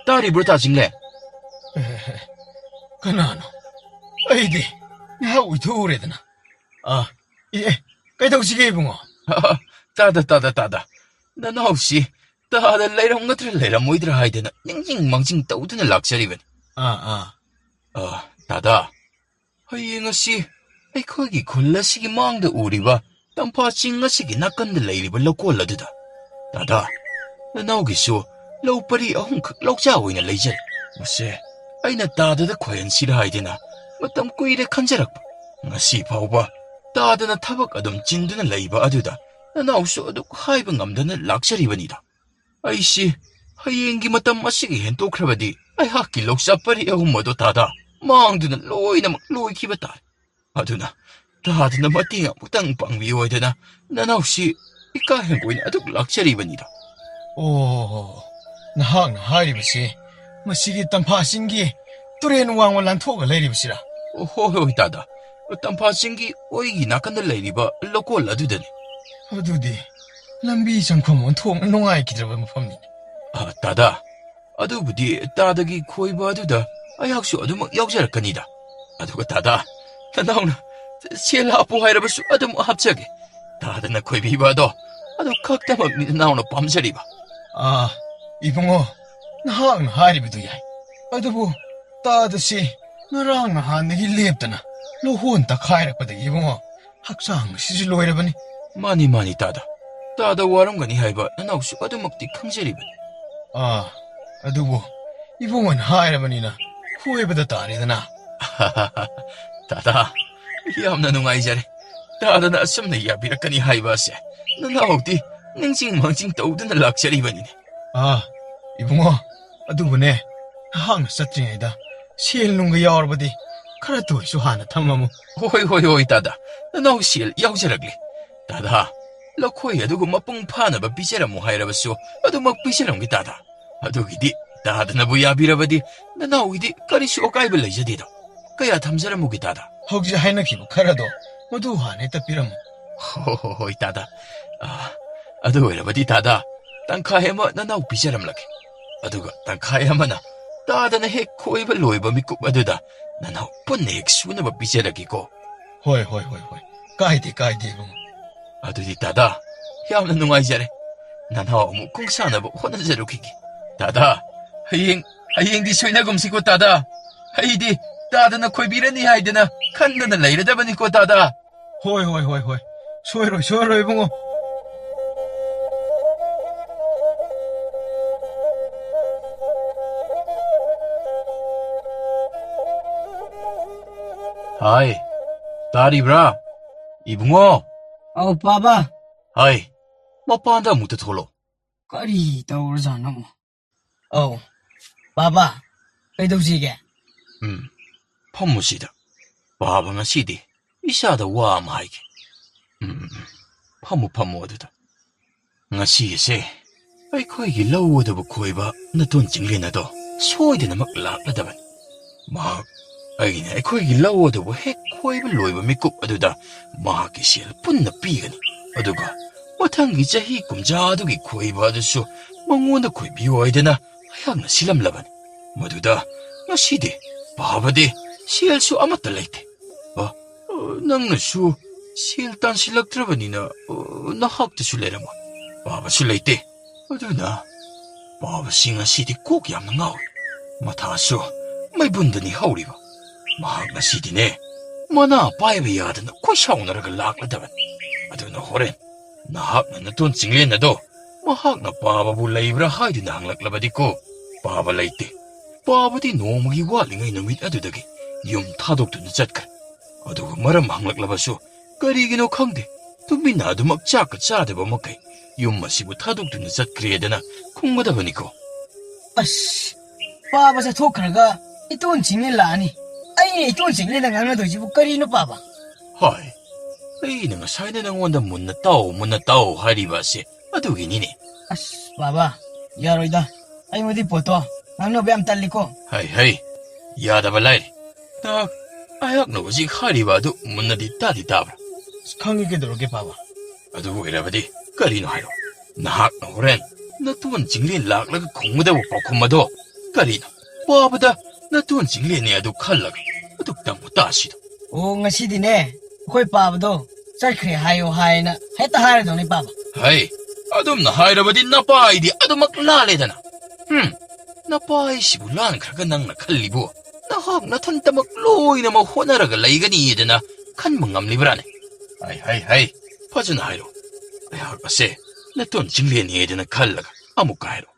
다리브로 다징렌. 까나노 아이디 야우이 도우레드나 예 까이덕시게 이붕어 따다. 난 없이 따다 레이랑 것들을 레이랑 모이더라 하이드나 닝망징 떠우드는 락셔리벤. 따다. 하이잉어시 아이 거기 골라시기 망데 우리가 땀파싱어시기 낙건데 레이리블러 꼴라드다. 따다. 나오기쇼 러우빠리 어흥크 럭자오이나 레이저리. 무세 아이나 따다다 과연시라 하이드나 마땀 꾸이레 간자락바. ngasi 파오바 따다나 타박 아덤 진드는 레이바 아두다. 나우쇼 어둑 하이번 감다는 락셔리번이다. 아이씨 하이엔기 마땀 마시기 헨 또크라바디 아이 하키 럭샤빠리 어흥모도 따다 망드는 로이나 막 로이 키바다. 아두나 따다나 마띠야 무당 빵비오이드나 나나우시 이까 헨고인 아둑 락셔리번이다. 오 나항나 하이리브시 마시기 땀파신기 뚜레는 왕월란 토가 레이리브시라. 호이 따다 ꯇꯝꯐꯥꯁꯤꯡꯒꯤ ꯑꯣꯏꯒꯤ ꯅꯥꯀꯟꯗ ꯂꯩꯔꯤꯕ ꯂꯧꯀꯣꯜ ꯑꯗꯨꯗꯅꯤ. ꯑꯗꯨꯗꯤ ꯂꯝꯕꯤ ꯆꯪꯐꯝ ꯑꯣꯟꯊꯣꯛꯅ ꯅꯨꯡꯉꯥꯏꯈꯤꯗ꯭ꯔꯕ ꯃꯐꯝꯅꯤꯅꯦ. ꯇꯥꯗꯥ, ꯑꯗꯨꯕꯨꯗꯤ ꯇꯥꯗꯒꯤ ꯈꯣꯏꯕ ꯑꯗꯨꯗ ꯑꯩꯍꯥꯛꯁꯨ ꯑꯗꯨꯃꯛ ꯌꯥꯎꯖꯔꯛꯀꯅꯤꯗ. ꯑꯗꯨꯒ ꯇꯥꯗꯥ, ꯅꯅꯥꯎꯅ ꯁꯦꯜ ꯍꯥꯞꯄꯨ ꯍꯥꯏꯔꯕꯁꯨ ꯑꯗꯨꯝ ꯍꯥꯞꯆꯒꯦ. ꯇꯥꯗꯅ ꯈꯣꯏꯕꯤꯕ ꯑꯗꯨ ꯈꯛꯇꯃꯛꯅꯤ ꯅꯅꯥꯎꯅ ꯄꯥꯝꯖꯔꯤꯕ. 이봉어, 나하악나 하리비도 야이. 어두부, 따드시, 너랑 나한테기 lep다나. 로혼 딱 하이락바다 이봉어. 학상 시질로 이러버니. 많이 따다. 따다 와름가니 하이바 나나우수 어두먹디 캉제리버니. 어두부, 이봉은 하이라버니나 후회보다 따리다나. 하하하, 따다. 얌나 농아이자래. 따다나 숨나 야비락가니 하이바세. 나나우디 냉징망징 떠우드나 락자리버니네. 이봉어, 어두부네. 나하악나 쌌지ꯉꯩ다. 시엘농가 야오르버디. 카라토 이수 하나 탐마무. 호이 따다. 나나우 시엘 야우자락리. 따다. 럭코이 어두고 마뽕 파나바 비제라모 하이라바수 어두막 비제람기 따다. 어두기디 따다나부 야비라바디 나나우기디 까리수 오까이블 레이자디도. 그야 탐자라무기 따다. 혹시 하이나키고 카라도 모두 하네 따삐라무. 호이 따다. 어두 이라바디 따다. 땅카헤마 나나우 비제람라게. 어두가 땅카헤마나 따다나 핵 코이블 로이바 미국 어두다. 나나우 뻔내 핵 수나바 비제라기고. 호이. 까이디 이봉어. 어두디 따다. 얌나 농아이자래. 나나우 무 콩사나부 호나자루키기. 따다. 하이행디 소이나금시고 따다. 하이디 따다나 코이비라니 하이드나 칸나나 레이라다바니고 따다. 호이. 소이로 이봉어. 하이, 따리브라. 이붕어. 빠바. 하이, 마빠한다 무트 톨로. 까리 떠오르잖아. 빠바. 그래도지게. 펌무시다. 바방아 시디. 이샤다 와마이게. 펌무 어두다. ngasiise ꯑꯩꯈꯣꯏꯒꯤ ꯂꯧꯒꯗꯕ ꯈꯣꯏꯕ ꯅꯇꯣꯟ ꯆꯤꯡꯂꯦꯟ ꯑꯗꯣ ꯁꯣꯏꯗꯅꯃꯛ ꯂꯥꯛꯂꯗꯕꯅꯤ. ꯃꯍꯥꯛ ꯑꯩꯅ ꯑꯩꯈꯣꯏꯒꯤ ꯂꯧꯒꯗꯕ ꯍꯦꯛ ꯈꯣꯏꯕ ꯂꯣꯏꯕ ꯃꯤꯀꯨꯞ ꯑꯗꯨꯗ ꯃꯍꯥꯛꯀꯤ ꯁꯦꯜ ꯄꯨꯟꯅ ꯄꯤꯒꯅꯤ. ꯑꯗꯨꯒ ꯃꯊꯪꯒꯤ ꯆꯍꯤ 50 ꯑꯗꯨꯒꯤ ꯈꯣꯏꯕ ꯑꯗꯨꯁꯨ ꯃꯉꯣꯟꯗ ꯈꯣꯏꯕꯤꯌꯨ ꯍꯥꯏꯗꯅ ꯑꯩꯍꯥꯛꯅ ꯁꯤꯜꯂꯝꯂꯕꯅꯤ. ꯃꯗꯨꯗ ꯉꯁꯤꯗꯤ ꯄꯥꯕꯗꯤ ꯁꯦꯜꯁꯨ ꯑꯃꯠꯇ ꯂꯩꯇꯦ. ꯅꯪꯅꯁꯨ ꯁꯦꯜ ꯇꯥꯟꯁꯤꯜꯂꯛꯇ꯭ꯔꯕꯅꯤꯅ ꯅꯍꯥꯛꯇꯁꯨ ꯂꯩꯔꯝꯃꯣꯏ. ꯄꯥꯕꯁꯨ ꯂꯩꯇꯦ. ꯑꯗꯨꯅ ꯄꯥꯕꯁꯤ ꯉꯁꯤꯗꯤ ꯀꯣꯛ ꯌꯥꯝꯅ ꯉꯥꯎꯏ. ꯃꯊꯥꯁꯨ ꯃꯩꯕꯨꯟꯗꯅꯤ ꯍꯧꯔꯤꯕ. ꯃꯍꯥꯛ ꯉꯁꯤꯗꯤꯅꯦ ꯃꯅꯥ ꯄꯥꯏꯕ ꯌꯥꯗꯅ ꯈꯣꯏꯁꯥꯎꯅꯔꯒ ꯂꯥꯛꯂꯗꯕꯅꯤ. ꯑꯗꯨꯅ ꯍꯣꯔꯦꯟ ꯅꯍꯥꯛꯅ ꯅꯇꯣꯟ ꯆꯤꯡꯂꯦꯟ ꯑꯗꯣ ꯃꯍꯥꯛꯅ ꯄꯥꯕꯕꯨ ꯂꯩꯕ꯭ꯔꯥ ꯍꯥꯏꯗꯨꯅ ꯍꯪꯂꯛꯂꯕꯗꯤꯀꯣ ꯄꯥꯕ ꯂꯩꯇꯦ. ꯄꯥꯕꯗꯤ ꯅꯣꯡꯃꯒꯤ ꯋꯥꯠꯂꯤꯉꯩ ꯅꯨꯃꯤꯠ ꯑꯗꯨꯗꯒꯤ ꯌꯨꯝ ꯊꯥꯗꯣꯛꯇꯨꯅ ꯆꯠꯈ꯭ꯔꯦ. ꯑꯗꯨꯒ ꯃꯔꯝ ꯍꯪꯂꯛꯂꯕꯁꯨ ꯀꯔꯤꯒꯤꯅꯣ ꯈꯪꯗꯦ ꯇꯨꯃꯤꯟꯅ ꯑꯗꯨꯃꯛ ꯆꯥꯛꯀ ꯆꯥꯗꯕ ꯃꯈꯩ ꯌꯨꯝ ꯑꯁꯤꯕꯨ ꯊꯥꯗꯣꯛꯇꯨꯅ ꯆꯠꯈ꯭ꯔꯦꯗꯅ ꯈꯨꯝꯒꯗꯕꯅꯤꯀꯣ. 빠바 ꯆꯠꯊꯣꯛꯈ꯭ꯔꯒ ꯏꯇꯣꯟ ꯆꯤꯡꯂꯦꯟ ꯂꯥꯛꯑꯅꯤ. ꯑꯩꯅ ꯏꯇꯣꯟ ꯆꯤꯡꯂꯦꯟꯗ ꯉꯥꯡꯅꯗꯣꯏꯁꯤꯕꯨ ꯀꯔꯤꯅꯣ 빠바? ꯍꯣꯏ, ꯑꯩꯅ ꯉꯁꯥꯏꯅ ꯅꯪꯉꯣꯟꯗ ꯃꯨꯟꯅ ꯇꯥꯎ ꯍꯥꯏꯔꯤꯕ ꯑꯁꯦ ꯑꯗꯨꯒꯤꯅꯤꯅꯦ. 빠바 ꯌꯥꯔꯣꯏꯗ. ꯑꯩꯉꯣꯟꯗꯤ ꯄꯣꯠꯇꯣ ꯉꯥꯡꯅꯕ ꯌꯥꯝ ꯇꯜꯂꯤꯀꯣ. ꯍꯩ ꯌꯥꯗꯕ ꯂꯥꯏꯔꯤ. ꯅꯍꯥꯛ ꯑꯩꯍꯥꯛꯅ ꯍꯧꯖꯤꯛ ꯍꯥꯏꯔꯤꯕ ꯑꯗꯨ ꯃꯨꯟꯅꯗꯤ ꯇꯥꯕ꯭ꯔꯥ? ꯈꯪꯉꯤ ꯀꯩꯗꯧꯔꯒꯦ 빠바? ꯑꯗꯨ ꯑꯣꯏꯔꯕꯗꯤ ꯀꯔꯤꯅꯣ ꯍꯥꯏꯔꯣ. ꯅꯍꯥꯛꯅ ꯍꯣꯔꯦꯟ ꯅꯇꯣꯟ ꯆꯤꯡꯂꯦꯟ ꯂꯥꯛꯂꯒ ꯈꯨꯝꯒꯗꯕ ꯄꯥꯎꯈꯨꯝ ꯑꯗꯣ ꯀꯔꯤꯅꯣ? ꯄꯥꯕꯗ ꯅꯇꯣꯟ ꯆꯤꯡꯂꯦꯟꯅꯤ ꯑꯗꯨ ꯈꯜꯂꯒ ꯑꯗꯨꯛꯇꯪꯕꯨ ꯇꯥꯁꯤꯗꯣ. ꯉꯁꯤꯗꯤꯅꯦ ꯑꯩꯈꯣꯏ ꯄꯥꯕꯗꯣ ꯆꯠꯈ꯭ꯔꯦ ꯍꯥꯏꯌꯣ ꯍꯥꯏꯅ ꯍꯦꯛꯇ ꯍꯥꯏꯔꯗꯧꯅꯦ 빠바. ꯍꯩ, ꯑꯗꯨꯝꯅ ꯍꯥꯏꯔꯕꯗꯤ ꯅꯄꯥꯏꯗꯤ ꯑꯗꯨꯃꯛ ꯂꯥꯜꯂꯦꯗꯅ. ꯅꯄꯥꯏꯁꯤꯕꯨ ꯂꯥꯟꯈ꯭ꯔꯒ ꯅꯪꯅ ꯈꯜꯂꯤꯕꯨ ꯅꯍꯥꯛ ꯅꯊꯟꯇꯃꯛ ꯂꯣꯏꯅꯃꯛ ꯍꯣꯠꯅꯔꯒ ꯂꯩꯒꯅꯤꯗꯅ ꯈꯟꯕ ꯉꯝꯂꯤꯕ꯭ꯔꯥꯅꯦ? ꯍꯩ, ꯐꯖꯅ ꯍꯥꯏꯔꯣ. ꯑꯩꯍꯥꯛ ꯑꯁꯦ ꯅꯇꯣꯟ ꯆꯤꯡꯂꯦꯟꯅꯦꯗꯅ ꯈꯜꯂꯒ ꯑꯃꯨꯛꯀ ꯍꯥꯏꯔꯣ.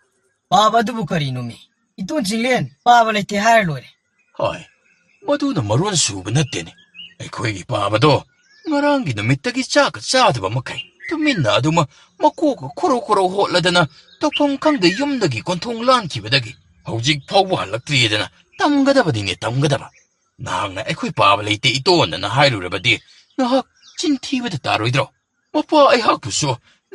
빠바 ꯑꯗꯨꯕꯨ ꯀꯔꯤꯅꯣꯃꯤ? ꯏꯇꯣꯟ ꯆꯤꯡꯂꯦꯟ 빠ꯕ ꯂꯩꯇꯦ ꯍꯥꯏꯔ ꯂꯣꯏꯔꯦ. ꯍꯣꯏ, ꯃꯗꯨꯅ ꯃꯔꯣꯟ ꯁꯨꯕ ꯅꯠꯇꯦꯅꯦ. ꯑꯩꯈꯣꯏꯒꯤ ꯄꯥꯕꯗꯣ ꯉꯔꯥꯡꯒꯤ ꯅꯨꯃꯤꯠꯇꯒꯤ ꯆꯥꯛꯀ ꯆꯥꯗꯕ ꯃꯈꯩ ꯇꯨꯃꯤꯟꯅ ꯑꯗꯨꯃ ꯃꯀꯣꯛꯀ ꯈꯣꯔꯣ ꯍꯣꯠꯂꯗꯅ ꯇꯧꯐꯝ ꯈꯪꯗꯦ ꯌꯨꯝꯗꯒꯤ ꯀꯣꯟꯊꯣꯡ ꯂꯥꯟꯈꯤꯕꯗꯒꯤ ꯍꯧꯖꯤꯛ ꯐꯥꯎꯕ ꯍꯜꯂꯛꯇ꯭ꯔꯤꯗꯅ ꯇꯝꯒꯗꯕꯅꯤꯅꯦ ꯇꯝꯒꯗꯕ. ꯅꯍꯥꯛꯅ ꯑꯩꯈꯣꯏ ꯄꯥꯕ ꯂꯩꯇꯦ ꯏꯇꯣꯟꯗꯅ ꯍꯥꯏꯔꯨꯔꯕꯗꯤ ꯅꯍꯥꯛ ꯆꯤꯟꯊꯤꯕꯗ ꯇꯥꯔꯣꯏꯗ꯭ꯔꯣ? ꯃꯄꯥ ꯑꯩꯍꯥꯛꯄꯨꯁꯨ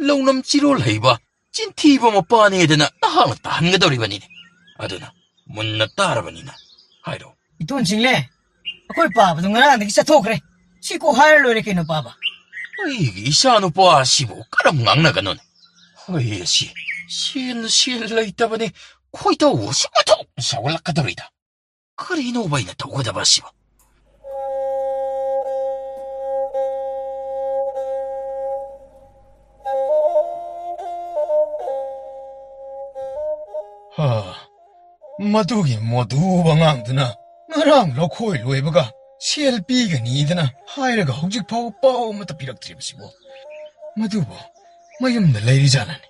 ꯂꯧꯅꯝ ꯆꯤꯔꯣꯜ ꯍꯩꯕ ꯆꯤꯟꯊꯤꯕ ꯃꯄꯥꯅꯦꯗꯅ ꯅꯍꯥꯛꯅ ꯇꯥꯍꯟꯒꯗꯧꯔꯤꯕꯅꯤꯅꯦ. ꯑꯗꯨꯅ ꯃꯨꯟꯅ ꯇꯥꯔꯕꯅꯤꯅ ꯍꯥꯏꯔꯣ. 이돈 징래? ꯑꯩꯈꯣꯏ ꯄꯥꯕꯗꯣ ꯉꯔꯥꯡꯗꯒꯤ ꯆꯠꯊꯣꯛꯈ꯭ꯔꯦ. 치고 하일로 이렇게 너 봐봐. 아이, 이샤노 봐, 시보, 까람 낭나가노네. 아이, 시엘라 있다보니, 코이다 오시고도 샤올라카도리다. 카리노바이나 도고다바, 시보. 마두기 모두가 ꯉꯥꯡꯗꯨꯅ ꯉꯔꯥꯡ ꯂꯧꯈꯣꯏ ꯂꯣꯏꯕꯒ ꯁꯦꯜ ꯄꯤꯒꯅꯤꯗꯅ ꯍꯥꯏꯔꯒ ꯍꯧꯖꯤꯛꯐꯥꯎ ꯄꯥꯎ ꯑꯃꯠꯇ ꯄꯤꯔꯛꯇ꯭ꯔꯤꯕꯁꯤꯕꯨ ꯃꯗꯨꯕꯨ ꯃꯌꯨꯝꯗ ꯂꯩꯔꯤꯖꯥꯠꯂꯅꯦ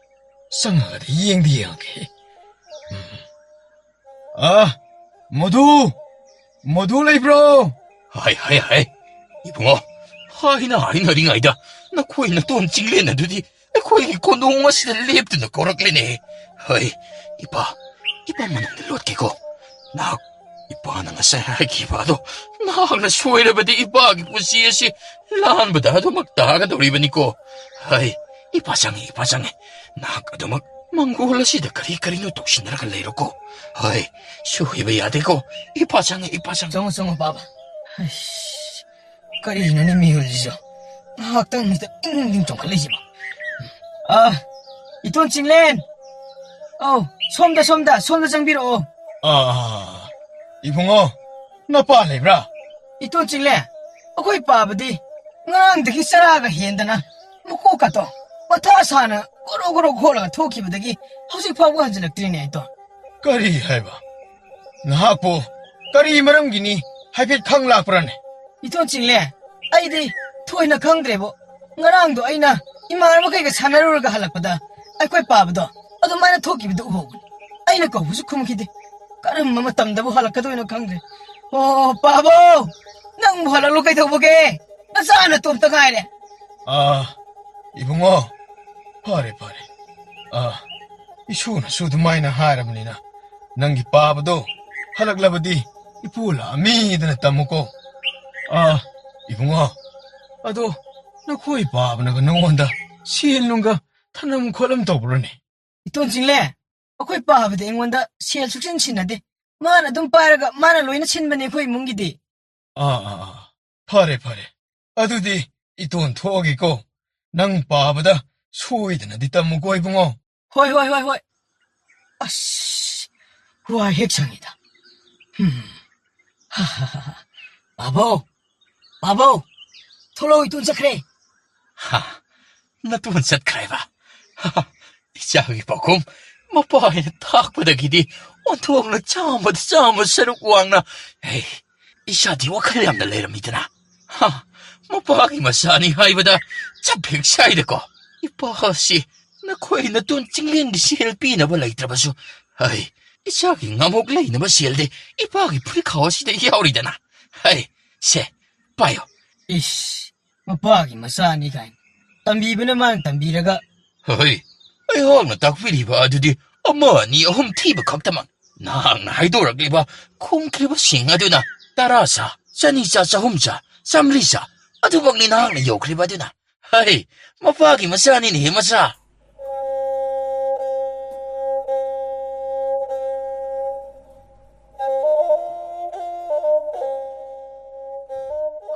ꯆꯪꯉꯒꯗꯤ ꯌꯦꯡꯒꯦ 모두 레이브로 하이, 이붕어. 하이나리가이다. 나 코이나 돈 찡레나 두디. 코이 고농아 시대 랩드나 꼬락레네. 하이, 이봐 만원들 롯게고. 나, 이봐, 나가 사야기 봐도. 나가 쇼이라바디 이봐기 부시에시. 란보다도 막 다가돌이바니고. 하이, 이봐장해. 나가도 막 망고올라시다 카리노 독신나라가 레이로고. 하이, 쇼이바야 되고. 이봐장해. 정우 봐봐. 아이씨, 까리지는 미울리죠. 학당니다 좀 걸리지 마. 이돈 찡렌. 솜다 장비로. 이붕어, 나 빠레브라. 이돈 찡렌. 어거이 빠바디. ꯉꯔꯥꯡꯗꯒꯤ ꯆꯔꯥꯒ ꯍꯦꯟꯗꯅ ꯃꯀꯣꯛꯀꯥꯇꯣ ꯃꯊꯥ ꯁꯥꯅ ꯒꯣꯔꯣ ꯈꯣꯠꯂꯒ ꯊꯣꯛꯈꯤꯕꯗꯒꯤ ꯍꯧꯖꯤꯛ ꯐꯥꯎꯕ ꯍꯟꯖꯤꯜꯂꯛꯇ꯭ꯔꯤꯅꯦ ꯑꯩꯗꯣ. ꯀꯔꯤ ꯍꯥꯏꯕ? ꯅꯍꯥꯛꯄꯨ ꯀꯔꯤ ꯃꯔꯝꯒꯤꯅꯤ ꯍꯥꯏꯐꯦꯠ ꯈꯪꯂꯥꯛꯄ꯭ꯔꯥꯅꯦ? 이돈 찡렌. ꯑꯩꯗꯤ ꯊꯣꯏꯅ ꯈꯪꯗ꯭ꯔꯦꯕꯣ. ꯉꯔꯥꯡꯗꯣ ꯑꯩꯅ 이마르마카이가 사나루르가 할락보다 아이코이 빠브도 어둠마이나 토끼비도 우호군 아이나 거부수 쿠무키데 까름마 마땀다부 할락카도이나 강데 빠보 낭 할락로카이 더보게 나 싸나 또 없다 가이래 이붕어 파레 이슈나 수두마이나 하라브니나 낭기 빠브도 할락라바디 이뿔라 미드나 따무고 이붕어 아도 나 코이 빠브나가 너온다 시엘lun가 타남 콜럼 더불어네 이돈 징래 코이 빠브데 앵원다 시엘 숙신 친나데 마나 좀 빠르가 마나 로이나 친만에 코이 뭉기디 파레 아두디 이돈 토기고 낭 빠브다 소이드나 디따무 고이붕어 호이 아씨 와 핵상이다 하하하 바보 톨로이 돈 착해 나 돈 착해봐. 이자기 보금 마빠이나 탁보다기디 온통나 짜무 새로 구왕나 에이 이샤디 와칼ям나 레람이드나 마빠기 마사니 하이보다 잡백 사이드고 이빠시 나 코이나 돈 찡린디 시엘 삐나 벌라이트라바수 에이 이자기 나목 레이나바 시엘디 이빠기 프리카와시데 야오리다나 에이 세 봐요 이씨 마빠기 마사니 가인 땀비브는 만 땀비라가 허이 아이형나 딱필이봐 아두디 어머니 홈티브 각다만 낭나 하이도락리바 콩크리바 싱아두나 따라사 짜니짜짜 홈자 쌈리사 아두박니 낭나 요크리바두나 하이 마빠기 마사니니 마사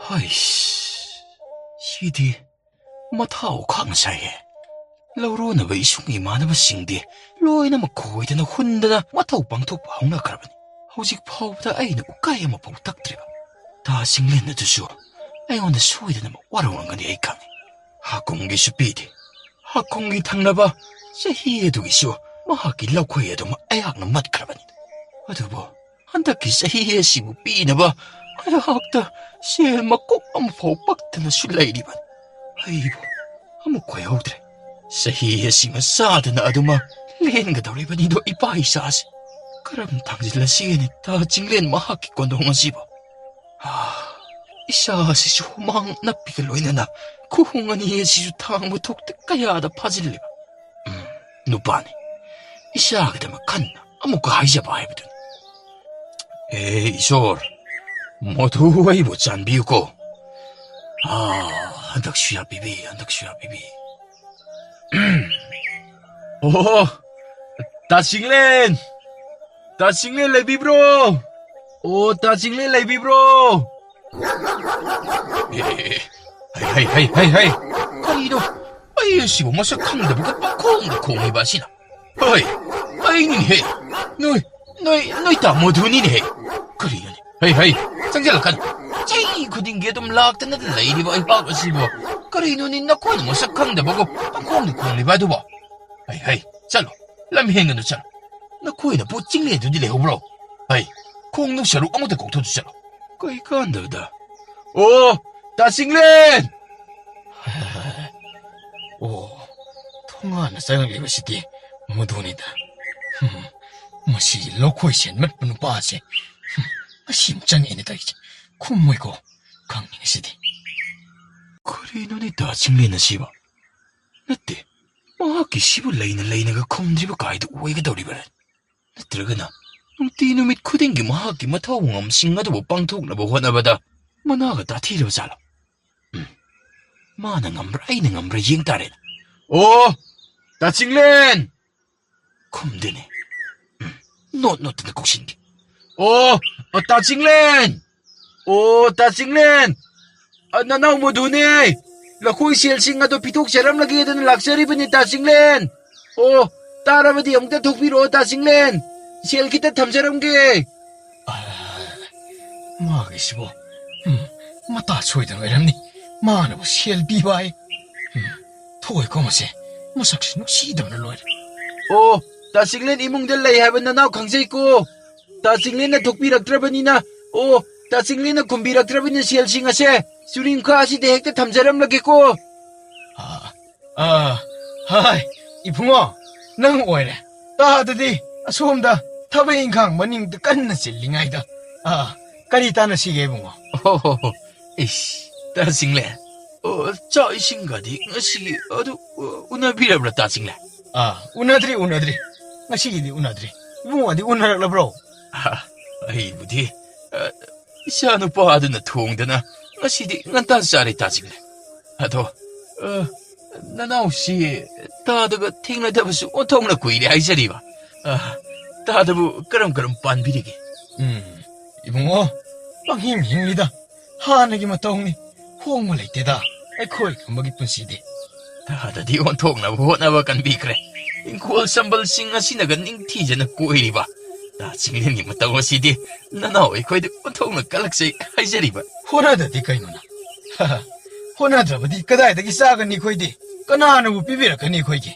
하이씨 시디 마타오 강사에 라우로나 베이숭이 많아버싱디 로이나 마코이드나 혼다나 마타오 방톡 바우나 그러버니 호직 파우보다 아이는 우까이 마포 부탁드리바 다 싱렌나드슈 아이온다 소이드나 마 와라오는 거니 에이캉 하공기 슈피디 하공기 탕나바 세히에두기슈 마하기 라코이에도 마 아이학나 맛 그러버니 어두보 한다키 세히에 시부 삐나바 아이학다 시에 마꼭 아무 포박드나 슐라이리반 아이고 아무 고여우드래 세히에 시마 사드나 아두마 렌가 더리바니도 이빠이 사시 그럼 당질라 시에니 다 징렌 마하키 권동아 시바 이샤시 쇼망 나피가 로이나나 구홍아니 예시주 탕무 톡득까야다 파질리바 누빠네 이샤그다마 칸나 아무거 하이자바 하이브든 에이 이쇼르 모두 와이보 짠비우고 한덕슈야 비비 다칭렌 레비브로 다칭렌 레비브로 하이. 그리도 아이 시고 뭐서 강다보고 빡콩도 콩이 바시나. 하이 니네. 너희 다 모두니네. 그리는 하이 장잘간. 제이 구딩게 좀 락다는 레이디 바이 바시고. 그리는 나코는 뭐서 강다보고 빡콩도 콩이 바도 봐. 하이 잘로. 람행은 잘로. 나코는 보찡레도 니네 호브로. 하이 콩누샤로 아무데 꼭토 주잖아. 거의 간다다. 다싱렌! 오, 통화하는 사용이 것이디 무돈이다. 뭐시 로코이신 몇 분은 빠지. 심장이니다 이제 쿵모이고 강민이시디. 그리노니 다싱렌은 시바. 나때 마하키 시부 레이나가 컴드리바 가이드 오이가 더리바라. 나들어가나 띠누밋 쿠댕기 마하키 마타웅엄 싱가도 빵톡나보 호나바다 마나가 다 티려살아. 마나 ngamra 아이는 ngamra 잉따레. 다싱렌! 컴드네. 노트는 곡신기. 다싱렌! 다싱렌! 나나우 모두네! 라코이 셀싱가도 비톡 사람 lagi 는 락셔리브니 다싱렌! 따라바디 영대 독비로 다싱렌! 셀 기타 탐사람게! 마기시보. 마타 소이던 왜람니? 마나보 시엘 비바이. 토이 거머세. 무삭시 노시던 로이. 다싱렌 이몽들 레이 하면 나나우 강세있고 다싱렌나 독비락드라바니나 다싱렌나 곰비락드라바니 셀싱하세 수링카 아시대 핵대 탐사람 lagi 고 하이, 이붕어, năng 오이래. 따드디, 소음다, 타베인강 머닝 깐나 실링아이다. 까리따나 시게 붕어. 이씨 다싱렌 짜이싱가디 ngasi 우나비라브라 다싱렌 우나들이. ngasi기디 우나들이. 붕어디 우나락라 브로. 아이부디 샤누 빠드나 통드나 ngasi디 ngantan sari 다싱렌 아도 나나우시 다드가 팅나다부스 온통나 구이리 아이자리바 다드부 그럼 반비리게 이붕어, 빵힘입니다. 하나기만 떠오니 호응을 했대다. 에코이 먹이뿐 시디. 다다디 온통나부 호나바간 비그래 인콜 삼벌 싱아시나가 닝티제나 구이리바 다싱렌이 못다고 시디 나나오이 코이드 온통나 깔락세 아이자리바 호나다디 까이노나. 호나다버디 까다이다기 싸가니 코이디. 까나누부 비비라까니 코이기.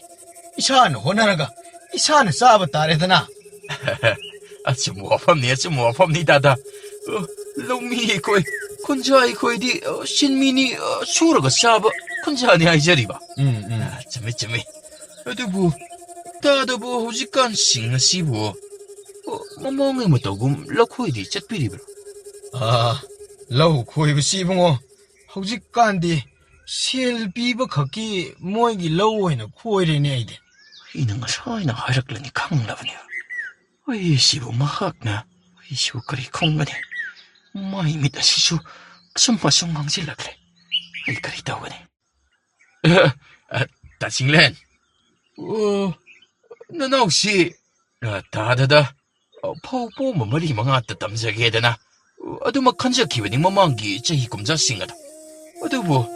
이샤는 호나나가 이샤는 싸바 따레다나. 아주 모함니 다다 롱미 코이 콘자이 코이디 신민이 수르가 싸바 콘자니 아이자리바 쯤에 어두부 다다부 호지간 싱시부 멍멍이 못하고 라코이디 쳇비리브라 lau 코이브 시붕어. hꯧ지간디 실비버 걷기 모이기 lau오이나 코이리네 아이데. 이는 사이나 하락라니 강라브냐 시부 마학나 시부 그리 콩가니 마이미다 시수 숨마숨 망질라 그래 이 그리 다오네 다싱렌 나 혹시 다다다 파우포 머리 망았다 담자게 되나 아두마 간자 기분이 망기 제히 검자 싱가다 아두부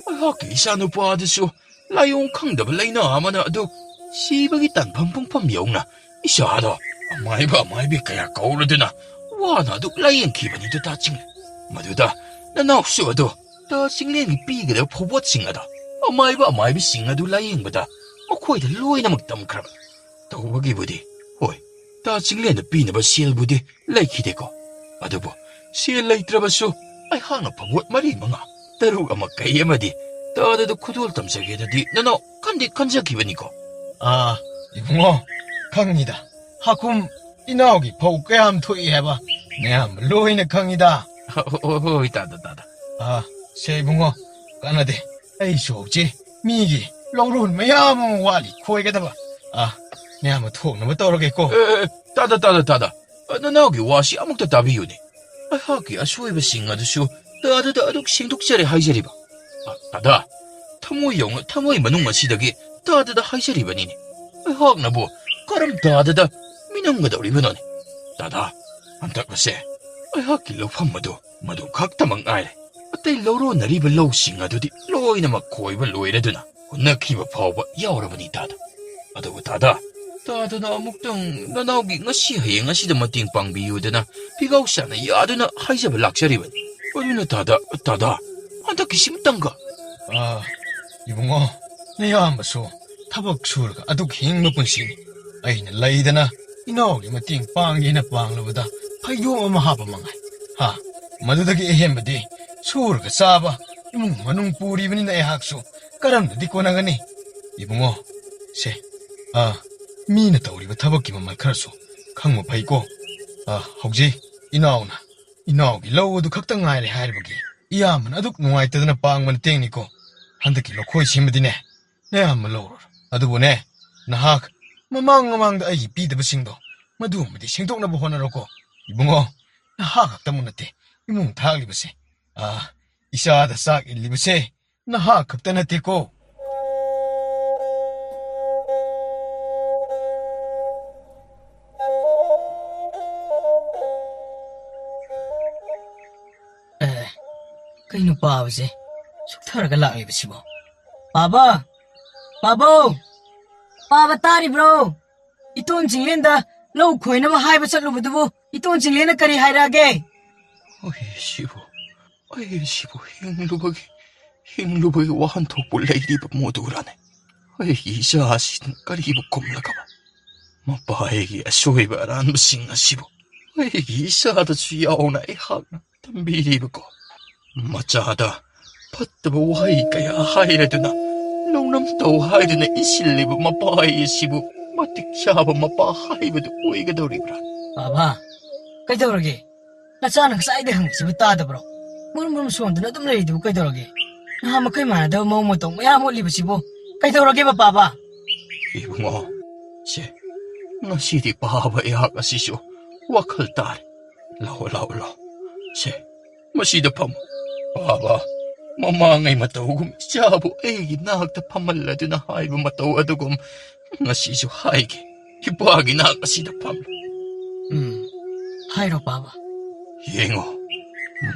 하기 샤누 빠드수 라용 강더 레이나 아마나 아두 시박이 딴 펑펑펑 미용나 이샤다 마이비 kaya kauluduna wanadu layan kibanidu da칭le maduda nanausuadu da칭lengi bigada pobot싱ada 마이비 싱adu layingboda makoida loina magtamkraba tawagibudi hoi da칭lenna binaba sielbudi laikhideko adubu siel laitrabasu ai hanga pobot mari manga tarug ama kayamadi dadadu kudul tamsagedadi nanau kandi kanjakibanigo 이붕어, 강이다. 하쿰 이나오기 보게함 토이해봐. 내함 로이네 강이다. 다다 세붕어, 까나데. 에이쇼 없지. 미기 로론 매야몽 와리 코이게다봐. 내함 토너무 떨어겠고. 다다 나나오기 와시 아무것도 답이유네 하기 아쇼이바 싱아드쇼 다다다 아둑 싱독자리 하이자리바 다다 타모이 마농마 시덕이 다다다 하이자리바니니 하악나부 까람 다다다 미능가다 우리바노니 다다 안타까세 하길로 판마도 마도 각다망 아이레 ꯑꯇꯩ ꯂꯧꯔꯣꯟꯅꯔꯤꯕ ꯂꯧꯁꯤꯡ ꯑꯗꯨꯗꯤ ꯂꯣꯏꯅꯃꯛ ꯈꯣꯏꯕ ꯂꯣꯏꯔꯗꯨꯅ ꯍꯨꯟꯅꯈꯤꯕ ꯐꯥꯎꯕ ꯌꯥꯎꯔꯕꯅꯤ ꯇꯥꯗ. ꯑꯗꯨꯕꯨ ꯇꯥꯗꯅ ꯑꯃꯨꯛꯇꯪ ꯅꯅꯥꯎꯒꯤ ꯉꯁꯤ ꯍꯌꯦꯡ ꯑꯁꯤꯗ ꯃꯇꯦꯡ ꯄꯥꯡꯕꯤꯌꯨꯗꯅ ꯄꯤꯒꯥꯎꯁꯥꯅ ꯌꯥꯗꯨꯅ ꯍꯥꯏꯖꯕ ꯂꯥꯛꯆꯔꯤꯕꯅꯤ. ꯑꯗꯨꯅ ꯇꯥꯗ ꯍꯟꯗꯛꯀꯤꯁꯤꯃꯇꯪꯒ. 이봉어, 내야마소 타박 수르가 아둑 행마 분시니. 아이는 라이드나 이나오기 마띵 빵이나 빵로보다 파이도 어마 하바망아이. 하, 마두다기 에헴바디 수르가 싸바 이몽 마농 뿌리브니 나의 학수 까람도 디꼬나가니. 이봉어, 세, 미나 따우리바 타박기만 말카라소 강모 파이고. 혹시 이나오기 러우도 각당하이래 하이르버기. 이야만 아둑 농아이뜨드나 빵만 땡니고. 한덕기 로코이 심으디네. 내 한번 러우러. 아두보네. 나학 마망마망다 아이 비드버싱도 마두마디 생독나보 호나로고. 이봉어 나학 각다문나테 이몽 타글리버세. 이샤다 싹 일리버세. 나학 각다나테고. Kay no pa si. Suktaraga lang ibisibo. Baba! Babo! Baba tari bro! Iton jinglenda lau khoi na mahaiba chatlubudubu iton jinglena kari hairage. 시보 힝루버기 와한톡불 레이리버 모두라네. 이자아신 까리부 곰라가봐. 마빠에게 소이바란 무싱아 시보. 이사다 주야오나 이하나 담비리버고. 마짜다 팟드버 와이까야 하이레드나 롱남도 하이드네 이실리브 마빠이 시부 마틱샤바 마빠 하이브드 오이가도리브라. Baba! Kaitorage. Nasaan ang saide hang sibutada bro. Murum suwanda na dumlay du kaitorage. Nahamakay mana daw maumutong mayamo libasibo. Kaitorage ba Baba? 이봉어, ngasi디 바바야 아시쇼 와칼 딸 라오 마시다 팜 바바 마망의 마타오금 샤부 에기 나학다 팜말라드나 하이브 마타오 아두금 ngasi쇼 하이게 히바기 나가시다 팜 Hairo Baba. 잉어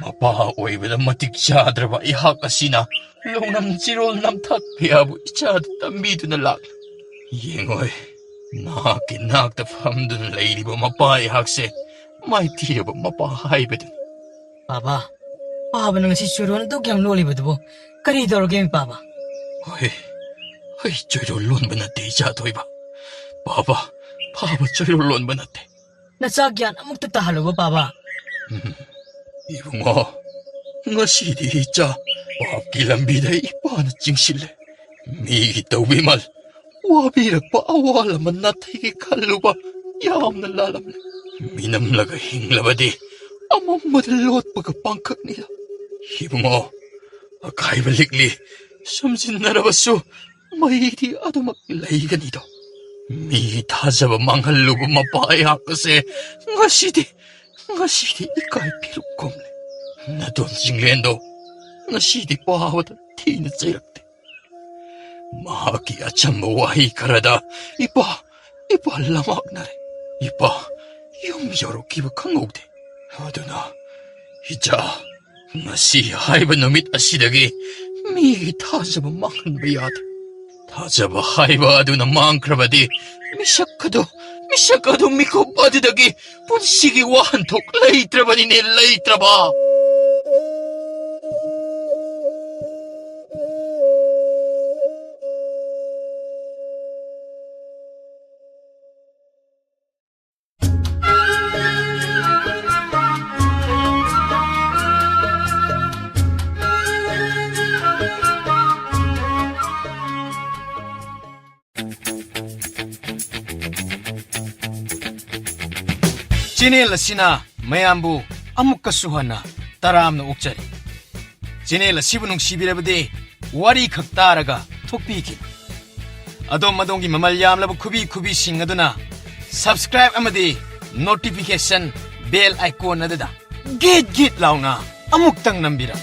마바 오이베다 마틱샤드라바 이하가시나 롱남 지롤 남탁 베아부 이차드 담비드나 락 잉어이 나악다 팜드는 레이리버 마바이 학세 마이티르버 마바 하이베드. Baba. Baba nang si Suruan to kyang lolibudubo. Karitorage mi Baba. 허이 쪼이롤론 바나테 이자도이바 바바 쪼이롤론 바나테. Nasagyan amok tatahalo ba Baba? 이봉어 ngasi디 이자 밥기람비다 이빠나 찡실래 미기 떠비말 와비락바 아왈라만 나타이게 칼루바 야엄나 랄람네 미남라가 힝라바디 아맘마들 롯바가 빵칵니다. 이봉어 아카이발릭리 섬진나라바수 마이디 아도막 레이가니도 미 타자바 망할루부 마빠이 하까세 ngasi디 이까이 피룩곰네 나돈 징렌도 ngasi디 빠하와다 티나 째락대 마기야 참모와이 가라다 이빠 라막나래 이빠 염여로 기박한 거우대 어두나 이자 ngasi 하이바 놈잇 아시다기 미 타자바 망한바야다 타자바 하이바 아두나 망크라바디 미샤카도 미코 빠드다기 분식이 와한톡 레이트라바니네 레이트라바. 지네라시나 마얌부 아무까수하나 따라암나 옥자리 지네라 시부농 시비레브디 와리 각따라가 톡비긴 아돔마동기 마말얌라부 쿠비 싱하드나 subscribe 아마디 notification bell icon 나드다 깃 라우나 아묵땅 남비라.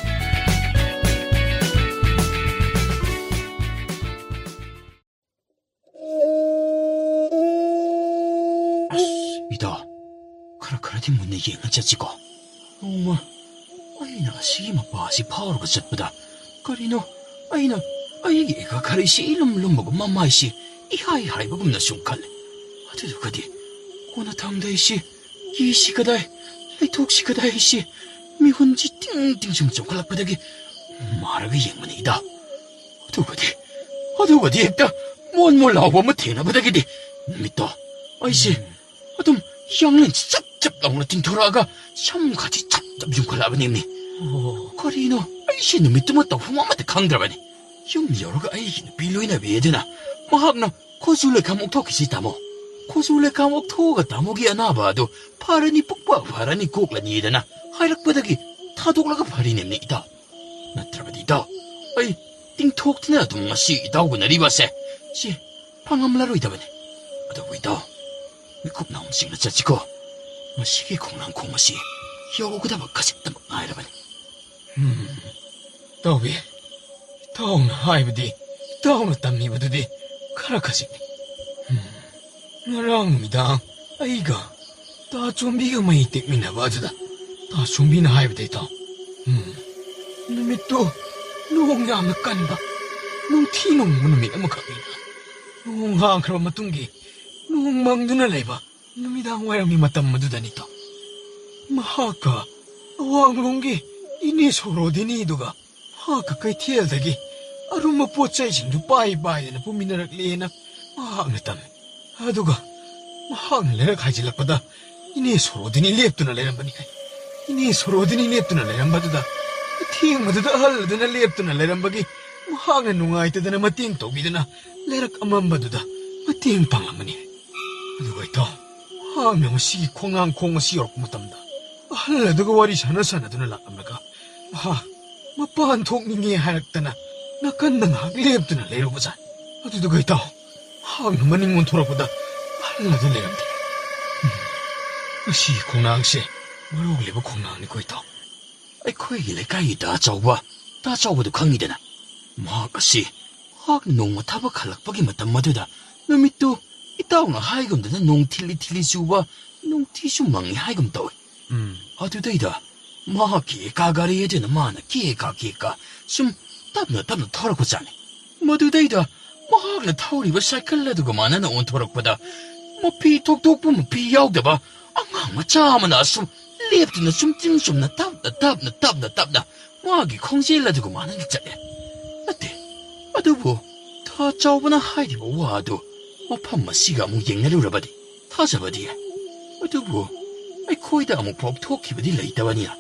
이다 카라카라디 문내 예nga 짜지고 ꯑꯩꯅ ꯑꯁꯤꯒꯤ ꯃꯄꯥꯁꯤ ꯐꯥꯎꯔꯒ ꯆꯠꯄꯗ ꯀꯔꯤꯅꯣ ꯑꯩꯅ ꯑꯩꯒꯤ ꯑꯦꯒ ꯈꯔꯩꯁꯤ ꯏꯂꯨꯝ ꯂꯨꯝꯕꯒꯨꯝ ꯃꯃꯥꯏꯁꯤ ꯏꯍꯥꯏ ꯍꯥꯏꯕꯒꯨꯝꯅ ꯁꯨꯝ ꯈꯜꯂꯦ ꯑꯗꯨꯗꯨꯒꯗꯤ ꯀꯣꯟꯅ ꯊꯪꯗ ꯑꯩꯁꯤ ꯌꯤꯁꯤ ꯀꯗꯥꯏ ꯂꯩꯊꯣꯛꯁꯤ ꯀꯗꯥꯏ ꯑꯩꯁꯤ ꯃꯤꯍꯨꯟꯁꯤ ꯇꯤꯡ ꯇꯤꯡ ꯁꯨꯝ ꯆꯣꯡꯈꯠꯂꯛꯄꯗꯒꯤ ꯃꯥꯔꯒ ꯌꯦꯡꯕꯅꯤ ꯏꯇꯥꯎ ꯑꯗꯨꯒꯗꯤ ꯍꯦꯛꯇ ꯃꯣꯟ ꯃꯣꯟ ꯂꯥꯎꯕ ꯑꯃ ꯊꯦꯡꯅꯕꯗꯒꯤꯗꯤ ꯅꯨꯃꯤꯠꯇꯣ ꯑꯩꯁꯦ ꯑꯗꯨꯝ ꯌꯥꯡꯂꯦꯟꯁꯤ ꯆꯞ ꯆꯞ ꯂꯥꯎꯅ ꯇꯤꯡꯊꯣꯔꯛꯑꯒ ꯁꯝꯒꯁꯤ ꯆꯞ ꯆꯞ ꯌꯨꯡꯈꯠꯂꯛꯑꯕꯅꯦꯃꯤ ꯀꯔꯤꯅꯣ ꯑꯩꯁꯦ ꯅꯨꯃꯤꯠꯇꯨꯃ ꯇꯧꯐꯝ ꯑꯃꯠꯇ ꯈꯪꯗ꯭ꯔꯕꯅꯤ ꯌꯨꯝ ꯌꯧꯔꯒ ꯑꯩꯒꯤ ꯅꯨꯄꯤ ꯂꯣꯏꯅꯕꯤ ꯑꯗꯨꯅ ꯃꯍꯥꯛꯅ ꯈꯨꯖꯨ ꯂꯩꯈꯥꯝ ꯑꯣꯛꯊꯣꯛꯈꯤꯁꯤ ꯇꯥꯃꯣ ꯈꯨꯖꯨ ꯂꯩꯈꯥꯝ ꯑꯣꯛꯊꯣꯛꯑꯒ ꯇꯥꯃꯣꯒꯤ ꯑꯅꯥꯕ ꯑꯗꯨ ꯐꯔꯅꯤ ꯄꯨꯛꯄ ꯐꯔꯅꯤ ꯀꯣꯛꯂꯅꯤꯗꯅ ꯍꯥꯏꯔꯛꯄꯗꯒꯤ ꯊꯥꯗꯣꯛꯂꯒ ꯐꯔꯤꯅꯦꯝꯅꯤ ꯏꯇꯥꯎ ꯅꯠꯇ꯭ꯔꯕꯗꯤ ꯏꯇꯥꯎ ꯑꯩ ꯇꯤꯡꯊꯣꯛꯇꯨꯅ ꯑꯗꯨꯝ ꯉꯁꯤ ꯏꯇꯥꯎꯒꯨꯅꯔꯤꯕꯁꯦ ꯁꯤ ꯐꯪꯉꯝꯂꯔꯣꯏꯗꯕꯅꯤ ꯑꯗꯨꯕꯨ ꯏꯇꯥꯎ ꯃꯤꯀꯨꯞ ꯅꯥꯎꯅ ꯆꯤꯡꯅ ꯆꯠꯁꯤꯀꯣ ꯃꯁꯤꯒꯤ ꯈꯣꯡꯅꯥꯡꯈꯣꯡ ꯑꯁꯤ ꯌꯧꯒꯗꯕ ꯈꯖꯤꯛꯇꯃꯛ ꯉꯥꯏꯔꯕꯅꯤ ꯇꯧꯕꯤ ꯏꯇꯥꯎꯅ ꯍꯥꯏꯕꯗꯤ ꯏꯇꯥꯎꯅ ꯇꯝꯃꯤꯕꯗꯨꯗꯤ ꯈꯔ ꯈꯖꯤꯛꯅꯤ ꯉꯔꯥꯡ ꯅꯨꯃꯤꯗꯥꯡ ꯑꯩꯒ ꯇꯥ ꯆꯣꯝꯕꯤꯒ ꯃꯩ ꯇꯦꯛꯃꯤꯟꯅꯕ ꯑꯗꯨꯗ ꯇꯥ ꯆꯣꯝꯕꯤꯅ ꯍꯥꯏꯕꯗ ꯏꯇꯥꯎ ꯅꯨꯃꯤꯠꯇꯨ ꯅꯣꯡ ꯌꯥꯝꯅ ꯀꯟꯕ ꯅꯨꯡꯊꯤ ꯅꯣꯡꯃ ꯅꯨꯃꯤꯠ ꯑꯃꯈꯛꯅꯤꯅ ꯅꯣꯡ ꯍꯥꯡꯈ꯭ꯔꯕ ꯃꯇꯨꯡꯒꯤ ꯅꯣꯡ ꯃꯪꯗꯨꯅ ꯂꯩꯕ ꯅꯨꯃꯤꯗꯥꯡ ꯋꯥꯏꯔꯝꯒꯤ ꯃꯇꯝ ꯑꯗꯨꯗꯅꯤ ꯏꯇꯥꯎ ꯃꯍꯥꯛꯀ ꯑꯋꯥꯡꯂꯣꯝꯒꯤ ꯏꯅꯦ ꯁꯣꯔꯣꯗꯤꯅꯤꯗꯨꯒ ꯃꯍꯥꯛꯀ ꯀꯩꯊꯦꯜꯗꯒꯤ ꯑꯔꯨꯝꯕ ꯄꯣꯠ ꯆꯩꯁꯤꯡꯗꯨ ꯄꯥꯏꯗꯅ ꯄꯨꯃꯤꯟꯅꯔꯛꯂꯦꯅ ꯃꯍꯥꯛꯅ ꯇꯝꯃꯤ ꯑꯗꯨꯒ ꯃꯍꯥꯛꯅ ꯂꯩꯔꯛ ꯍꯥꯏꯖꯤꯜꯂꯛꯄꯗ ꯏꯅꯦ ꯁꯣꯔꯣꯗꯤꯅꯤ ꯂꯦꯞꯇꯨꯅ ꯂꯩꯔꯝꯕꯅꯤ ꯏꯅꯦ ꯁꯣꯔꯣꯗꯤꯅꯤ ꯂꯦꯞꯇꯨꯅ ꯂꯩꯔꯝꯕꯗꯨꯗ ꯑꯊꯦꯡꯕꯗꯨꯗ ꯑꯍꯜ ꯑꯗꯨꯅ ꯂꯦꯞꯇꯨꯅ ꯂꯩꯔꯝꯕꯒꯤ ꯃꯍꯥꯛꯅ ꯅꯨꯡꯉꯥꯏꯇꯗꯅ ꯃꯇꯦꯡ ꯇꯧꯕꯤꯗꯨꯅ ꯂꯩꯔꯛ ꯑꯃꯝꯕꯗꯨꯗ ꯃꯇꯦꯡ ꯄꯥꯡꯂꯝꯕꯅꯤ ꯑꯗꯨꯒ ꯏꯇꯥꯎ ꯃꯍꯥꯛꯅ ꯃꯁꯤꯒꯤ ꯈꯣꯡꯅꯥꯡꯈꯣꯡ ꯑꯁꯤ ꯌꯧꯔꯛꯄ ꯃꯇꯝꯗ ꯑꯍꯜ ꯑꯗꯨꯒ ꯋꯥꯔꯤ ꯁꯥꯟꯅꯗꯨꯅ ꯂꯥꯛꯂꯝꯂꯒ ꯃꯍꯥꯛ ꯃꯄꯥꯟ ꯊꯣꯛꯅꯤꯡꯉꯦ ꯍꯥꯏꯔꯛꯇꯅ ꯅꯥꯀꯟꯗ ꯉꯥꯏꯍꯥꯛ ꯂꯦꯞꯇꯨꯅ ꯂꯩꯔꯨꯕꯖꯥꯠꯅꯤ ꯑꯗꯨꯗꯨꯒ ꯏꯇꯥꯎ ꯃꯍꯥꯛꯅ ꯃꯅꯤꯡ ꯑꯣꯟꯊꯣꯔꯛꯄꯗ ꯑꯍꯜ ꯑꯗꯨ ꯂꯩꯔꯝꯗ꯭ꯔꯦ ꯃꯁꯤꯒꯤ ꯈꯣꯡꯅꯥꯡꯁꯦ ꯃꯔꯨꯂꯤꯕ ꯈꯣꯡꯅꯥꯡꯅꯤꯀꯣ ꯏꯇꯥꯎ ꯑꯩꯈꯣꯏꯒꯤ ꯂꯩꯀꯥꯏꯒꯤ ꯇꯥ ꯆꯥꯎꯕꯗꯨ ꯈꯪꯉꯤꯗꯅ ꯃꯍꯥꯛ ꯑꯁꯤ ꯃꯍꯥꯛꯅ ꯅꯣꯡꯃ ꯊꯕꯛ ꯍꯜꯂꯛꯄꯒꯤ ꯃꯇꯝ ꯑꯗꯨꯗ ꯅꯨꯃꯤꯠꯇꯨ ꯏꯇꯥꯎꯅ ꯍꯥꯏꯒꯨꯝꯗꯅ ꯅꯣꯡ ꯊꯤꯜꯂꯤ ꯆꯨꯕ ꯅꯨꯡꯊꯤꯁꯨ ꯃꯪꯉꯤ ꯍꯥꯏꯒꯨꯝ ꯇꯧꯏ ꯑꯗꯨꯗꯩꯗ ꯃꯍꯥꯛꯀꯤ ꯑꯦꯀꯥ ꯒꯥꯔꯤ ꯑꯗꯨꯅ ꯃꯥꯅ ꯀꯦꯀꯥ ꯁꯨꯝ ꯇꯞꯅ ꯊꯧꯔꯛꯄꯖꯥꯠꯅꯤ ꯃꯗꯨꯗꯩꯗ ꯃꯍꯥꯛꯅ ꯊꯧꯔꯤꯕ ꯁꯥꯏꯀꯜ ꯑꯗꯨꯒ ꯃꯥꯟꯅꯅ ꯑꯣꯟꯊꯣꯔꯛꯄꯗ ꯃꯄꯤ ꯊꯣꯛꯇꯣꯛꯄ ꯃꯄꯤ ꯌꯥꯎꯗꯕ ꯑꯉꯥꯡ ꯃꯆꯥ ꯑꯃꯅ ꯑꯁꯨꯝ ꯂꯦꯞꯇꯨꯅ ꯆꯨꯝ ꯆꯨꯝꯅ ꯇꯞꯅ ꯃꯥꯒꯤ ꯈꯣꯡꯖꯦꯜ ꯑꯗꯨꯒ ꯃꯥꯟꯅꯅ ꯆꯠꯂꯦ ꯅꯠꯇꯦ ꯑꯗꯨꯕꯨ ꯊꯥ ꯆꯥꯎꯕꯅ ꯍꯥꯏꯔꯤꯕ ꯋꯥ ꯑꯗꯨ ꯃꯐꯝ ꯑꯁꯤꯒ ꯑꯃꯨꯛ ꯌꯦꯡꯅꯔꯨꯔꯕꯗꯤ ꯊꯥꯖꯕꯗꯤ ꯌꯥꯏ ꯑꯗꯨꯕꯨ ꯑꯩꯈꯣꯏꯗ ꯑꯃꯨꯛꯐꯥꯎ ꯊꯣꯛꯈꯤꯕꯗꯤ ꯂꯩꯇꯕꯅꯤꯅ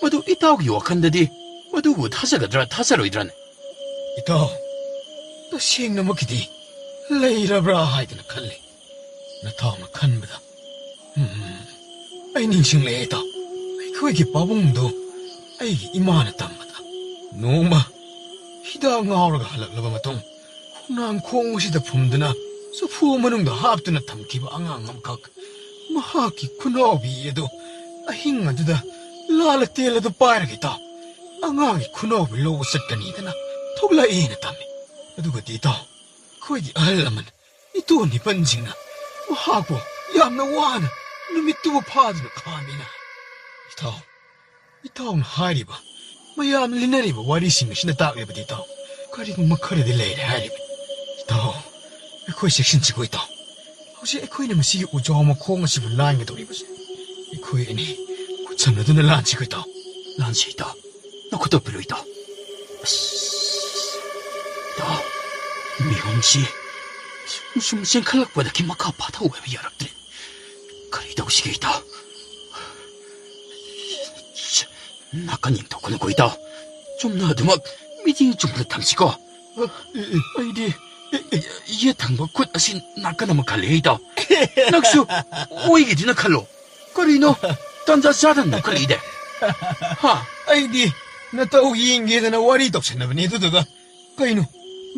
ꯃꯗꯨ ꯏꯇꯥꯎꯒꯤ ꯋꯥꯈꯜꯗꯗꯤ ꯃꯗꯨꯕꯨ ꯊꯥꯖꯒꯗ꯭ꯔꯥ ꯊꯥꯖꯔꯣꯏꯗ꯭ꯔꯥꯅꯦ ꯏꯇꯥꯎ ꯇꯁꯦꯡꯅꯃꯛꯀꯤꯗꯤ ꯂꯩꯔꯕ꯭ꯔꯥ ꯍꯥꯏꯗꯅ ꯈꯜꯂꯤ ꯅꯇꯥꯎꯅ ꯈꯟꯕꯗ ꯑꯩ ꯅꯤꯡꯁꯤꯡꯂꯛꯑꯦ ꯏꯇꯥꯎ ꯑꯩꯈꯣꯏꯒꯤ ꯄꯥꯕꯨꯡꯗꯨ ꯑꯩꯒꯤ ꯏꯃꯥꯅ ꯇꯝꯕꯗ ꯅꯣꯡꯃ ꯍꯤꯗꯥꯛ ꯉꯥꯎꯔꯒ ꯍꯜꯂꯛꯂꯕ ꯃꯇꯨꯡ ꯈꯣꯡꯅꯥꯡꯈꯣꯡ ꯑꯁꯤꯗ ꯐꯨꯝꯗꯨꯅ ꯆꯐꯨ ꯃꯅꯨꯡꯗ ꯍꯥꯞꯇꯨꯅ ꯊꯝꯈꯤꯕ ꯑꯉꯥꯡ ꯑꯃꯈꯛ ꯃꯍꯥꯛꯀꯤ ꯈꯨꯅꯥꯎꯕꯤ ꯑꯗꯨ ꯑꯍꯤꯡ ꯑꯗꯨꯗ ꯂꯥꯂꯇꯦꯜ ꯑꯗꯨ ꯄꯥꯏꯔꯒ ꯏꯇꯥꯎ ꯑꯉꯥꯡꯒꯤ ꯈꯨꯅꯥꯎꯕꯤ ꯂꯧꯕ ꯆꯠꯀꯅꯤꯗꯅ ꯊꯣꯛꯂꯛꯑꯦꯅ ꯇꯝꯃꯤ ꯑꯗꯨꯒꯗꯤ ꯏꯇꯥꯎ ꯑꯩꯈꯣꯏꯒꯤ ꯑꯍꯜ ꯂꯃꯟ ꯏꯇꯣꯟ ꯏꯄꯟꯁꯤꯡꯅ ꯃꯍꯥꯛꯄꯨ ꯌꯥꯝꯅ ꯋꯥꯅ ꯅꯨꯃꯤꯠꯇꯨꯕꯨ ꯐꯥꯗꯨꯅ ꯈꯥꯝꯃꯤꯅ ꯏꯇꯥꯎꯅ ꯍꯥꯏꯔꯤꯕ ꯃꯌꯥꯝ ꯂꯤꯅꯔꯤꯕ ꯋꯥꯔꯤꯁꯤꯡ ꯑꯁꯤꯅ ꯇꯥꯛꯂꯤꯕꯗꯤ ꯏꯇꯥꯎ ꯀꯔꯤꯒꯨꯝꯕ ꯈꯔꯗꯤ ꯂꯩꯔꯦ ꯍꯥꯏꯔꯤꯕꯅꯤ ꯏꯇꯥꯎ ꯑꯩꯈꯣꯏ ꯆꯦꯛꯁꯤꯟꯁꯤꯀꯣ ꯏꯇꯥꯎ ꯍꯧꯖꯤꯛ ꯑꯩꯈꯣꯏꯅ ꯃꯁꯤꯒꯤ ꯎꯖꯥꯎ ꯃꯈꯣꯡ ꯑꯁꯤꯕꯨ ꯂꯥꯟꯒꯗꯧꯔꯤꯕꯁꯦ ꯑꯩꯈꯣꯏ ꯑꯅꯤ ꯈꯨꯠꯁꯝꯅꯗꯨꯅ ꯂꯥꯟꯁꯤꯀꯣ ꯏꯇꯥꯎ ꯂꯥꯟꯁꯤ ꯏꯇꯥꯎ ꯅꯈꯨꯠꯇ ꯄꯤꯔꯣ ꯏꯇꯥꯎ ꯑꯁ ꯏꯇꯥꯎ ꯃꯤꯍꯨꯟꯁꯤ ꯁꯨꯝ ꯆꯦꯟꯈꯠꯂꯛꯄꯗꯒꯤ ꯃꯈꯥ ꯄꯥꯊꯧ ꯍꯥꯏꯕ ꯌꯥꯔꯛꯇ꯭ꯔꯦ ꯀꯔꯤ ꯇꯧꯁꯤꯒꯦ ꯏꯇꯥꯎ ꯅꯥꯀꯟ ꯌꯦꯡꯊꯣꯛꯀꯅꯨꯀꯣ ꯏꯇꯥꯎ ꯆꯨꯝꯅ ꯑꯗꯨꯃꯛ ꯃꯤꯠꯌꯦꯡ ꯆꯨꯝꯅ ꯊꯝꯁꯤꯀꯣ ꯑꯩꯗꯤ ꯌꯦꯠ ꯊꯪꯕ ꯈꯨꯠ ꯑꯁꯤ ꯅꯥꯀꯟ ꯑꯃ ꯈꯜꯂꯦ ꯏꯇꯥꯎ ꯅꯪꯁꯨ ꯑꯣꯏꯒꯤꯗꯨꯅ ꯈꯜꯂꯣ ꯀꯔꯤꯅꯣ ꯇꯟꯖꯥ ꯆꯥꯗꯅ ꯅꯣꯛꯈꯠꯂꯛꯏꯗꯦ ꯍꯥ ꯑꯩꯗꯤ ꯅꯇꯧ ꯌꯦꯡꯒꯦꯗꯅ ꯋꯥꯔꯤ ꯇꯧꯁꯟꯅꯕꯅꯤ ꯑꯗꯨꯗꯨꯒ ꯀꯩꯅꯣ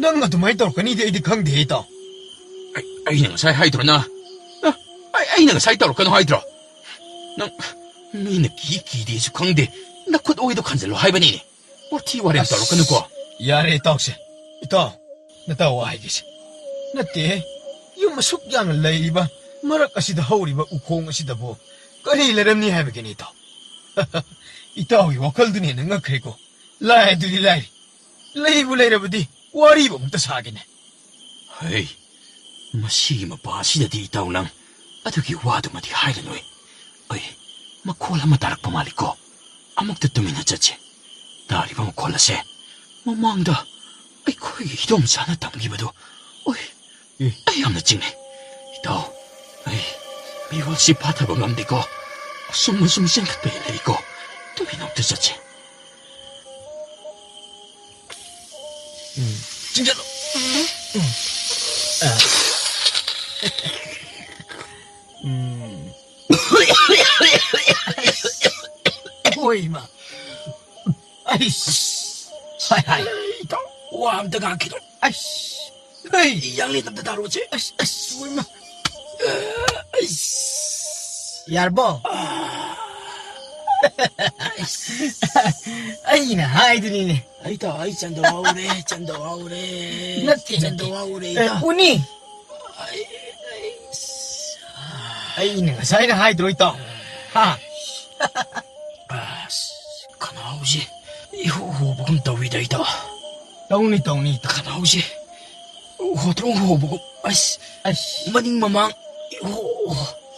ꯅꯪ ꯑꯗꯨꯃꯥꯏꯅ ꯇꯧꯔꯛꯀꯅꯤꯗꯤ ꯑꯩꯗꯤ ꯈꯪꯗꯦ ꯏꯇꯥꯎ ꯑꯩꯅ ꯉꯁꯥꯏ ꯍꯥꯏꯗ꯭ꯔꯣ ꯑꯩꯅ ꯉꯁꯥꯏ ꯇꯧꯔꯛꯀꯅꯣ ꯍꯥꯏꯗ꯭ꯔꯣ ꯅꯪ ꯃꯤꯅ ꯀꯤꯗꯦꯁꯨ ꯈꯪꯗꯦ ꯅꯈꯨꯠ ꯑꯣꯏꯗꯣ ꯈꯟꯖꯜꯂꯣ ꯍꯥꯏꯕꯅꯤꯅꯦ ꯋꯥꯊꯤ ꯋꯥꯔꯦꯝ ꯇꯧꯔꯛꯀꯅꯨꯀꯣ ꯌꯥꯔꯦ ꯏꯇꯥꯎꯁꯦ ꯏꯇꯥꯎ ꯅꯇꯥꯎ ꯍꯥꯏꯒꯦꯁꯦ ꯅꯠꯇꯦ ꯌꯨꯝ ꯑꯁꯨꯛ ꯌꯥꯝꯅ ꯂꯩꯔꯤꯕ ꯃꯔꯛ ꯑꯁꯤꯗ ꯍꯧꯔꯤꯕ ꯎꯈꯣꯡ ꯑꯁꯤꯗꯕꯨ ꯀꯔꯤ ꯂꯩꯔꯝꯅꯤ ꯍꯥꯏꯕꯒꯤꯅꯤ ꯏꯇꯥꯎ 이따위 와칼드니 내가 그리고 라이들이 라이 레이브 레이러브디 와리브 못다 사기네. 헤이, 마시기 마바시다디 이따오랑 아두기 와두마디 하이르노이. 어이, 마콜 한마 다락파 말리고 아무것도 뜨미나 짰지. 다리바 마콜라세. 마망다. 아이 거기 이동 자나 담기봐도. 어이, 아이 암나 찍네. 이따오. 아이, 미월시 바타바 맘디고 숨을 생각해 내리고 뜨미나 없다 짰지. 진짜로. 오이마. 아이씨. 하이. 와, 암다가 안기도. 아이씨. 헤이. 이 양리 남다 다루지? 아이씨. 오이마. 아이씨. 얇어. 아이나 하이들이네. 아이다, 아이 짠도 와우래, 짠도 와우래. 나티, 짠도 나티. 와우래. 우니. 아이, 아이는 가사이나 하이들어 있다. 하. 아, 가나오지. 이호 보금 더위다 이다. 똥니. 가나오지. 호드롱 호 보금. 아이씨, 아이씨. 마닝마망. 이호,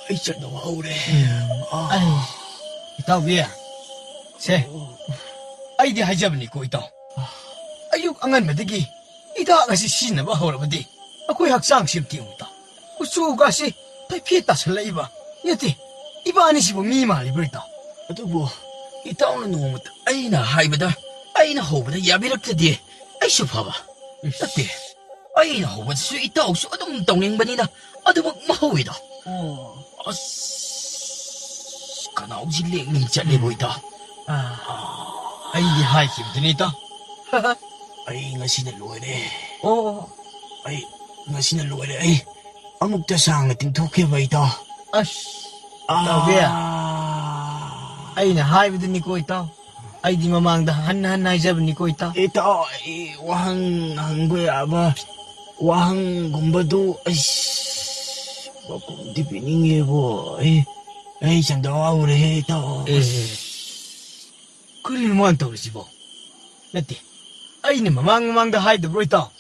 아이 짠도 와우래. 아이. 이따 위야. 세. 아이디 하이잡니 고 있다. 아육 안간매득이 이다 가시 시나바 호라버디. 아코이 학상 심티우다. 우수가시 피했다 설레이바. 여티 이바 아니시보 미말이 버리다. 아두고 이따오는 노무다. 아이나 하이보다 아이나 호보다 야비락트디. 아이쇼 봐봐. 어때? 아이나 호보다 수 이따오 수 어둠 동행반이다. 아두고 마호이다. 가나오지 랭랭 짤리 보이다. 아이디 하이 힘드니다. 아이 ngasi는 loire. 아이. Ay ngasi는 loire. Ay amukta sang tingthokhe baita. 아씨. 아이나 하이브드니 고 있다. 아이디 마망다 한한 하이잡니 고 있다. Ito wahang hanggoy aba. Wahang gumbado. Ay di piningi bo. Ay sandawa ure ito. 그리는 뭐한 떠오르지보. 냈디. 아이는 마망마망다 하이드브로 있다.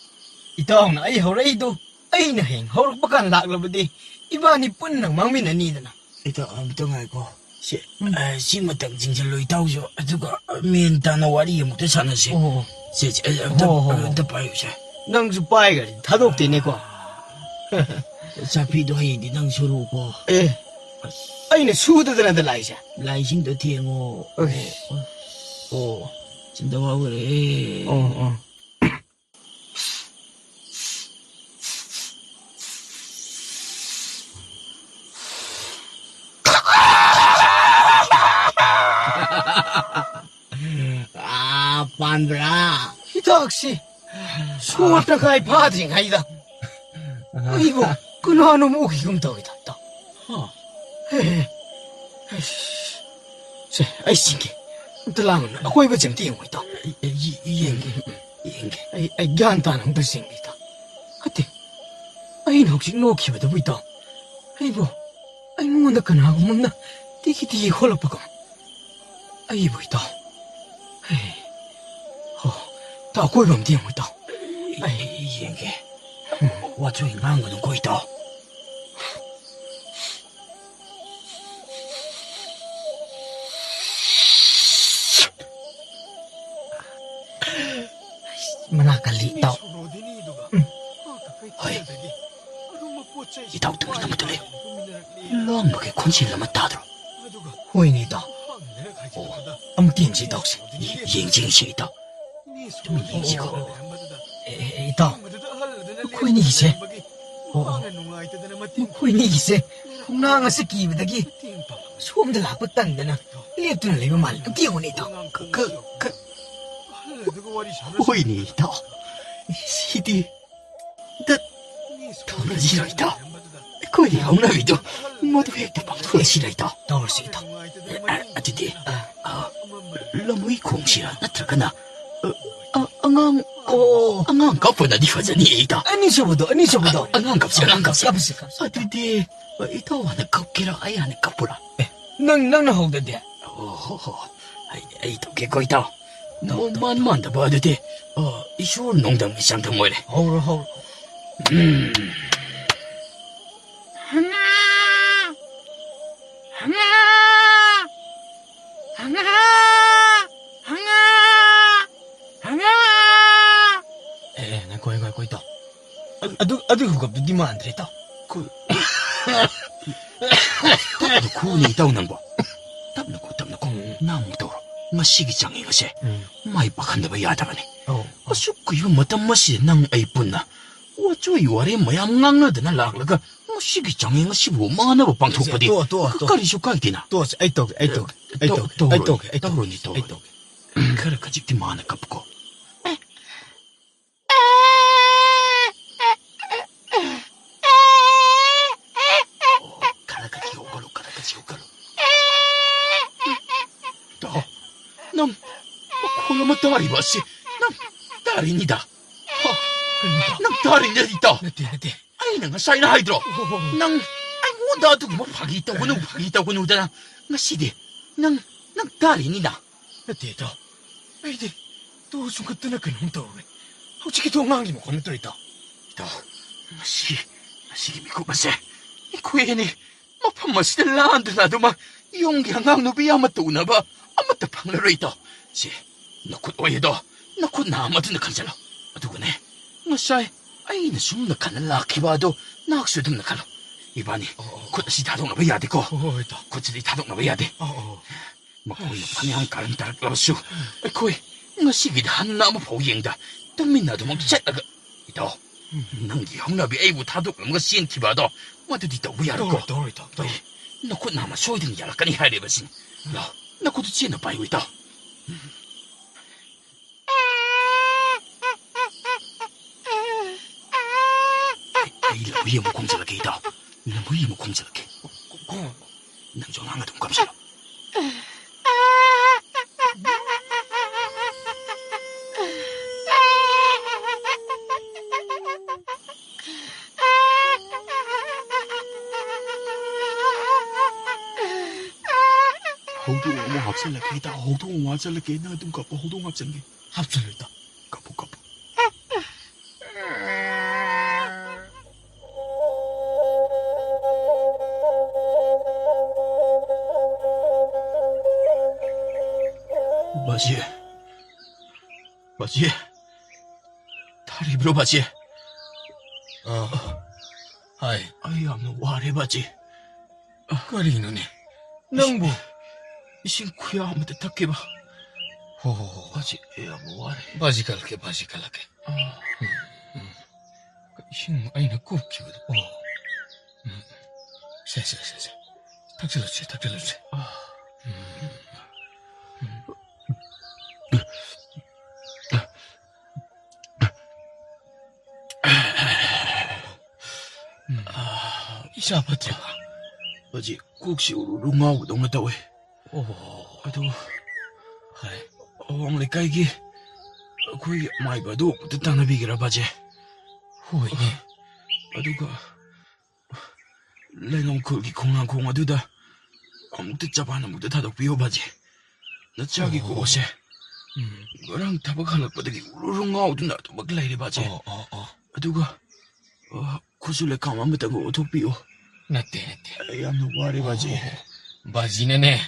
이따오나 아이 호레이도 아이나 행 호럭바간 락러버디 이바니 뿐낭 망미나니드나. Ito amto nga ko. Si matang jingjallo itaw jo. Aduga minta na wari amukta sana si. 오. Si da payo siya. 낭수 빠이가리 다독되네 거. Sapido hay di nang suru ko. 에. 아이네 수드드나들 라이자. Laising do tiengo. Sandawa ure. 반브라. 이닥시. 수어다가이 파드링 아이다. 이거 그나노 목이 금덩이다. 세, 아이싱게. 들라면 아코이 버잼 띄우고 있다. Yenge. 아이 간단한 것도 생기다. 하트. 아이 혹시 놓기봐도 보이다. 아이고. 아이 뭔가 그나고 뭔가 디기 홀로빠가. 아이 보이다. 에이. 다 고이밤 띄우고 있다. Yenge. Wachoy ngang ko ko ito. Manakali tao. Hoy. Itaw tumi na matuli. Long bagay kunsin lamat tadro. Hoy ni tao. Ang tinsi tao si. Yingjing siya ito. Tumi yingsi ko. Tao. Hoy ni ise. Hoy ni ise. Kung nga sa kibadagi. Suom dala ko tanda na. Lito na lang mahal. Ang tiyo ni tao. Hoy ni ito. Sidi. 떨어지러 있다. 거의 영남이도 모두 핵대방 돌아시라 있다. 나올 수 있다. 아드디, 너무이 공시라 나트라가나. 안강 갚으나 니가자니 있다. 아니 저보다. 안강 값이야. 값이. 아드디, 이따 와나 갚기라 아예 안에 갚으라. 낭나 하오던데. ꯑꯩ ꯇꯧꯒꯦꯀꯣ ꯏꯇꯥꯎ ꯃꯥꯟ ꯃꯥꯟꯗꯕ ꯑꯗꯨꯗꯤ ꯏꯁꯣꯔ ꯅꯣꯡꯗꯝꯒꯤ ꯆꯥꯡꯊꯪ ꯑꯣꯏꯔꯦ ꯍꯧꯔꯣ ꯍꯧꯔꯣ ꯉꯥꯏꯈꯣ ꯏꯇꯥꯎ ꯑꯗꯨ ꯍꯨꯀꯞꯇꯨꯗꯤ ꯃꯥꯟꯗ꯭ꯔꯦ ꯏꯇꯥꯎ ꯇꯞꯅ ꯈꯨꯅꯤ ꯏꯇꯥꯎ ꯅꯪꯕꯣ ꯇꯞꯅ ꯈꯨ ꯅꯪ ꯇꯧꯔꯣ ꯉꯁꯤꯒꯤ ꯆꯪꯉꯤ ꯑꯁꯦ ꯃꯥꯏ ꯄꯥꯛꯍꯟꯗꯕ ꯌꯥꯗꯕꯅꯤ ꯑꯁꯨꯛ ꯀꯨꯏꯕ ꯃꯇꯝ ꯑꯁꯤꯗ ꯅꯪ ꯑꯩ ꯄꯨꯟꯅ ꯋꯥꯆꯣꯏ ꯋꯥꯔꯦ ꯃꯌꯥꯝ ꯉꯥꯡꯅꯗꯅ ꯂꯥꯛꯂꯒ ꯉꯁꯤꯒꯤ ꯆꯪꯉꯤ ꯑꯁꯤꯕꯨ ꯃꯥꯟꯅꯕ ꯄꯥꯡꯊꯣꯛꯄꯗꯤ ꯀꯔꯤꯁꯨ ꯀꯥꯏꯗꯦꯅ ꯇꯣꯛꯑꯁꯤ ꯑꯩ ꯇꯧꯒꯦ ꯇꯧꯔꯣꯅꯤ ꯈꯔ ꯈꯖꯤꯛꯇꯤ ꯃꯥꯅ ꯀꯞꯀꯣ ꯅꯪ ꯃꯈꯣꯜ ꯑꯃ ꯇꯥꯔꯤꯕ ꯑꯁꯤ ꯅꯪ ꯇꯥꯔꯤꯅꯤꯗ ꯅꯪ ꯇꯥꯔꯤꯅꯤꯗ ꯏꯇꯥꯎ ꯅꯠꯇꯦ ꯑꯩꯅ ꯉꯁꯥꯏꯅ ꯍꯥꯏꯗ꯭ꯔꯣ ꯅꯪ ꯑꯩꯉꯣꯟꯗ ꯑꯗꯨꯒꯨꯝꯕ ꯐꯥꯒꯤ ꯇꯧꯒꯅꯨꯗꯅ ꯉꯁꯤꯗꯤ ꯅꯪ ꯇꯥꯔꯤꯅꯤꯗ ꯅꯠꯇꯦ ꯏꯇꯥꯎ ꯑꯩꯗꯤ ꯇꯣ ꯁꯨꯡꯈꯠꯇꯅ ꯀꯩꯅꯣꯝ ꯇꯧꯔꯦ ꯍꯧꯖꯤꯛꯀꯤꯗꯣ ꯑꯉꯥꯡꯒꯤ ꯃꯈꯣꯟ ꯅꯠꯇ꯭ꯔꯣ ꯏꯇꯥꯎ ꯉꯁꯤꯒꯤ ꯃꯤꯀꯨꯞ ꯑꯁꯦ ꯑꯩꯈꯣꯏ ꯑꯅꯤ ꯃꯐꯝ ꯑꯁꯤꯗ ꯂꯥꯟꯗꯨꯅ ꯑꯗꯨꯃꯛ ꯌꯨꯝꯒꯤ ꯑꯉꯥꯡ ꯅꯨꯄꯤ ꯑꯃꯠꯇ ꯎꯅꯕ ꯑꯃꯠꯇ ꯐꯪꯂꯔꯣꯏ ꯏꯇꯥꯎ ꯁꯤ ꯅꯈꯨꯠ ꯑꯣꯏꯌꯦꯗꯣ ꯅꯈꯨꯠ ꯅꯥꯝ ꯑꯗꯨꯅ ꯈꯟꯖꯜꯂꯣ ꯑꯗꯨꯒꯅꯦ ꯉꯁꯥꯏ ꯑꯩꯅ ꯁꯨꯝꯅ ꯈꯟꯅ ꯂꯥꯛꯈꯤꯕ ꯑꯗꯣ ꯅꯍꯥꯛꯁꯨ ꯑꯗꯨꯝꯅ ꯈꯜꯂꯣ ꯏꯕꯥꯅꯤ ꯈꯨꯠ ꯑꯁꯤ ꯊꯥꯗꯣꯛꯅꯕ ꯌꯥꯗꯦꯀꯣ ꯍꯣꯏ ꯏꯇꯥꯎ ꯈꯨꯠꯁꯤꯗꯤ ꯊꯥꯗꯣꯛꯅꯕ ꯌꯥꯗꯦ ꯃꯈꯣꯏꯅ ꯐꯅꯌꯥꯝ ꯀꯥꯔꯟ ꯇꯥꯔꯛꯂꯕꯁꯨ ꯑꯩꯈꯣꯏ ꯉꯁꯤꯒꯤꯗ ꯍꯟꯅ ꯑꯃꯐꯥꯎ ꯌꯦꯡꯗ ꯇꯨꯃꯤꯟꯅ ꯑꯗꯨꯃꯛ ꯆꯠꯂꯒ ꯏꯇꯥꯎ ꯅꯪꯒꯤ ꯍꯧꯅꯕꯤ ꯑꯩꯕꯨ ꯊꯥꯗꯣꯛꯂꯝꯒ ꯆꯦꯟꯈꯤꯕ ꯑꯗꯣ ꯃꯗꯨꯗꯤ ꯇꯧꯕ ꯌꯥꯔꯣꯏꯀꯣ ꯇꯧꯔꯣꯏ ꯏꯇꯥꯎ ꯅꯈꯨꯠ ꯅꯥꯝꯃ ꯁꯣꯏꯗꯅ ꯌꯥꯔꯛꯀꯅꯤ ꯍꯥꯏꯔꯤꯕꯁꯤꯅꯤ ꯂꯥꯎ ꯅꯈꯨꯠꯇꯨ ꯆꯦꯟꯅ ꯄꯥꯏꯌꯨ ꯏꯇꯥꯎ ꯑꯩ ꯂꯝꯍꯨꯏ ꯑꯃꯨꯛ ꯈꯣꯡꯖꯜꯂꯛꯀꯦ ꯏꯇꯥꯎ ꯂꯝꯍꯨꯏ ꯑꯃꯨꯛ ꯈꯣꯡꯖꯜꯂꯛꯀꯦ ꯅꯪꯁꯨ ꯑꯉꯥꯡ ꯑꯗꯨꯝ ꯀꯞꯁꯜꯂꯣ ꯍꯧꯗꯣꯡ ꯑꯃꯨꯛ ꯍꯥꯞꯆꯜꯂꯛꯀꯦ ꯏꯇꯥꯎ ꯍꯧꯗꯣꯡ ꯑꯃꯨꯛ ꯍꯥꯞꯆꯜꯂꯛꯀꯦ ꯅꯪ ꯑꯗꯨꯝ ꯀꯞꯄꯣ ꯍꯧꯗꯣꯡ ꯍꯥꯞꯆꯟꯒꯦ ꯍꯥꯞꯆꯜꯂꯨ ꯏꯇꯥꯎ ꯀꯞꯄꯨ 바지 다리브로 바지 하이 아이 없는 와래 바지 ꯀꯔꯤꯅꯣꯅꯦ ꯅꯪꯕꯨ 이신 쿠야 아무데 탁게봐 ꯍꯣ 바지 애야 뭐 와래 바지 갈게 이신 아이나 굽기거든 세 탁질러주지 이제 아파트야 바지 국시 우르르 ngau dong tao ấy adu 하이 ông lại cái gì kui mai bà du tự tăng nó bị cái baji 호이니 aduga lên ông cười cái không ngang aduda ông tự chấp hành ông tự thay đổi biểu baji nó chắc cái cô sẽ 그랑 타박하려거든 우르르 ngau dun 나도 막 lấy đi baji aduga 구슬에 가만 못하고 어떻게요 나때 얌노 와리 바지 바지네네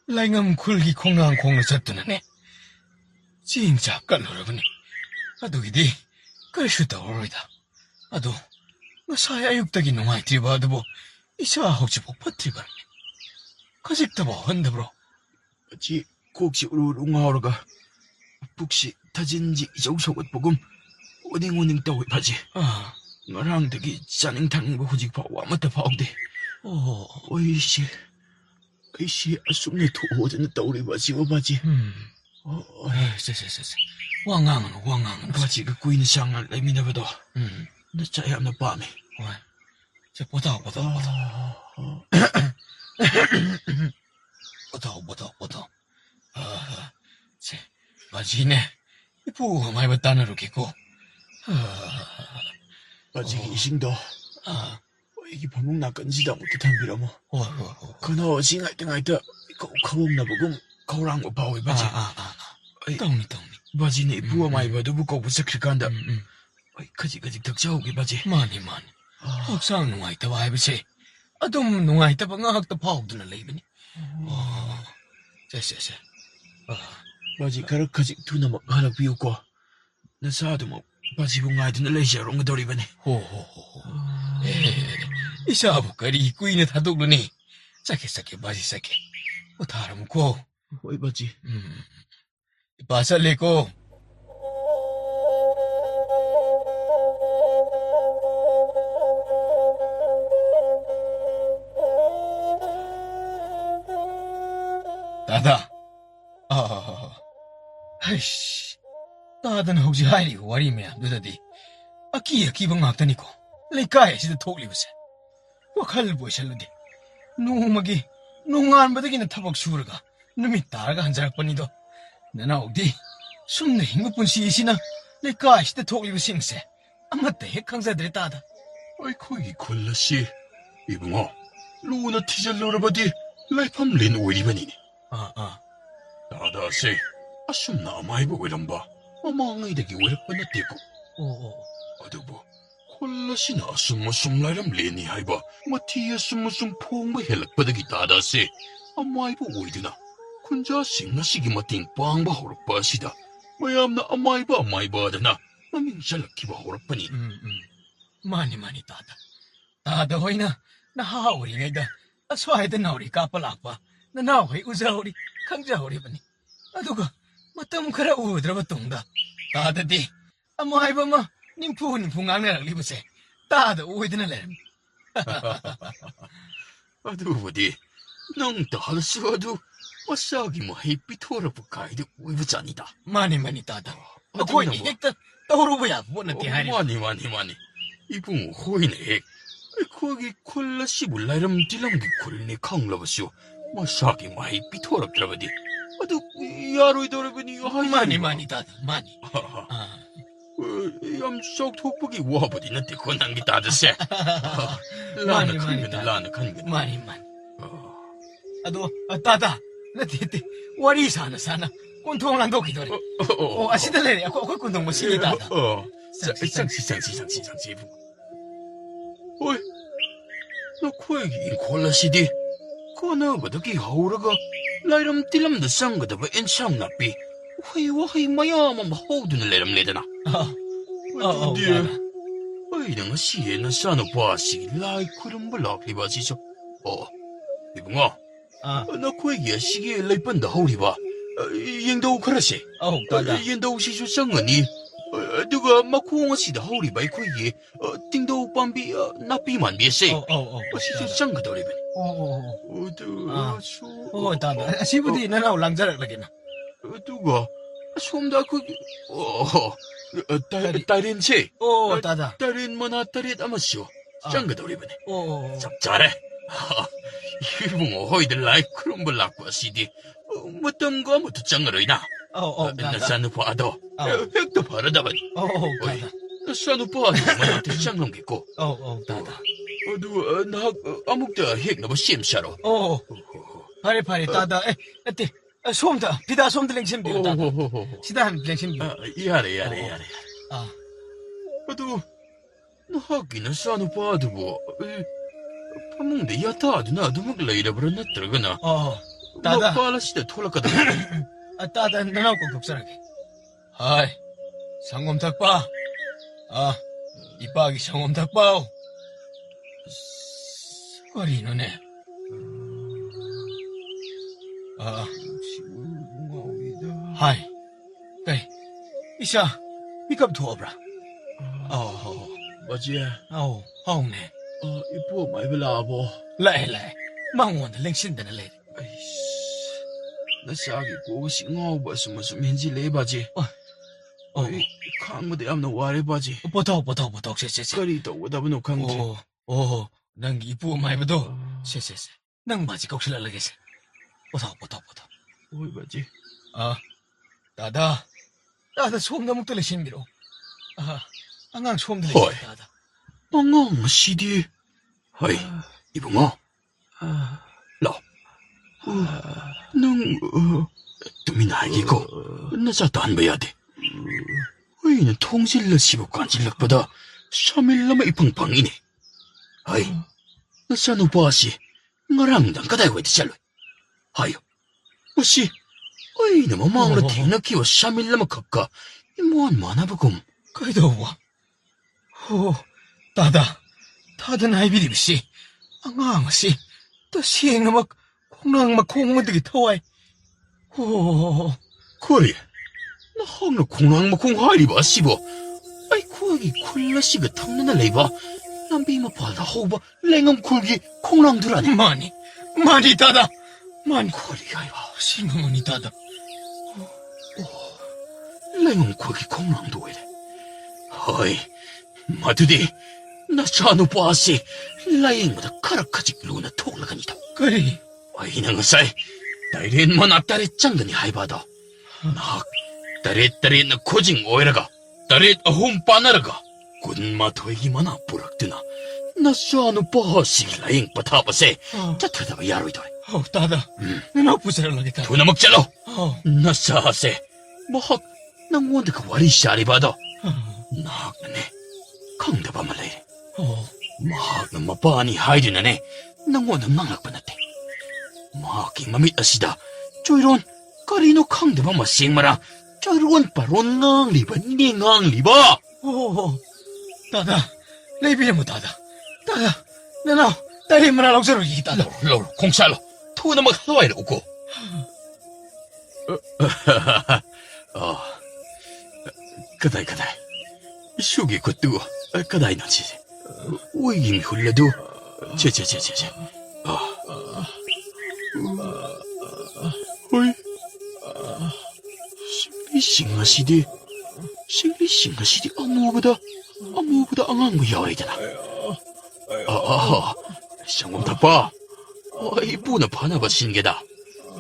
라잉엄 굴기 콩나한 콩을 쳤더네 진짜 깔로라보니 아두기디 그래슈다 오로이다 아두 사야 육덕이 농아이트리바 아두보 이샤 혹시 못 버티바네 가직다보 헌데브로 바지 국시 우르르 ngau가 북시 타진지 이정속을 보금 오닝오닝 떠오이 바지 ngārāng 짜닝 타는 거 후직 파워 아무것도 파워대 어이씨 아숨네 도호전에 떠오르 바지 바지 왕앙은 바지 그 구이는 샹을 내미나봐도 나 짜야 나 밤에 저 보다 제 바지네 이쁘고 많이 봤다는 겠고 바지 이싱도 이게 방금 나간지도 못해 담비라모 그너 싱할 때 가봉 나보고 ꯈꯧꯔꯥꯡꯕ ꯐꯥꯎꯋꯤ ꯕꯥꯖꯤ. ꯑꯩ ꯇꯧꯅꯤ ꯇꯧꯅꯤ. ꯕꯥꯖꯤꯅ ꯏꯄꯨ ꯑꯃꯥꯏꯕ ꯑꯗꯨꯕꯨ ꯀꯧꯕ ꯆꯠꯈ꯭ꯔꯤꯀꯥꯟꯗ ꯎꯝ. ꯑꯩ ꯈꯖꯤꯛ ꯊꯛꯆꯍꯧꯒꯦ ꯕꯥꯖꯤ. ꯃꯥꯅꯤ ꯃꯥꯅꯤ. ꯍꯛꯆꯥꯡ ꯅꯨꯡꯉꯥꯏꯇꯕ ꯍꯥꯏꯕꯁꯦ ꯑꯗꯨꯝ ꯅꯨꯡꯉꯥꯏꯇꯕ ꯉꯥꯛꯇ ꯐꯥꯎꯗꯨꯅ ꯂꯩꯕꯅꯤ. ꯁꯦ. ꯕꯥꯖꯤ ꯈꯔ ꯈꯖꯤꯛ ꯊꯨꯅꯃꯛ ꯍꯜꯂꯛꯄꯤꯌꯨꯀꯣ. ꯅꯁꯥꯗꯨꯃꯛ ꯕꯥꯖꯤꯕꯨ ꯉꯥꯏꯗꯨꯅ ꯂꯩꯖꯔꯝꯒꯗꯧꯔꯤꯕꯅꯤ. ꯍꯣ. 이사부 그리 꾸이네 다독르니. 싸게 바지 싸게. 다름고. ꯍꯣꯏ ꯕꯥꯖꯤ. 바살레고. 다다. 아이씨. 다다는 혹시 하이리 와리면 누다디. 아끼방 막다니고. 레이카에시도 톡리브세. 와칼 보이샬로디. 노마기 농안바닥이나 타박 수르가 놈이 따라가 한자락번이도 나나 어디 숨는 힘급분 시시나 레이카에시도 톡리브 싱세. 아마 대핵 강사들이 따다. 아이고 이 콜라씨. 이붕어. 루나 티젤로라바디 라이팜 린 오이리바니니. 다다씨. 아숨나 마이보 외람바. 어망이되기 외랍바나 떼고. 어두부. 콜라시나 아숨마숨 라이람 레니 하이바. 마티야 숨마숨 퐁바 헬락바닥이 다다씨. 아마이보 오이드나. 군자 싱나시기 마팅 빵바 호락바시다. 마얌나 아마이바 하다나. 마밍 잘락기바 호락바니. 많이 따다. 따다 호이나 나 하오리가이다. 아스와이다 나오리 까빨락바. 나 나오이 우자오리 강자오리바니. 아두가 마땀 카라 우드라바 똥다. 따다디. 아마이바마 님푸님 풍앙나락 리브세. 따다 오이드나 레름. 아두부디. 능 다르스와도 마사기 뭐 햇빛토라부 가이드 우이부자니다. 많이 따다. 호이니 핵다 떠오르고야 뭐나티 하리. 많이. 이붕 호이네 핵. 거기 콜라시 몰라이람 딜랑기 콜네 강라바시오. 마사기 뭐 햇빛토랍드라바디. 아두 야로이더라바니 많이 따다. 많이. 얌sak 톡보기 와버디나 데코난기 따드세. 라나 칸근. 많이. 아도 따다. 나 데데 와리 사나. 꼰통한 거 기도리. 아시달래야. 거 꼰통 뭐 시기 따다. 상시. 어이, 너 코에기 콜라시디. 코나바다기 하우라가 라이람 딜람다 쌍가다바 엔상 나삐. 회와 마야마 호두는 레람 레다나. 어이, 내가 시에는 사노 바시 라이 쿠름블 락리바시죠. 이붕아. 나 코에기야 시기에 라이판다 하우리바. 옌도 그라시. 따다. 옌도 시주 쌍언니. 누가 마쿠옹시다 하우리바 코에기. 띵도 밤비 나삐만 비세. 시주 쌍가더리베. 따다. 시부디 나나 랑자락 라기나. 누가 솜다 딸인지 따다. 딸인 뭐나 딸이 아마쇼 짱가더리버네. 잡잘해. 이봉 호이들 라이 크rum블 락과 시디 뭐떤 거 뭐도 짱가러이나. 나 산우 봐도 핵도 바르다바. 따다. 산우 봐도 뭐한테 짱넘겠고. 따다. 누가 나 아무것도 핵 너무 심샤로. 파리 따다. 에때 솜다. 비다 솜들 랭심비요 따다. 시다한 랭심비. 야래. 아도 나 하기는 산우 봐도 뭐 파몽데 야타드나 두목 레이라브라 나트르가나. 따다. 빨라시대 톨라카다. 따다 나나고 급사라게. 하이. 상검탁바. 이빠기 상검탁바오. 거리 너네. 하이. 그래. 이샤. 미컵 두어브라. 맞지야. 하옹네. 이뻐 많이 빌라보. 라이. 망원의 랭신드나 레이. 나 싸기 고시 ngau 무슨 민지 레바지. 강무대 암나 와레바지. 보터. 세. 거리 더우다브노 강지. 난 이쁘고 마이브도. 세. 난 마지 걱실라르게세. 보터. 오이 바지. 따다 소음 나묵들 신비로. 안강 소음들 따다. 엉엉 시디. 하이 이봉아. 라. 능 ꯇꯨꯃꯤꯟꯅ ꯍꯥꯏꯒꯦꯀꯣ. ꯅꯆꯥ ꯇꯥꯟꯕ ꯌꯥꯗꯦ. ꯑꯩꯅ ꯊꯣꯡꯖꯤꯜꯂꯁꯤꯕꯨ ꯀꯥꯟꯁꯤꯜꯂꯛꯄꯗ ꯁꯥꯃꯤꯜ ꯑꯃ ꯏꯐꯪ ꯐꯪꯏꯅꯦ. ꯍꯩ, ꯅꯆꯥꯅꯨꯄꯥꯁꯤ ꯉꯔꯥꯡꯗꯪ ꯀꯗꯥꯏꯋꯥꯏꯗ ꯆꯠꯂꯣꯏ? ꯍꯥꯏꯌꯨ. ꯃꯁꯤ ꯑꯩꯅ ꯃꯃꯥꯡꯗ ꯊꯦꯡꯅꯈꯤꯕ ꯁꯥꯃꯤꯜ ꯑꯃꯈꯛꯀ 이만 많아보금. ꯀꯩꯗꯧꯕ? ꯑꯣ, ꯇꯥꯗꯅ ꯍꯥꯏꯕꯤꯔꯤꯕꯁꯤ ꯑꯉꯥꯡ ꯑꯁꯤ ꯇꯁꯦꯡꯅꯃꯛ ꯈꯣꯡꯅꯥꯡ ꯃꯈꯣꯡꯗꯒꯤ ꯊꯋꯥꯏ. ꯑꯣ, 그래, 너학나 콩랑 마콩 하이리바 씨보. 아이쿠기 쿨라씨가 탐나나 레이바. 남비마 바다 호바 랭엄 쿨기 콩랑들아니. 많이 따다. 많이 쿨이 하이바. 심어머니 따다. 랭엄 쿨기 콩랑도 왜래. 하이, 마두디, 나 자누 바씨 라잉마다 카라카직 루나 톡라가니다. 그리. 아이는 사이 다이렌만 앞다리 짱근이 하이바다. 나 다렛다렛 나 코징 오이라가 다렛 아홈 빠나라가 군마 토이기만 앞부락드나 나 자누 바씨 라잉 바타바세 자트다바 야로이도래. 따다. 나 부스러라겠다. 두나 먹잘로. 나 사세 마학 나 원드가 와리 샤리바다. 나그네 강다바 말레. 마학나 마바니 하이드나네 나 원드 망락바나테. 마기 마밋 아시다. 쪼이론 까리노 강드바 마싱마라 쪼이론 바론 낭리바 니 낭리바. 따다. 레이비레모 따다. 나나 딸이 만나 럭서로 이기다. 로로 공살로 투나 막 하와이를 오고. 그다이 슈기 것도 그다이 나지. 오이김 흘려도 제제제제제. 어이, 싱리싱하시디 아무보다 앙앙부 야와이잖아. 상공 탑바. 이쁘나 파나바 신게다.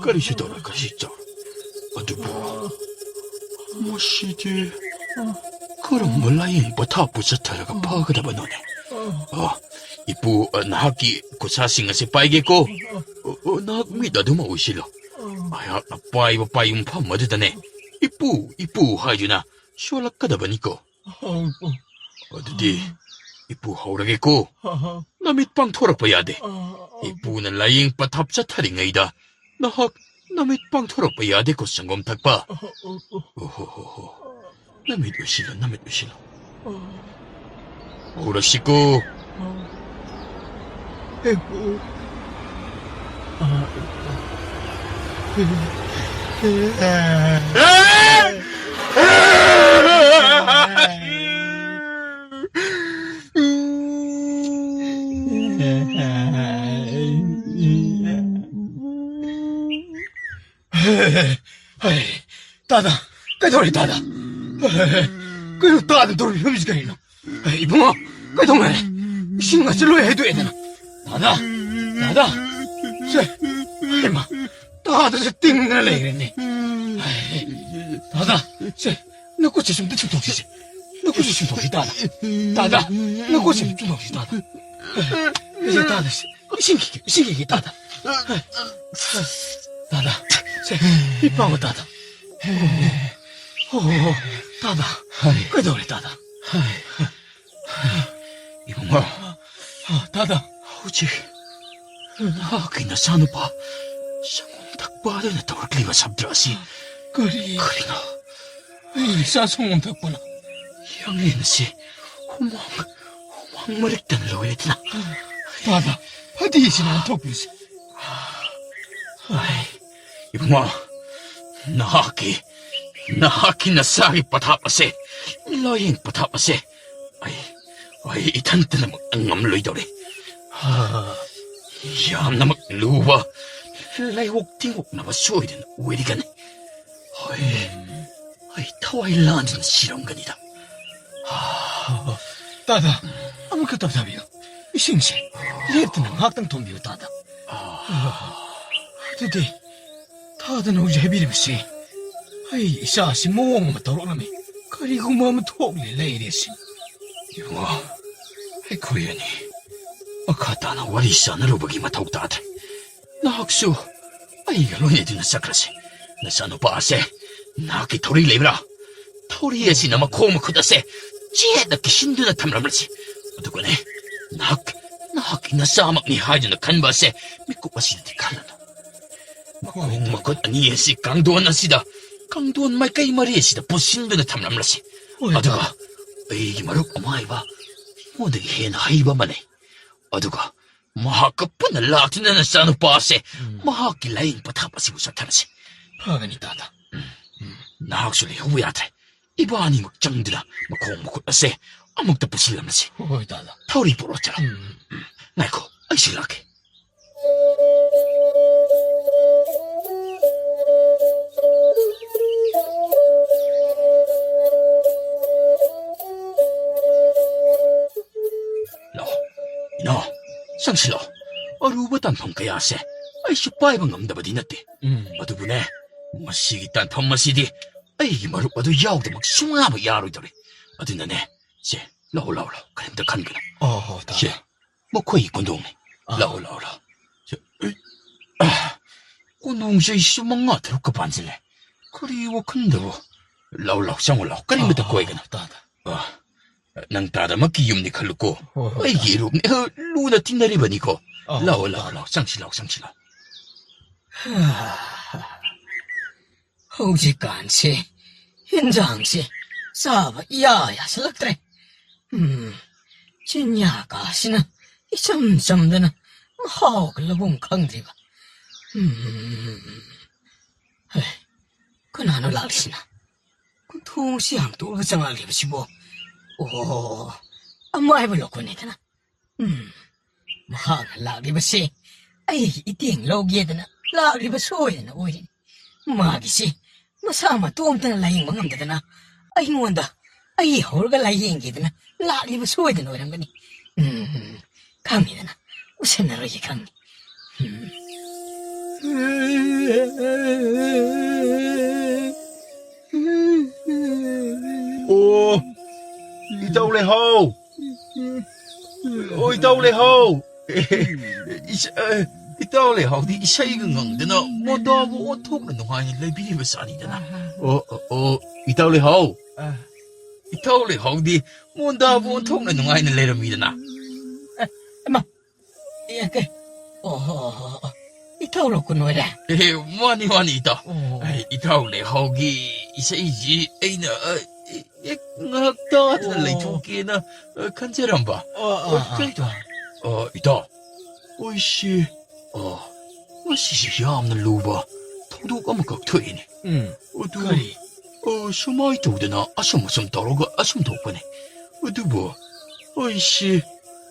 까리시더라 까시죠. 어두부. 뭐시디. 그럼 몰라잉 버타 부서타라가 파그다바 너네. 이쁘 나하기 고사싱아시 빠이겠고. 나 미다도마 오실러. 아야 나 빠이 팜마드다네. 이쁘 하이주나 쇼락가다바니까. 어디디 이쁘 하오라겠고. 나 밑방 토락봐야돼. 이쁘는 라잉 빠탑자 타링아이다. 나 밑방 토락봐야돼 고상검 탁봐. 오호호호. 나 밑으실러. 오라시고. 따다. 그돌이 따다. 그리고 따다 돌이 흠지가 있노. 이봉아, 그동안 신가슬로 해둬야 되나. 따다. 이마, 따다서 띵나래 이랬네. 따다, 너 꽃이 좀 늦추 도시지. 너 꽃이 좀 도시 따다. 너 꽃이 좀 도시 따다. 이제 따다, 신기게 따다. 따다, 이방어 따다. 따다, 그돌이 따다. 이봉아, 따다. 오직 나기나 사누바 상공탁 빠르나 더클리가 잡들어시. 그리나 사성공 덕분에 양리는시 호망 머릭단으로 해야 되나. 따다. 어디시나 덕분이지. 이봉아, 나하기 나 사기 빠타빠세 라잉 빠타빠세. 이탄뜨나 막 앙암로이더래. 얌나 막 루바 라이옥 띵옥 나바 수어이든 우에리가네. 타와일란드는 실험간이다. 따다. 아무것도 없다비요. 싱싱 랩트는 학당 돈비요 따다. 근데 다들 오지 해비림씨. 사시 모험만 떨어라미. 그리고 뭐면 톡리 레이리씨. 이봉아, 고연이 아카타나 와리샤나로 보기만 더욱다들. 나 학수 이가 로에드나 사크라시 ꯅꯆꯥꯅꯨꯄꯥꯁꯦ ꯅꯍꯥꯛꯀꯤ ꯊꯧꯔꯤ ꯂꯩꯕ꯭ꯔꯥ? ꯊꯧꯔꯤ ꯑꯁꯤꯅ ꯃꯈꯣꯡ ꯃꯈꯨꯠ ꯑꯁꯦ ꯆꯦꯠꯅ ꯀꯤꯁꯤꯟꯗꯨꯅ ꯊꯝꯂꯝꯂꯁꯤ. ꯑꯗꯨꯒꯅꯦ ꯅꯍꯥꯛꯀꯤ ꯅꯆꯥꯃꯛꯅꯤ ꯍꯥꯏꯗꯨꯅ ꯈꯟꯕ ꯑꯁꯦ ꯃꯤꯀꯨꯞ ꯑꯁꯤꯗꯗꯤ ꯈꯜꯂꯅꯨ. ꯃꯈꯣꯡ ꯃꯈꯨꯠ ꯑꯅꯤ ꯑꯁꯤ ꯀꯥꯡꯗꯣꯟ ꯃꯥꯏꯀꯩ ꯃꯔꯤ ꯑꯁꯤꯗ ꯄꯨꯁꯤꯟꯗꯨꯅ ꯊꯝꯂꯝꯂꯁꯤ. ꯑꯗꯨꯒ ꯑꯩꯒꯤ ꯃꯔꯨꯞ ꯑꯃ ꯍꯥꯏꯕ ꯑꯩꯉꯣꯟꯗꯒꯤ ꯍꯦꯟꯅ ꯍꯩꯕ ꯑꯃ ꯂꯩ. ꯑꯗꯨꯒ ꯃꯍꯥꯛꯀ ꯄꯨꯟꯅ ꯂꯥꯛꯇꯨꯅ ꯅꯆꯥꯅꯨꯄꯥ ꯑꯁꯦ ꯃꯍꯥꯛꯀꯤ ꯂꯥꯏꯌꯦꯡ ꯄꯊꯥꯞ ꯑꯁꯤꯕꯨ ꯆꯠꯊꯔꯁꯤ. ꯐꯒꯅꯤ ꯇꯥꯗ. ꯅꯍꯥꯛꯁꯨ ꯂꯩꯍꯧꯕ ꯌꯥꯗ꯭ꯔꯦ. ꯏꯕꯥꯅꯤꯃꯛ ꯆꯪꯗꯨꯅ ꯃꯈꯣꯡ ꯃꯈꯨꯠ ꯑꯁꯦ ꯑꯃꯨꯛꯇ ꯄꯨꯁꯤꯜꯂꯝꯂꯁꯤ. ꯍꯣꯏ ꯇꯥꯗ. ꯊꯧꯔꯤ ꯄꯨꯔꯛꯑꯣ ꯆꯠꯂꯣ. ꯉꯥꯏꯈꯣ, ꯑꯩꯁꯨ ꯂꯥꯛꯀꯦ. ꯂꯥꯛꯑꯣ, ꯏꯅꯥꯎ, ꯆꯪꯁꯤꯜꯂꯛꯑꯣ. ꯑꯔꯨꯕ ꯇꯥꯟꯐꯝ ꯀꯌꯥꯁꯦ ꯑꯩꯁꯨ ꯄꯥꯏꯕ ꯉꯝꯗꯕꯗꯤ ꯅꯠꯇꯦ. ꯑꯗꯨꯕꯨꯅꯦ, ꯃꯁꯤꯒꯤ ꯇꯥꯟꯐꯝ ꯑꯁꯤꯗꯤ ꯑꯩꯒꯤ ꯃꯔꯨꯞ ꯑꯗꯨ ꯌꯥꯎꯗꯃꯛ ꯁꯨꯡꯌꯥꯕ ꯌꯥꯔꯣꯏꯗꯧꯔꯦ. ꯑꯗꯨꯅꯅꯦ, ꯁꯦ, ꯂꯥꯛꯑꯣ, ꯀꯔꯤꯝꯇ ꯈꯟꯒꯅꯨ. ꯑꯣ ꯇꯥꯗ. ꯁꯦ, ꯃꯈꯣꯏꯒꯤ ꯀꯣꯟꯗꯣꯡꯅꯤ. ꯂꯥꯛꯑꯣ. ꯀꯣꯟꯗꯣꯡꯁꯦ ꯑꯩꯁꯨ 5-6ꯀ ꯄꯥꯟꯁꯤꯜꯂꯦ. ꯀꯔꯤ ꯋꯥꯈꯟꯗꯕꯣ? ꯂꯥꯛꯑꯣ, ꯆꯪꯉꯣ. ꯀꯔꯤꯃꯇ ꯀꯣꯏꯒꯅꯨ. ꯇꯥꯗ. ꯅꯪ ꯇꯥꯗꯃꯛꯀꯤ ꯌꯨꯝꯅꯤ ꯈꯜꯂꯨꯀꯣ. ꯍꯣꯏ, ꯑꯩꯒꯤ ꯏꯔꯨꯞꯅꯤ. ꯂꯨꯅ ꯇꯤꯟꯅꯔꯤꯕꯅꯤꯀꯣ. ꯂꯥꯛꯑꯣ. ꯂꯥꯛꯑꯣ. ꯆꯪꯁꯤꯜꯂꯛꯑꯣ. ꯍꯧꯖꯤꯛꯀꯥꯟꯁꯦ ꯍꯦꯟꯖꯥꯡꯁꯦ ꯆꯥꯕ ꯌꯥꯁꯤꯜꯂꯛꯇ꯭ꯔꯦ. ꯆꯤꯟꯌꯥꯀꯥꯁꯤꯅ ꯏꯆꯝ ꯆꯝꯗꯅ ꯃꯍꯥꯎꯒ ꯂꯧꯐꯝ ꯈꯪꯗ꯭ꯔꯤꯕ. ꯀꯅꯥꯅꯣ ꯂꯥꯛꯂꯤꯁꯤꯅ? ꯊꯣꯡꯁꯤ ꯍꯥꯡꯇꯣꯛꯑꯒ ꯆꯪꯂꯛꯂꯤꯕꯁꯤꯕꯣ? ꯑꯣ, ꯑꯃꯥꯏꯕ ꯂꯧꯈꯠꯅꯤꯗꯅ. ꯃꯍꯥꯛꯅ ꯂꯥꯛꯂꯤꯕꯁꯦ ꯑꯩꯒꯤ ꯏꯇꯦꯡ ꯂꯧꯒꯦꯗꯅ ꯂꯥꯛꯂꯤꯕ ꯁꯣꯏꯗꯅ ꯑꯣꯏꯔꯤꯅꯤ. ꯃꯥꯒꯤꯁꯤ ꯃꯁꯥ ꯃꯇꯣꯝꯇꯅ ꯂꯥꯌꯦꯡꯕ ꯉꯝꯗꯗꯅ ꯑꯩꯉꯣꯟꯗ ꯑꯩ ꯍꯧꯔꯒ ꯂꯥꯌꯦꯡꯒꯦꯗꯅ ꯂꯥꯛꯂꯤꯕ ꯁꯣꯏꯗꯅ ꯑꯣꯏꯔꯝꯒꯅꯤ. ꯈꯪꯉꯤꯗꯅ, ꯎꯁꯟꯅꯔꯣꯏꯒꯦ ꯈꯪꯉꯤ. ꯑꯣ, 이따 올래호. 이따 올래호. 이따 올래호. 네 이사이가 ꯉꯪꯗꯅ ꯃꯣꯟꯗꯥꯕꯨ ꯑꯣꯟꯊꯣꯛꯅ ꯅꯨꯡꯉꯥꯏꯅ ꯂꯩꯕꯤꯔꯤꯕ ꯆꯥꯅꯤꯗꯅ. 이따 올래호. 이따 올래호ꯗꯤ ꯃꯣꯟꯗꯥꯕꯨ ꯑꯣꯟꯊꯣꯛꯅ ꯅꯨꯡꯉꯥꯏꯅ ꯂꯩꯔꯝꯃꯤꯗꯅ. ꯑꯃ, 이타오로 끊어라. 많이 있다. 이타올래 허기 이세이지 에이나 ngakta leitukiena kanjeramba. 그래도 이다. 오이씨. 마시시 야암나 루바. 도둑 아무각 퇴이네. 어두리. 수마이 도드나 아숨 떨어가 아숨 덕분에. 어두보. 오이씨.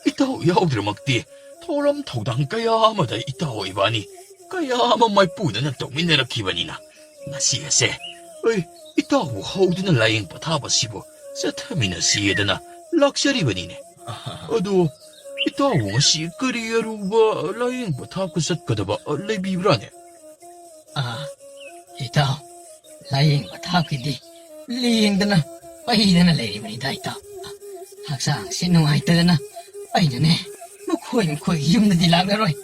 이따오 야오들 막디. 토람 토당 까야마다 이따오 이바니. 까야마 마이 뿌드나 동민네라 기반이나. 나시에세. 이따오 하우드나 라잉 바타바시보. 세타미나 시에드나 락셔리바니네. 어두. 이따오 시끄리야루바 라잉 바타고 삿거다바 레비브라네. 이따오 라잉 바타기디 리잉드나 빠이드나 레리바니다 이따. 항상 신농아이뜨드나 빠이드네. ꯃꯈꯣꯏ ꯌꯨꯝꯗꯗꯤ ꯂꯥꯛꯂꯔꯣꯏ.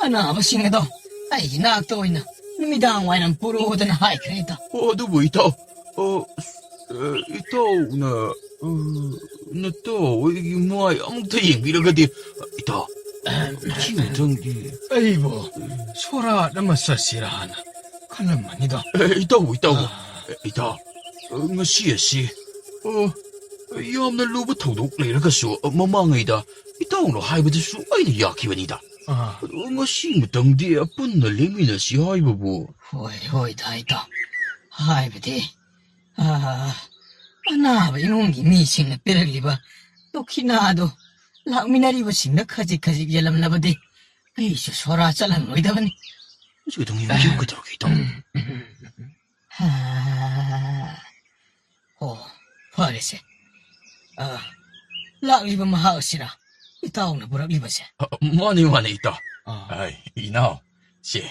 ꯑꯅꯥꯕꯁꯤꯡ ꯑꯗꯣ ꯑꯩꯒꯤ ꯅꯥꯛꯇ ꯑꯣꯏꯅ ꯅꯨꯃꯤꯗꯥꯡ ꯋꯥꯏꯔꯝ ꯄꯨꯔꯛꯑꯣꯗꯅ ꯍꯥꯏꯈ꯭ꯔꯦ ꯏꯇꯥꯎ. ꯑꯗꯨꯕꯨ ꯏꯇꯥꯎ, 이따오나 나또 이게 뭐 아무것도 얘기라가디 이따 지우정기 아이고 소라 남았었시라 하나 칼럼만이다. 이따오 이따 ngasiasi yamna luba thodok leiragasu mamangayda itaungno haibadasu aina yakibanida. ngasi matangdi apunna leminasi haibabu. ꯍꯣꯏ ꯏꯇꯥꯎ. ꯍꯥꯏꯕꯗꯤ ꯑꯅꯥꯕ ꯏꯃꯨꯡꯒꯤ ꯃꯤꯁꯤꯡꯅ ꯄꯤꯔꯛꯂꯤꯕ ꯗꯣꯈꯤꯅꯥꯗꯣ ꯂꯥꯛꯃꯤꯟꯅꯔꯤꯕꯁꯤꯡꯅ ꯈꯖꯤꯛ ꯌꯦꯜꯂꯝꯂꯕꯗꯤ ꯑꯩꯁꯨ ꯁꯣꯔꯥ ꯆꯠꯍꯜꯂꯣꯏꯗꯕꯅꯤ. 지금 이거 그대로 이따. ꯐꯔꯦꯁꯦ. ꯂꯥꯛꯂꯤꯕ ꯃꯍꯥꯛ ꯑꯁꯤꯔꯥ ꯏꯇꯥꯎꯅ ꯄꯨꯔꯛꯂꯤꯕꯁꯦ? 많이 있다. 이나, 씨,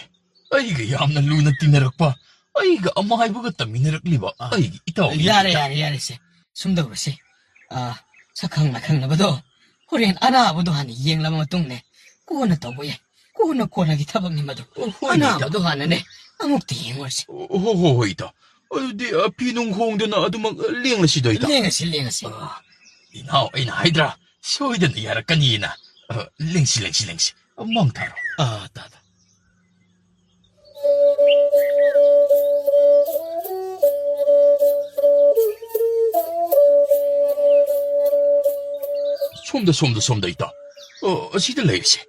아이가 얌나 루나 띠나락봐. 아이가 아마 하이버가 따미나락리바. 아이가 이따. 야래세. 숨더그러시. 사캉나캉나봐도 호렌 아나아보도 하니 이행라마 똥네. 꼬나 떠보예. 꼬나기 타박님마도 아나아보도 하는네. ꯑꯃꯨꯛꯇ ꯌꯦꯡꯉꯨꯔꯁꯤ. ꯍꯣꯏ ꯏꯇꯥꯎ. ꯑꯗꯨꯗꯤ ꯐꯤ ꯅꯨꯡ ꯍꯣꯡꯗꯅ ꯑꯗꯨꯃꯛ ꯂꯦꯡꯂꯁꯤꯗꯣ ꯏꯇꯥꯎ. ꯂꯦꯡꯉꯁꯤ. 이나오, 이나 하이드라, 소이든 야라까니나. 랭시. 멍타로. 따다. 솜다 있다. 시들 레이시.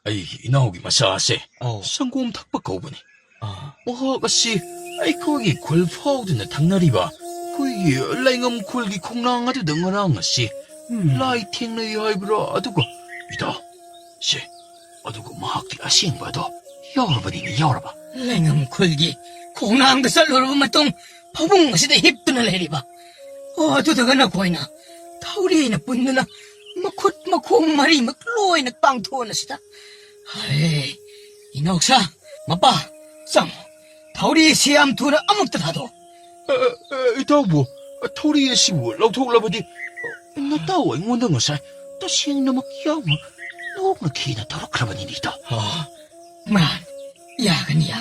아이, 이나오기 마사세. 상고음 탁바 거우보니. 아가씨, 아이, 거기 골파우드네 닭나리바. 거기 랭엄 굴기 콩랑아도 능어랑아씨. 라이 팅레이 하이브라 아두고. 이다. 씨, 아두고 마학디 아싱바도. 여러분이니 여러봐. 랭엄 굴기 콩나한 것을 누르고 마똥 파봉 것이다 힙드나 내리봐. 어두다가 나 고이나 타우리나 분느나 막콧 막콩말이 막 로이나 빵 토어나시다. 아이 이나옥사 마빠 쌍 타우리 시암 투나 아무것도 다도. 이따고 토리의 시부 라우톡라버디. 나 따오 앵원던 것을 또 시행나막 야무 너무 기나 더럽크라버니니다. 만 야간이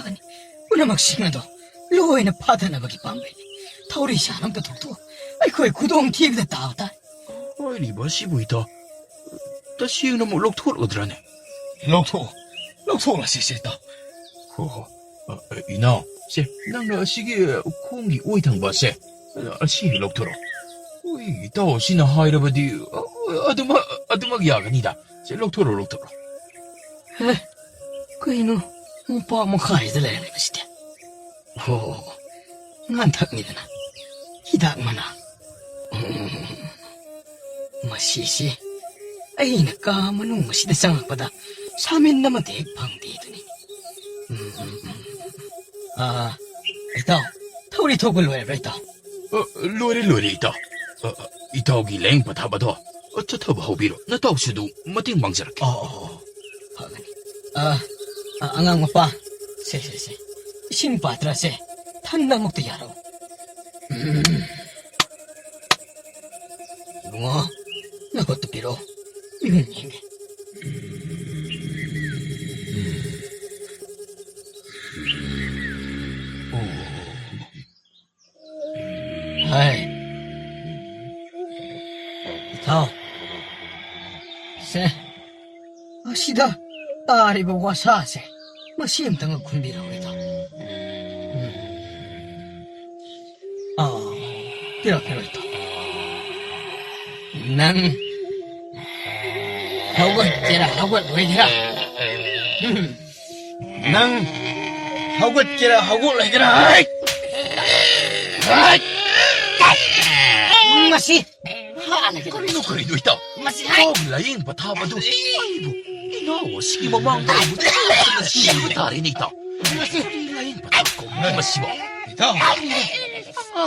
우나막 싱나도 로이나 파다나박이 빵베니 타우리 시암도 독도 아이 거의 구동 TV다 따오다. 아이 리바 시부 있다. 또 시행나막 록톡을 얻으라네. 록토라 시시다. 이나 세 낭나 시기 콩기 오이탕 바세 시 록토로. 오이 따오 시나 하이라버디 아두막 야간이다. 세 록토로. 그이노 오빠 뭐 가이드 내는 것이대. 난탁미드나 히닥마나. 마시시 아이나 까마누 마시대 쌍악바다 3인 남아 대방대더니. 이따 타우리 톡을 왜 이따. 로리 있다. 이따오기 랭파 타바도 어쩌타바 호비로 나 따오시도 마팅 방자라게. 하가니 안강 오빠 세 신바드라세 탄나목도 야로. 뭐 나 것도 비로 이게. 아이 이타오 세 아시다 딸이보 와사세 뭐 시험등을 굴리라고 해도. 비로 있다. 난 하고 왜지라. 난 하고 레기라. 마시 하나게 거리도 있다. 마시 랭파 타바도. 아이고 이나오 시기 망가로 시부 다리니 있다. 랭파 타고 마시보. 이다.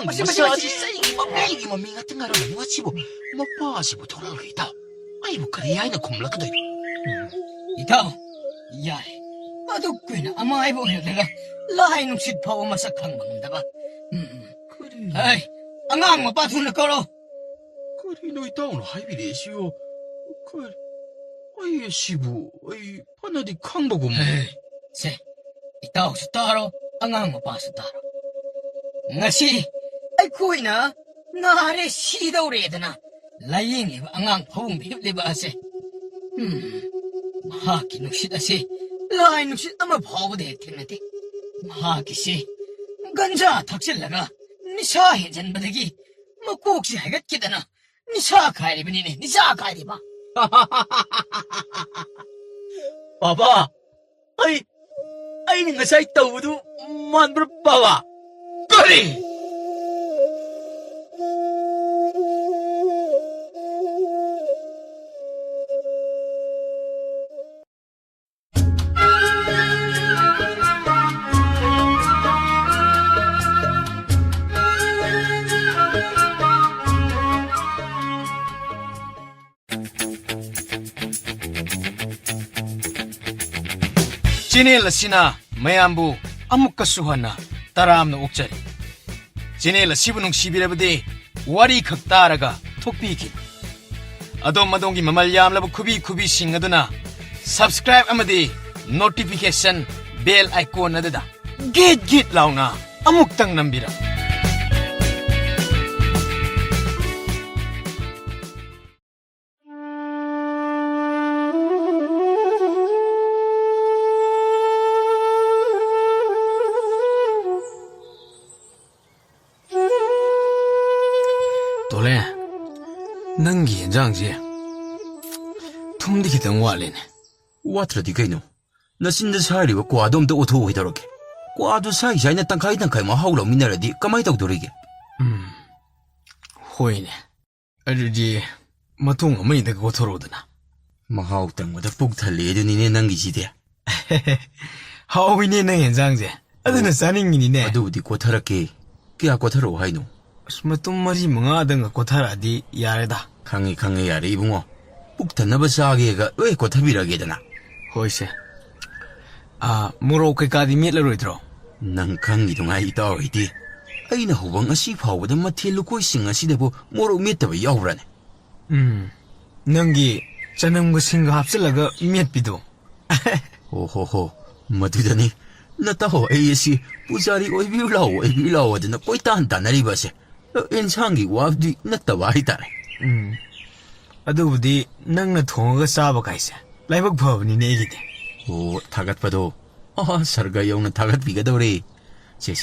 마시 이기만 민 같은 거로 마시보. 마시보 돌아오게 있다. 아이고 그래야 이나 곰락도. 이타오 야래 나도 꽤나 아마 아이보 내가 라이 놈씩 파워 마사 강방다가. 아이 안강 오빠 둘을 걸어. 그리노 이따오는 하이비레시오. 아이 시부 아이 파나디 강보고. 세 이따오 따로 안강 오빠 따로. ngasi ai khoi na ngare si dau re dana laying le angang phawung bi le ba se. ma ki no si da se lai no si ama phaw de thengati ma ki si ganja thaksil laga nisha he jan badagi ma kok si hagat kidana nisha khai le bani ne nisha khai de ba. Papa, ay ngasay tawudu manbro papa. Kari! Jinel sina mayambu amukkasu hana taramna ukjari. Jinel sibunung sibirabadi wari khak taraga thokpikin. Adom madongi mamal yamlaba kubi sing aduna subscribe amadi notification 벨 아이콘 어드다 깃깃 라우나 아묵당 남비라 돌레 넌기 현장지 tumdi kitang walin. Watradi kaino. Nasinda sariwa kwado amta utho hidaroke. Kwado sai sai na tangkai ma haulo minaradi kamai tawdorige. Hoine. Adudi matung amai da gotorodana. Mahau tangwada puk thale adunine nangi jide. Hawine nang 현장제. aduna saningini Adudi kotarake. Kya kotaro haino. matum mari mga dang kotaradi yareda. Kangi yare ibungo. Puk tanaba saagega we kotabiragedana. Hoise. Muro kadi mitlaroidro. Nang kangi dunga itaw iti. Aina hubang asi phawda mathelu koi sing asidabo moro mitaba yawrane. Nangi chanam singa hapsalaga mitpido. Ho. Madudani. Nataho ayesi pujari oibiulaw adana koitan tanaribase. Ensangi wabdi nataba hitare. Adubudi nang na thonga saba kaise. Laibak bhavani negide. Oh, tagatpado. Sarga yawna tagat bigadore. Che.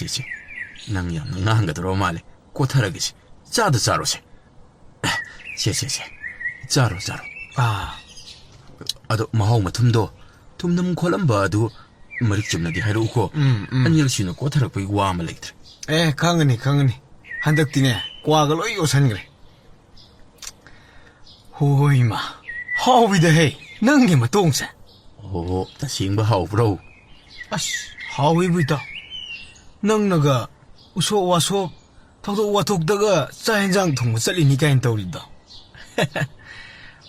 Nang yam nang gadro male. Kotaragisi. Chada charose. Che. Charo. Ado mahau matumdo. Tumnam kolamba adu marik chumnadi hairuko. Anyal sino kotarakpay wama leitre. Kangani. Handaktine kwaga loy osangre. Hoima. Hawida hey. Nangi matongse. Oh, tasingba hau bro. Hawi buita. Nang naga uso waso thawdo wathok daga chahenjang thong chalini kain tawrida.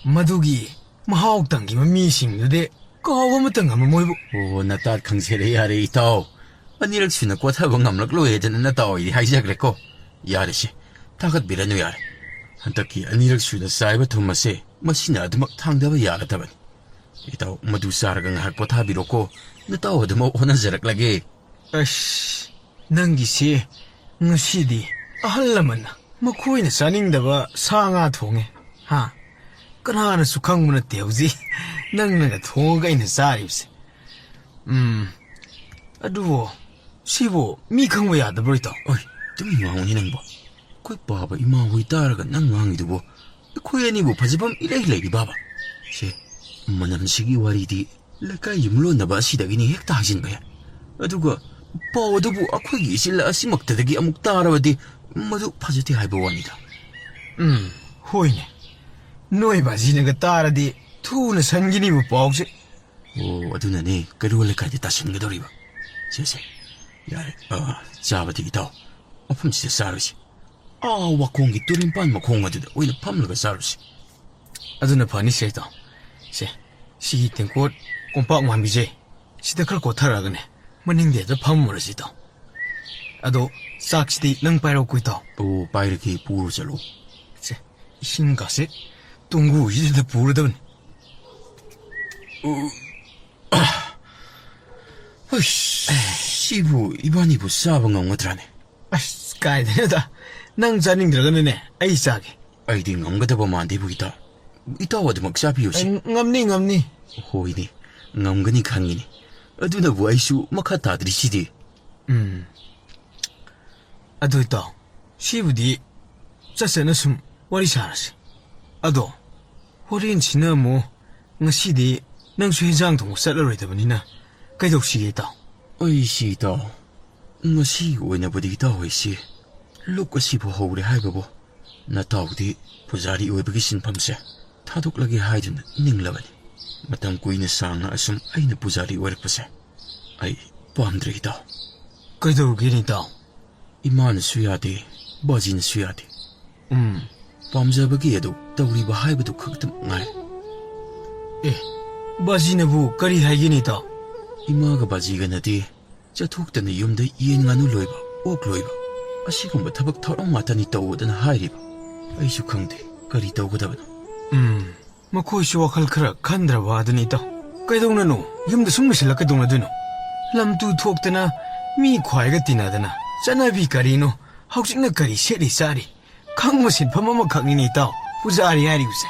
Madugi mahau tangi mami sing de kawa matang am moibu. Oh, natat khangsere yare itaw. Anirak sina kothaba ngamlak loe dana nataw idi haijagreko. Yare si. Tagat biranu yare. Hantaki anirak suna saiba thumase masina adumak thangdaba yagataban. Itaw madu sarga ngahak pothabiroko nataw adamo honazaraklage. Nangi si ngasidi ahalaman makoy na saningdaba sa nga thonge. Ha. Kanana sukhang muna tewzi nang naga thonga ina saribse. Aduwo sibo mi khangwa yadabro itaw. Oi, tumi ngawni nangbo. Koi baba ima hui taraga nang ngangidubo. Koi anibo phajabam ilai baba. Se manamsigi waridi lakai yumlo naba asidagini hekta hajinbaya. Aduga pawadubu akhoigi isila asimaktadagi amuk tarabadi madu phajati haiba wanida. Hoine. Noi bazinaga taradi thuna sangini bu pawse. Oh, adunani karole kaide tasingadoriba. Se. Yare, chabadi itaw. Apumsi sarusi. Wakongi turimpan makonga duda oila pamlaga sarusi. Aduna pani seito. Se, sigi tengkot kompak mambije. Sida kar kotaragane. Maningde da pamurasito. Ado saksidi nang pairo kuito. Oh, pairaki puru chalo. Se, isingase tunggu ida purudan. Sibu ibanibu sabang ngatrane. Kaidada. Nang janing dragane ai sage. Aidi ngamgadaba mandibu ita. Ita wadmak sabiyosi. Ngamni. Hoini. Ngamgani khangini. Aduna bu aisu makata adrisidi. Ado ito. Sibudi chasana sum wari sarasi. Ado. Horin china mo ngasidi nang suhenjang thong satlaroidabanina kaidoksige ito. Oi si ito. Ngasi oinabudi ito hoisi. Luk asibu hawre haibabu. Natawdi pujari oibagi sinpamse. Tadoklagi haiduna ninglabani. Matang kuina sanga asum aina pujari oirpase. Ay pamdre ito. Kaidokige ito. Imana suyade. Bajina suyade. Pamjabagi ado tawriba haibadu khaktam ngai. Bajinabu kari haigini ito. Imaga bajiga nadi. Chathukta na yumda yen nganu loiba. Ok loiba. Asigumba tabak thorong matani tawudana hairiba. Aisu khangde kari tawgadabana. Makoy si wakal kara kandraba adani ito. Kaidong nano, yumda summasilak kadong na duno. lamtu thoktana mi khwaiga tinadana chanabi karino hausikna kari seri sari khangmasin phamama khangini itaw pujari hari use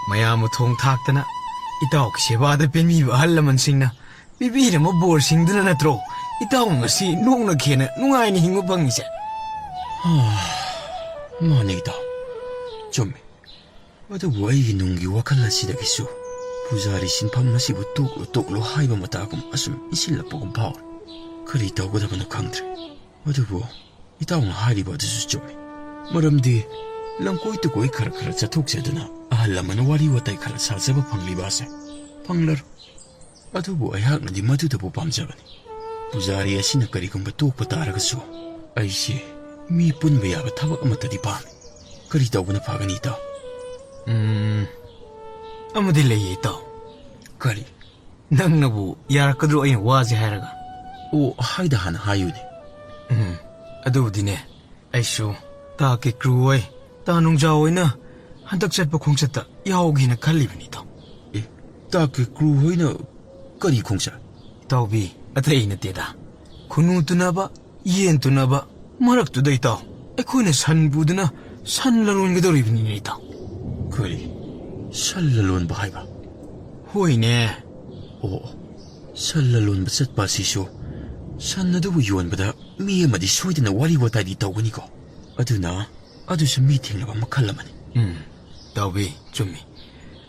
mayam thong thaktana itaw sebada penmi bahalaman singna bibira mo bor singduna natro itaw ngasi nongna khena nungai ni hingwa bangise 마네이다. 좀, 어디 와이 농기 와칼라시다기수. 부자리 신팜나시부 똑로 하이바 마다금 아숨 이실라 보금 파울. 그리 더고다바노 강들. 어디 이따옹 하리바드수 좀. 머람디 랑코이트 고이 카라카라 자톡세드나 아할라만 와리와 타이카라 사자바 팡리바세. 팡라로. 어디 아이학나디 마두다보 밤자바니. 부자리 아시나 까리금바 똑바 따라가수. 아이시 미 뿐바 야바 타박 아마타디 밤. 그리 더구나 파가니다. amadi leye itaw 그리. nangnabu yarakadro ayin wazi hairaga 오 하이다 하나 하유네. adubudine aishu ta ke kruwai ta nungjawina hantak chatpa khongchatta yawgina khallibani taw 에, 딱그 그루호이나 거리 공사. tawbi atei nateda khunu tunaba yen tunaba marak tu dai taw ekhoina san buduna san lalon gedoribni ni taw 거리 살랄론 바이바. hoine 오 살랄론 바셋 바시쇼. 산나도부 유언보다 미에마디 소이드나 와리와타디 떠오니고. 아두나 아두스 미팅라바 마칼라마니. tawbi chumi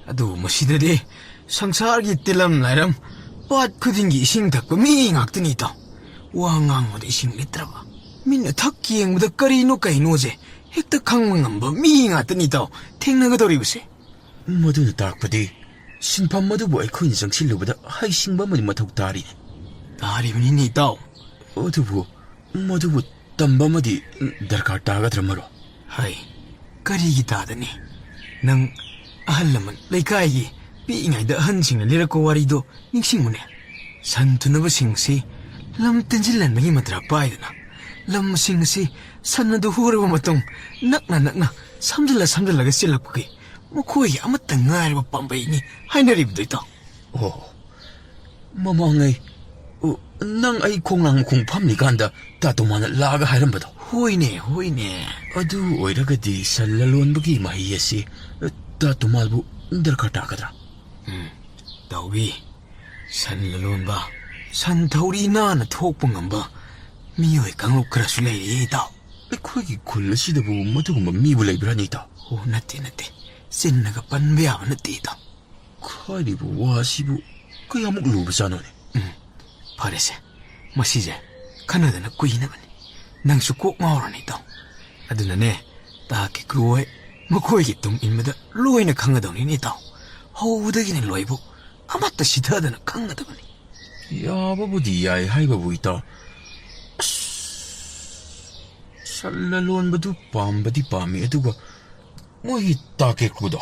adu masidade sangsargi tilam lairam pat khudingi ising thakpa mi ngaktani taw wangang mod ising litraba minna thakki engbuda karino kaino je hekta khangmangamba mi ngatani taw thengnagadoribuse 모두는 딱바디 신판 모두부 아이코인 정실로보다 하이싱바머니 마톡 다리네. daribni ni taw 어두부 모두부 땀바머디 달카 따가드라마로. hai karigi tadani nang ahallaman leikaigi piingaida ahansingna lirakko warido ningsingmune santunaba singsi lam tenjillanbagi matra paidana lam singsi sannadu huraba matong nakna samjalaga silakpagi mukhoy amatta ngairba pambaini hainaribdo itaw 오 마망이 낭 아이 공랑 공팜니 간다 따도만 라가 하이람바도. hoine अदु ओइरगदि सल्ललोनबगी माहियसि तातुमालबु दरका टाकदरा. tawbi san lalonba san thawri nana thokpa ngamba miyoi kanglup kharasu leiri taw ꯑꯩꯈꯣꯏꯒꯤ ꯈꯨꯜ ꯑꯁꯤꯗꯕꯨ ꯃꯗꯨꯒꯨꯝꯕ ꯃꯤꯕꯨ ꯂꯩꯕ꯭ꯔꯥꯅꯤꯇꯥ? oh natte sinnaga panba yaba natte taw ꯈꯥꯏꯔꯤꯕ ꯋꯥꯁꯤꯕꯨ ꯀꯌꯥꯃꯨꯛ ꯂꯨꯕꯖꯥꯠꯅꯣꯅꯦ? farese masije kanadana kuinabani nangsu kok ngawrani taw adunane ta ke kruoi makhoi gi tum inmada loina khangadawni ni taw howdagini loibu amatta sithadana khangadabani 야바부디 야이 하이바부 있다. 살랄론바두 빰바디 빰이 에두가 뭐이 따케꾸도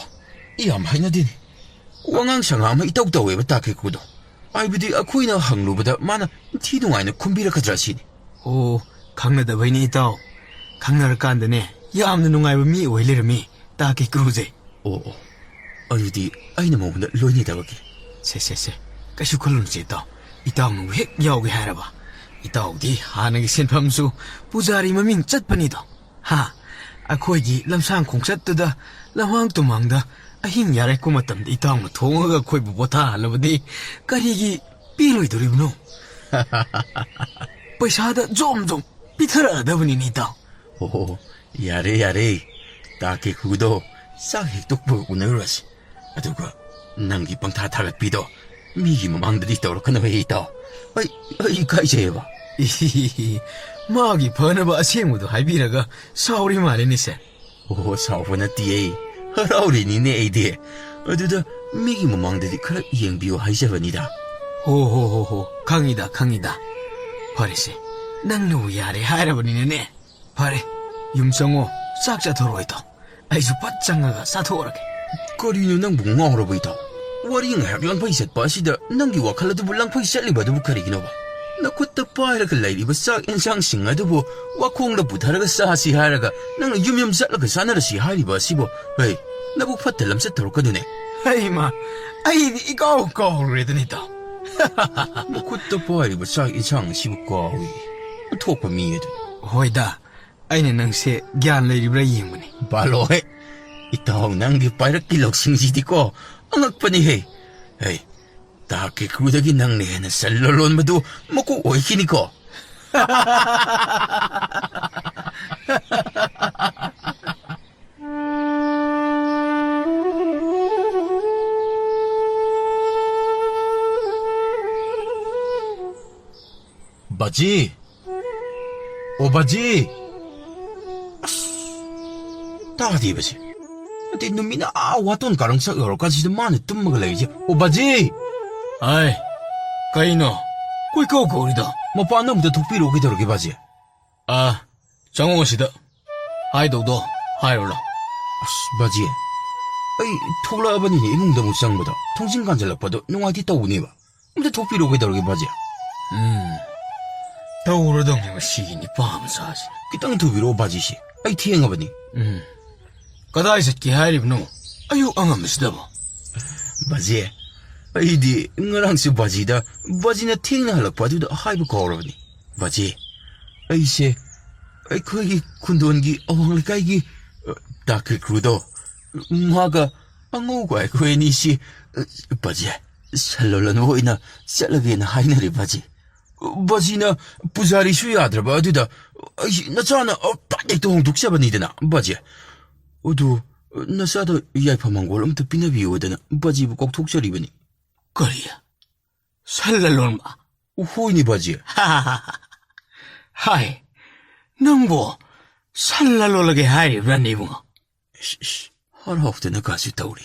이암 하이나디니 왕앙상아마 이따우따우에바 따케꾸도 아이부디 아쿠이나 항루보다 마나 티둥아이나 쿰비라카드라시니. oh khangadabani taw khangnarkandane yamna nungaiba mi oilerami ta ke kruze 오 아유디 아이나 모문다 로니다바기. se kashu khalunse taw itaw nu hek yawge haraba itawdi hanagi senpamsu pujari maming chatpani taw ha akhoigi lamsang khongchattuda lamhang tumangda ahing yare ko matamda itaw na thongaga khoibu botha halabadi karigi piloidoribno paisada jom pithara adabani ni taw 오 야레 따케꾸도 싹 똑보 우네라시. 아두가 낭기 빵타 타gat비도 미기 마망들이 떠오르는 왜 있다. 아이 가이제봐. magi phanaba asengmudu haibiraga sauri malenise 오 사오버나 띠에 하라우리니네 에이디. 어두다 미기 마망들이 그라 이행비오 하이제바니다. 호호호호 강이다 파레세 낭누 야레 하이라버니네 파레 윰성오 싹자 더로이다 아이수 빠짱가가 사토오라게 거리는 낭 뭉마오라 보이다. 와리잉 학랑파이 셋바시다 낭기 와칼라도 불랑파이 셀리바도 부카리기노바. 나 콧다 빠이라가 라이리바 싹 인상싱아도보 와콩라 부타라가 싸하시 하라가 낭 유염 쌀라가 사나라시 하리바시보. 에이 나부 파텔람 세터로까두네. 하이마 아이디 이거 레드니다 ꯃꯈꯨꯠꯇ ꯄꯥꯏꯔꯤꯕ ꯆꯥꯛ ꯏꯟꯁꯥꯡ ꯑꯁꯤꯕꯨ ꯀꯥꯎꯏ ꯑꯊꯣꯛꯄ ꯃꯤ ꯑꯗꯨ ꯍꯣꯏꯗ ꯑꯩꯅ ꯅꯪꯁꯦ ꯒ꯭ꯌꯥꯟ ꯂꯩꯔꯤꯕ꯭ꯔꯥ ꯌꯦꯡꯕꯅꯤ ꯕꯥꯂꯣꯍꯦ ꯏꯇꯥꯎ ꯅꯪꯒꯤ ꯄꯥꯏꯔꯛꯀꯤ ꯂꯧꯁꯤꯡꯁꯤꯗꯤꯀꯣ ꯑꯉꯛꯄꯅꯤꯍꯦ ꯍꯩ ꯇꯥꯛꯀꯤ ꯀ꯭ꯔꯨꯗꯒꯤ ꯅꯪꯅ ꯍꯦꯟꯅ ꯁꯟ ꯂꯂꯣꯟꯕꯗꯨ ꯃꯀꯣꯛ ꯑꯣꯏꯈꯤꯅꯤꯀꯣ 바지! 바지! 따라디, 바지. 근데 놈이나 왔던 가랑sak 여러까지도 많이 뜸먹을 레이지. 바지! 아이 그이노 꿀꺽거리다 뭐 빠놈도 독비로 오게 되러게, 바지. 아 정호시다 하이도도 하이올라 바지. 아이, 톡라바니니 이몽도 못상보다 통신간절락봐도 농아디 떠오니봐. 근데 독비로 오게 되러게, 바지. 떠오르던 시기니 밤사지 그땅 독비로 바지시. 아이, 티행아바니. 그다이 새끼 하이립노 아유 앙암스다봐 바지. 아이디 응어랑스 바지다 바지나 팅나 할락바두다 하이브 거울어니 바지 아이세 아이 거기 군돈기 어왕리까이기 다크 크루도 마가 앙오과 거에니시 바지 살롤런 보이나 셀러게나 하이나리 바지 바지나 부자리 수야드라바 두다 아이 나잖아 빠데도 홍독샤바니드나 바지 어두 나사도 야이파만 걸 엄터 비나비오드나 바지부 꼭 독셔리버니 그리야 살랄론마 호이니 바지. 하하하 하이 능보 살랄롤하게 하이브란 이붕어 하나 없대나 가수 따우리.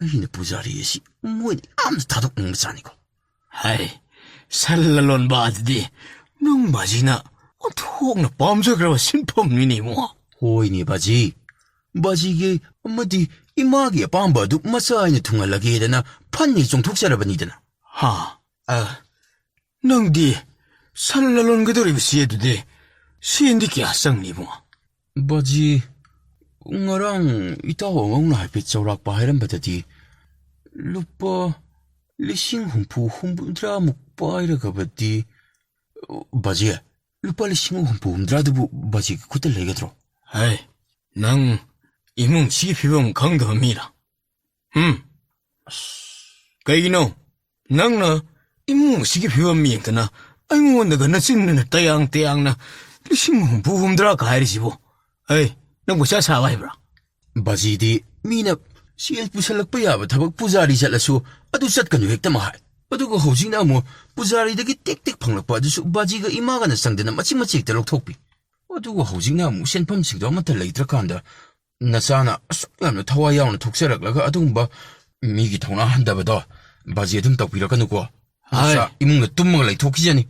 이네 부자리에시 뭐니 아무도 다독 응사니고. 하이 살랄론 바드디 능바지나 어떡나 밤새그라고 신품이니 뭐 호이니 바지. 바지게 엄마디 이마게 밤바도 마사이네 퉁알라게 되나 판니 좀 독사라바니드나. 하, 능디 살랄론 그들이 시에도돼 시엔디키 아쌍니 뭐 바지 응아랑 이따와 엉나 할빛 저락바 하이란 바다디 루빠 리싱 홈푸 홈부드라 묵바이라 가바디 바지 루빠 리싱 홈푸 홈드라드부 바지 그때 레게드로. 하이 능 이몽 시피범 강더미라 그이노 능나 이몽 시피범 미행크나 아이고 내가 나 찍는 따양따양나 리싱 부음들아 가이리시보 에이 능뭐 샤샤와이브라 바지디 미나 시엘 부살락바 야바 타박 부자리 잘라수 아두 샷간우 헥다마 하이 아두고 호징나 뭐 부자리다기 땡땡 팡락바 아두수 바지가 이마가나 상대나 마치마치 헥다 록톡비 아두고 호징나 뭐 센펌싱도 아마타 레이트라칸다 나사나 쑥야나 타와 야오나 독사락라가 아두금바 미기 통나 한다바도 바지에 듬 떡비라카누고 아사 이몽나 뚱먹을 레이 토키자니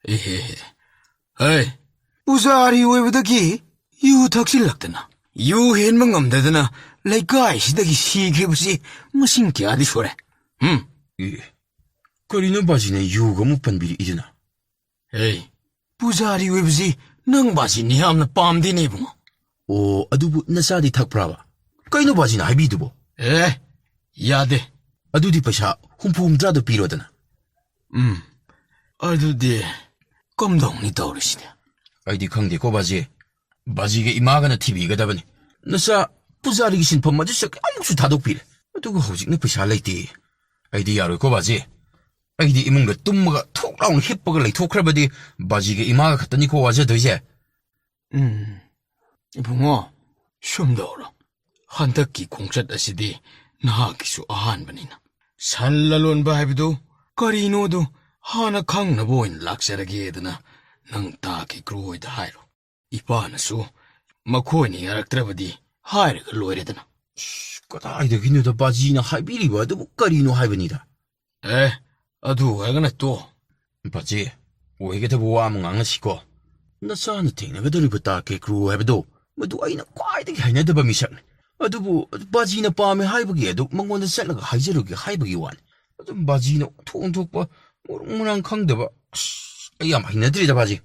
에헤 에이 부자리 웨브다기 유 덕실락드나 유 헨멍 엄다드나 레이가이 시다기 시기부시 무신기 아디 소래 예 거리는 바지네 유가 못반비리 이드나 에이 부자리 웨브지 능 바지 니함나 빰디니 붕어 오 아두부 나사디 탁브라바 까이노 바지나 하이비두보 에 야데 아두디 파샤 홈푸 홈드라도 비로드나 아두디 껌동니 떠오르시네 아이디 강디 고바지 바지게 이마가나 TV가 다바니 나사 부자리기 신품 맞으셔 아무수 다독비래 아두고 호직나 파샤 레이티 아이디 야로 고바지 아이디 이몽가 뚱마가 톡 라운 힙버가 레이 톡크라바디 바지게 이마가 갔더니 고와저 되제 붕어 춤더러 한덕기 공샷 아시디 나하기수 아한바니나 살랄론바 하비도 거리노도 하나 강나 보인 락사라기 에드나 능 따기 그로이다 하이로 이빠나수 마코니 야락트라바디 하이르가 로이레드나 까다이다 기누다 바지나 하이비리고 아두부 까리노 하이바니다 에 아두 애가나 또 바지 오해게다 보아몽 앙시고 나사나 팅나가 들이부터 게 그로 하비도 मधु अइना क्वाइदगी हैनदबा मिसकने अदुबु बाजीना पामे हाइबगी अदु मंगोंदा चलगा हाइजरुगी हाइबगी वान अदु बाजीना थोंथोकपा मुरंग खंगदबा अय याम हैनद्रिदा बाजी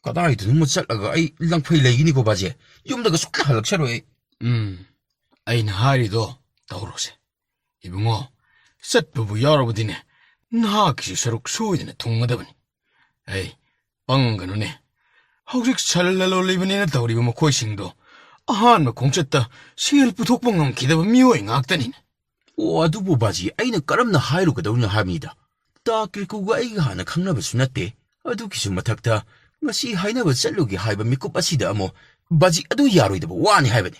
कदाइदु नु चलगा अइ लंगफै लेगिनिको बाजी युमदगा सुक्ना हलक्सरोय अइना हारिदो तौरोसे इबुंगो सत्बुबु यारबदिने ꯅꯍꯥꯛꯀꯤꯁꯨ ꯁꯔꯨꯛ ꯁꯣꯏꯗꯅ ꯊꯨꯡꯒꯗꯕꯅꯤ. ꯑꯩ ꯄꯪꯒꯅꯨꯅꯦ. ꯍꯧꯖꯤꯛ ꯁꯜꯂꯂꯣꯟꯂꯤꯕꯅꯦꯅ ꯇꯧꯔꯤꯕ ꯃꯈꯣꯏꯁꯤꯡꯗꯣ ꯑꯍꯥꯟꯕ ꯈꯣꯡꯆꯠꯇ ꯁꯦꯜ ꯄꯨꯊꯣꯛꯄ ꯉꯝꯈꯤꯗꯕ ꯃꯤꯑꯣꯏ ꯉꯥꯛꯇꯅꯤꯅꯦ. ꯑꯣ ꯑꯗꯨꯕꯨ ꯕꯥꯖꯤ ꯑꯩꯅ ꯀꯔꯝꯅ ꯍꯥꯏꯔꯨꯒꯗꯧꯅꯣ ꯍꯥꯏꯕꯅꯤꯗ. ꯇꯥ ꯀꯤꯔꯀꯨꯒ ꯑꯩꯒ ꯍꯥꯟꯅ ꯈꯪꯅꯕꯁꯨ ꯅꯠꯇꯦ. ꯑꯗꯨꯒꯤꯁꯨ ꯃꯊꯛꯇ ꯉꯁꯤ ꯍꯥꯏꯅꯕ ꯆꯠꯂꯨꯒꯦ ꯍꯥꯏꯕ ꯃꯤꯀꯨꯞ ꯑꯁꯤꯗ ꯑꯃꯨꯛ ꯕꯥꯖꯤ ꯑꯗꯨ ꯌꯥꯔꯣꯏꯗꯕ ꯋꯥꯅꯤ ꯍꯥꯏꯕꯅꯤ.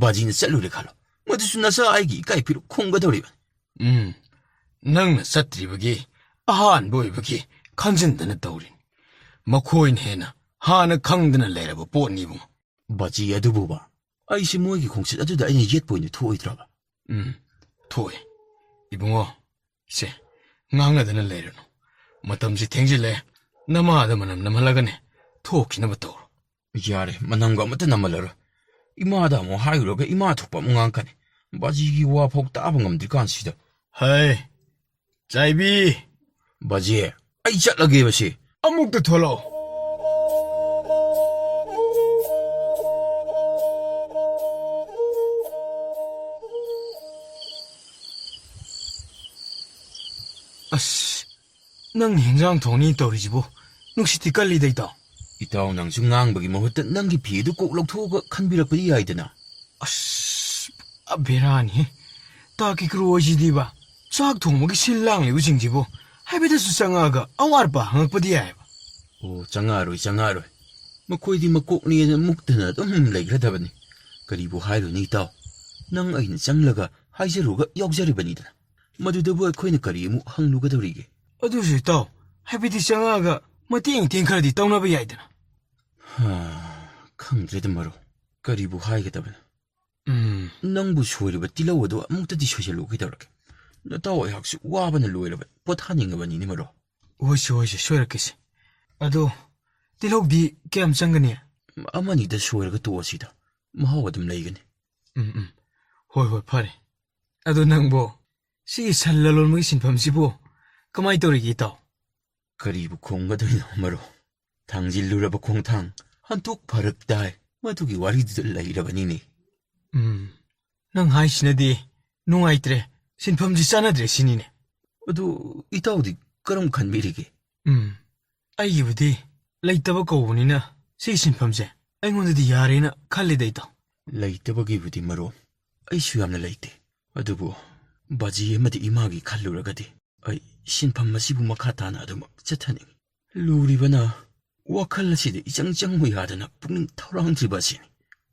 ꯕꯥꯖꯤꯅ ꯆꯠꯂꯨꯔꯦ ꯈꯜꯂꯣ, ꯃꯗꯨꯁꯨ ꯅꯆꯥ ꯑꯩꯒꯤ ꯏꯀꯥꯏ ꯐꯤꯔꯨꯛ ꯈꯨꯝꯒꯗꯧꯔꯤꯕꯅꯤ. ꯅꯪꯅ ꯆꯠꯇ꯭ꯔꯤꯕꯒꯤ ꯑꯍꯥꯟꯕ ꯑꯣꯏꯕꯒꯤ ꯈꯟꯖꯤꯟꯗꯅ ꯇꯧꯔꯤꯅꯤ. ꯃꯈꯣꯏꯅ ꯍꯦꯟꯅ ꯍꯥꯟꯅ ꯈꯪꯗꯅ ꯂꯩꯔꯕ ꯄꯣꯠꯅꯤ ꯏꯕꯨꯡꯉꯣ. ꯕꯥꯖꯤ ꯑꯗꯨꯕꯨꯕ ꯑꯩꯁꯦ ꯃꯣꯏꯒꯤ ꯈꯣꯡꯆꯠ ꯑꯗꯨꯗ ꯑꯩꯅ ꯌꯦꯠꯄ ꯑꯣꯏꯅ ꯊꯣꯛꯑꯣꯏꯗ꯭ꯔꯕ? ꯊꯣꯛꯑꯦ. ꯏꯕꯨꯡꯉꯣ, ꯁꯦ ꯉꯥꯡꯅꯗꯅ ꯂꯩꯔꯅꯨ. ꯃꯇꯝꯁꯤ ꯊꯦꯡꯖꯤꯜꯂꯦ. ꯅꯃꯥꯗ ꯃꯅꯝ ꯅꯝꯍꯜꯂꯒꯅꯦ ꯊꯣꯛꯈꯤꯅꯕ ꯇꯧꯔꯣ. ꯌꯥꯔꯦ, ꯃꯅꯝꯒ ꯑꯃꯠꯇ ꯅꯝꯍꯜꯂꯔꯣꯏ. ꯏꯃꯥꯗ ꯑꯃꯨꯛ ꯍꯥꯏꯔꯨꯔꯒ ꯏꯃꯥ ꯊꯣꯛꯄ ꯑꯃꯨꯛ ꯉꯥꯡꯀꯅꯤ. ꯕꯥꯖꯤꯒꯤ ꯋꯥꯐꯥꯎ ꯇꯥꯕ ꯉꯝꯗ꯭ꯔꯤꯀꯥꯟꯁꯤꯗ. ꯍꯩ, ꯆꯥꯏꯕꯤ! ꯕꯥꯖꯤ, ꯑꯩ ꯆꯠꯂꯒꯦ ꯃꯁꯤ. ꯑꯃꯨꯛꯇ ꯊꯣꯛꯂꯛꯑꯣ. ꯑꯁ, ꯅꯪ ꯍꯦꯟꯖꯥꯡ ꯊꯣꯡꯅꯤ ꯇꯧꯔꯤꯁꯤꯕꯨ ꯅꯨꯡꯁꯤꯠꯇꯤ ꯀꯜꯂꯤꯗ ꯏꯇꯥꯎ. ꯏꯇꯥꯎ ꯅꯪꯁꯨ ꯉꯥꯡꯕꯒꯤ ꯃꯍꯨꯠꯇ ꯅꯪꯒꯤ ꯐꯤ ꯑꯗꯨ ꯀꯣꯛ ꯂꯧꯊꯣꯛꯑꯒ ꯈꯟꯕꯤꯔꯛꯄꯗꯤ ꯌꯥꯏꯗꯅ. ꯑꯁ, ꯕꯦꯔꯥꯅꯤ. ꯇꯥꯀꯤ ꯀ꯭ꯔꯨ ꯑꯣꯏꯁꯤꯗꯤꯕ ꯆꯥꯛ ꯊꯣꯡꯕꯒꯤ ꯁꯤꯜ ꯂꯥꯡꯂꯤꯕꯁꯤꯡꯁꯤꯕꯨ ꯍꯥꯏꯐꯦꯠꯇꯁꯨ ꯆꯪꯉꯛꯑꯒ ꯑꯋꯥꯠꯄ ꯍꯪꯉꯛꯄꯗꯤ ꯌꯥꯏꯕ. ꯑꯣ, ꯆꯪꯉꯛꯑꯔꯣꯏ. ꯃꯈꯣꯏꯗꯤ ꯃꯀꯣꯛꯅꯦꯅ ꯃꯨꯛꯇꯅ ꯑꯗꯨꯝ ꯂꯩꯈ꯭ꯔꯗꯕꯅꯤ. ꯀꯔꯤꯕꯨ ꯍꯥꯏꯔꯨꯅꯤ ꯏꯇꯥꯎ, ꯅꯪ ꯑꯩꯅ ꯆꯪꯂꯒ ꯍꯥꯏꯖꯔꯨꯒ ꯌꯥꯎꯖꯔꯤꯕꯅꯤꯗꯅ. ꯃꯗꯨꯗꯕꯨ ꯑꯩꯈꯣꯏꯅ ꯀꯔꯤ ꯑꯃꯨꯛ ꯍꯪꯂꯨꯒꯗꯧꯔꯤꯒꯦ? ꯑꯗꯨꯁꯨ ꯏꯇꯥꯎ, ꯍꯥꯏꯐꯦꯠꯇꯤ ꯆꯪꯉꯛꯑꯒ ꯃꯇꯦꯡ ꯈꯔꯗꯤ ꯇꯧꯅꯕ ꯌꯥꯏꯗꯅ. ꯈꯪꯗ꯭ꯔꯦꯗ ꯃꯔꯨꯞ, ꯀꯔꯤꯕꯨ ꯍꯥꯏꯒꯗꯕꯅꯣ. ꯅꯪꯕꯨ ꯁꯣꯏꯔꯤꯕ ꯇꯤꯜꯍꯧ ꯑꯗꯨ ꯑꯃꯨꯛꯇꯗꯤ ꯁꯣꯏꯁꯜꯂꯨ ꯀꯩꯗꯧꯔꯒꯦ? ꯅꯇꯥꯎ ꯑꯩꯍꯥꯛꯁꯨ ꯋꯥꯕꯅ ꯂꯣꯏꯔꯕ ꯄꯣꯊꯥꯅꯤꯡꯉꯕꯅꯤꯅꯦ ꯃꯔꯨꯞ. ꯍꯣꯏꯁꯦ ꯁꯣꯏꯔꯛꯀꯦꯁꯦ. ꯑꯗꯣ ꯇꯤꯜꯍꯧꯗꯤ ꯀꯌꯥꯝ ꯆꯪꯒꯅꯤ? ꯑꯃꯅꯤꯗ ꯁꯣꯏꯔꯒ ꯇꯣꯛꯑꯁꯤꯗ. ꯃꯍꯥꯎ ꯑꯗꯨꯝ ꯂꯩꯒꯅꯤ. ꯍꯣꯏ ꯐꯔꯦ. ꯑꯗꯣ ꯅꯪꯕꯣ ꯁꯤꯒꯤ ꯁꯟ ꯂꯂꯣꯟꯕꯒꯤ ꯁꯤꯟꯐꯝꯁꯤꯕꯨ ꯀꯃꯥꯏ ꯇꯧꯔꯤꯒꯦ ꯏꯇꯥꯎ? ꯀꯔꯤꯕꯨ ꯈꯣꯡꯒꯗꯣꯏꯅꯣ ꯃꯔꯨꯞ? ꯊꯥꯡꯖꯤꯜꯂꯨꯔꯕ ꯈꯣꯡꯊꯥꯡ ꯍꯟꯇꯣꯛ ꯐꯔꯛ ꯇꯥꯏ. ꯃꯗꯨꯒꯤ ꯋꯥꯔꯤꯗꯨꯗ ꯂꯩꯔꯕꯅꯤꯅꯦ. ꯅꯪ ꯍꯥꯏꯁꯤꯅꯗꯤ ꯅꯨꯡꯉꯥꯏꯇ꯭ꯔꯦ, ꯁꯤꯟꯐꯝꯁꯤ ꯆꯥꯟꯅꯗ꯭ꯔꯦ ꯁꯤꯅꯤꯅꯦ. ꯑꯗꯨ ꯏꯇꯥꯎꯗꯤ ꯀꯔꯝ ꯈꯟꯕꯤꯔꯤꯒꯦ? ꯑꯩꯒꯤꯕꯨꯗꯤ ꯂꯩꯇꯕ ꯀꯧꯕꯅꯤꯅ ꯁꯤꯒꯤ ꯁꯤꯟꯐꯝꯁꯦ ꯑꯩꯉꯣꯟꯗꯗꯤ ꯌꯥꯔꯦꯅ ꯈꯜꯂꯤꯗ ꯏꯇꯥꯎ. ꯂꯩꯇꯕꯒꯤꯕꯨꯗꯤ ꯃꯔꯨꯞ ꯑꯩꯁꯨ ꯌꯥꯝꯅ ꯂꯩꯇꯦ. ꯑꯗꯨꯕꯨ ꯕꯥꯖꯤ ꯑꯃꯗꯤ ꯏꯃꯥꯒꯤ ꯈꯜꯂꯨꯔꯒꯗꯤ ꯑꯩ ꯁꯤꯟꯐꯝ ꯑꯁꯤꯕꯨ ꯃꯈꯥ ꯇꯥꯅ ꯑꯗꯨꯃꯛ ꯆꯠꯊꯅꯤꯡꯉꯤ. ꯂꯨꯔꯤꯕꯅ ꯋꯥꯈꯜ ꯑꯁꯤꯗ ꯏꯆꯪ ꯆꯪꯉꯨ ꯌꯥꯗꯅ ꯄꯨꯛꯅꯤꯡ ꯊꯧꯔꯥꯡꯗ꯭ꯔꯤꯕ ꯑꯁꯤꯅꯤ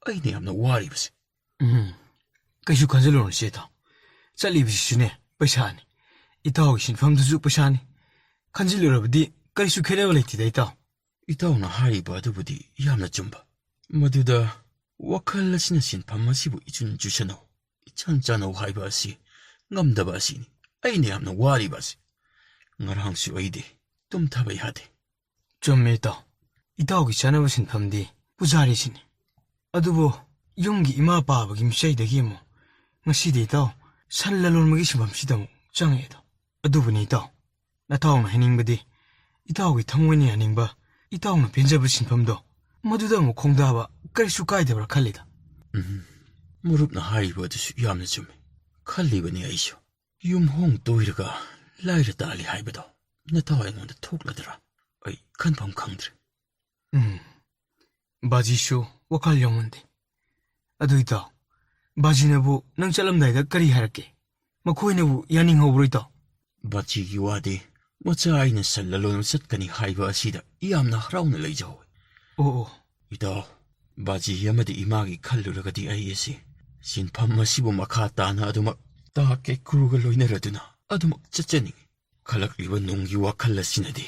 ꯑꯩꯅ ꯌꯥꯝꯅ ꯋꯥꯔꯤꯕꯁꯦ. ꯀꯩꯁꯨ ꯈꯟꯖꯤꯜꯂꯨꯔꯅꯨ ꯏꯇꯥꯎ. ꯆꯠꯂꯤꯕꯁꯤꯁꯨꯅꯦ ꯄꯩꯁꯥꯅꯤ. ꯏꯇꯥꯎꯒꯤ ꯁꯤꯟꯐꯝꯗꯨꯁꯨ ꯄꯩꯁꯥꯅꯤ. ꯈꯟꯖꯤꯜꯂꯨꯔꯕꯗꯤ ꯀꯔꯤꯁꯨ ꯈꯦꯠꯅꯕ ꯂꯩꯇꯦꯗ ꯏꯇꯥꯎ. ꯏꯇꯥꯎꯅ ꯍꯥꯏꯔꯤꯕ ꯑꯗꯨꯕꯨꯗꯤ ꯌꯥꯝꯅ ꯆꯨꯝꯕ. ꯃꯗꯨꯗ ꯋꯥꯈꯜ ꯑꯁꯤꯅ ꯁꯤꯟꯐꯝ ꯑꯁꯤꯕꯨ ꯏꯆꯨꯟ ꯆꯨꯁꯅꯧ, ꯏꯆꯥꯟ ꯆꯥꯟꯅꯧ ꯍꯥꯏꯕ ꯑꯁꯤ ꯉꯝꯗꯕ ꯑꯁꯤꯅꯤ ꯑꯩꯅ ꯌꯥꯝꯅ ꯋꯥꯔꯤꯕ ꯑꯁꯤ. ꯉꯔꯥꯡꯁꯨ ꯑꯩꯗꯤ ꯇꯨꯝꯊꯕ ꯌꯥꯗꯦ. ꯆꯨꯝꯃꯦ ꯏꯇꯥꯎ. ꯏꯇꯥꯎꯒꯤ ꯆꯥꯅꯕ ꯁꯤꯟꯐꯝꯗꯤ ꯄꯨꯖꯥꯔꯤꯁꯤꯅꯤ. ꯑꯗꯨꯕꯨ ꯌꯨꯝꯒꯤ ꯏꯃꯥ ꯄꯥꯕꯒꯤ ꯃꯤꯆꯩꯗꯒꯤ ꯑꯃꯨꯛ ꯉꯁꯤꯗꯤ ꯏꯇꯥꯎ ꯁꯟ ꯂꯂꯣꯟꯕꯒꯤ ꯁꯤꯟꯐꯝꯁꯤꯗ ꯑꯃꯨꯛ ꯆꯪꯉꯛꯑꯦꯗꯣ. ꯑꯗꯨꯕꯨꯅꯤ ꯏꯇꯥꯎ, ꯅꯇꯥꯎꯅ ꯍꯥꯏꯅꯤꯡꯕꯗꯤ ꯏꯇꯥꯎꯒꯤ ꯊꯃꯣꯏꯅ ꯌꯥꯅꯤꯡꯕ, ꯏꯇꯥꯎꯅ ꯄꯦꯟꯖꯕ ꯁꯤꯟꯐꯝꯗꯣ ꯃꯗꯨꯗ ꯑꯃꯨꯛ ꯈꯣꯡꯗꯥꯕ ꯀꯔꯤꯁꯨ ꯀꯥꯏꯗꯕ꯭ꯔꯥ ꯈꯜꯂꯤꯗ. ꯃꯔꯨꯞꯅ ꯍꯥꯏꯔꯤꯕ ꯑꯗꯨꯁꯨ ꯌꯥꯝꯅ ꯆꯨꯝꯃꯤ. ꯈꯜꯂꯤꯕꯅꯤ ꯑꯩꯁꯨ. ꯌꯨꯝꯍꯣꯡ ꯇꯣꯏꯔꯒ ꯂꯥꯏꯔ ꯇꯥꯜꯂꯤ ꯍꯥꯏꯕꯗꯣ ꯅꯇꯥꯎ ꯑꯩꯉꯣꯟꯗ ꯊꯣꯛꯂꯗ꯭ꯔꯥ? ꯑꯩ ꯈꯟꯐꯝ ꯈꯪꯗ꯭ꯔꯦ. ꯕꯥꯖꯤꯁꯨ ꯋꯥꯈꯜ ꯌꯥꯎꯃꯟꯗꯦ. ꯑꯗꯨ ꯏꯇꯥꯎ, ꯕꯥꯖꯤꯅꯕꯨ ꯅꯪ ꯆꯠꯂꯝꯗꯥꯏꯗ ꯀꯔꯤ ꯍꯥꯏꯔꯛꯀꯦ? ꯃꯈꯣꯏꯅꯕꯨ ꯌꯥꯅꯤꯡꯍꯧꯕ꯭ꯔꯣ ꯏꯇꯥꯎ? ꯕꯥꯖꯤꯒꯤ ꯋꯥꯗꯤ ꯃꯆꯥ ꯑꯩꯅ ꯁꯟ ꯂꯂꯣꯟꯕ ꯆꯠꯀꯅꯤ ꯍꯥꯏꯕ ꯑꯁꯤꯗ ꯌꯥꯝꯅ ꯍꯔꯥꯎꯅ ꯂꯩꯖꯍꯧꯏ. ꯑꯣ. ꯏꯇꯥꯎ, ꯕꯥꯖꯤ ꯑꯃꯗꯤ ꯏꯃꯥꯒꯤ ꯈꯜꯂꯨꯔꯒꯗꯤ ꯑꯩ ꯑꯁꯤ ꯁꯤꯟꯐꯝ ꯑꯁꯤꯕꯨ ꯃꯈꯥ ꯇꯥꯅ ꯑꯗꯨꯃꯛ ꯇꯥ ꯀꯦꯀ꯭ꯔꯨꯒ ꯂꯣꯏꯅꯔꯗꯨꯅ ꯑꯗꯨꯃꯛ ꯆꯠꯆꯅꯤꯡꯉꯤ. ꯈꯜꯂꯛꯂꯤꯕ ꯅꯨꯡꯒꯤ ꯋꯥꯈꯜ ꯑꯁꯤꯅꯗꯤ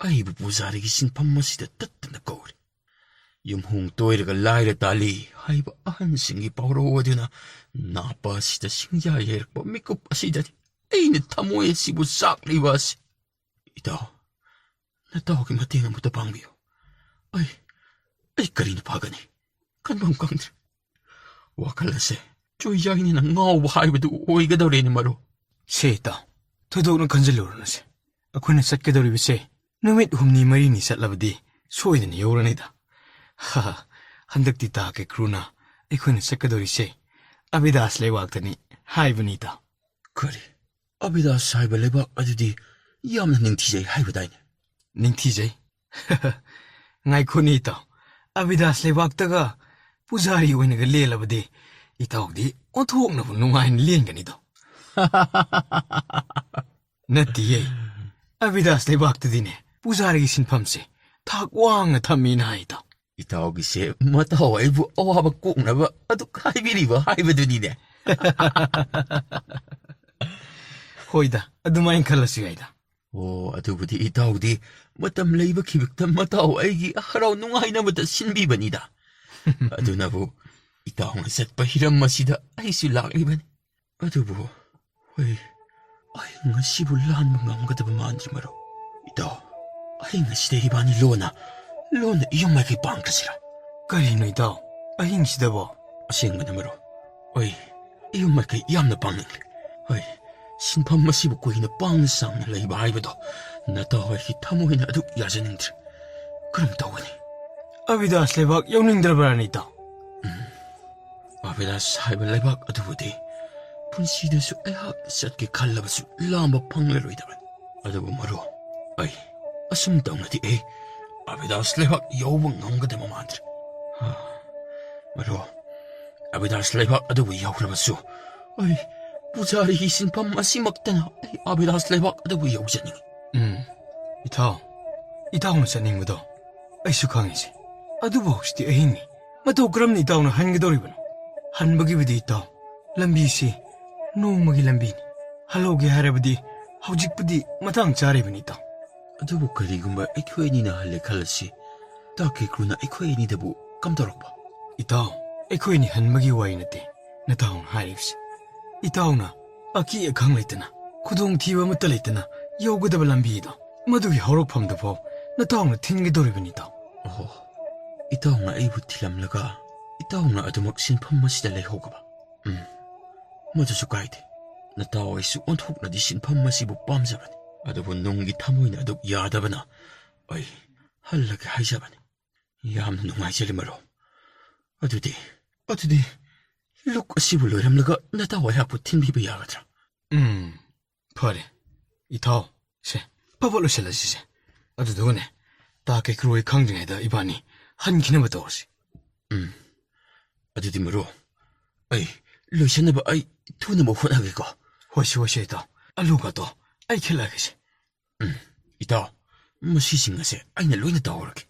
ꯑꯩꯕꯨ ꯄꯨꯖꯥꯔꯤꯒꯤ ꯁꯤꯟꯐꯝ ꯑꯁꯤꯗ ꯇꯠꯇꯅ ꯀꯧꯔꯤ. ꯌꯨꯝꯍꯣꯡ ꯇꯣꯏꯔꯒ ꯂꯥꯏꯔ ꯇꯥꯜꯂꯤ ꯍꯥꯏꯕ ꯑꯍꯟꯁꯤꯡꯒꯤ ꯄꯥꯎꯔꯧ ꯑꯗꯨꯅ ꯅꯥꯄ ꯑꯁꯤꯗ ꯁꯤꯡꯖꯥ ꯌꯩꯔꯛꯄ ꯃꯤꯀꯨꯞ ꯑꯁꯤꯗꯅꯤ ꯑꯩꯅ ꯊꯃꯣꯏ ꯑꯁꯤꯕꯨ ꯆꯥꯛꯂꯤꯕ ꯑꯁꯤ. ꯏꯇꯥꯎ, ꯅꯇꯥꯎꯒꯤ ꯃꯇꯦꯡ ꯑꯃꯨꯛꯇ ꯄꯥꯡꯕꯤꯌꯨ. ꯑꯩ ꯀꯔꯤꯅ ꯐꯒꯅꯤ ꯈꯟꯐꯝ ꯈꯪꯗ꯭ꯔꯦ. ꯋꯥꯈꯜ ꯑꯁꯦ ꯆꯣꯏꯌꯥꯏꯅꯅ ꯉꯥꯎꯕ ꯍꯥꯏꯕꯗꯨ ꯑꯣꯏꯒꯗꯧꯔꯦꯅꯦ ꯃꯔꯨꯞ. ꯁꯦ ꯏꯇꯥꯎ, ꯊꯣꯏꯗꯣꯛꯅ ꯈꯟꯖꯤꯜꯂꯨꯔꯅꯨꯁꯦ. ꯑꯩꯈꯣꯏꯅ ꯆꯠꯀꯗꯧꯔꯤꯕꯁꯦ ꯅꯨꯃꯤꯠ 6-7 ꯆꯠꯂꯕꯗꯤ ꯁꯣꯏꯗꯅ ꯌꯧꯔꯅꯤꯗ. ꯍꯟꯗꯛꯇꯤ ꯇꯥ ꯀꯦꯀ꯭ꯔꯨꯅ ꯑꯩꯈꯣꯏꯅ ꯆꯠꯀꯗꯧꯔꯤꯁꯦ ꯑꯕꯤꯗꯥꯁ ꯂꯩꯕꯥꯛꯇꯅꯤ ꯍꯥꯏꯕꯅꯤ ꯏꯇꯥꯎ. ꯀꯔꯤ? ꯑꯕꯤꯗꯥꯁ ꯍꯥꯏꯕ ꯂꯩꯕꯥꯛ ꯑꯗꯨꯗꯤ ꯌꯥꯝꯅ ꯅꯤꯡꯊꯤꯖꯩ ꯍꯥꯏꯕꯗꯥꯏꯅꯦ ꯅꯤꯡꯊꯤꯖꯩ ꯉꯥꯏꯈꯣꯅꯤ ꯏꯇꯥꯎ ꯑꯕꯤꯗꯥꯁ ꯂꯩꯕꯥꯛꯇꯒ ꯄꯨꯖꯥꯔꯤ ꯑꯣꯏꯅꯒ ꯂꯦꯜꯂꯕꯗꯤ ꯏꯇꯥꯎꯗꯤ ꯑꯣꯟꯊꯣꯛꯅꯕꯨ ꯅꯨꯡꯉꯥꯏꯅ ꯂꯦꯟꯒꯅꯤꯗꯣ ꯅꯠꯇꯤꯌꯦ ꯑꯕꯤꯗꯥꯁ ꯂꯩꯕꯥꯛꯇꯗꯤꯅꯦ ꯄꯨꯖꯥꯔꯤꯒꯤ ꯁꯤꯟꯐꯝꯁꯦ ꯊꯥꯛ ꯋꯥꯡꯅ ꯊꯝꯃꯤꯅ ꯍꯥꯏ ꯏꯇꯥꯎ ꯏꯇꯥꯎꯒꯤꯁꯦ ꯃꯇꯥꯎ ꯑꯩꯕꯨ ꯑꯋꯥꯕ ꯀꯣꯛꯅꯕ ꯑꯗꯨꯛ ꯍꯥꯏꯕꯤꯔꯤꯕ ꯍꯥꯏꯕꯗꯨꯅꯤꯅꯦ ꯍꯣꯏꯗ ꯑꯗꯨꯃꯥꯏꯅ ꯈꯜꯂꯁꯨ ꯌꯥꯏꯗ ꯑꯣ ꯑꯗꯨꯕꯨꯗꯤ ꯏꯇꯥꯎꯗꯤ ꯃꯇꯝ ꯂꯩꯕ ꯈꯤꯕꯛꯇ ꯃꯇꯥꯎ ꯑꯩꯒꯤ ꯍꯔꯥꯎ ꯅꯨꯡꯉꯥꯏꯅꯕꯗ ꯁꯤꯟꯕꯤꯕꯅꯤꯗ ꯑꯗꯨꯅꯕꯨ ꯏꯇꯥꯎꯅ ꯆꯠꯄ ꯍꯤꯔꯝ ꯑꯁꯤꯗ ꯑꯩꯁꯨ ꯂꯥꯛꯂꯤꯕꯅꯤ ꯑꯗꯨꯕꯨ ꯍꯣꯏ ꯑꯩ ꯉꯁꯤꯕꯨ ꯂꯥꯟꯕ ꯉꯝꯒꯗꯕ ꯃꯥꯟꯗ꯭ꯔꯤ ꯃꯔꯨꯞ ꯏꯇꯥꯎ ꯑꯩ ꯉꯁꯤꯗ ꯏꯕꯥꯅꯤ ꯂꯣꯟꯅ ꯏꯌꯨꯝ ꯃꯥꯏꯀꯩ ꯄꯥꯡꯈ꯭ꯔꯁꯤꯔ ꯀꯔꯤꯅꯣ ꯏꯇꯥꯎ ꯑꯍꯤꯡꯁꯤꯗꯕꯣ ꯑꯁꯦꯡꯕꯅ ꯃꯔꯨꯞ ꯍꯣꯏ ꯏꯌꯨꯝ ꯃꯥꯏꯀꯩ ꯌꯥꯝꯅ ꯄꯥꯡꯅꯤꯡꯂꯤ ꯍꯣꯏ ꯁꯤꯟꯐꯝ ꯑꯁꯤꯕꯨ ꯀꯨꯏꯅ ꯄꯥꯡꯅ ꯁꯥꯡꯅ ꯂꯩꯕ ꯍꯥꯏꯕꯗꯣ ꯅꯇꯥꯎ ꯑꯩꯒꯤ ꯊꯃꯣꯏꯅ ꯑꯗꯨꯛ ꯌꯥꯖꯅꯤꯡꯗ꯭ꯔꯦ ꯀꯔꯝ ꯇꯧꯒꯅꯤ ꯑꯕꯤꯗꯥꯁ ꯂꯩꯕꯥꯛ ꯌꯧꯅꯤꯡꯗ꯭ꯔꯕ꯭ꯔꯥꯅꯤ ꯏꯇꯥꯎ ꯑꯕꯤꯗꯥꯁ ꯍꯥꯏꯕ ꯂꯩꯕꯥꯛ ꯑꯗꯨꯕꯨꯗꯤ ꯄꯨꯟꯁꯤꯗꯁꯨ ꯑꯩꯍꯥꯛ ꯆꯠꯀꯦ ꯈꯜꯂꯕꯁꯨ ꯂꯥꯝꯕ ꯐꯪꯂꯔꯣꯏꯗꯕꯅꯤ ꯑꯗꯨꯕꯨ ꯃꯔꯨꯞ ꯑꯩ ꯑꯁꯨꯝ ꯇꯧꯅꯗꯤ ꯑꯩ ꯑꯕꯤꯗꯥꯁ ꯂꯩꯕꯥꯛ ꯌꯧꯕ ꯉꯝꯒꯗꯕ ꯃꯥꯟꯗ꯭ꯔꯦ ꯃꯔꯨꯞ ꯑꯕꯤꯗꯥꯁ ꯂꯩꯕꯥꯛ ꯑꯗꯨꯕꯨ ꯌꯧꯈ꯭ꯔꯕꯁꯨ ꯑꯩ ꯄꯨꯖꯥꯔꯤꯒꯤ ꯁꯤꯟꯐꯝ ꯑꯁꯤꯃꯛꯇꯅ ꯑꯩ ꯑꯕꯤꯗꯥꯁ ꯂꯩꯕꯥꯛ ꯑꯗꯨꯕꯨ ꯌꯧꯖꯅꯤꯡꯉꯤ ꯏꯇꯥꯎꯅ ꯆꯠꯅꯤꯡꯕꯗꯣ ꯑꯩꯁꯨ ꯈꯪꯉꯤꯁꯦ ꯑꯗꯨꯕꯨ ꯍꯧꯖꯤꯛꯇꯤ ꯑꯍꯤꯡꯅꯤ ꯃꯇꯧ ꯀꯔꯝꯅ ꯏꯇꯥꯎꯅ ꯍꯟꯒꯗꯧꯔꯤꯕꯅꯣ ꯍꯟꯕꯒꯤꯕꯨꯗꯤ ꯏꯇꯥꯎ ꯂꯝꯕꯤꯁꯤ ꯅꯣꯡꯃꯒꯤ ꯂꯝꯕꯤꯅꯤ ꯍꯜꯍꯧꯒꯦ ꯍꯥꯏꯔꯕꯗꯤ ꯍꯧꯖꯤꯛꯄꯨꯗꯤ ꯃꯇꯥꯡ ꯆꯥꯔꯤꯕꯅꯤ ꯏꯇꯥꯎ ꯑꯗꯨꯕꯨ ꯀꯔꯤꯒꯨꯝꯕ ꯑꯩꯈꯣꯏ ꯑꯅꯤꯅ ꯍꯜꯂꯦ ꯈꯜꯂꯁꯤ ꯇꯥꯀꯦꯀ꯭ꯔꯨꯅ ꯑꯩꯈꯣꯏ ꯑꯅꯤꯗꯕꯨ ꯀꯝꯗꯧꯔꯛꯄ ꯏꯇꯥꯎ ꯑꯩꯈꯣꯏꯅꯤ ꯍꯟꯕꯒꯤ ꯋꯥꯔꯤ ꯅꯠꯇꯦ ꯅꯇꯥꯎꯅ ꯍꯥꯏꯔꯤꯕꯁꯤ ꯏꯇꯥꯎꯅ ꯑꯀꯤ ꯑꯈꯪ ꯂꯩꯇꯅ ꯈꯨꯗꯣꯡꯊꯤꯕ ꯑꯃꯠꯇ ꯂꯩꯇꯅ ꯌꯧꯒꯗꯕ ꯂꯝꯕꯤꯗꯣ ꯃꯗꯨꯒꯤ ꯍꯧꯔꯛꯐꯝꯗꯐꯥꯎ ꯅꯇꯥꯎꯅ ꯊꯤꯟꯒꯗꯧꯔꯤꯕꯅꯤ ꯏꯇꯥꯎ ꯑꯣ ꯏꯇꯥꯎꯅ ꯑꯩꯕꯨ ꯊꯤꯜꯂꯝꯂꯒ ꯏꯇꯥꯎꯅ ꯑꯗꯨꯃꯛ ꯁꯤꯟꯐꯝ ꯑꯁꯤꯗ ꯂꯩꯍꯧꯒꯕ ꯃꯗꯨꯁꯨ ꯀꯥꯏꯗꯦ ꯅꯇꯥꯎ ꯑꯩꯁꯨ ꯑꯣꯟꯊꯣꯛꯅꯗꯤ ꯁꯤꯟꯐꯝ ꯑꯁꯤꯕꯨ ꯄꯥꯝꯖꯕꯅꯤ ꯑꯗꯨꯕꯨ ꯅꯨꯡꯒꯤ ꯊꯃꯣꯏꯅ ꯑꯗꯨꯛ ꯌꯥꯗꯕꯅ ꯑꯩ ꯍꯜꯂꯒꯦ ꯍꯥꯏꯖꯕꯅꯤ ꯌꯥꯝꯅ ꯅꯨꯡꯉꯥꯏꯖꯔꯦ ꯃꯔꯨꯞ ꯑꯗꯨꯗꯤ ꯂꯨꯛ ꯑꯁꯤꯕꯨ ꯂꯣꯏꯔꯝꯂꯒ ꯅꯇꯥꯎ ꯑꯩꯍꯥꯛꯄꯨ ꯊꯤꯟꯕꯤꯕ ꯌꯥꯒꯗ꯭ꯔꯥ ꯐꯔꯦ ꯏꯇꯥꯎ ꯁꯦ ꯐꯕꯠ ꯂꯣꯏꯁꯤꯜꯂꯁꯤꯁꯦ ꯑꯗꯨꯗꯨꯒꯅꯦ ꯇꯥꯀꯦꯀ꯭ꯔꯨ ꯍꯣꯏ ꯈꯪꯗ꯭ꯔꯤꯉꯩꯗ ꯏꯕꯥꯅꯤ ꯍꯟꯈꯤꯅꯕ ꯇꯧꯔꯁꯤ ꯑꯗꯨꯗꯤ ꯃꯔꯨꯞ ꯑꯩ ꯂꯣꯏꯁꯤꯟꯅꯕ ꯑꯩ ꯊꯨꯅꯕ ꯍꯣꯠꯅꯒꯦꯀꯣ ꯍꯣꯏꯁꯦ ꯏꯇꯥꯎ ꯑꯂꯨꯒꯗꯣ ꯑꯩ ꯈꯤꯜꯂꯛꯑꯒꯦꯁꯦ ꯏꯇꯥꯎ ꯃꯁꯤꯁꯤꯡ ꯑꯁꯦ ꯑꯩꯅ ꯂꯣꯏꯅ ꯇꯧꯔꯒꯦ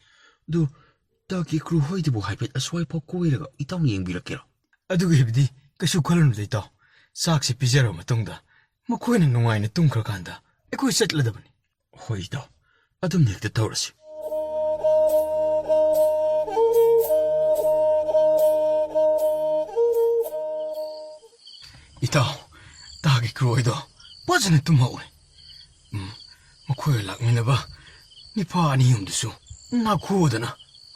ꯑꯗꯨ ꯇꯥꯀꯦꯀ꯭ꯔꯨ ꯍꯣꯏꯗꯨꯕꯨ ꯍꯥꯏꯐꯦꯠ ꯑꯁ꯭ꯋꯥꯏꯐꯥꯎ ꯀꯣꯏꯔꯒ ꯏꯇꯥꯎꯅ ꯌꯦꯡꯕꯤꯔꯛꯀꯦꯔꯣ ꯑꯗꯨꯒꯤꯕꯨꯗꯤ ꯀꯩꯁꯨ ꯈꯜꯂꯨꯅꯨꯗ ꯏꯇꯥꯎ ꯆꯥꯛꯁꯦ ꯄꯤꯖꯔꯕ ꯃꯇꯨꯡꯗ ꯃꯈꯣꯏꯅ ꯅꯨꯡꯉꯥꯏꯅ ꯇꯨꯝꯈ꯭ꯔꯀꯥꯟꯗ ꯑꯩꯈꯣꯏ ꯆꯠꯂꯗꯕꯅꯤ ꯍꯣꯏ ꯏꯇꯥꯎ ꯑꯗꯨꯝ ꯍꯦꯛꯇ ꯇꯧꯔꯁꯤ ꯏꯇꯥꯎ ꯇꯥꯀꯦꯀ꯭ꯔꯨ ꯍꯣꯏꯗꯣ ꯐꯖꯅ ꯇꯨꯝꯍꯧꯔꯦ ꯃꯈꯣꯏꯒ ꯂꯥꯛꯃꯤꯟꯅꯕ ꯅꯤꯄꯥ ꯑꯅꯤ ꯑꯍꯨꯝꯗꯨꯁꯨ ꯅꯥꯈꯣꯗꯅ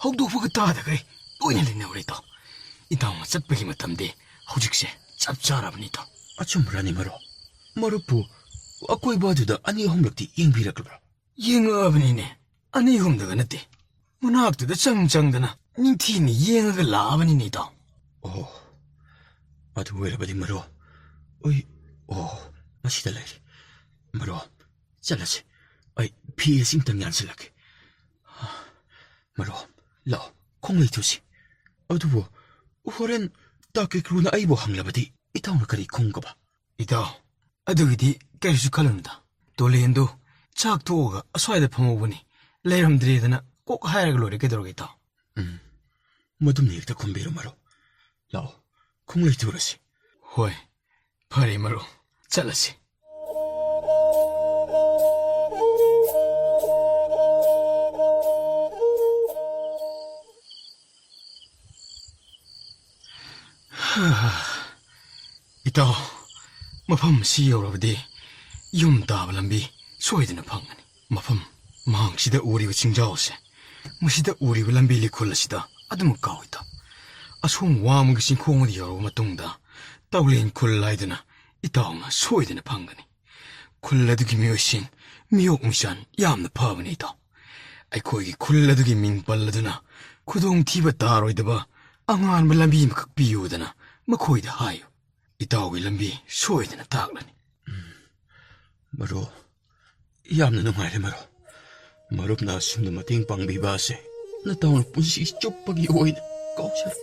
ꯍꯧꯗꯣꯛꯄꯒ ꯇꯥꯗꯈꯩ ꯂꯣꯏꯅ ꯂꯩꯅꯍꯧꯔꯦ ꯏꯇꯥꯎꯅ ꯆꯠꯄꯒꯤ ꯃꯇꯝꯗꯤ ꯍꯧꯖꯤꯛꯁꯦ ꯆꯞ ꯆꯥꯔꯕꯅꯤ ꯏꯇꯥꯎ ꯑꯆꯨꯝꯕ꯭ꯔꯅꯤ ꯃꯔꯨꯞꯄꯨ ꯑꯀꯣꯏꯕ ꯑꯗꯨꯗ ꯑꯅꯤ ꯑꯍꯨꯝꯂꯛꯇꯤ ꯌꯦꯡꯕꯤꯔꯛꯂꯕ꯭ꯔꯥ ꯌꯦꯡꯉꯛꯑꯕꯅꯤꯅꯦ ꯑꯅꯤ ꯑꯍꯨꯝꯗꯒ ꯅꯠꯇꯦ ꯃꯅꯥꯛꯇꯨꯗ ꯆꯪꯗꯅ ꯅꯤꯡꯊꯤꯅ ꯌꯦꯡꯉꯒ ꯂꯥꯛꯑꯕꯅꯤꯅꯦ ꯏꯇꯥꯎ ꯑꯣ ꯑꯗꯨ ꯑꯣꯏꯔꯕꯗꯤ ꯃꯔꯨꯞ ꯃꯁꯤꯗ ꯂꯩꯔꯤ ꯃꯔꯨꯞ ꯆꯠꯂꯁꯤ ꯑꯩ ꯐꯤ ꯑꯁꯤꯃꯇꯪ ꯌꯥꯟꯁꯤꯜꯂꯛꯀꯦ ꯃꯔꯨꯞ ꯂꯥꯛꯑꯣ ꯈꯣꯡꯂꯩ ꯊꯨꯁꯤ ꯑꯗꯨꯕꯨ ꯍꯣꯔꯦꯟ ꯇꯥꯀꯦꯀ꯭ꯔꯨꯅ ꯑꯩꯕꯨ ꯍꯪꯂꯕꯗꯤ ꯏꯇꯥꯎꯅ ꯀꯔꯤ ꯈꯨꯝꯒꯕ ꯏꯇꯥꯎ ꯑꯗꯨꯒꯤꯗꯤ ꯀꯔꯤꯁꯨ ꯈꯜꯂꯨꯅꯨꯗ ꯇꯣꯂꯦꯟꯗꯨ ꯆꯥꯛ ꯇꯣꯛꯑꯒ ꯑꯁ꯭ꯋꯥꯏꯗ ꯐꯝꯍꯧꯕꯅꯤ ꯂꯩꯔꯝꯗ꯭ꯔꯦꯗꯅ ꯀꯣꯛ ꯍꯥꯏꯔꯒ ꯂꯣꯏꯔꯦ ꯀꯩꯗꯧꯔꯒꯦ ꯏꯇꯥꯎ ꯃꯗꯨꯝꯅ ꯍꯦꯛꯇ ꯈꯨꯝꯕꯤꯔꯣ ꯃꯔꯨꯞ ꯂꯥꯛꯑꯣ ꯈꯣꯡꯂꯩ ꯊꯨꯔꯁꯤ ꯍꯣꯏ ꯐꯔꯦ ꯃꯔꯨꯞ ꯆꯠꯂꯁꯤ ꯏꯇꯥꯎ ꯃꯐꯝ ꯑꯁꯤ ꯌꯧꯔꯕꯗꯤ ꯌꯨꯝ ꯇꯥꯕ ꯂꯝꯕꯤ ꯁꯣꯏꯗꯅ ꯐꯪꯒꯅꯤ ꯃꯐꯝ ꯃꯍꯥꯛꯁꯤꯗ ꯎꯔꯤꯕ ꯆꯤꯡꯖꯥꯎꯁꯦ ꯃꯁꯤꯗ ꯎꯔꯤꯕ ꯂꯝꯕꯤ ꯂꯤꯈꯨꯜ ꯑꯁꯤꯗ ꯑꯗꯨꯃꯛ ꯀꯥꯎ ꯏꯇꯥꯎ ꯑꯁꯣꯝ ꯋꯥꯡꯃꯒꯤ ꯆꯤꯡꯈꯣꯡ ꯌꯧꯔꯕ ꯃꯇꯨꯡꯗ ꯇꯧꯂꯦꯟ ꯈꯨꯜ ꯍꯥꯏꯗꯨꯅ ꯏꯇꯥꯎꯅ ꯁꯣꯏꯗꯅ ꯐꯪꯒꯅꯤ ꯈꯨꯜ ꯑꯗꯨꯒꯤ ꯃꯤꯑꯣꯏꯁꯤꯡ ꯃꯤꯑꯣꯛ ꯃꯤꯆꯥꯟ ꯌꯥꯝꯅ ꯐꯕꯅꯤ ꯏꯇꯥꯎ ꯑꯩꯈꯣꯏꯒꯤ ꯈꯨꯜ ꯑꯗꯨꯒꯤ ꯃꯤꯡ ꯄꯜꯂꯗꯨꯅ ꯈꯨꯗꯣꯡꯊꯤꯕ ꯇꯥꯔꯣꯏꯗꯕ ꯑꯉꯥꯟꯕ ꯂꯝꯕꯤ ꯑꯃꯈꯛ ꯄꯤꯌꯨꯗꯅ ꯃꯈꯣꯏꯗ ꯍꯥꯏꯌꯨ ꯏꯇꯥꯎꯒꯤ ꯂꯝꯕꯤ ꯁꯣꯏꯗꯅ ꯇꯥꯛꯂꯅꯤ ꯃꯔꯨꯞ ꯌꯥꯝꯅ ꯅꯨꯡꯉꯥꯏꯔꯦ ꯃꯔꯨꯞ. ꯃꯔꯨꯞꯅ ꯑꯁꯨꯝꯅ ꯃꯇꯦꯡ ꯄꯥꯡꯕꯤꯕ ꯑꯁꯦ ꯅꯇꯥꯎꯅ ꯄꯨꯟꯁꯤ ꯆꯨꯞꯄꯒꯤ ꯑꯣꯏꯅ ꯀꯥꯎꯖꯔꯦ.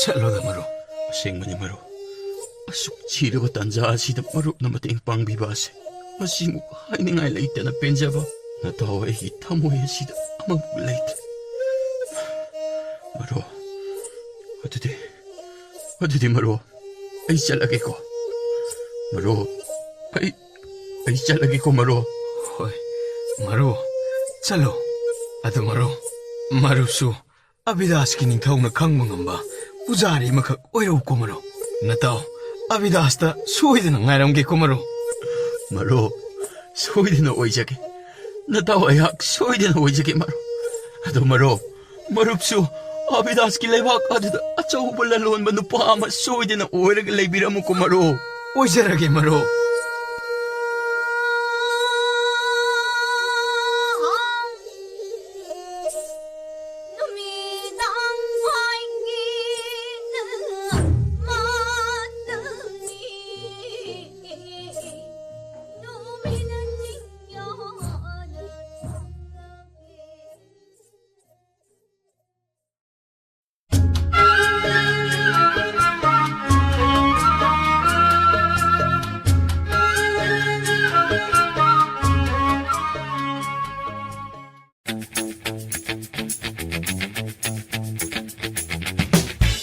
ꯆꯠꯂꯣꯗ ꯃꯔꯨꯞ. ꯑꯁꯦꯡꯕꯅꯤ ꯃꯔꯨꯞ. ꯑꯁꯨꯛ ꯊꯤꯔꯕ ꯇꯥꯟꯖꯥ ꯑꯁꯤꯗ ꯃꯔꯨꯞꯅ ꯃꯇꯦꯡ ꯄꯥꯡꯕꯤꯕ ꯑꯁꯦ ꯃꯁꯤꯃꯨꯛ ꯍꯥꯏꯅꯤꯡꯉꯥꯏ ꯂꯩꯇꯅ ꯄꯦꯟꯖꯕ ꯅꯇꯥꯎ ꯑꯩꯒꯤ ꯊꯃꯣꯏ ꯑꯁꯤꯗ ꯑꯃꯃꯨꯛ ꯂꯩꯇ꯭ꯔꯦ. ꯃꯔꯨꯞ, ꯑꯗꯨꯗꯤ ꯃꯔꯨꯞ, ꯑꯩ ꯆꯠꯂꯒꯦꯀꯣ. ꯃꯔꯨꯞ, ꯑꯩ ꯆꯠꯂꯒꯦꯀꯣ ꯃꯔꯨꯞ. ꯍꯣꯏ ꯃꯔꯨꯞ, ꯆꯠꯂꯣ. ꯑꯗꯨ ꯃꯔꯨꯞꯁꯨ ꯑꯕꯤꯗꯥꯁꯀꯤ ꯅꯤꯡꯊꯧꯅ ꯈꯪꯕ ꯉꯝꯕ ꯄꯨꯖꯥꯔꯤ ꯑꯃꯈꯛ ꯑꯣꯏꯔꯧꯀꯣ ꯃꯔꯨꯞ. ꯅꯇꯥꯎ ꯑꯕꯤꯗꯥꯁꯇ ꯁꯣꯏꯗꯅ ꯉꯥꯏꯔꯝꯒꯦꯀꯣ ꯃꯔꯨꯞ. ꯃꯔꯨꯞ, ꯁꯣꯏꯗꯅ ꯑꯣꯏꯖꯒꯦ. ꯅꯇꯥꯎ ꯑꯩꯍꯥꯛ ꯁꯣꯏꯗꯅ ꯑꯣꯏꯖꯒꯦ ꯃꯔꯨꯞ. ꯑꯗꯣ ꯃꯔꯨꯞꯁꯨ ꯑꯕꯤꯗꯥꯁꯀꯤ ꯂꯩꯕꯥꯛ ꯑꯗꯨꯗ ꯑꯆꯧꯕ ꯂꯂꯣꯟꯕ ꯅꯨꯄꯥ ꯑꯃ ꯁꯣꯏꯗꯅ ꯑꯣꯏꯔꯒ ꯂꯩꯕꯤꯔꯝꯃꯨꯀꯣ ꯃꯔꯨꯞ. ꯑꯣꯏꯖꯔꯒꯦ ꯃꯔꯨꯞ.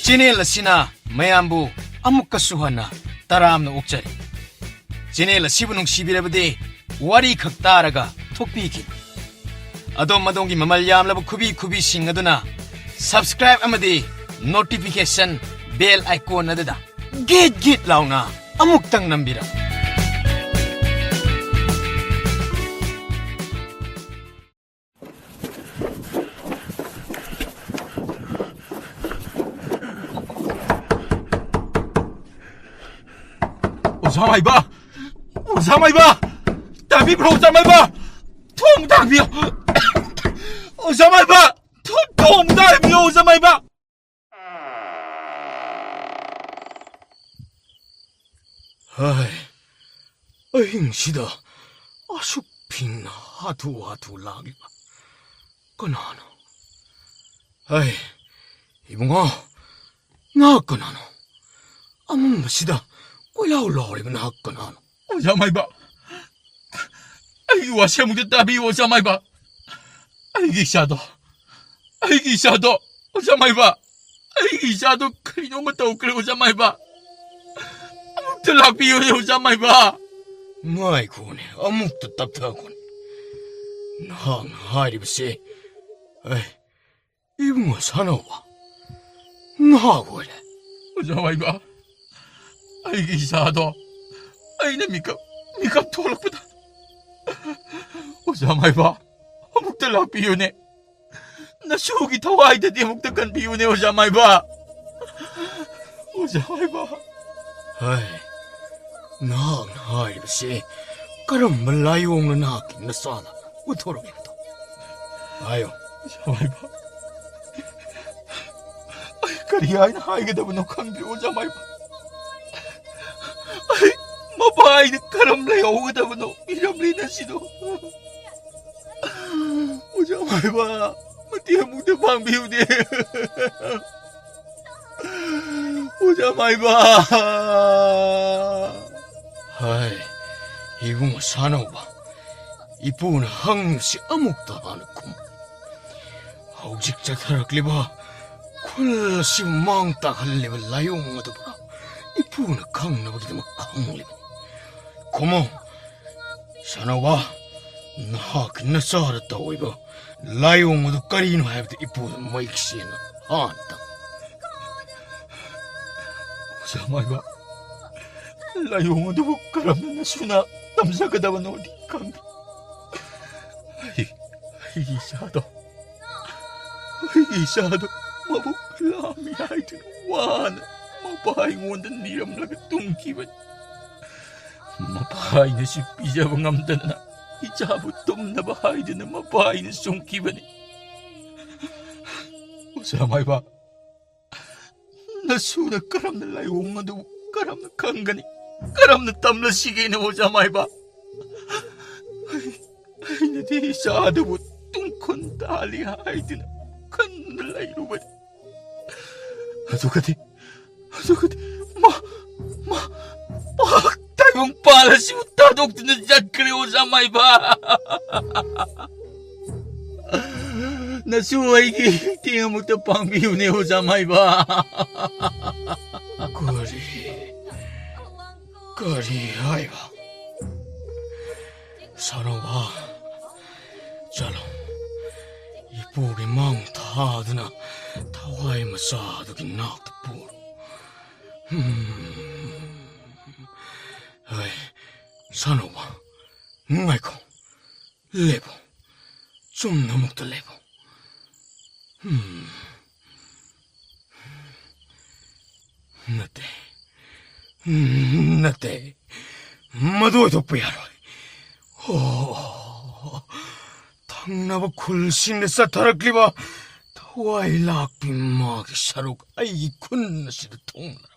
ꯆꯦꯅꯦꯜ ꯑꯁꯤꯅ ꯃꯌꯥꯝꯕꯨ ꯑꯃꯨꯛꯀꯁꯨ ꯍꯟꯅ ꯇꯔꯥꯝꯅ ꯑꯣꯛꯆꯔꯤ. ꯆꯦꯅꯦꯜ ꯑꯁꯤꯕꯨ ꯅꯨꯡꯁꯤꯕꯤꯔꯕꯗꯤ ꯋꯥꯔꯤ ꯈꯛ ꯇꯥꯔꯒ ꯊꯣꯛꯄꯤꯈꯤꯅꯤ. ꯑꯗꯣꯝꯒꯤ ꯃꯃꯜ ꯌꯥꯝꯂꯕ ꯈꯨꯕꯤꯁꯤꯡ ꯑꯗꯨꯅ ꯁꯕꯁꯀ꯭ꯔꯥꯏꯕ ꯑꯃꯗꯤ ꯅꯣꯇꯤꯐꯤꯀꯦꯁꯟ ꯕꯦꯜ ꯑꯥꯏꯀꯣꯟ ꯑꯗꯨꯗ ꯒꯤꯠ ꯂꯥꯎꯅ ꯑꯃꯨꯛꯇꯪ ꯅꯝꯕꯤꯔꯝꯃꯨ. 오자 마이바! 답이 오자 마이바! 통닭이요! 오자 마이바! 통닭이요! 오자 마이바! 하이, 어흥시다. 아슈핑 하두 라기가. 그나노. 하이, 이봉아, 나 그나노. 아무마시다. 꼴라올라오리가 나 그나노. 오자 마이바! 아이기 와시아무데 답이 오자 마이바! 아이기 샤도! 오자 마이바! 아이기 샤도 그리노마 떠오그래 오자 마이바! 들락비요네 오자 마이바! 마이고네 아묵도 답답하군. 난 하리브시. 에이, 이봉아 사나와. 나고래. 오자 마이바! 아이기 샤도! 아이네 미갑 토락보다 오자 마이바 아묵들락 비우네 나 쇼기 타와이데 디묵득한 비우네 오자 마이바 에이, 난 하리브시. 그럼 말라이옹은 하긴 나싸나 우토록이거든. 아유, 오자 마이바 아이 까리아이나 하이게 되면 강비 오자 마이바 mabahay karamlay ako kadabano iramlay na sino oja may ba matiya mo na bang biyude oja may ba 하이, 이봉아 사나와. 이쁘나 항시 아묵도 않고. 아우직자 타락리바 콜시 망딱 할리바 라용어도 보라. 이쁘나 강나보기도 막 강리바. 고모, 사나와, 나 그나 싸웠다 오이고 라용어도 까리노 하여도 이쁘나 마익시나 한다. oja may ba layo mo do karamnan na suna tamsa ka daw no di kambi ay isado mabuklami ay tinwana mabahay ngundan niram lagat tungkiban mabahay na si pijabang amdan na ijabot tom na bahay din na mabahay na sungkiban osamay ba nasuna karam na layo nga do karam na kanggani karam na tamla sige na osamay ba ꯑꯩꯅꯗꯤ ꯏꯆꯥꯗꯨꯕꯨ ꯇꯨꯡꯈꯨꯟ ꯇꯥꯜꯂꯤ ꯍꯥꯏꯗꯨꯅ ꯈꯟꯅ ꯂꯩꯔꯨꯕꯅꯤ. ꯑꯗꯨꯒꯗꯤ ꯇꯥꯏꯕꯪ ꯄꯥꯜ ꯑꯁꯤꯕꯨ ꯊꯥꯗꯣꯛꯇꯨꯅ ꯆꯠꯈ꯭ꯔꯦ ꯑꯣꯖꯥ ꯃꯥꯏꯕ. ꯅꯁꯨ ꯑꯩꯒꯤ ꯃꯇꯦꯡ ꯑꯃꯨꯛꯇ ꯄꯥꯡꯕꯤꯌꯨꯅꯦ ꯑꯣꯖꯥ ꯃꯥꯏꯕ. ꯀꯔꯤ ꯍꯥꯏꯕ? ꯁꯅꯣꯕ, ꯆꯠꯂꯣ. ꯏꯄꯨꯒꯤ ꯃꯥꯡ ꯊꯥꯗꯨꯅ ꯊꯋꯥꯏ ꯃꯆꯥꯗꯨꯒꯤ ꯅꯥꯛꯇ ꯄꯨꯔꯣ. ꯍꯣꯏ, ꯁꯅꯣꯕ, ꯉꯥꯏꯈꯣ. ꯂꯦꯞꯄꯣ. ꯆꯨꯝꯅ ꯑꯃꯨꯛꯇ ꯂꯦꯞꯄꯣ. ꯅꯠꯇꯦ. ꯃꯗꯨ ꯑꯣꯏꯊꯣꯛꯄ ꯌꯥꯔꯣꯏ. ꯊꯪꯅꯕ ꯈꯨꯜꯁꯤꯡꯗ ꯆꯠꯊꯔꯛꯂꯤꯕ ꯊꯋꯥꯏ ꯂꯥꯛꯄꯤ ꯃꯥꯒꯤ ꯁꯔꯨꯛ ꯑꯩꯒꯤ ꯈꯨꯟ ꯑꯁꯤꯗ ꯊꯨꯡꯂꯔꯕ.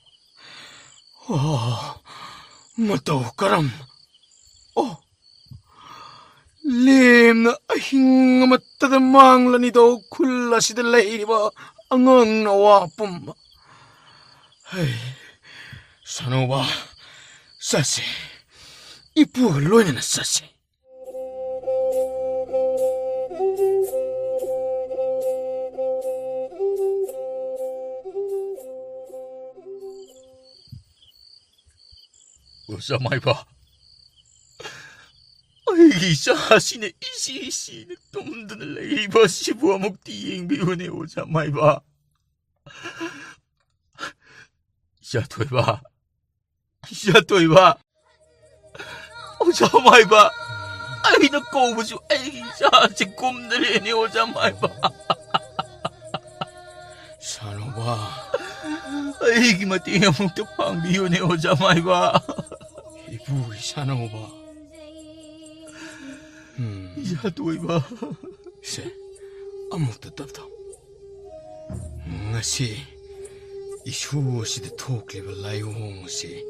ꯃꯇꯧ ꯀꯔꯝꯅ? ꯂꯦꯝꯅ ꯑꯍꯤꯡ ꯑꯃꯠꯇꯗ ꯃꯥꯡꯂꯅꯤꯗꯣ ꯈꯨꯜ ꯑꯁꯤꯗ ꯂꯩꯔꯤꯕ ꯑꯉꯥꯡ ꯅꯋꯥ ꯄꯨꯝꯕ. ꯁꯅꯣꯕ, ꯆꯠꯁꯦ. ꯏꯄꯨꯒ ꯂꯣꯏꯅꯅ ꯆꯠꯁꯦ. ꯑꯣꯖꯥ ꯃꯥꯏꯕ, ꯑꯩꯒꯤ ꯏꯆꯥꯁꯤꯅ ꯏꯁꯤꯅ ꯇꯨꯝꯗꯨꯅ ꯂꯩꯔꯤꯕ ꯑꯁꯤꯕꯨ ꯑꯃꯨꯛꯇ ꯌꯦꯡꯕꯤꯌꯨꯅꯦ ꯑꯣꯖꯥ ꯃꯥꯏꯕ. ꯏꯆꯥꯊꯣꯏꯕ, ꯑꯣꯖꯥ ꯃꯥꯏꯕ, ꯑꯩꯅ ꯀꯧꯕꯁꯨ ꯑꯩꯒꯤ ꯏꯆꯥꯁꯤ ꯀꯨꯝꯗ꯭ꯔꯦꯅꯦ ꯑꯣꯖꯥ ꯃꯥꯏꯕ. ꯁꯅꯣꯕ, ꯑꯩꯒꯤ ꯃꯇꯦꯡ ꯑꯃꯨꯛꯇ ꯄꯥꯡꯕꯤꯌꯨꯅꯦ ꯑꯣꯖꯥ ꯃꯥꯏꯕ. 이쁘이 사나워봐. 이자도이바. 세, 아무것도 없다. ngasi 이슈시대 토클리바 라이옹시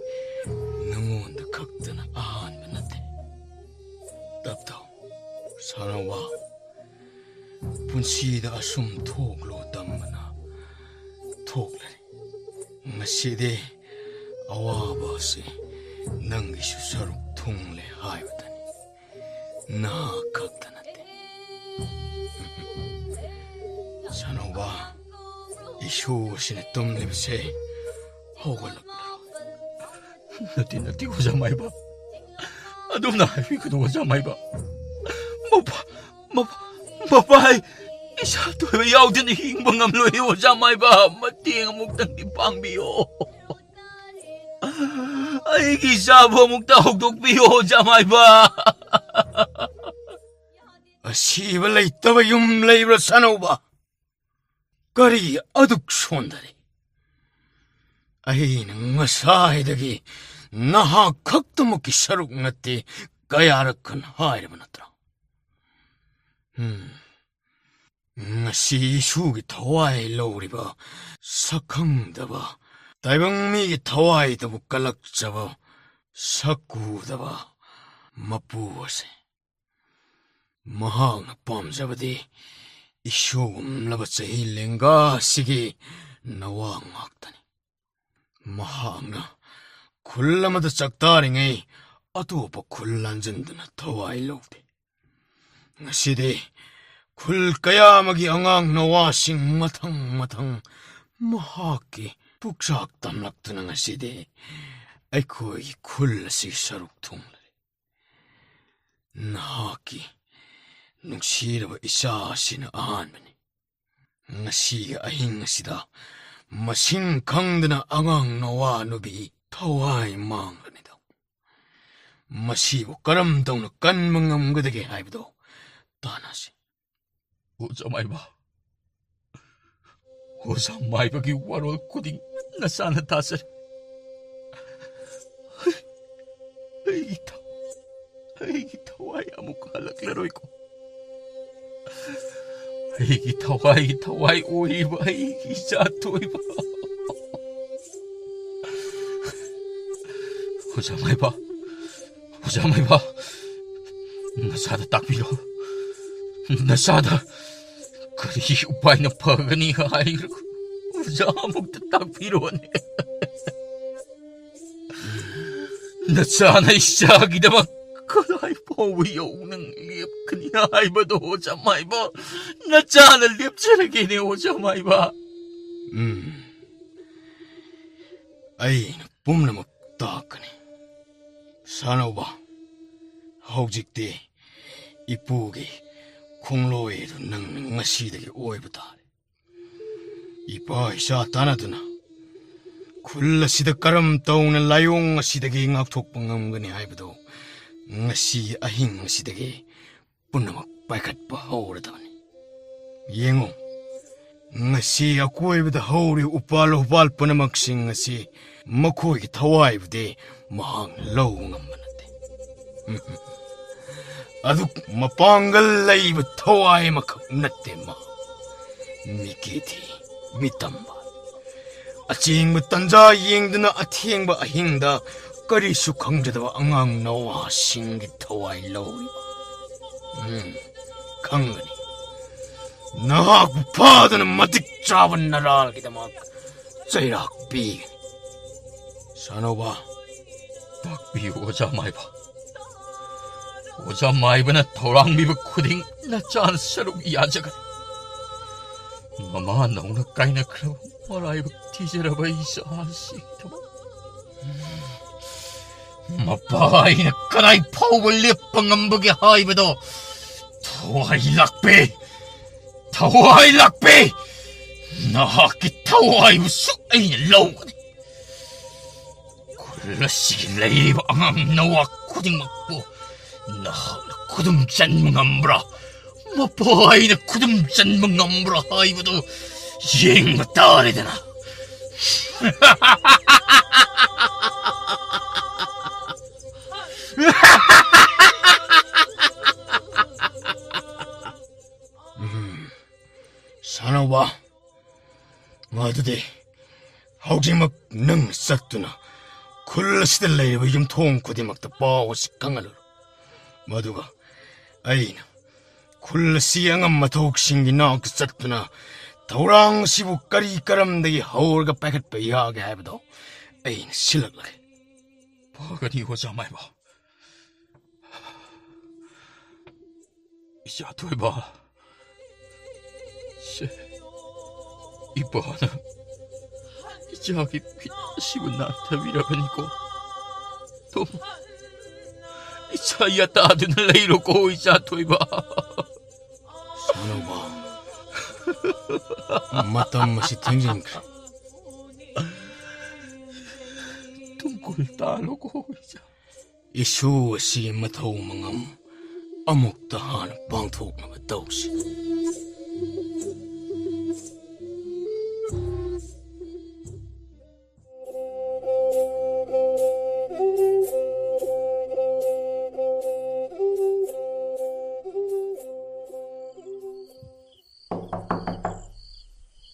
능원다 각드나 안면한테 답다. 사나와 분시다 숨 톡로 담마나 톡라니 ngasi대 아와바시 낭기슈 서룩 통레 하이바다니 나 각드나데 사나와 이슈시네 tomlep세 호걸럭라로 나티 오자마이바. 아돔나 이그노 오자마이바. 마바이 이샤도에 야우드는 힝방암로에 오자마이바. 마띵 목당디 빵비요. 아이기 사보 목다 혹독비요 오자마이바. 아시발라 이따바 юм레이브라 사나오바. 까리 아둑 손다리. 아이는 마사이덕이 나하 각도 먹기 샤룩 났디 까야르큰 하이르바나더라. ngasi shugi thawai lowriba sakhangdaba taibangmigi thawai dabu kalakchaba sakudaba mapuwase mahangna pamjabadi ishugumlaba chahi lenga sigi nawa ngaktani mahangna khullamada chaktaringai atopa khullanjandana thawai lowde ngaside 쿨 까야마기 앙앙 나와싱 마탕 마하기 북삭 담락드는 것이데 아이쿠 이 쿨라시 샤룩 통레 나하기 눅시르바 이샤시나 안메니 나시 아힝시다 마신 강드나 앙앙 나와 누비 타와이 망가니다 마시보 까람동나 깐멍엄 그되게 하이브도 따나시 오자마이바. 오자마이바기 와로 코딩 나사나 타서. 아이기 타와이 아무까 할락라로이고. 아이기 타와이 오이바 아이기 자토이바. 오자마이바. 나사다 딱비로. 나사다 그리 우파이나 파가니 하이르고 자목도 딱비로네. 나사나 이샤기다마 그라이 보위 오는 립그니 하이바도 오자마이바 나자나 립체르기니 오자마이바. ꯑꯩꯅ ꯄꯨꯝꯅꯃꯛ ꯇꯥꯛꯀꯅꯤ ꯁꯥꯟꯅꯧꯕ ꯍꯧꯖꯤꯛꯇꯤ ꯏꯄꯨꯒꯤ ꯈꯣꯡꯂꯣꯏꯗꯨ ꯅꯪꯅ ꯉꯁꯤꯗꯒꯤ ꯑꯣꯏꯕ ꯇꯥꯔꯦ ꯏꯄꯥ ꯏꯆꯥ ꯇꯥꯟꯅꯗꯨꯅ ꯈꯨꯜ ꯑꯁꯤꯗ ꯀꯔꯝ ꯇꯧꯅ ꯂꯥꯏꯑꯣꯡ ꯑꯁꯤꯗꯒꯤ ꯉꯥꯛꯊꯣꯛꯄ ꯉꯝꯒꯅꯤ ꯍꯥꯏꯕꯗꯨ ꯉꯁꯤ ꯑꯍꯤꯡ ꯑꯁꯤꯗꯒꯤ ꯄꯨꯝꯅꯃꯛ ꯄꯥꯏꯈꯠꯄ ꯍꯧꯔꯗꯕꯅꯤ ꯌꯦꯡꯉꯨ ngasi akoibda hori upal upal punamaksing ngasi makoi thawaibude mahang low ngammanate aduk mapangal laiba thawai makak natte ma mikiti mitamba aching tanja yengduna athengba ahingda kari su khangjadaba angang nawa singi thawai low khangani 나하고 파드는 마틱 잡은 나라기다막 째락 비 산호바 딱비 오자마이바. 오자마이바나 도랑미바 쿠딩 나짠 서룩 야자가. 마마 나오나 까이나 크라고 마라이바 티제라바 이사시 도마. 마빠이나 까라이 파우벌리 방암복의 하이바도 토하이 락베 타와이 락베 나하기 타와이 우수 에이 로우네 굴러시기 레이바 앙 나와 쿠딩 먹고 나 쿠듬 짠멍암브라 마빠이나 쿠듬 짠멍암브라 하이브도 잉마 따레되나 산호바 마드데 haujimak nang sattuna kullasdallay wayum thong kudimakta pawas kangalur maduga aina kullasi angam mathok singi nak sattuna taurang sibu kari karamdagi haurga packet pa yaga habdo aina silaglage bagani hojamayba 이제 돼봐 이뻐하나 자기 피시고 나한테 위라버니고 또 이차이야 따드는 레이로고 이자 돼봐 산호바 마땀맛이 탱진가 둥굴 따르고 이자 이슈시 마토망암 아묵다 하나 방톡나가 떠오시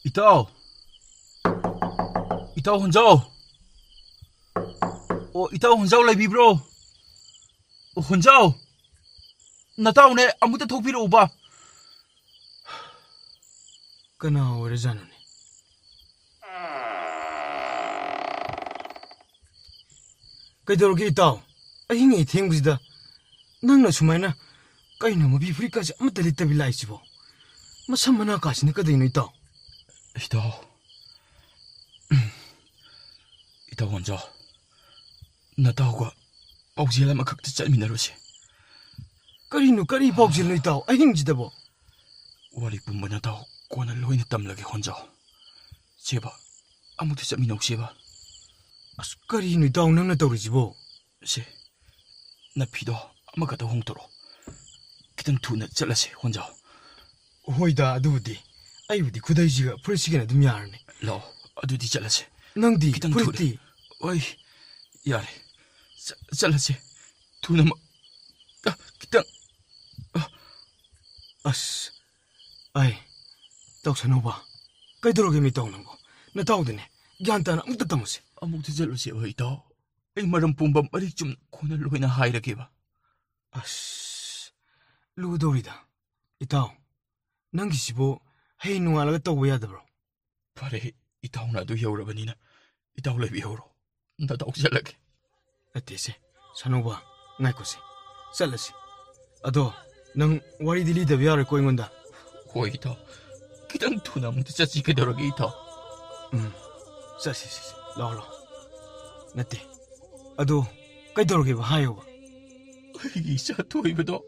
이따오 혼자오 이따오 혼자오 라이비브로 혼자오 나타오네 아무데 톡비로 오바 그나 오래자노니 그대로게 있다오 아잉이 탱부지다 낭나 수마이나 까이나 뭐 비프리까지 아무데 리따비 라이시보 마삼마나 가시네 까데이노 있다오 이따오 혼자 나타오가 옥지엘라마 각자 짤미나로시 까리노 까리 복질노 있다오 아잉지다보 와리뿐만 나타오 꼬나 로이네 땀나게 혼자 제발 아무도 짤미나 혹시 봐 아스 까리노 있다오 낭나 떠오르지보 나 피도 아마가다 홍도로 기등 두나 잘라시 혼자 호이다 아두디 아이부디 구다이지가 프레시게나 좀 야르네 로 어두디 잘라시 낭디 기등 프레티 어이 야래 잘라시 두나 뭐 기등 아스 아이 떡사노바 까이도록에 미떠오는거 나 따오드네 기한타나 아무도 따무세 아무도 잘라시 어이다 이 말은 뿜밤 머리 좀 코널 로이나 하이라게 봐 아스 루도리다. 이따오, 낭기시보 헤이 누알라가 떠고 야다브로. Pare, itaw na do yawrabanina. Itaw labi yawro. Nataw salagi. Atese, sanoba, ngaykose. Salasi. Ado, nang wari dili da biyara ko ingonda. Hoy itaw. Kitang tunam sa sikadoragi itaw. Sasi, lao. Nate. Ado, kay doroge ba hayo ba? Ay, isa tuwi ba do?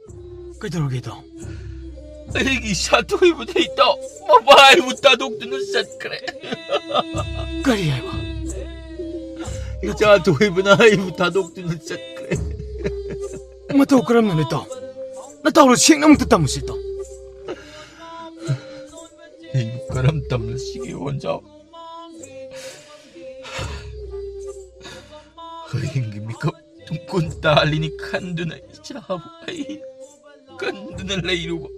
Kay doroge ito. Ay, isa tuwi ba ito? Mabahay mo tadok dun sa kre. Kari ay ba? Isa tuwi ba na ay mo tadok dun sa kre. Mataw karam na nito. Natawlo siyang namang tatamus ito. Ay, karamdam na sige wanjaw. Ay, hindi mikap tungkol tali ni kando na isahaw ay kando na layro ba.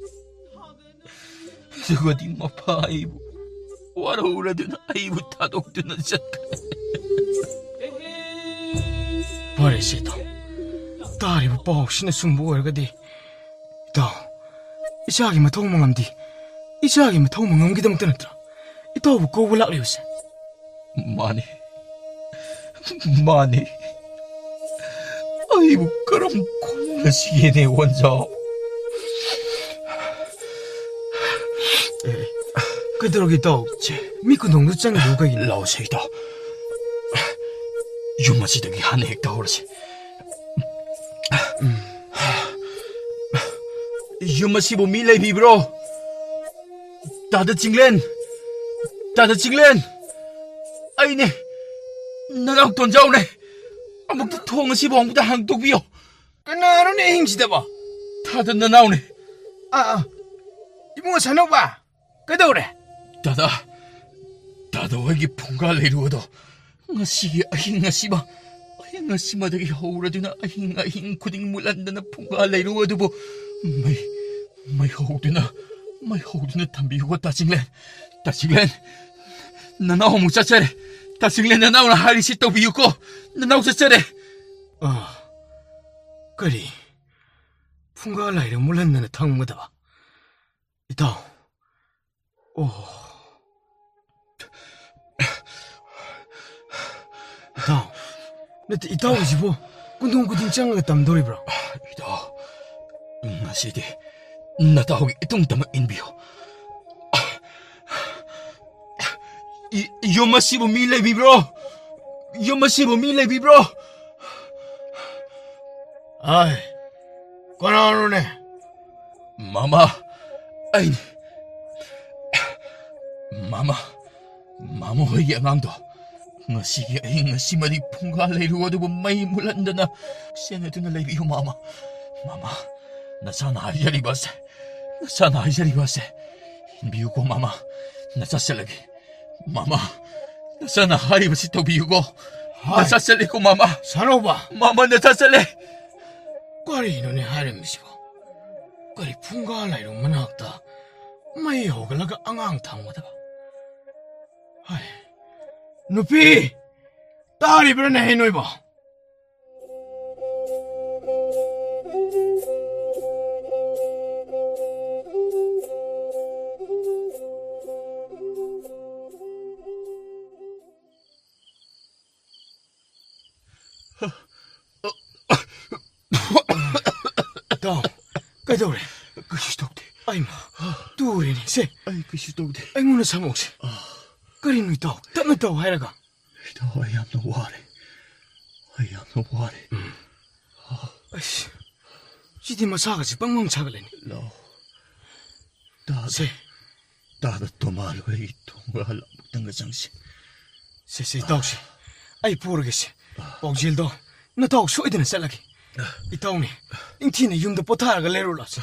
Sagot yung mapahay mo. Wara-ura doon ay mo tadok doon na siya. Pare sito. Tari ba pa sinasumbuar ka di. Ito. Isagi mataw mangamdi. Isagi mataw mangamgidam tanatra. Ito ko wala liwis. Mani. Mani. Ay mo karamkong na sige na wanzaw. 그대로 ito. 미ku 농구 짱이 누가 일. 라오세이다. 유마지덕이 한 헥타 오르지. 유마시보 밀레 비브로. 다드 징렌. 아이네. 나랑 돈 자오네. 아무튼 통시 봉부다 항독비요. 그나로 내 행시다 봐. 다드 나 나오네. 이봉아 사노봐. 그대로래. 다다 wagi pungal iruado. Ngasi ahing ngasi ba? Ahing ngasi madagi haurado na ahing kuding mulan na pungal iruado bo. May haudo na tambiho ko tasinglen. Nanaw mo sa tsere. Tasinglen nanaw na hari si tobiyo ko. Nanaw sa tsere. 그리 풍가라이를 몰랐는 탕무다. 이따. 이따. 내 이따 오지보. 군동군딩 짱가 땀돌이브라. 이다. ngasi di. Natawag itong tama inbiyo. Yomasibo milay bibro. 아이, 꺼나오네. Mama, ay, Mama hoy ang do. Ngasi mali pungalay ruwado ba may mulanda na. Siya na ito na laibiyo, Mama. Mama, nasana ay jaribase. Inbiyo ko, Mama. Nasasalagi. Mama, nasana ay ba si tobiyo ko? Nasasali ko, Mama. 사노봐. Mama, nasasali. 꼬리 눈에 하렘시고. 꼬리 풍가라이로 만학다. 마이 호글라가 앙앙탕마다 봐. 하이. 누피! 딸이 그러네 해놓이봐. 너, 까이도래. Kıştokti. 아이마, 뚜리니, 세. Ay, kıştokti. 앵무는 사먹지. 끓이는 또, 땀을 또 하여가. I am no worry. 아이씨, 지디마 사가지 빵빵 차갈래니. No. 세, Dada tomalo ay tungal ng 장시. 세, 다우시. 아이, 모르겠어. 옥질도, 나 다우 소이드는 쌀라기. 이 다우니, 인티는 юм도 포타가 레롤라서.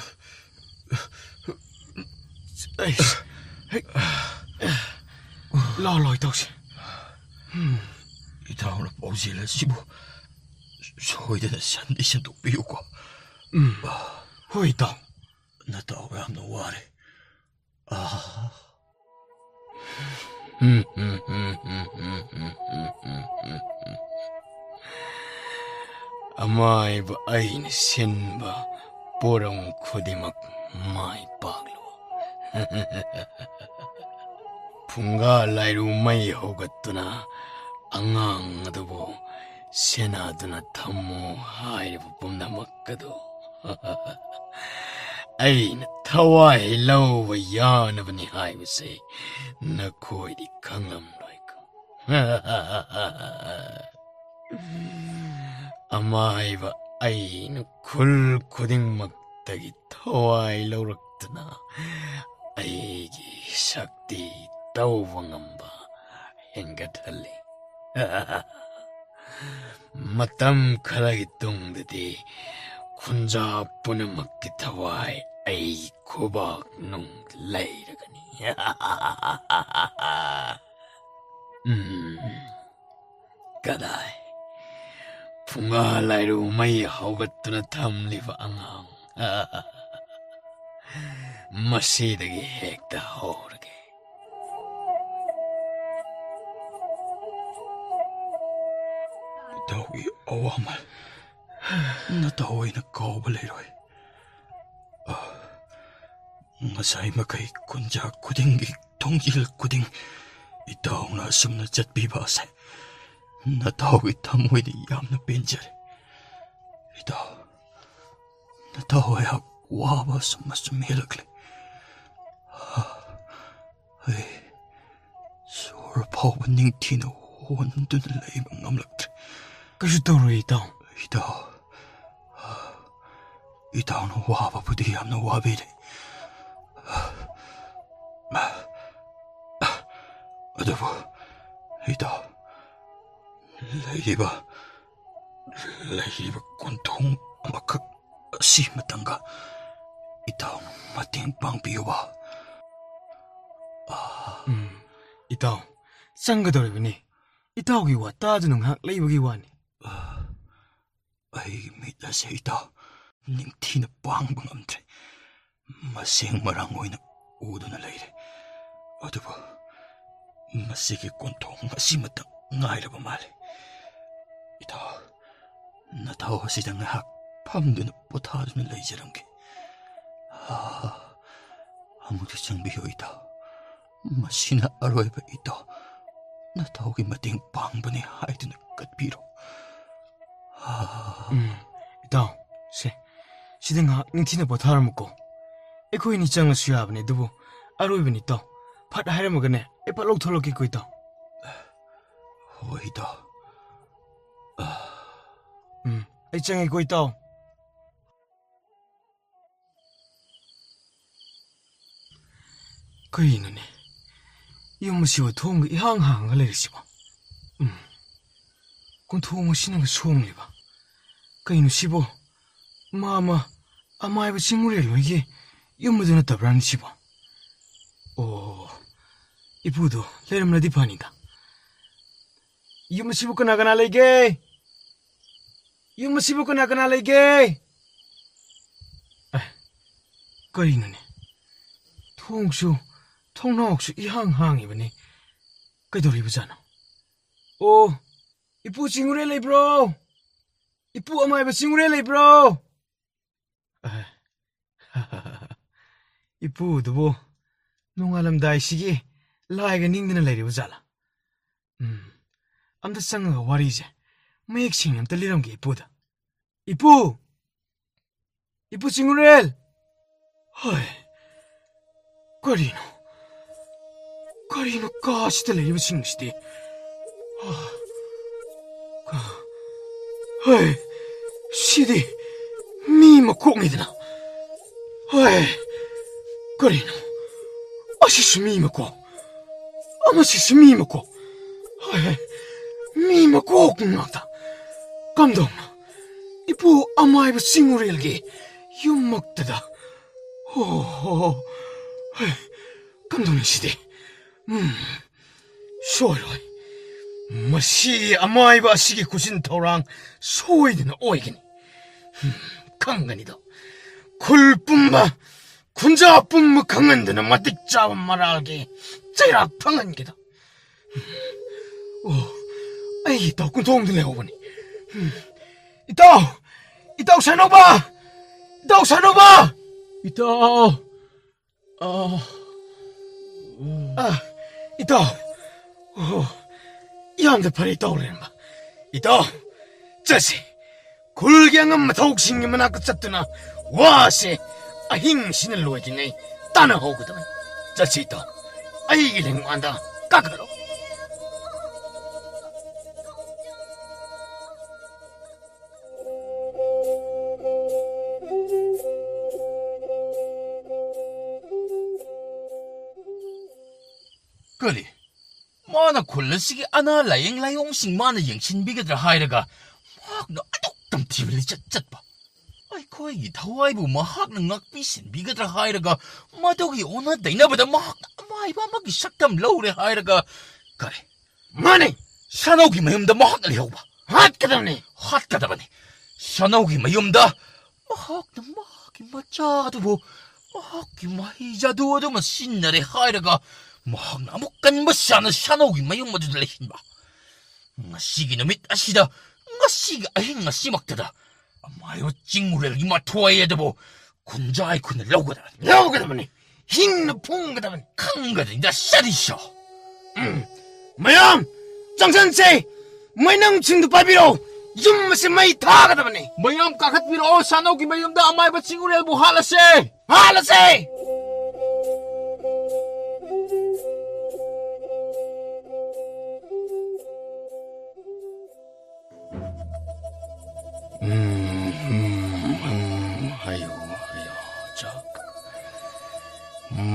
아이씨, 라라, 이 다우시. 이 다음으로 보실래 시부. 소이드는 산디신 독비우고. 호이 다우. 나 다우 I am no worry. 아마이 바 아이니 센바 ꯄꯣꯔꯝ ꯈꯨꯗꯤꯡꯃꯛ ꯃꯥꯏ ꯄꯥꯛꯂꯣ ꯐꯨꯡꯒꯥ ꯂꯥꯏꯔꯨ ꯃꯩ ꯍꯧꯒꯠꯇꯨꯅ ꯑꯉꯥꯡ ꯑꯗꯨꯕꯨ ꯁꯦꯟꯅꯗꯨꯅ ꯊꯝꯃꯨ ꯍꯥꯏꯔꯤꯕ ꯄꯨꯝꯅꯃꯛꯀꯗꯣ ꯑꯩꯅ ꯊꯋꯥꯏ ꯂꯧꯕ ꯌꯥꯅꯕꯅꯤ ꯍꯥꯏꯕꯁꯦ ꯅꯈꯣꯏꯗꯤ ꯈꯪꯂꯝꯂꯣꯏꯀꯣ ꯑꯃꯥꯏꯕ ꯑꯩꯅ ꯈꯨꯜ ꯈꯨꯗꯤꯡꯃꯛꯇꯒꯤ ꯊꯋꯥꯏ ꯂꯧꯔꯛꯇꯨꯅ ꯑꯩꯒꯤ ꯁꯛꯇꯤ ꯇꯧꯕ ꯉꯝꯕ ꯍꯦꯟꯒꯠꯍꯜꯂꯤ ꯃꯇꯝ ꯈꯔꯒꯤ ꯇꯨꯡꯗꯗꯤ ꯈꯨꯟꯖꯥ ꯄꯨꯝꯅꯃꯛꯀꯤ ꯊꯋꯥꯏ ꯑꯩꯒꯤ ꯈꯨꯕꯥꯛ ꯅꯨꯡ ꯂꯩꯔꯒꯅꯤ ꯀꯗꯥꯏ ꯐꯨꯡꯒꯥ ꯂꯥꯏꯔꯨ ꯃꯩ ꯍꯧꯒꯠꯇꯨꯅ ꯊꯝꯂꯤꯕ ꯑꯉꯥꯡ ꯃꯁꯤꯗꯒꯤ ꯍꯦꯛꯇ ꯍꯧꯔꯒꯦ ꯏꯇꯥꯎꯒꯤ ꯑꯋꯥꯃꯜ ꯅꯇꯥꯎ ꯀꯥꯎꯕ ꯂꯩꯔꯣꯏ ꯉꯁꯥꯏ ꯃꯈꯩ ꯈꯨꯟꯖꯥ ꯈꯨꯗꯤꯡꯒꯤ ꯊꯣꯡꯖꯤꯜ ꯈꯨꯗꯤꯡ ꯏꯇꯥꯎꯅ ꯑꯁꯨꯝꯅ ꯆꯠꯄꯤꯕ ꯑꯁꯦ ꯅꯇꯥꯎꯒꯤ ꯊꯃꯣꯏꯗ ꯌꯥꯝꯅ ꯄꯦꯟꯖꯔꯦ ꯅꯇꯥꯎ ꯑꯩꯍꯥꯛ ꯋꯥꯕ ꯑꯁꯨꯝ ꯍꯦꯜꯂꯛꯂꯦ ꯑꯩ ꯁꯣꯔ ꯐꯥꯎꯕ ꯅꯤꯡꯊꯤꯅ ꯍꯣꯟꯗꯨꯅ ꯂꯩꯕ ꯉꯝꯂꯛꯇ꯭ꯔꯦ ꯀꯩꯁꯨ ꯇꯧꯔꯣꯏ ꯏꯇꯥꯎ ꯏꯇꯥꯎꯅ ꯋꯥꯕꯕꯨꯗꯤ ꯌꯥꯝꯅ ꯋꯥꯕꯤꯔꯦ ꯑꯗꯨꯕꯨ ꯏꯇꯥꯎ ꯂꯩꯔꯤꯕ ꯀꯣꯟꯊꯣꯡ ꯑꯃꯈꯛ ꯑꯁꯤꯃꯇꯪꯒ ꯏꯇꯥꯎꯅ ꯃꯇꯦꯡ ꯄꯥꯡꯕꯤꯌꯨꯕ ꯏꯇꯥꯎ ꯆꯪꯒꯗꯧꯔꯤꯕꯅꯤ ꯏꯇꯥꯎꯒꯤ ꯋꯥ ꯇꯥꯗꯨꯅ ꯉꯥꯏꯍꯥꯛ ꯂꯩꯕꯒꯤ ꯋꯥꯅꯤ ꯑꯩꯒꯤ ꯃꯤꯠ ꯑꯁꯦ ꯏꯇꯥꯎ ꯅꯤꯡꯊꯤꯅ ꯄꯥꯡꯕ ꯉꯝꯗ꯭ꯔꯦ ꯃꯁꯦꯡ ꯃꯔꯥꯡ ꯑꯣꯏꯅ ꯎꯗꯨꯅ ꯂꯩꯔꯦ ꯑꯗꯨꯕꯨ ꯃꯁꯤꯒꯤ ꯀꯣꯟꯊꯣꯡ ꯑꯁꯤꯃꯇꯪ ꯉꯥꯏꯔꯕ ꯃꯥꯜꯂꯦ ꯅꯇꯥꯎ ꯑꯁꯤꯗ ꯉꯥꯏꯍꯥꯛ ꯐꯝꯗꯨꯅ ꯄꯣꯊꯥꯗꯨꯅ ꯂꯩꯖꯔꯝꯒꯦ ꯑꯃꯨꯛꯇ ꯆꯪꯕꯤꯌꯨ ꯏꯇꯥꯎ ꯃꯁꯤꯅ ꯑꯔꯣꯏꯕ ꯏꯇꯥꯎ ꯅꯇꯥꯎꯒꯤ ꯃꯇꯦꯡ ꯄꯥꯡꯕꯅꯤ ꯍꯥꯏꯗꯨꯅ ꯀꯠꯄꯤꯔꯣ ꯏꯇꯥꯎ ꯁꯤꯗ ꯉꯥꯏꯍꯥꯛ ꯅꯤꯡꯊꯤꯅ ꯄꯣꯊꯥꯔꯝꯃꯨꯀꯣ ꯑꯩꯈꯣꯏꯅꯤ ꯆꯪꯂꯁꯨ ꯌꯥꯕꯅꯤ ꯑꯗꯨꯕꯨ ꯑꯔꯣꯏꯕꯅꯤ ꯏꯇꯥꯎ ꯐꯠ ꯍꯥꯏꯔꯝꯃꯒꯅꯦ ꯑꯩ ꯐꯠ ꯂꯧꯊꯣꯛꯂꯛꯀꯦꯀꯣ ꯏꯇꯥꯎ ꯍꯣꯏ ꯏꯇꯥꯎ ꯑꯩ ꯆꯪꯉꯦꯀꯣ ꯏꯇꯥꯎ ꯀꯩꯅꯣꯅꯦ ꯌꯨꯝ ꯑꯁꯤꯕꯨ ꯊꯣꯡꯒ ꯏꯍꯥꯡ ꯍꯥꯡꯉꯒ ꯂꯩꯔꯤꯁꯤꯕꯣ ꯀꯣꯟꯊꯣꯡ ꯑꯁꯤꯅꯒ ꯁꯣꯡꯂꯤꯕ ꯀꯩꯅꯣ ꯁꯤꯕꯣ ꯑꯃꯥꯏꯕ ꯆꯤꯡꯃꯨꯔꯦꯜ ꯍꯣꯏꯒꯤ ꯌꯨꯝ ꯑꯗꯨ ꯅꯠꯇꯕ꯭ꯔꯥꯅꯤ ꯁꯤꯕꯣ ꯑꯣ ꯏꯄꯨꯗꯣ ꯂꯩꯔꯝꯂꯗꯤ ꯐꯅꯤꯗ ꯌꯨꯝ ꯑꯁꯤꯕꯨ ꯀꯅꯥ ꯂꯩꯒꯦ ꯌꯨꯝ ꯑꯁꯤꯕꯨ ꯀꯅꯥ ꯂꯩꯒꯦ ꯀꯔꯤꯅꯣꯅꯦ ꯊꯣꯡꯅꯥꯎꯁꯨ ꯏꯍꯥꯡ ꯍꯥꯡꯉꯤꯕꯅꯤ ꯀꯩꯗꯧꯔꯤꯕꯖꯥꯠꯅꯣ ꯑꯣ ꯏꯄꯨ ꯆꯤꯡꯃꯨꯔꯦꯜ ꯂꯩꯕ꯭ꯔꯣ ꯏꯄꯨ ꯑꯃꯥꯏꯕ ꯆꯤꯡꯃꯨꯔꯦꯜ ꯂꯩꯕ꯭ꯔꯣ ꯏꯄꯨꯗꯨꯕꯨ ꯅꯣꯡꯉꯥꯜꯂꯝꯗꯥꯏꯁꯤꯒꯤ ꯂꯥꯏꯒ ꯅꯤꯡꯗꯅ ꯂꯩꯔꯤꯕ ꯖꯥꯠꯂꯥ ꯑꯝꯇ ꯆꯪꯉꯒ ꯋꯥꯔꯤꯁꯦ ꯃꯌꯦꯛ ꯁꯦꯡꯅ ꯑꯝꯇ ꯂꯤꯔꯝꯒꯦ ꯏꯄꯨꯗ ꯏꯄꯨ ꯆꯤꯡꯃꯨꯔꯦꯜ ꯍꯣꯏ ꯀꯔꯤꯅꯣ ꯀꯥꯁꯤꯗ ꯂꯩꯔꯤꯕꯁꯤꯡꯁꯤꯗꯤ ꯍꯣꯏ ꯁꯤꯗꯤ ꯃꯤ ꯃꯀꯣꯛꯅꯤꯗꯅ ꯍꯣꯏ ꯀꯔꯤꯅꯣ ꯑꯁꯤꯁꯨ ꯃꯤ ꯃꯀꯣꯛ ꯑꯃꯁꯤꯁꯨ ꯃꯤ ꯃꯀꯣꯛ ꯍꯣꯏ ꯃꯤ ꯃꯀꯣꯛ ꯉꯥꯛꯇ ꯀꯝꯗꯧꯅ ꯏꯄꯨ ꯑꯃꯥꯏꯕ ꯆꯤꯡꯃꯨꯔꯦꯜꯒꯤ ꯌꯨꯝꯃꯛꯇꯗ ꯍꯣꯏ ꯀꯝꯗꯧꯅꯤ ꯁꯤꯗꯤ ꯁꯣꯏꯔꯣꯏ ꯃꯁꯤ ꯑꯃꯥꯏꯕ ꯑꯁꯤꯒꯤ ꯈꯨꯖꯤꯟ ꯊꯧꯔꯥꯡ ꯁꯣꯏꯗꯅ ꯑꯣꯏꯒꯅꯤ ꯈꯪꯒꯅꯤꯗꯣ ꯈꯨꯜ ꯄꯨꯝꯕ ꯈꯨꯟꯖꯥ ꯄꯨꯝꯕ ꯈꯪꯍꯟꯗꯨꯅ ꯃꯇꯤꯛ ꯆꯥꯕ ꯃꯔꯥꯜꯒꯤ ꯆꯩꯔꯥꯛ ꯐꯪꯍꯟꯒꯦꯗꯣ ꯑꯩꯒꯤ ꯏꯇꯥꯎ ꯀꯨꯟꯊꯣꯡꯗ ꯂꯩꯍꯧꯕꯅꯤ ꯏꯇꯥꯎ ꯁꯥꯅꯧꯕ 이따 산호봐! 이따, 이따, 양대 팔이 떠오르는 봐. 이따, 자시, 골갱은 더욱 신경만 아까 짰더나, 와세, 힘신을 놓아지네, 따나오거든. 자시 이따, 이길 행한다, 깎아로. 그리, 마나 콜라시기 아나 라잉 라용싱 마나 영신비게들 하이라가 막너 아독담 티블리 짰봐. 아이 거기 다와이부 마학는 ngak비신 비게들 하이라가 마독이 오나 데나보다 막 마이바 막이 삭담 러우레 하이라가 그래. 마네, 샤노기 마음다 마학을 해오봐. 핫가다네. 핫가다바니 샤노기 마음다 마학나 마기 마자두보 마기 마이자두어도 마 신나래 하이라가 막 나무간 마샤는 샤노기 마음 모두들 힘봐. ngasi기 놈이 따시다. ngasi기 아힌 ngasi 막다다. 마요 찡우레를 이마 토아이에다보 군자이 군을 러거다. 야오가다마네, 힘는 풍가다마네. 강가다 나 샤리셔. 마얌, 정선세, 마이능 칭도 바비로, юм마세 마이 타가다마네. mayam kakatbiro 샤노기 mayam다 amay ba 찡우레를 뭐 할라세. 할라세!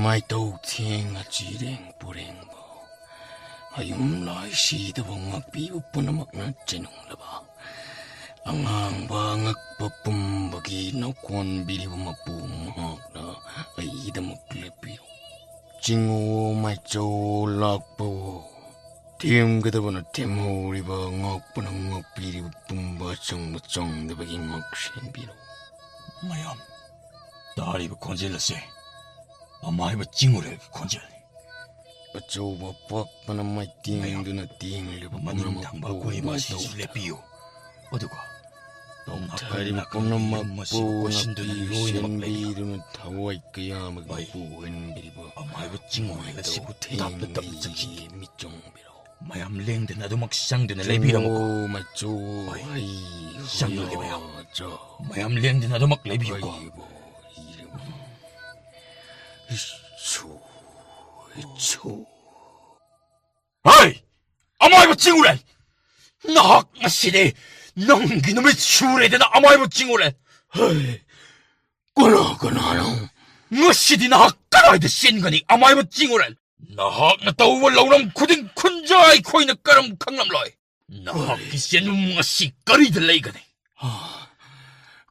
Mai tàu thiên là chỉ đèn bù đèn bảo hay lại xì tàu ngạc bí bù nà mắc nà chân hùng là bảo ang hang ba ngạc bà bùm bà kì nó quan bí đi bà mạc bù ngạc nà ấy tà mạc lệ bí chinh ô mai châu lạc bù thêm cái tàu nà thêm hồ đi bà ngạc bà nà ngạc bí đi bà bùm bà chong để bà kì ngạc xên bí đâu mayam 다리 부 건질렀세. amay ba 찡우레를 건질. bà châu bà bọc bà nà mai tiếng đưa nà tiếng lì bà bùm nà manin mạc tang ba bù koy nà ma mạc si tàu lepiyo. 어디가? 넌 Thari 아빠나 kom na 그런 magpo na 신도 로이나 pishin 막레. biru na thawai kaya magpuin biribo. amay ba 찡우레가 시부 답도 답정시. mitong biro. mayam lengde na도 막 시장도 나 레비라 먹고. Oh, macho. Ay, Ay, siyang lagi ba yan? Jo. mayam lengde na도 막 레비고. Aybo. Iribo. Icho. Icho. 아이! amay ba 찡우레! 나 마시네. 넌 기놈의 추레 되나 amay ba 찡우레. Ay. Kono no. ngasi디 나 까라이드 신가니 amay ba 찡우레. 나학 나 따우월 라우람 쿠딩 쿤자이 코이나 까람 강남라이. 나학 기시엔 ngasi 까리들 레이가네.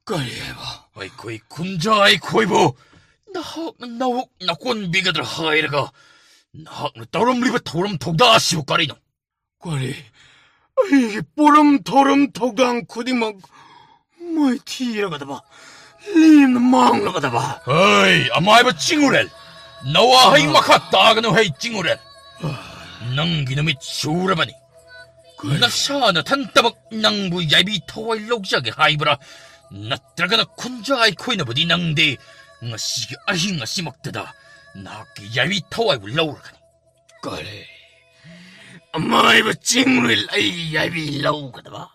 Kaliba. 아이 코이 쿤자이 코이보. 나학 나옥 나꼰 비가들 하이라가. 나학 나 따우람 리바 타우람 독다 시오 까리노. Kali. Ay, puram toram togang kudi mag. May tira ka ba? Lim na mang na ka ba? 어이, 아마이바 찡우렐. 너와 하이 마카 따가노 하이 찡우렐. 능 기놈이 추라바니. 나 샤나 탄따박 낭부 야비 토와이 록자게 하이브라. 나 들어가나 쿤자 아이 코이나 보디 낭데. nga 시기 아히 nga 시먹다다. 나기 야비 토와이 울라우라가니. Kali. Amay ba chingwil ay yabi law ka ba?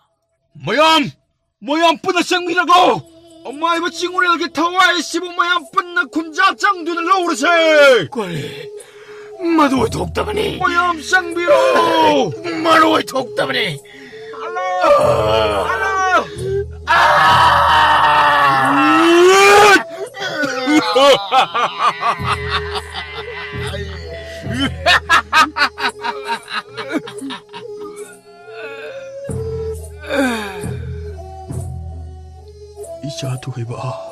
모얌 뿌나 생미라고. 아마이바 찡우렐게 타와이 시부 모얌 뿌나 쿤자 짱두는 라우르세. Kali. Maduay tok tabani. 모얌 쌍비로. Maduay tok tabani. 이자도 해봐.